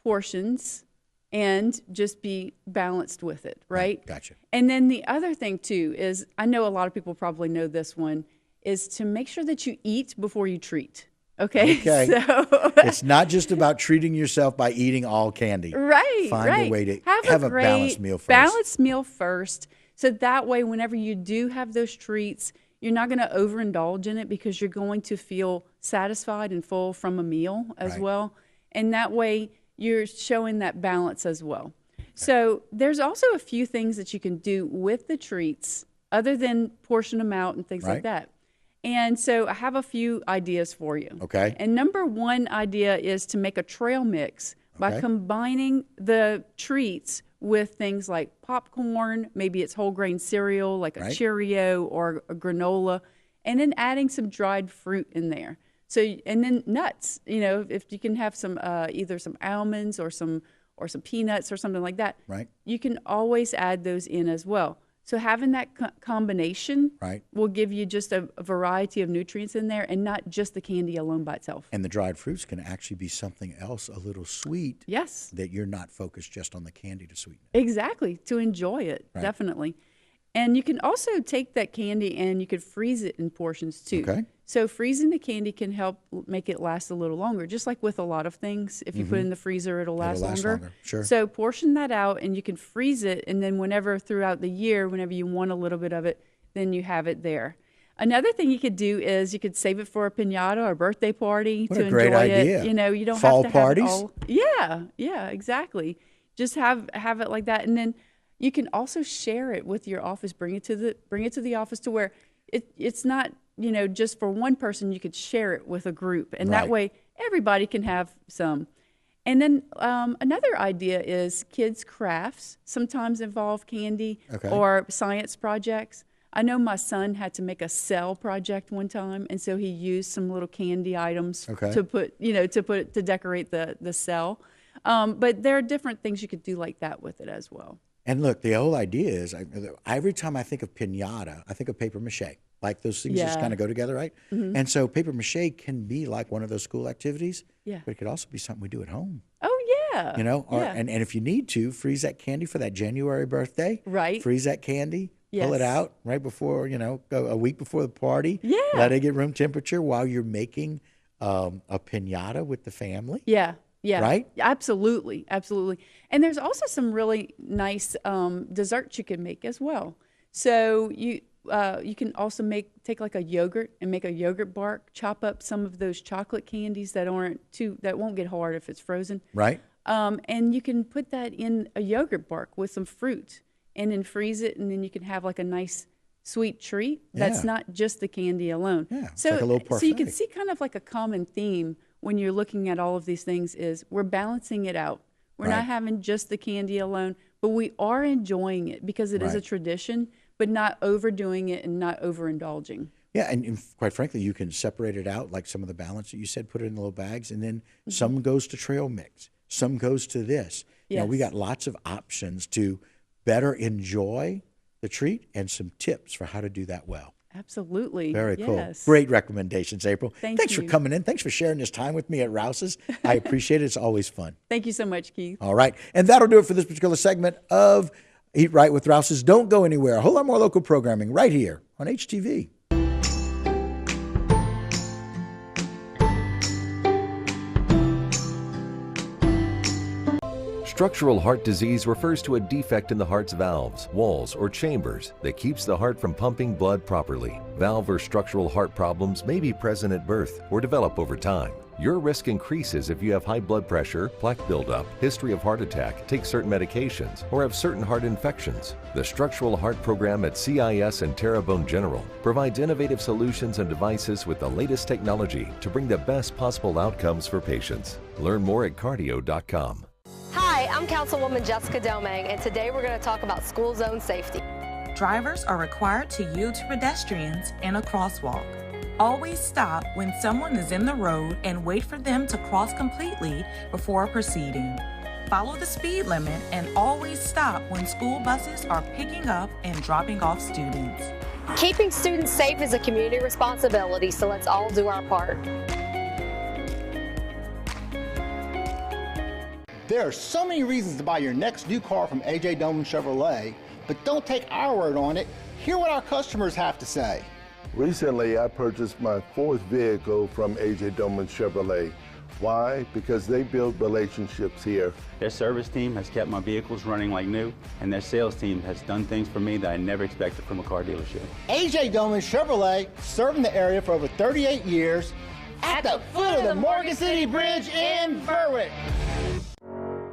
portions and just be balanced with it, right? Gotcha. And then the other thing too is, I know a lot of people probably know this one, is to make sure that you eat before you treat. Okay. So it's not just about treating yourself by eating all candy. Right. Find a way to have a balanced meal first. Balanced meal first. So that way, whenever you do have those treats, you're not going to overindulge in it, because you're going to feel satisfied and full from a meal as well. And that way, you're showing that balance as well. So there's also a few things that you can do with the treats other than portion them out and things like that. And so I have a few ideas for you. Okay. And number one idea is to make a trail mix by combining the treats with things like popcorn, maybe it's whole grain cereal like a Cheerio or a granola, and then adding some dried fruit in there. So, and then nuts, you know, if you can have some either some almonds or some peanuts or something like that, you can always add those in as well. So having that combination will give you just a variety of nutrients in there, and not just the candy alone by itself. And the dried fruits can actually be something else, a little sweet. Yes. That you're not focused just on the candy to sweeten it. Exactly, to enjoy it, definitely. And you can also take that candy and you could freeze it in portions too. Okay. So freezing the candy can help make it last a little longer, just like with a lot of things. If you put it in the freezer, it'll last longer. Sure. So portion that out and you can freeze it, and then whenever throughout the year, whenever you want a little bit of it, then you have it there. Another thing you could do is you could save it for a piñata or birthday party to enjoy idea. it. You know, you don't Fall have to parties? have it all. Yeah, exactly. Just have it like that, and then you can also share it with your office. Bring it to the office to where it's not, you know, just for one person. You could share it with a group, and that way everybody can have some. And then another idea is kids' crafts sometimes involve candy or science projects. I know my son had to make a cell project one time, and so he used some little candy items to put, to decorate the cell. But there are different things you could do like that with it as well. And look, the whole idea is, every time I think of piñata, I think of paper mache. Like those things just kind of go together, right? Mm-hmm. And so paper mache can be like one of those school activities, but it could also be something we do at home. Oh, yeah. You know, and if you need to, freeze that candy for that January birthday. Right. Freeze that candy, pull it out right before, go a week before the party. Yeah. Let it get room temperature while you're making a piñata with the family. Yeah. Yeah. Right? Absolutely. Absolutely. And there's also some really nice desserts you can make as well. So you can also take like a yogurt and make a yogurt bark, chop up some of those chocolate candies that won't get hard if it's frozen. Right. And you can put that in a yogurt bark with some fruit and then freeze it, and then you can have like a nice sweet treat that's not just the candy alone. Yeah. So, like a little so you can see kind of like a common theme when you're looking at all of these things is we're balancing it out. We're not having just the candy alone, but we are enjoying it because it is a tradition, but not overdoing it and not overindulging. Yeah, and quite frankly, you can separate it out, like some of the balance that you said, put it in little bags, and then some goes to trail mix, some goes to this. You know, we got lots of options to better enjoy the treat and some tips for how to do that well. Absolutely. Very cool. Great recommendations, April. Thanks for coming in. Thanks for sharing this time with me at Rouse's. I appreciate it. It's always fun. Thank you so much, Keith. All right. And that'll do it for this particular segment of Eat Right with Rouse's. Don't go anywhere. A whole lot more local programming right here on HTV. Structural heart disease refers to a defect in the heart's valves, walls, or chambers that keeps the heart from pumping blood properly. Valve or structural heart problems may be present at birth or develop over time. Your risk increases if you have high blood pressure, plaque buildup, history of heart attack, take certain medications, or have certain heart infections. The Structural Heart Program at CIS and Terrebonne General provides innovative solutions and devices with the latest technology to bring the best possible outcomes for patients. Learn more at cardio.com. Hi, I'm Councilwoman Jessica Delmang, and today we're going to talk about school zone safety. drivers are required to yield to pedestrians in a crosswalk. Always stop when someone is in the road and wait for them to cross completely before proceeding. Follow the speed limit and always stop when school buses are picking up and dropping off students. Keeping students safe is a community responsibility, so let's all do our part. There are so many reasons to buy your next new car from A.J. Doman Chevrolet, but don't take our word on it. Hear what our customers have to say. Recently, I purchased my fourth vehicle from A.J. Doman Chevrolet. Why? Because they build relationships here. Their service team has kept my vehicles running like new, and their sales team has done things for me that I never expected from a car dealership. A.J. Doman Chevrolet, serving the area for over 38 years, at the foot of the Morgan City Bridge in Berwick.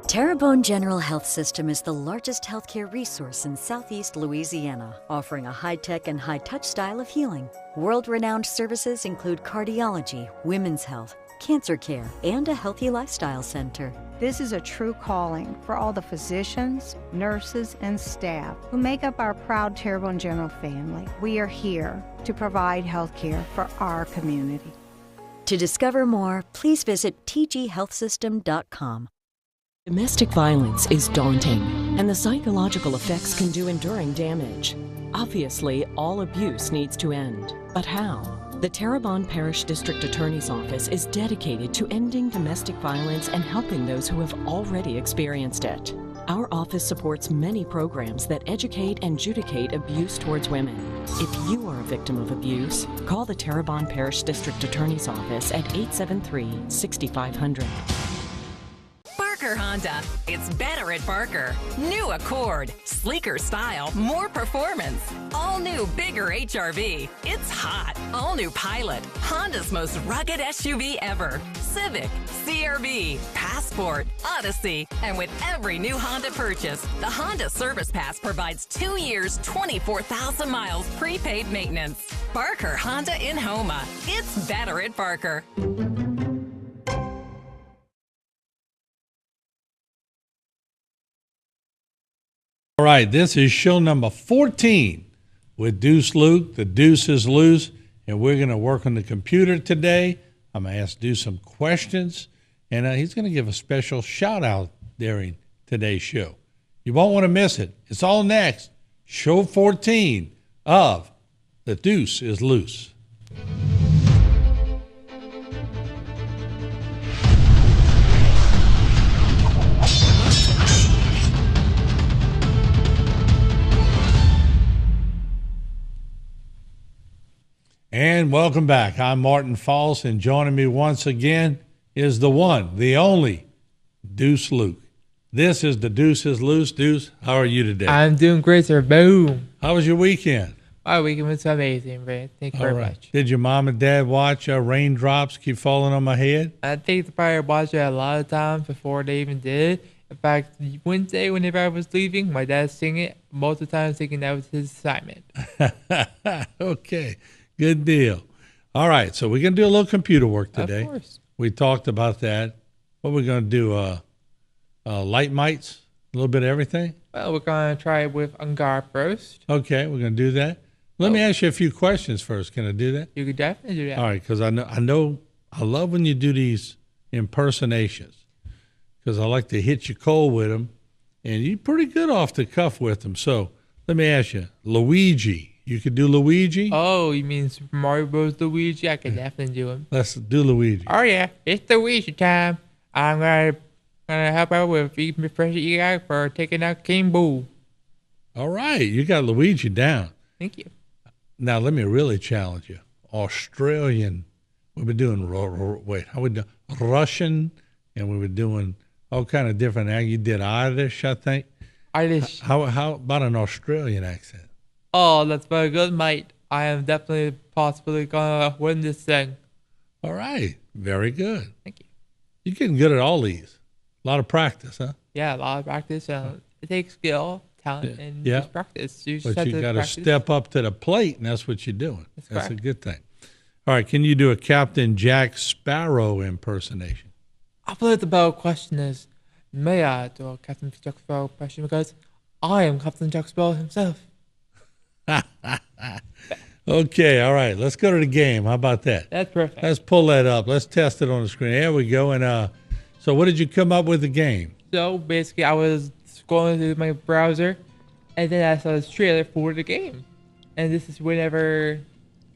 Terrebonne General Health System is the largest healthcare resource in Southeast Louisiana, offering a high-tech and high-touch style of healing. World-renowned services include cardiology, women's health, cancer care, and a healthy lifestyle center. This is a true calling for all the physicians, nurses, and staff who make up our proud Terrebonne General family. We are here to provide healthcare for our community. To discover more, please visit tghealthsystem.com. Domestic violence is daunting, and the psychological effects can do enduring damage. Obviously, all abuse needs to end. But how? The Terrebonne Parish District Attorney's Office is dedicated to ending domestic violence and helping those who have already experienced it. Our office supports many programs that educate and adjudicate abuse towards women. If you are a victim of abuse, call the Terrebonne Parish District Attorney's Office at 873-6500. Barker Honda. It's better at Barker. New Accord. Sleeker style, more performance. All new, bigger HRV. It's hot. All new Pilot. Honda's most rugged SUV ever. Civic, CRV, Passport, Odyssey. And with every new Honda purchase, the Honda Service Pass provides 2 years, 24,000 miles prepaid maintenance. Barker Honda in Homa. It's better at Barker. All right, this is show number 14 with Deuce Luke. The Deuce is loose, and we're going to work on the computer today. I'm going to ask Deuce some questions, and he's going to give a special shout-out during today's show. You won't want to miss it. It's all next. Show 14 of The Deuce is Loose. And welcome back. I'm Martin False, and joining me once again is the one, the only, Deuce Luke. This is The Deuce is Loose. Deuce, how are you today? I'm doing great, sir. Boom. How was your weekend? My weekend was amazing, man. Thank you very much. Did your mom and dad watch Raindrops Keep Falling on My Head? I think they probably watched it a lot of times before they even did. In fact, Wednesday, whenever I was leaving, my dad sang it most of the time, thinking that was his assignment. Okay. Good deal. All right, so we're going to do a little computer work today. Of course. We talked about that. What we're going to do, light mites, a little bit of everything? Well, we're going to try it with Ungar first. Okay, we're going to do that. Let me ask you a few questions first. Can I do that? You could definitely do that. All right, because I love when you do these impersonations, because I like to hit you cold with them, and you're pretty good off the cuff with them. So let me ask you, Luigi. You could do Luigi? Oh, you mean Super Mario Bros. Luigi? I could definitely do him. Let's do Luigi. Oh, yeah. It's Luigi time. I'm gonna help out with Mr. President guy for taking out King Boo. All right. You got Luigi down. Thank you. Now, let me really challenge you. Australian. We've been doing, how we doing? Russian, and we were doing all kind of different. You did Irish, I think. Irish. How about an Australian accent? Oh, that's very good, mate. I am definitely possibly going to win this thing. All right. Very good. Thank you. You're getting good at all these. A lot of practice, huh? Yeah, a lot of practice. It takes skill, talent, and just practice. But you got to step up to the plate, and that's what you're doing. That's correct. A good thing. All right. Can you do a Captain Jack Sparrow impersonation? I believe the better question is, may I do a Captain Jack Sparrow impression? Because I am Captain Jack Sparrow himself. Okay, all right. Let's go to the game. How about that? That's perfect. Let's pull that up. Let's test it on the screen. There we go. And so what did you come up with the game? So basically, I was scrolling through my browser, and then I saw this trailer for the game. And this is whenever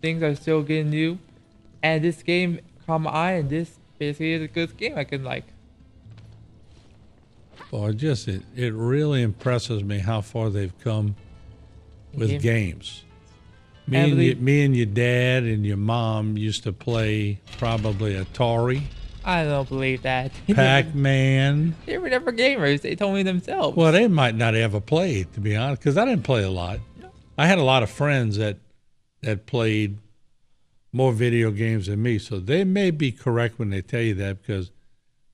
things are still getting new. And this game caught my eye, and this basically is a good game I can like. Well, it really impresses me how far they've come with games. Me and your dad and your mom used to play probably Atari. I don't believe that. Pac-Man. They were never gamers. They told me themselves. Well, they might not ever play, to be honest, because I didn't play a lot. I had a lot of friends that played more video games than me, so they may be correct when they tell you that, because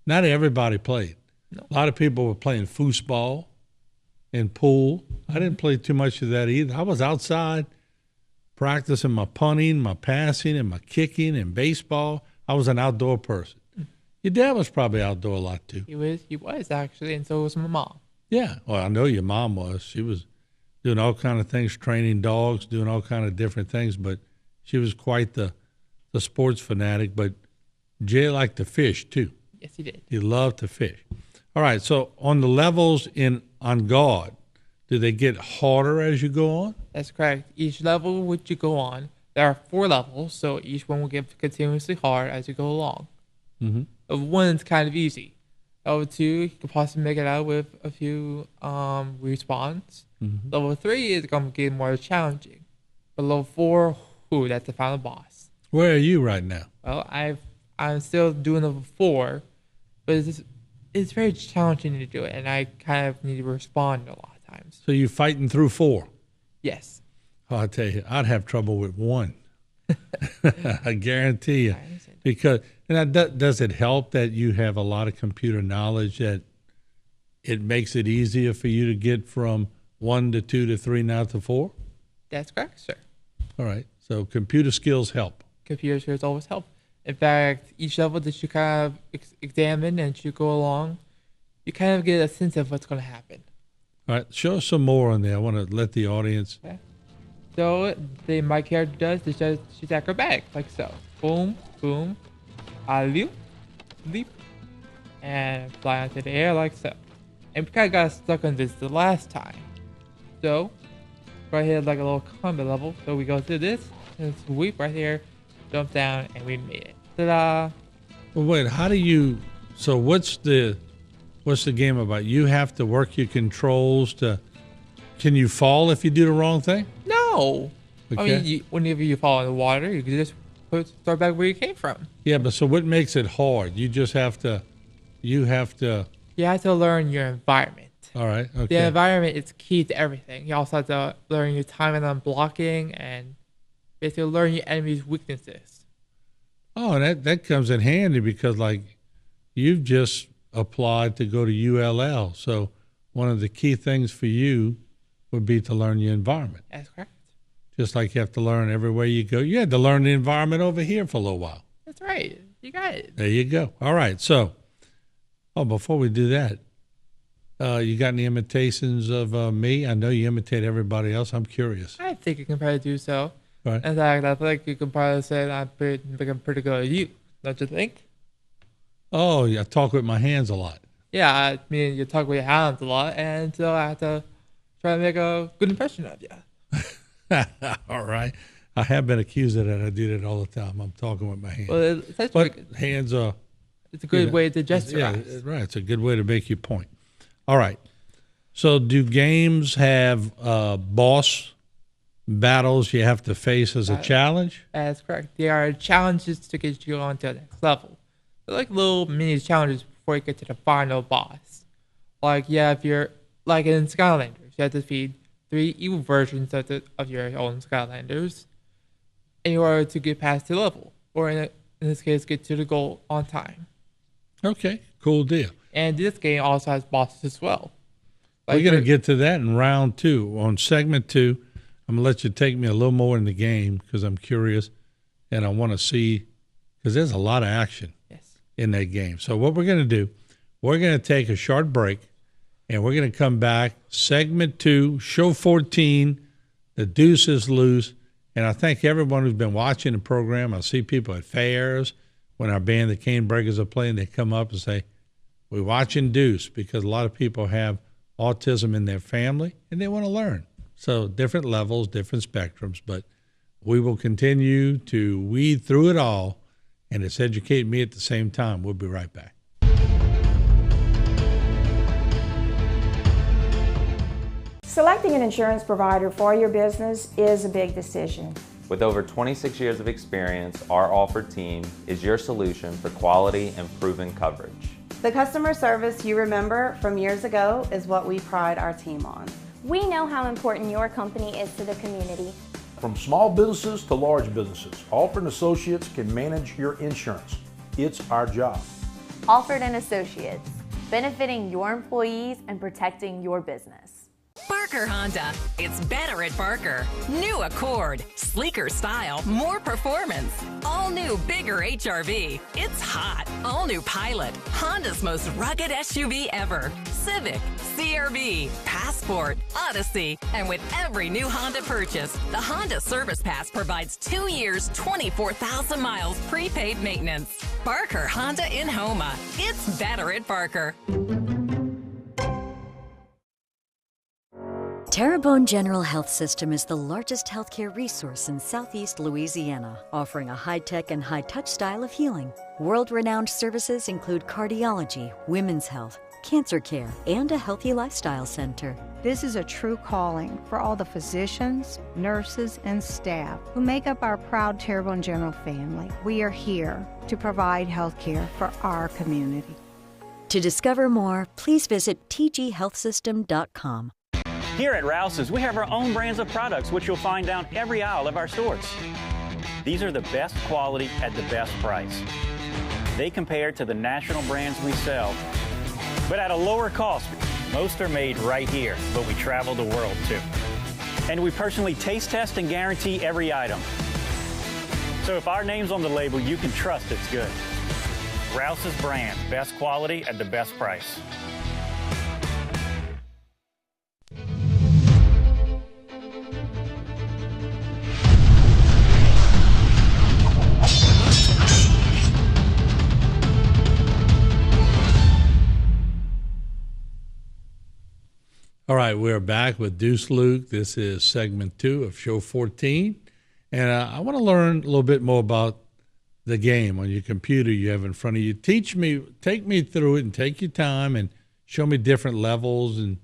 not everybody played. No. A lot of people were playing foosball and pool. I didn't play too much of that either. I was outside practicing my punting, my passing, and my kicking and baseball. I was an outdoor person. Your dad was probably outdoor a lot too. He was actually, and so was my mom. Yeah, well, I know your mom was. She was doing all kind of things, training dogs, doing all kind of different things, but she was quite the sports fanatic. But Jay liked to fish too. Yes, he did. He loved to fish. All right, so on the levels on guard, do they get harder as you go on? That's correct. Each level which you go on, there are 4 levels, so each one will get continuously hard as you go along. Mm-hmm. Level 1 is kind of easy. Level 2, you could possibly make it out with a few respawns. Mm-hmm. Level 3 is going to get more challenging. But level 4, that's the final boss. Where are you right now? Well, I'm still doing level 4, but it's very challenging to do it, and I kind of need to respond a lot of times. So you're fighting through 4? Yes. Oh, I tell you, I'd have trouble with 1. I guarantee you. Because does it help that you have a lot of computer knowledge that it makes it easier for you to get from 1 to 2 to 3 now to 4? That's correct, sir. All right. So computer skills help. Computer skills always help. In fact, each level that you kind of examine and you go along, you kind of get a sense of what's going to happen. All right. Show us some more on there. I want to let the audience. Okay. So my character does is just she's acrobatic, like so. Boom, boom, leap, and fly into the air like so. And we kind of got stuck on this the last time. So right here, like a little combat level. So we go through this and sweep right here, jump down, and we made it. Ta-da! Well, wait. How do you? So what's the game about? You have to work your controls to. Can you fall if you do the wrong thing? No. Okay. I mean, whenever you fall in the water, you can just start back where you came from. Yeah, but so what makes it hard? You just have to. You have to learn your environment. All right. Okay. The environment is key to everything. You also have to learn your timing on blocking and basically learn your enemy's weaknesses. Oh, and that comes in handy because, like, you've just applied to go to ULL. So one of the key things for you would be to learn your environment. That's correct. Just like you have to learn everywhere you go. You had to learn the environment over here for a little while. That's right. You got it. There you go. All right. So, before we do that, you got any imitations of me? I know you imitate everybody else. I'm curious. I think you can probably do so. Right. In fact, I think you can probably say I'm pretty good at you. Don't you think? Oh, I talk with my hands a lot. Yeah, I mean, you talk with your hands a lot, and so I have to try to make a good impression of you. All right. I have been accused of that. I do that all the time. I'm talking with my hands. Well, but hands are... It's a good way to gesturize. Yeah, right. It's a good way to make your point. All right. So do games have boss battles you have to face as a challenge? That's correct. They are challenges to get you on to the next level. They're like little mini challenges before you get to the final boss. Like, if you're like in Skylanders, you have to defeat 3 evil versions of your own Skylanders in order to get past the level, or in this case, get to the goal on time. Okay, cool deal. And this game also has bosses as well. We're going to get to that in round 2. On segment 2, I'm going to let you take me a little more in the game because I'm curious and I want to see, because there's a lot of action in that game. So what we're going to do, we're going to take a short break and we're going to come back. Segment 2, show 14, The deuce is loose. And I thank everyone who's been watching the program. I see people at fairs when our band, the Cane Breakers, are playing. They come up and say, we're watching Deuce, because a lot of people have autism in their family and they want to learn. So different levels, different spectrums, but we will continue to weed through it all, and it's educating me at the same time. We'll be right back. Selecting an insurance provider for your business is a big decision. With over 26 years of experience, our Alford team is your solution for quality and proven coverage. The customer service you remember from years ago is what we pride our team on. We know how important your company is to the community. From small businesses to large businesses, Alford & Associates can manage your insurance. It's our job. Alford & Associates, benefiting your employees and protecting your business. Barker Honda. It's better at Barker. New Accord. Sleeker style, more performance. All new, bigger HRV. It's hot. All new Pilot. Honda's most rugged SUV ever. Civic, CR-V, Passport, Odyssey. And with every new Honda purchase, the Honda Service Pass provides 2 years, 24,000 miles prepaid maintenance. Barker Honda in Homa. It's better at Barker. Terrebonne General Health System is the largest healthcare resource in Southeast Louisiana, offering a high-tech and high-touch style of healing. World-renowned services include cardiology, women's health, cancer care, and a healthy lifestyle center. This is a true calling for all the physicians, nurses, and staff who make up our proud Terrebonne General family. We are here to provide health care for our community. To discover more, please visit tghealthsystem.com. Here at Rouse's, we have our own brands of products which you'll find down every aisle of our stores. These are the best quality at the best price. They compare to the national brands we sell, but at a lower cost. Most are made right here, but we travel the world too. And we personally taste test and guarantee every item. So if our name's on the label, you can trust it's good. Rouse's brand, best quality at the best price. All right, we're back with Deuce Luke. This is segment 2 of show 14. And I want to learn a little bit more about the game on your computer you have in front of you. Take me through it and take your time and show me different levels, and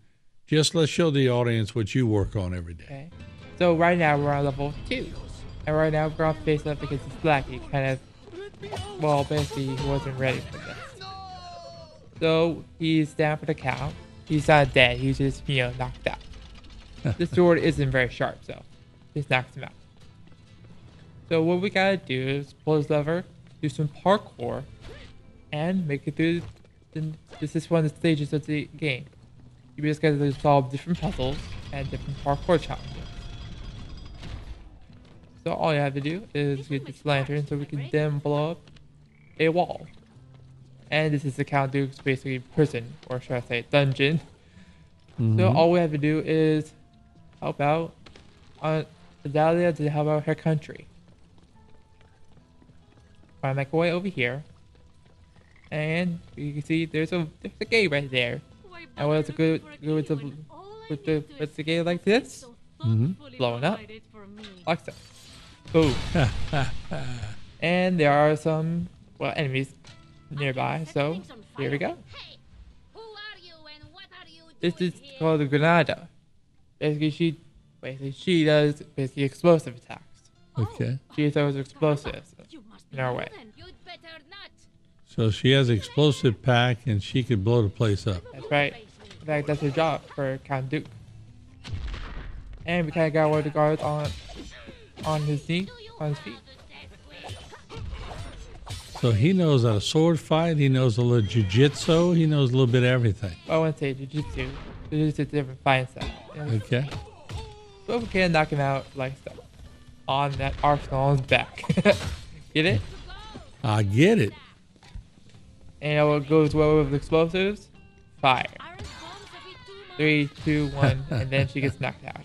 just let's show the audience what you work on every day. Okay. So right now we're on level 2. And right now we're on face up because it's black. He kind of, well, basically he wasn't ready for this. So he's down for the count. He's not dead. He's just, knocked out. The sword isn't very sharp, so just knocks him out. So what we gotta do is pull his lever, do some parkour, and make it through. This is one of the stages of the game. You just gotta solve different puzzles and different parkour challenges. So all you have to do is get this lantern so we can then blow up a wall. And this is the Count Duke's basically prison, or should I say dungeon. Mm-hmm. So all we have to do is help out on Adalia to help out her country. I make my way over here, and you can see there's a gate right there. And what's good with the gate like this? Mm-hmm. Blowing up, like so. Boom. And there are some enemies nearby, so here we go. This is called the Granada. Basically, she does explosive attacks. Okay. She throws explosives in our way. So she has an explosive pack, and she could blow the place up. That's right. In fact, that's her job for Count Duke. And we kind of got one of the guards on his feet. So he knows how to sword fight. He knows a little jiu-jitsu. He knows a little bit of everything. I wouldn't say jiu-jitsu. Jiu-jitsu is a different fighting style. Okay. But we can knock him out like so. On that arsenal on his back. Get it? I get it. And what goes well with explosives? Fire. 3, 2, 1, and then she gets knocked out.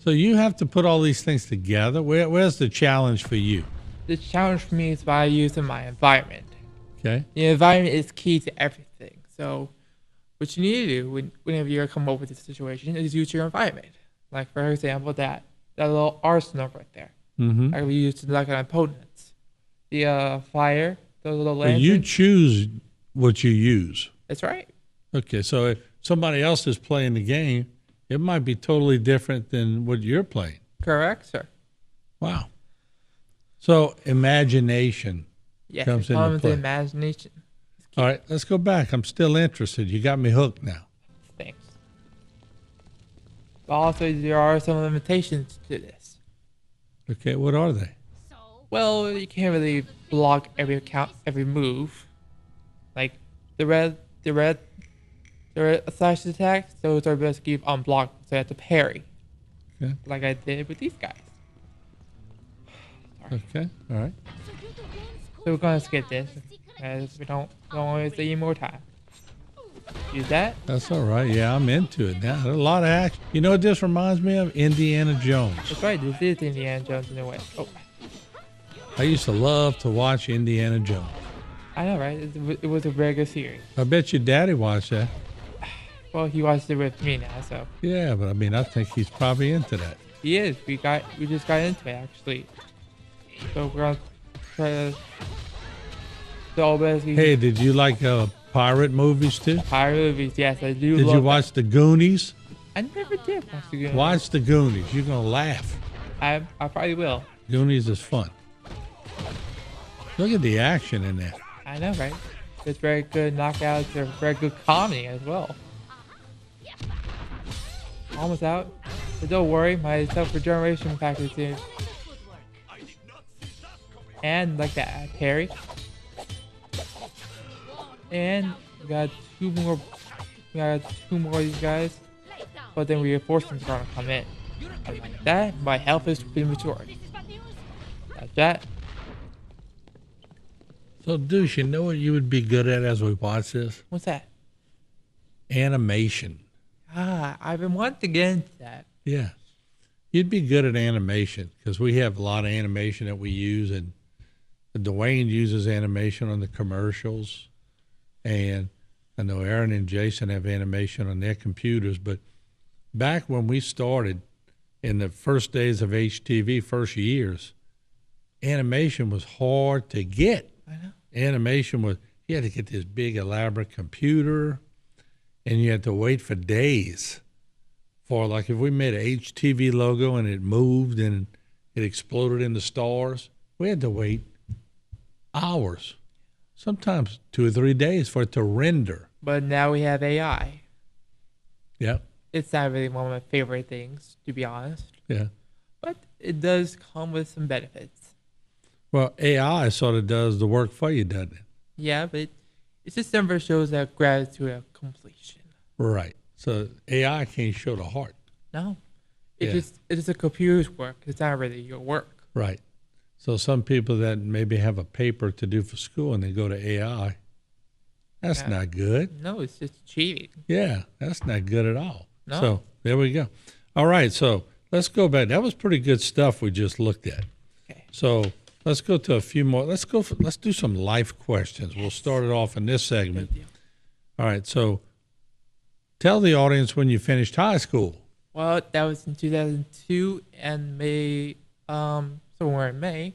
So you have to put all these things together. Where's the challenge for you? The challenge for me is by using my environment. Okay. The environment is key to everything. So what you need to do whenever you come up with this situation is use your environment. Like, for example, that little arsenal right there. Mm-hmm. I will use to knock out opponents. The fire, those little lanterns. You choose what you use. That's right. Okay, so if somebody else is playing the game, it might be totally different than what you're playing. Correct, sir. Wow. So imagination comes into play. Imagination. All right, let's go back. I'm still interested. You got me hooked now. Thanks. But also, there are some limitations to this. Okay, what are they? Well, you can't really block every move. Like the red slash attacks, those are basically unblocked, so you have to parry. Okay. Like I did with these guys. Okay, all right. So we're gonna skip this, as we don't waste any more time. Use that. That's all right. Yeah, I'm into it now. There's a lot of action. You know what this reminds me of? Indiana Jones. That's right. This is Indiana Jones in a way. Oh. I used to love to watch Indiana Jones. I know, right? It was a very good series. I bet your daddy watched that. Well, he watched it with me now, so. Yeah, but I mean, I think he's probably into that. He is. We just got into it, actually. So we're gonna try to. Hey, did you like pirate movies too? Pirate movies, yes, I do. Did you watch The Goonies? I never did watch The Goonies. Watch The Goonies. You're gonna laugh. I probably will. Goonies is fun. Look at the action in there. I know, right? It's very good knockouts. They're very good comedy as well. Almost out. But don't worry, my self-regeneration pack is in. And like that, parry. And we got two more. We got two more of these guys. But then reinforcements are gonna come in. And like that, my health is premature. Like that. So, Deuce, you know what you would be good at as we watch this? What's that? Animation. I've been wanting to get into that. Yeah. You'd be good at animation because we have a lot of animation that we use, and Dwayne uses animation on the commercials, and I know Aaron and Jason have animation on their computers. But back when we started in the first days of HTV, first years, animation was hard to get. I know. Animation was, you had to get this big elaborate computer, and you had to wait for days for, like, if we made an HTV logo and it moved and it exploded into stars, we had to wait hours, sometimes 2 or 3 days for it to render. But now we have AI. Yeah. It's not really one of my favorite things, to be honest. Yeah. But it does come with some benefits. Well, AI sort of does the work for you, doesn't it? Yeah, but it just never shows that gratitude of completion. Right. So AI can't show the heart. No. It's a computer's work. It's not really your work. Right. So some people that maybe have a paper to do for school and they go to AI, that's not good. No, it's just cheating. Yeah, that's not good at all. No. So there we go. All right, so let's go back. That was pretty good stuff we just looked at. Okay. So let's go to a few more. Let's do some life questions. We'll start it off in this segment. All right, so tell the audience when you finished high school. Well, that was in 2002 and May, somewhere in May.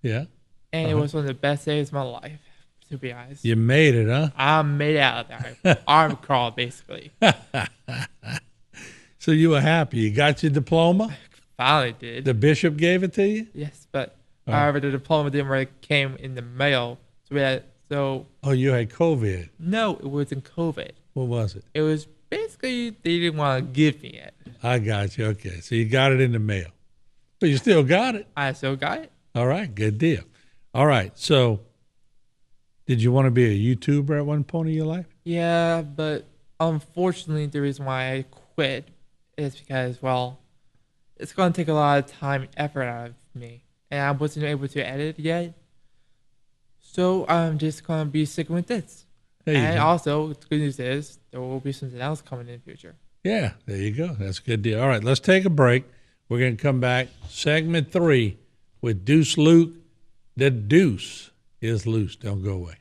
Yeah. And it was one of the best days of my life, to be honest. You made it, huh? I made it out of there. Arm crawl, basically. So you were happy. You got your diploma? Finally did. The bishop gave it to you? Yes, but however, the diploma didn't really came in the mail. So Oh, you had COVID. No, it wasn't COVID. What was it? It was basically they didn't want to give me it. I got you. Okay, so you got it in the mail. But you still got it. I still got it. All right, good deal. All right, so did you want to be a YouTuber at one point in your life? Yeah, but unfortunately, the reason why I quit is because, well, it's going to take a lot of time and effort out of me. And I wasn't able to edit yet. So I'm just going to be sticking with this. And also, the good news is there will be something else coming in the future. Yeah, there you go. That's a good deal. All right, let's take a break. We're going to come back, segment 3, with Deuce Luke. The deuce is loose. Don't go away.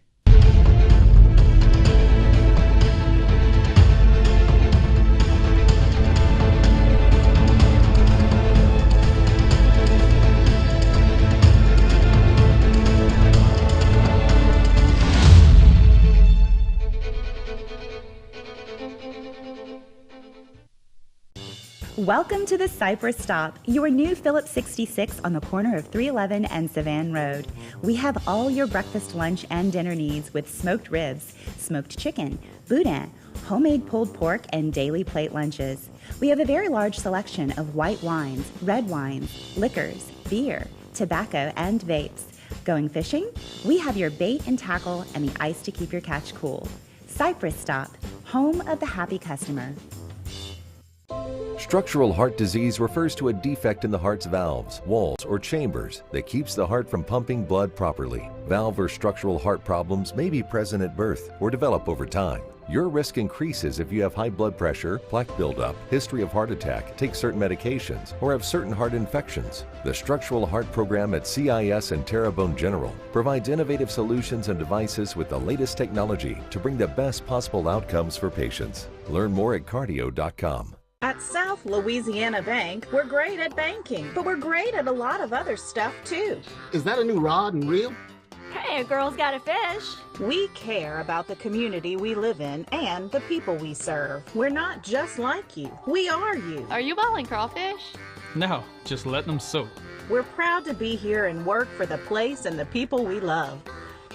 Welcome to the Cypress Stop, your new Phillips 66 on the corner of 311 and Savan Road. We have all your breakfast, lunch, and dinner needs with smoked ribs, smoked chicken, boudin, homemade pulled pork, and daily plate lunches. We have a very large selection of white wines, red wines, liquors, beer, tobacco, and vapes. Going fishing? We have your bait and tackle and the ice to keep your catch cool. Cypress Stop, home of the happy customer. Structural heart disease refers to a defect in the heart's valves, walls, or chambers that keeps the heart from pumping blood properly. Valve or structural heart problems may be present at birth or develop over time. Your risk increases if you have high blood pressure, plaque buildup, history of heart attack, take certain medications, or have certain heart infections. The Structural Heart Program at CIS and Terrebonne General provides innovative solutions and devices with the latest technology to bring the best possible outcomes for patients. Learn more at cardio.com. At South Louisiana Bank, we're great at banking, but we're great at a lot of other stuff too. Is that a new rod and reel? Hey, a girl's got a fish. We care about the community we live in and the people we serve. We're not just like you. We are you. Are you boiling crawfish? No, just letting them soak. We're proud to be here and work for the place and the people we love.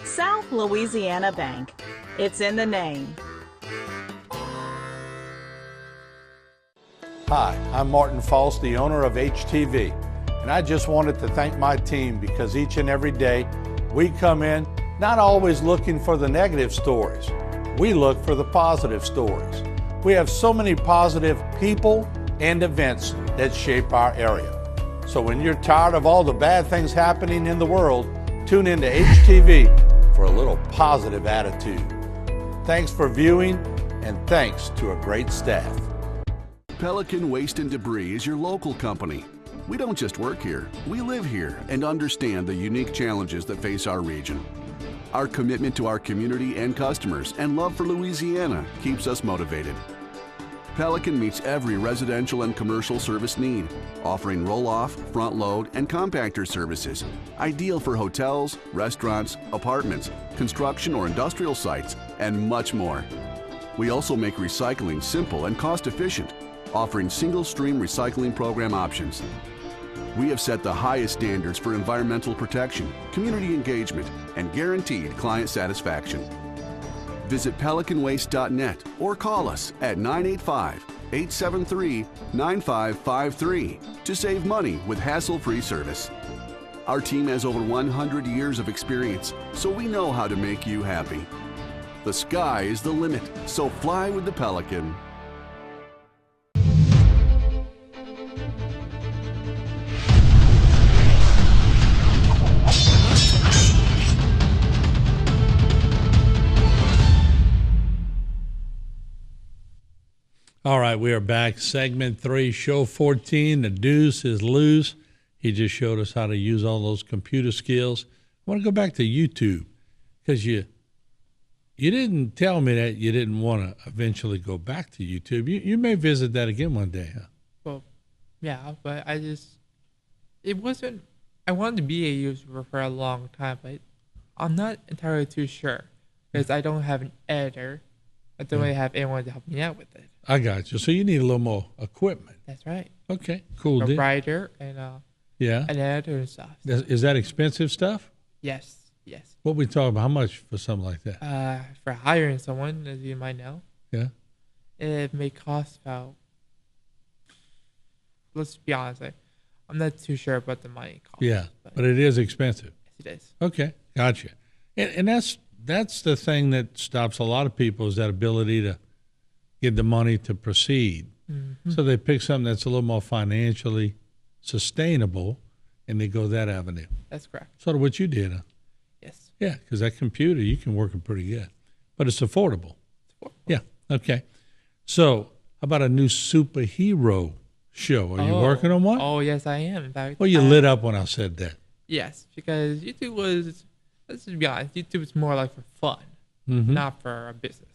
South Louisiana Bank. It's in the name. Hi, I'm Martin False, the owner of HTV, and I just wanted to thank my team because each and every day we come in not always looking for the negative stories. We look for the positive stories. We have so many positive people and events that shape our area. So when you're tired of all the bad things happening in the world, tune into HTV for a little positive attitude. Thanks for viewing, and thanks to a great staff. Pelican Waste and Debris is your local company. We don't just work here, we live here and understand the unique challenges that face our region. Our commitment to our community and customers and love for Louisiana keeps us motivated. Pelican meets every residential and commercial service need, offering roll-off, front-load, and compactor services, ideal for hotels, restaurants, apartments, construction or industrial sites, and much more. We also make recycling simple and cost-efficient, offering single-stream recycling program options. We have set the highest standards for environmental protection, community engagement, and guaranteed client satisfaction. Visit pelicanwaste.net or call us at 985-873-9553 to save money with hassle-free service. Our team has over 100 years of experience, so we know how to make you happy. The sky is the limit, so fly with the Pelican. All right, we are back. Segment 3, show 14. The deuce is loose. He just showed us how to use all those computer skills. I want to go back to YouTube because you didn't tell me that you didn't want to eventually go back to YouTube. You may visit that again one day, huh? Well, yeah, but I wanted to be a YouTuber for a long time, but I'm not entirely too sure because I don't have an editor. I don't really have anyone to help me out with it. I got you. So you need a little more equipment. That's right. Okay, cool. A writer and yeah, an editor and stuff. Is that expensive stuff? Yes. What we talking about? How much for something like that? For hiring someone, as you might know. Yeah. It may cost about. Let's be honest. I'm not too sure about the money cost. Yeah, but it is expensive. Yes, it is. Okay, gotcha. And that's the thing that stops a lot of people is that ability to get the money to proceed. Mm-hmm. So they pick something that's a little more financially sustainable, and they go that avenue. That's correct. Sort of what you did, huh? Yes. Yeah, because that computer, you can work it pretty good. But it's affordable. Yeah, okay. So how about a new superhero show. Are you working on one? Oh, yes, I am. In fact, Well, you lit up when I said that. Yes, because YouTube was, let's just be honest, YouTube is more like for fun, not for a business.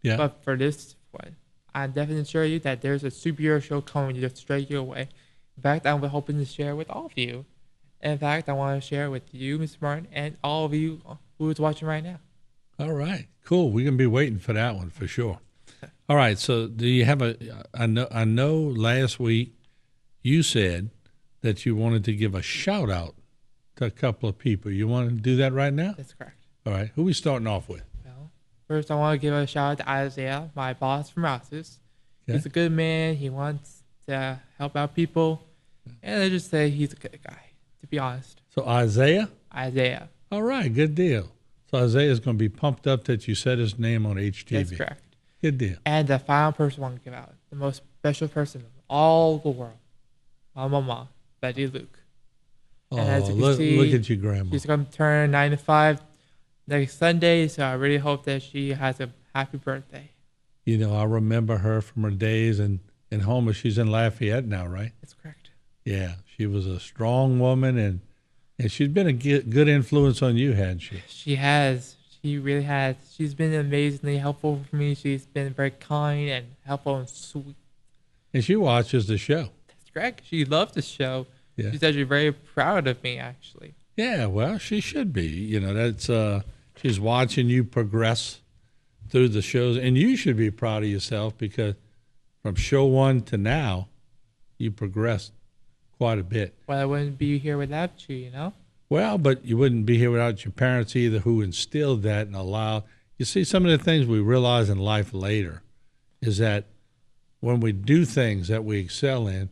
Yeah. But for this one, I definitely assure you that there's a superhero show coming just straight your way. In fact, I'm hoping to share with all of you. In fact, I want to share with you, Mr. Martin, and all of you who is watching right now. All right, cool. We're gonna be waiting for that one for sure. All right. So, do you have I know. Last week you said that you wanted to give a shout out to a couple of people. You want to do that right now? That's correct. All right. Who are we starting off with? Well, first I want to give a shout out to Isaiah, my boss from Rouse's. Okay. He's a good man. He wants to help out people, and I just say he's a good guy. To be honest. So Isaiah? Isaiah. All right, good deal. So Isaiah's going to be pumped up that you said his name on HTV. That's correct. Good deal. And the final person I want to give out, the most special person in all the world, my mama, Betty Luke. Oh, and as you can see, look at you, Grandma. She's going to turn 95 next Sunday, so I really hope that she has a happy birthday. You know, I remember her from her days in Homer. She's in Lafayette now, right? That's correct. Yeah, she was a strong woman, and she's been a good influence on you, hasn't she? She has. She really has. She's been amazingly helpful for me. She's been very kind and helpful and sweet. And she watches the show. That's correct. She loves the show. Yeah. She's actually very proud of me, actually. Yeah, well, she should be. You know, that's she's watching you progress through the shows, and you should be proud of yourself because from show one to now, you progressed quite a bit. Well, I wouldn't be here without you, you know? Well, but you wouldn't be here without your parents either, who instilled that and allowed. You see, some of the things we realize in life later is that when we do things that we excel in,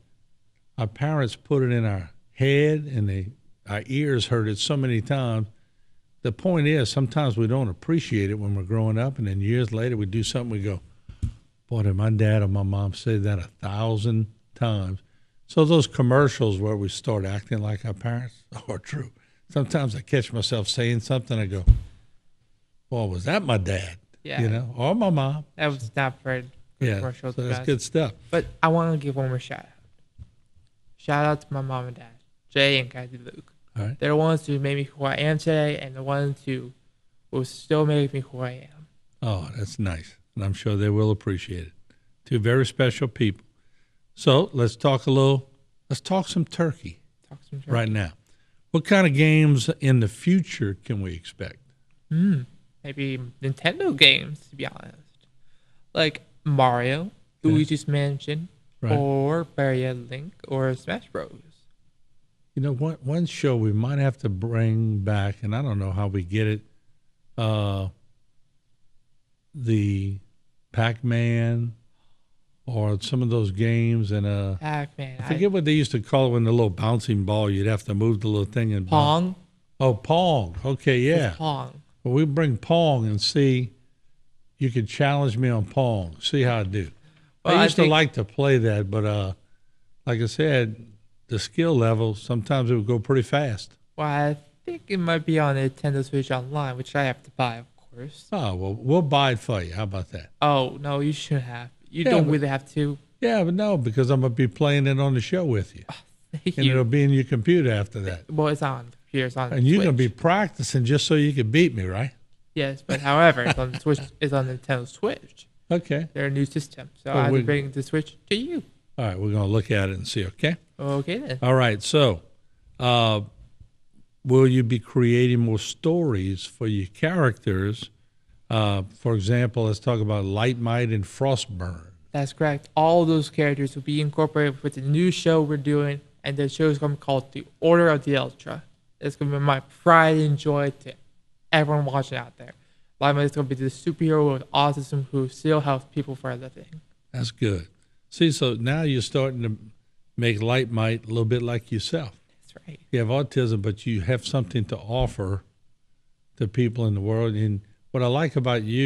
our parents put it in our head and our ears heard it so many times. The point is, sometimes we don't appreciate it when we're growing up, and then years later we do something, we go, boy, did my dad or my mom say that 1,000 times. So those commercials where we start acting like our parents are true. Sometimes I catch myself saying something, I go, well, was that my dad? Yeah. You know, or my mom. That was not very good commercial. So that's good stuff. But I want to give one more shout out. Shout out to my mom and dad, Jay and Kathy Luke. All right. They're the ones who made me who I am today, and the ones who will still make me who I am. Oh, that's nice. And I'm sure they will appreciate it. Two very special people. So let's talk some turkey right now. What kind of games in the future can we expect? Maybe Nintendo games, to be honest. Like Mario, Luigi's Mansion, Right. or Barrier Link, or Smash Bros. You know, one show we might have to bring back, and I don't know how we get it, the Pac-Man or some of those games. And Pac-Man. I forget what they used to call it when the little bouncing ball, you'd have to move the little thing and Pong. Oh, Pong. Okay, yeah. Pong. Well, we bring Pong and see. You could challenge me on Pong. See how I do. Well, I used to like to play that, but like I said, the skill level, sometimes it would go pretty fast. Well, I think it might be on Nintendo Switch Online, which I have to buy, of course. Oh, well, we'll buy it for you. How about that? Oh, no, you shouldn't have. You don't really have to. Yeah, but no, because I'm going to be playing it on the show with you. And it'll be in your computer after that. Well, it's on the computer. It's on and you're going to be practicing just so you can beat me, right? Yes, but however, it's on the Switch. It's on Nintendo Switch. Okay. They're a new system, so Well, I have to bring the Switch to you. All right, we're going to look at it and see, okay? Okay, then. All right, so will you be creating more stories for your characters? For example, let's talk about Light Might and Frostburn. That's correct. All those characters will be incorporated with the new show we're doing, and the show is going to be called The Order of the Ultra. It's going to be my pride and joy to everyone watching out there. Light Might is going to be the superhero with autism who still helps people for a living. That's good. See, so now you're starting to make Light Might a little bit like yourself. That's right. You have autism, but you have something to offer to people in the world. And what I like about you